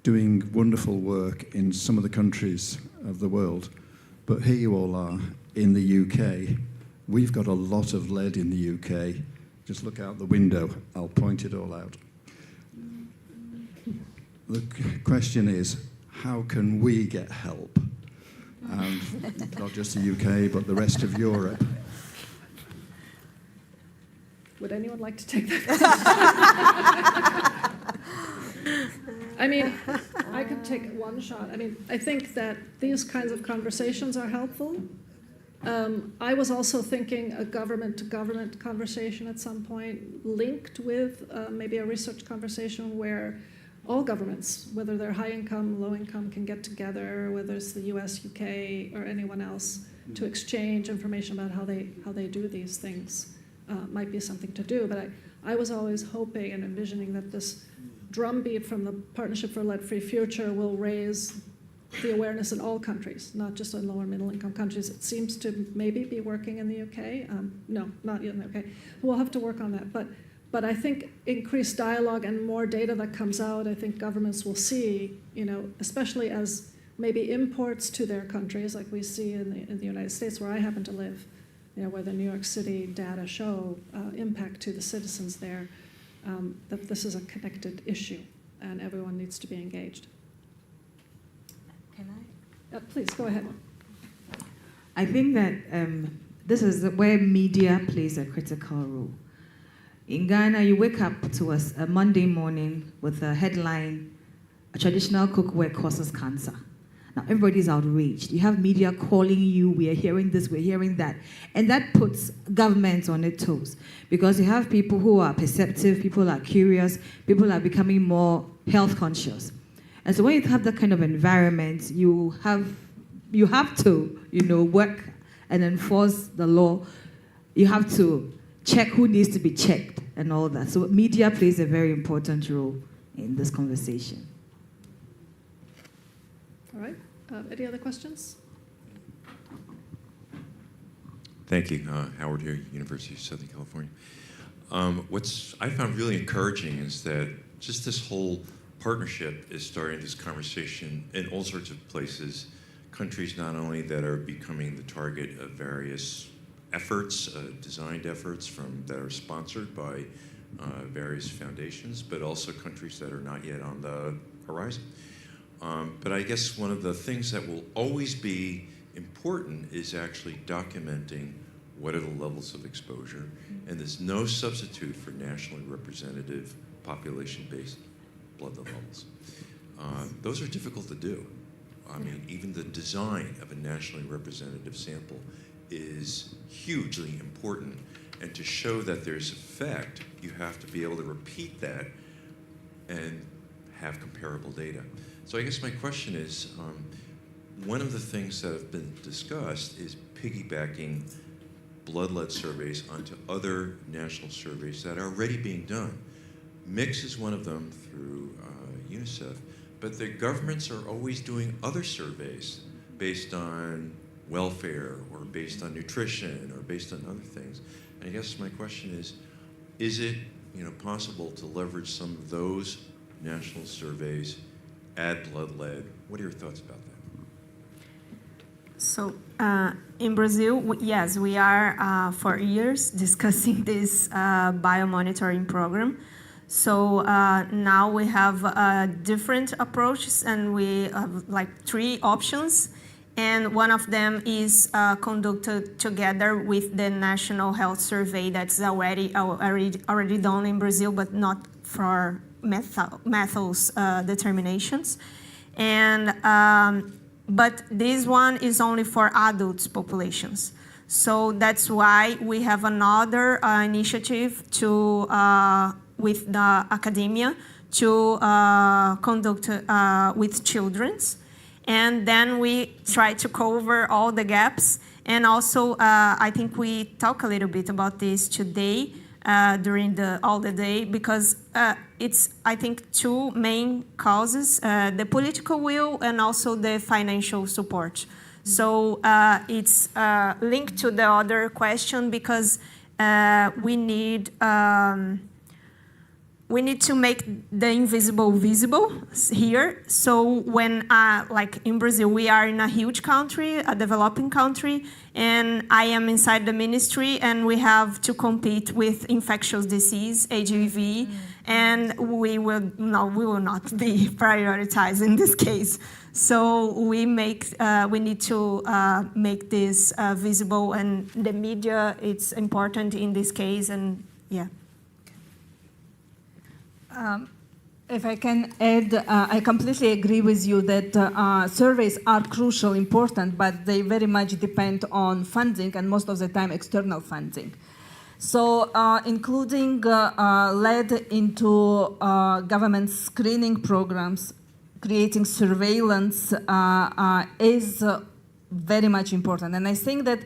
doing wonderful work in some of the countries of the world. But here you all are in the UK. We've got a lot of lead in the UK. Just look out the window. I'll point it all out. The question is, how can we get help? And not just the UK, but the rest of Europe. Would anyone like to take that? I mean, I could take one shot. I mean, I think that these kinds of conversations are helpful. I was also thinking a government-to-government conversation at some point linked with maybe a research conversation where all governments, whether they're high income, low income, can get together, whether it's the US, UK, or anyone else, to exchange information about how they do these things. Might be something to do, but I was always hoping and envisioning that this drumbeat from the Partnership for a Lead-Free Future will raise the awareness in all countries, not just in lower middle income countries. It seems to maybe be working in the UK. No, not yet in the UK. We'll have to work on that. But I think increased dialogue and more data that comes out, I think governments will see, especially as maybe imports to their countries, like we see in the United States, where I happen to live, where the New York City data show impact to the citizens there, that this is a connected issue and everyone needs to be engaged. Can I? Please, go ahead. I think that this is where media plays a critical role. In Ghana, you wake up to a Monday morning with a headline, "A traditional cookware causes cancer." Now, everybody's outraged. You have media calling you, we are hearing this, we're hearing that. And that puts governments on their toes. Because you have people who are perceptive, people are curious, people are becoming more health conscious. And so when you have that kind of environment, you have to, work and enforce the law. You have to check who needs to be checked and all that. So media plays a very important role in this conversation. All right. Any other questions? Thank you. Howard here, University of Southern California. What I found really encouraging is that just this whole partnership is starting this conversation in all sorts of places. Countries not only that are becoming the target of various efforts, designed efforts that are sponsored by various foundations, but also countries that are not yet on the horizon. But I guess one of the things that will always be important is actually documenting what are the levels of exposure, and there's no substitute for nationally representative population-based blood levels. Those are difficult to do. I mean, even the design of a nationally representative sample is hugely important, and to show that there's effect, you have to be able to repeat that and have comparable data. So I guess my question is, one of the things that have been discussed is piggybacking blood lead surveys onto other national surveys that are already being done. MIX is one of them through UNICEF, but the governments are always doing other surveys based on welfare or based on nutrition or based on other things. And I guess my question is it possible to leverage some of those national surveys, add blood lead? What are your thoughts about that? So in Brazil, yes, we are for years discussing this biomonitoring program. So now we have different approaches, and we have like 3 options. And one of them is conducted together with the National Health Survey that's already done in Brazil, but not for metals determinations. And but this one is only for adults populations. So that's why we have another initiative to with the academia to conduct with children's. And then we try to cover all the gaps. And also, I think we talk a little bit about this today during all the day, because it's, I think, 2 main causes, the political will and also the financial support. So it's linked to the other question, because we need to make the invisible visible here. So when, like in Brazil, we are in a huge country, a developing country, and I am inside the ministry, and we have to compete with infectious disease, HIV, and we will not be prioritized in this case. So we need to make this visible, and the media, it's important in this case, and yeah. If I can add, I completely agree with you that surveys are crucial, important, but they very much depend on funding, and most of the time external funding. So including lead into government screening programs, creating surveillance is very much important. And I think that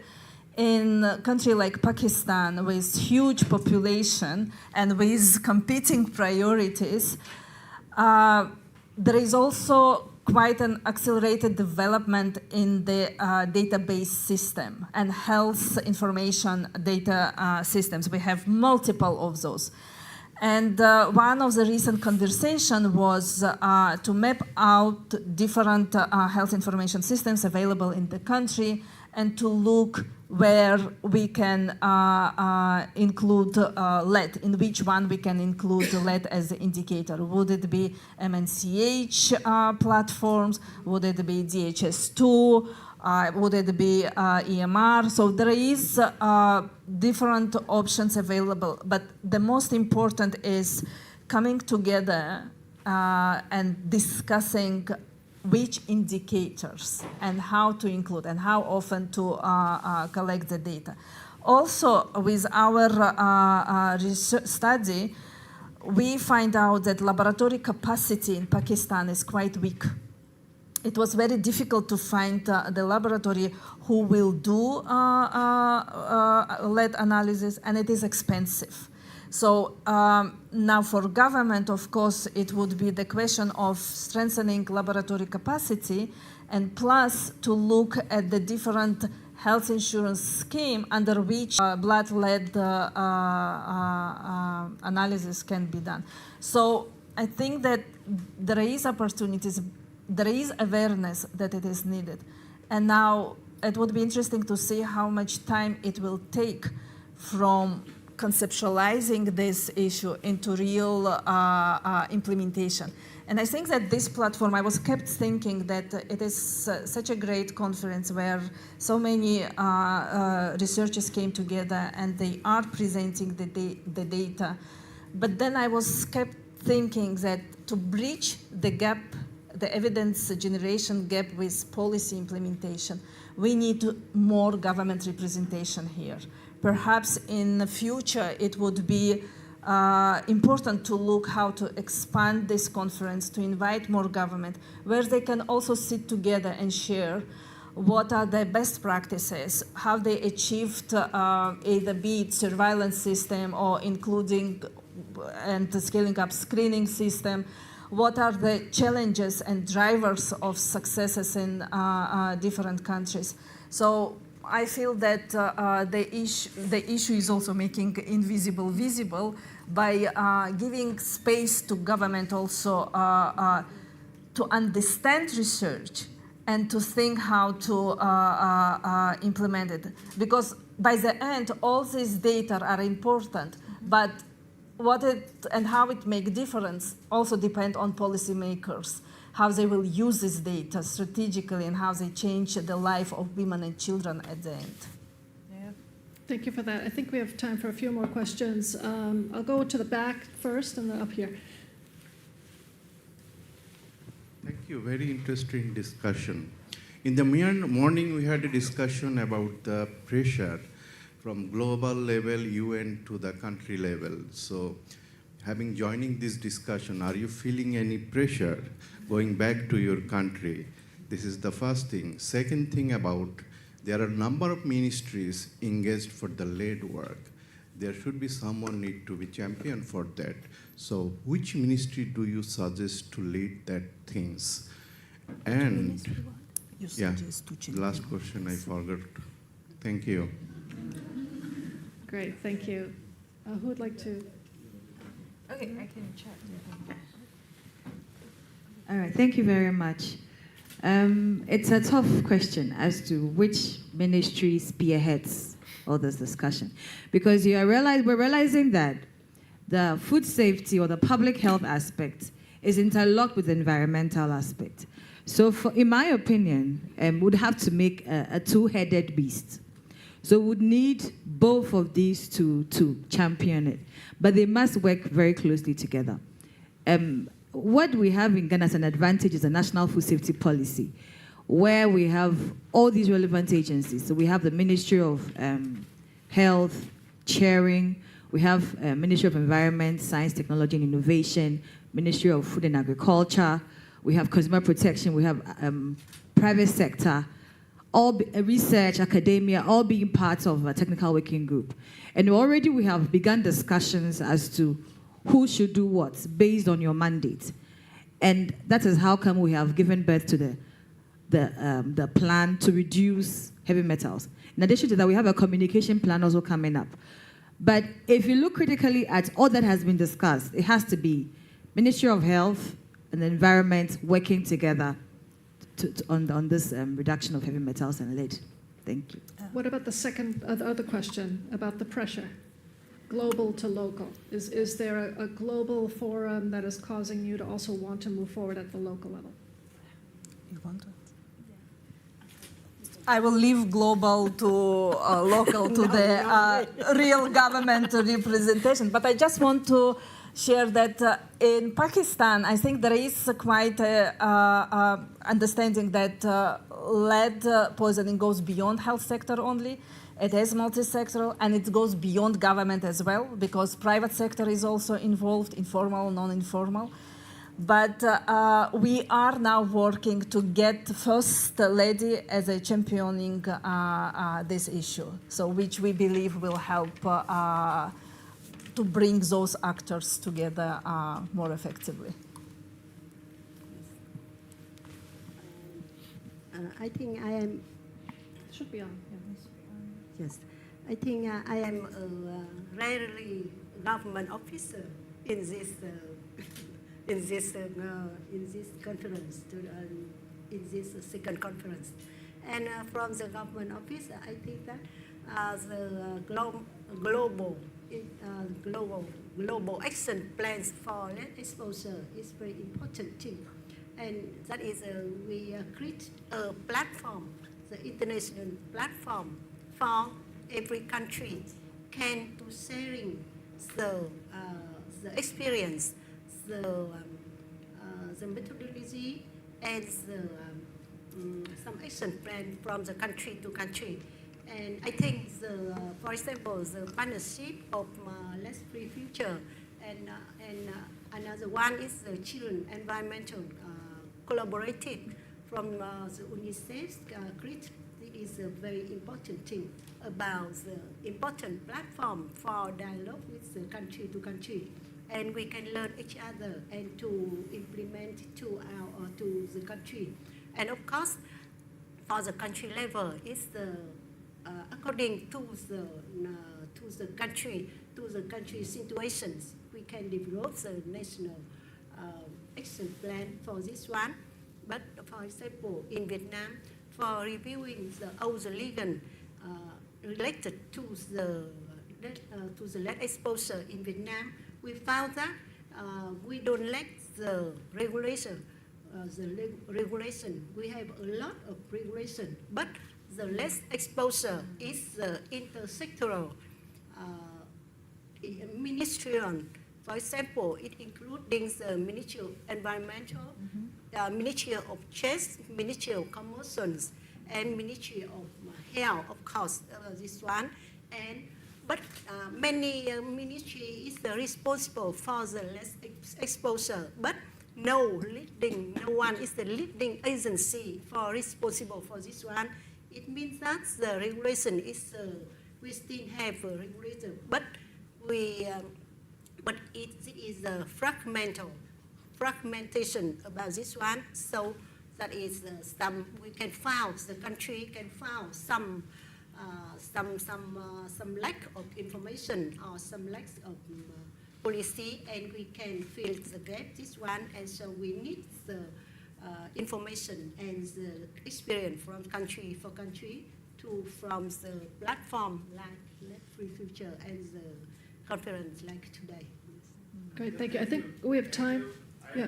in a country like Pakistan, with huge population and with competing priorities, there is also quite an accelerated development in the database system and health information data systems. We have multiple of those. And one of the recent conversations was to map out different health information systems available in the country, and to look where we can include lead, in which one we can include lead as an indicator. Would it be MNCH platforms? Would it be DHS2? Would it be EMR? So there is different options available, but the most important is coming together and discussing which indicators and how to include and how often to collect the data. Also, with our research study, we find out that laboratory capacity in Pakistan is quite weak. It was very difficult to find the laboratory who will do lead analysis, and it is expensive. So now for government, of course, it would be the question of strengthening laboratory capacity, and plus to look at the different health insurance scheme under which blood lead analysis can be done. So I think that there is opportunities, there is awareness that it is needed. And now it would be interesting to see how much time it will take from conceptualizing this issue into real implementation. And I think that this platform, I was kept thinking that it is such a great conference where so many researchers came together and they are presenting the data. But then I was kept thinking that to bridge the gap, the evidence generation gap with policy implementation, we need more government representation here. Perhaps in the future it would be important to look how to expand this conference, to invite more government, where they can also sit together and share what are the best practices, how they achieved either be it surveillance system or including and scaling up screening system, what are the challenges and drivers of successes in different countries. So I feel that the issue is also making invisible visible by giving space to government also to understand research and to think how to implement it. Because by the end, all these data are important, but what it and how it makes difference also depend on policymakers, how they will use this data strategically and how they change the life of women and children at the end. Thank you for that. I think we have time for a few more questions. I'll go to the back first and then up here. Thank you. Very interesting discussion. In the morning, we had a discussion about the pressure from global level, UN, to the country level. So, having joining this discussion, are you feeling any pressure going back to your country? This is the first thing. Second thing about, there are a number of ministries engaged for the lead work. There should be someone need to be champion for that. So which ministry do you suggest to lead that things? And yeah, last question I forgot. Thank you. Great, thank you. Who would like to? Okay, I can chat. All right, thank you very much. It's a tough question as to which ministry spearheads all this discussion, because we're realizing that the food safety or the public health aspect is interlocked with the environmental aspect. So in my opinion, we'd have to make a two-headed beast. So we'd need both of these to champion it, but they must work very closely together. What we have in Ghana as an advantage is a national food safety policy, where we have all these relevant agencies. So we have the Ministry of Health chairing, we have Ministry of Environment, Science, Technology and Innovation, Ministry of Food and Agriculture, we have Consumer Protection, we have private sector, all research, academia, all being part of a technical working group. And already we have begun discussions as to who should do what based on your mandate. And that is how come we have given birth to the plan to reduce heavy metals. In addition to that, we have a communication plan also coming up. But if you look critically at all that has been discussed, it has to be Ministry of Health and the Environment working together on this reduction of heavy metals and lead. Thank you. What about the other question about the pressure? Global to local. Is there a global forum that is causing you to also want to move forward at the local level? You want to? I will leave global to local to the real government representation. But I just want to share that in Pakistan, I think there is quite a understanding that lead poisoning goes beyond health sector only. It is multi-sectoral, and it goes beyond government as well, because private sector is also involved, informal, non-informal. But we are now working to get First Lady as a championing this issue, so which we believe will help to bring those actors together more effectively. I think I am. Should be on. Yes, I think I am a rarely government officer in this conference, in this second conference, and from the government office, I think that the global global action plans for lead exposure is very important too. And that is we create a platform, the international platform for every country can to sharing the experience, the methodology and some action plan from the country to country. And I think, for example, the partnership of Let's Free Future and another one is the Children Environmental Collaborative from the UNICEF. It is a very important thing about the important platform for dialogue with the country to country. And we can learn each other and to implement to the country. And of course, for the country level, it's according to the country situations, we can develop the national action plan for this one. But for example, in Vietnam, for reviewing all the legal related to the lead exposure in Vietnam, we found that we don't lack the regulation. We have a lot of regulation, but the lead exposure is intersectoral, ministerial. For example, it includes the Ministry of Environmental, Ministry of Justice, Ministry of Commerce, and Ministry of Health, of course, this one. But many ministries is responsible for the lead exposure, but no one is the leading agency for responsible for this one. It means that the regulation is we still have a regulator, but it is a fragmentation about this one. So that is some we can find the country can find some lack of information or some lack of policy, and we can fill the gap this one. And so we need the information and the experience from country for country from the platform like Let's Free Future and the conference like today. Great, thank you. I think we have time. Yeah.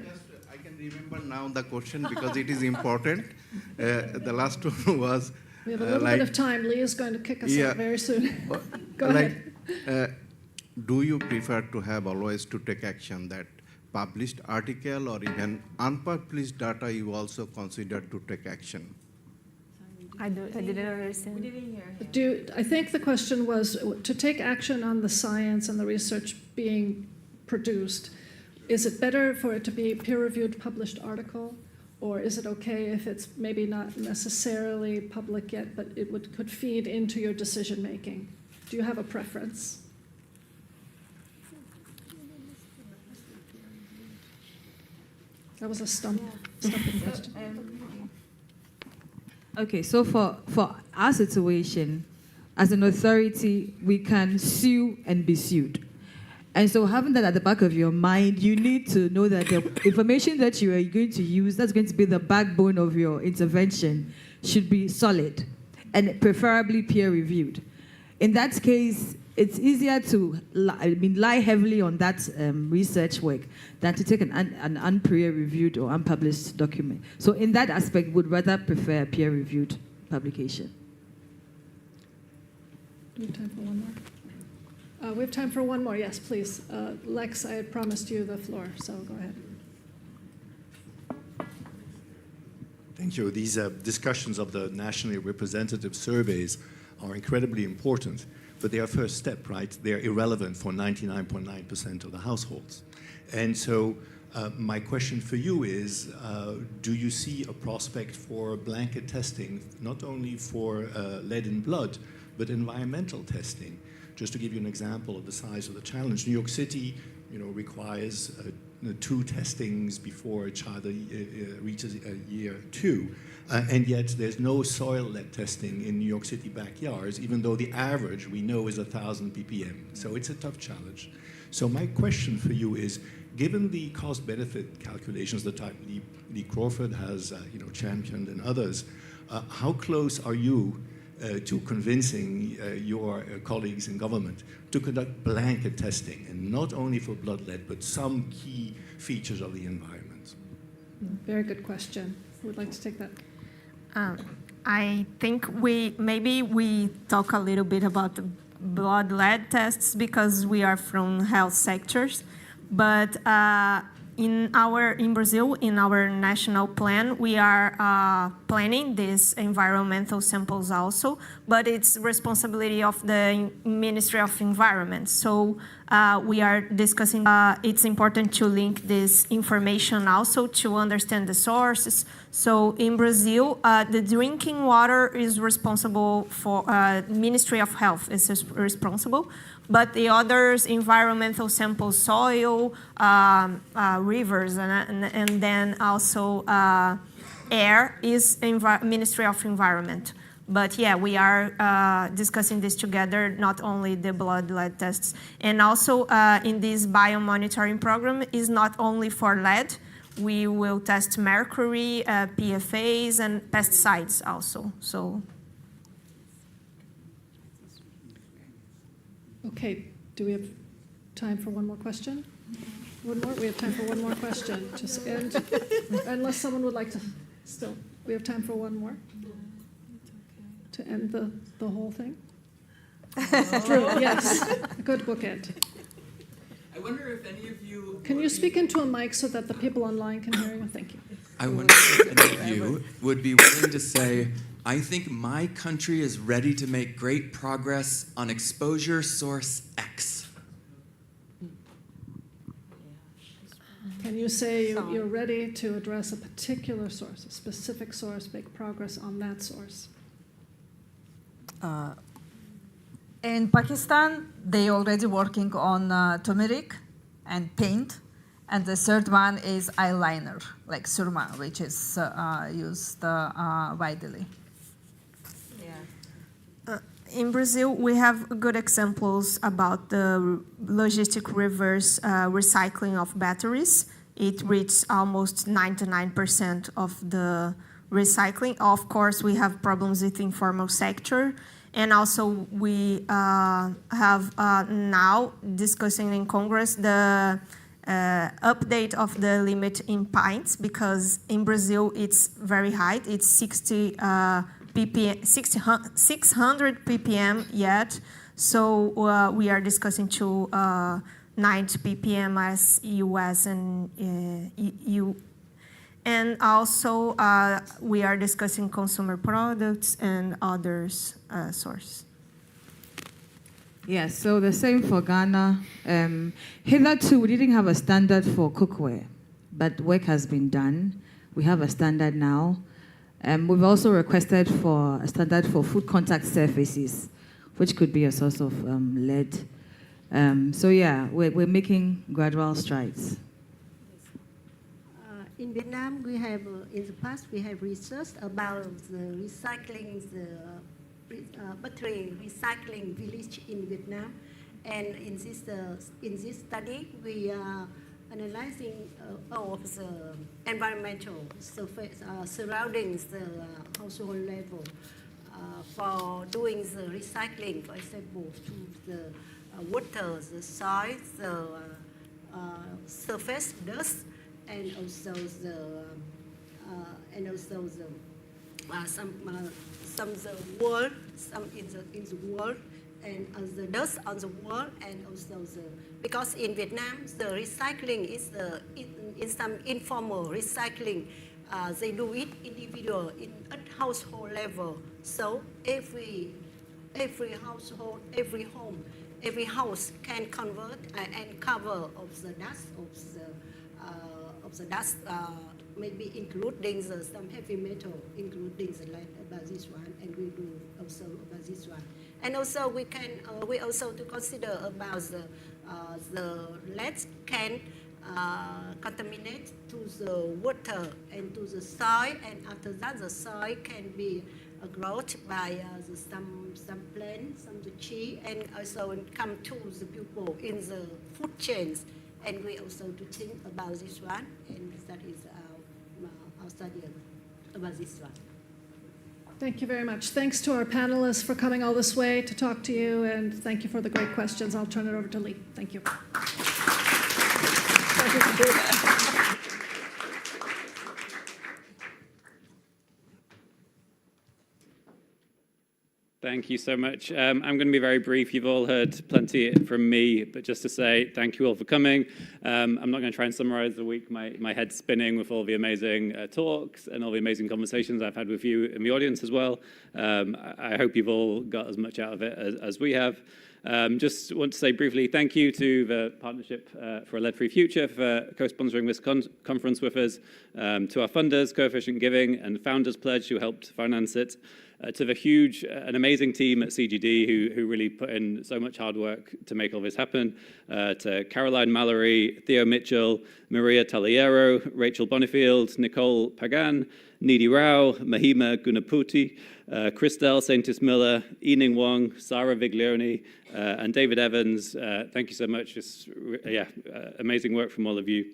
I can remember now the question because it is important. The last one was. We have a little bit of time. Lee is going to kick us out very soon. Go ahead. Do you prefer to have always to take action that published article or even unpublished data you also consider to take action? I didn't understand. I think the question was to take action on the science and the research being produced. Is it better for it to be a peer-reviewed published article, or is it okay if it's maybe not necessarily public yet, but it could feed into your decision making? Do you have a preference? That was a stumping question. Okay, so for our situation, as an authority, we can sue and be sued. And so having that at the back of your mind, you need to know that the information that you are going to use, that's going to be the backbone of your intervention, should be solid and preferably peer-reviewed. In that case, it's easier to lie heavily on that research work than to take an unpeer-reviewed or unpublished document. So in that aspect, would rather prefer a peer-reviewed publication. Do we have time for one more? We have time for one more. Yes, please. Lex, I had promised you the floor, so go ahead. Thank you. These discussions of the nationally representative surveys are incredibly important, but they are a first step, right? They're irrelevant for 99.9% of the households. And so my question for you is, do you see a prospect for blanket testing, not only for lead in blood, but environmental testing? Just to give you an example of the size of the challenge, New York City, requires 2 testings before a child reaches year 2. And yet there's no soil lead testing in New York City backyards, even though the average we know is 1,000 ppm. So it's a tough challenge. So my question for you is, given the cost-benefit calculations that Lee Crawford has championed and others, how close are you to convincing your colleagues in government to conduct blanket testing, and not only for blood lead, but some key features of the environment? Very good question. Who would like to take that? I think maybe we talk a little bit about the blood lead tests because we are from health sectors, but in Brazil, in our national plan, we are planning these environmental samples also, but it's responsibility of the Ministry of Environment. So we are discussing, it's important to link this information also to understand the sources. So in Brazil, the drinking water is responsible for, Ministry of Health is responsible, but the others, environmental samples, soil, rivers, and then also air is Ministry of Environment. But yeah, we are discussing this together, not only the blood lead tests. And also in this biomonitoring program is not only for lead, we will test mercury, PFAS, and pesticides also. So. Okay, do we have time for one more question? One more? We have time for one more question. Just end, unless someone would like to still. We have time for one more to end the whole thing. Drew, yes, a good bookend. I wonder if any of you... Can you speak into a mic so that the people online can hear you? Thank you. I wonder if any of you would be willing to say, I think my country is ready to make great progress on exposure source X. Can you say you're ready to address a particular source, a specific source, make progress on that source? In Pakistan, they already working on turmeric and paint. And the third one is eyeliner, like surma, which is used widely. In Brazil, we have good examples about the logistic reverse recycling of batteries. It reached almost 99% of the recycling. Of course, we have problems with the informal sector. And also, we have now discussing in Congress the update of the limit in pints, because in Brazil, it's very high. It's 600 ppm yet. So we are discussing to 90 ppm as US and EU. And also we are discussing consumer products and others source. Yes, so the same for Ghana. Hitherto, we didn't have a standard for cookware, but work has been done. We have a standard now. We've also requested for a standard for food contact surfaces, which could be a source of lead. So yeah, we're making gradual strides. In Vietnam, we have, in the past, we have researched about the recycling, the battery recycling village in Vietnam. And in this study, we are analyzing all of the environmental surface, surroundings, the household level, for doing the recycling, for example, to the water, the soil, the surface dust, and also some the wall, some in the wall, and the dust on the wall, and also because in Vietnam the recycling is in some informal recycling. They do it individual at household level. So every household, every home, every house can convert and cover of the dust, maybe including some heavy metal, including the lead about this one, and we do also about this one. And also we can we also to consider about the lead can contaminate to the water and to the soil, and after that the soil can be growth by some plant, some the tree, and also come to the people in the food chains. And we also to think about this one, and that is our study about this one. Thank you very much. Thanks to our panelists for coming all this way to talk to you, and thank you for the great questions. I'll turn it over to Lee. Thank you. Thank you so much. I'm going to be very brief. You've all heard plenty from me, but just to say thank you all for coming. I'm not going to try and summarize the week. My head's spinning with all the amazing talks and all the amazing conversations I've had with you in the audience as well. I hope you've all got as much out of it as we have. Just want to say briefly thank you to the Partnership for a Lead-Free Future for co-sponsoring this conference with us, to our funders, Coefficient Giving, and Founders Pledge, who helped finance it, to the huge and amazing team at CGD who really put in so much hard work to make all this happen, to Caroline Mallory, Theo Mitchell, Maria Taliero, Rachel Bonifield, Nicole Pagan, Nidhi Rao, Mahima Gunaputi, Christelle Saintis-Miller, Ening Wong, Sarah Viglione, and David Evans. Thank you so much. Just, amazing work from all of you.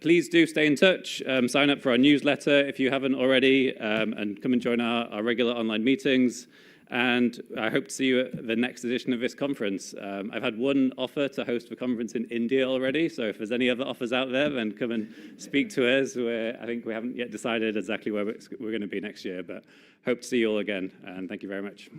Please do stay in touch. Sign up for our newsletter if you haven't already, and come and join our regular online meetings. And I hope to see you at the next edition of this conference. I've had one offer to host the conference in India already, so if there's any other offers out there, then come and speak to us. I think we haven't yet decided exactly where we're going to be next year, but hope to see you all again, and thank you very much.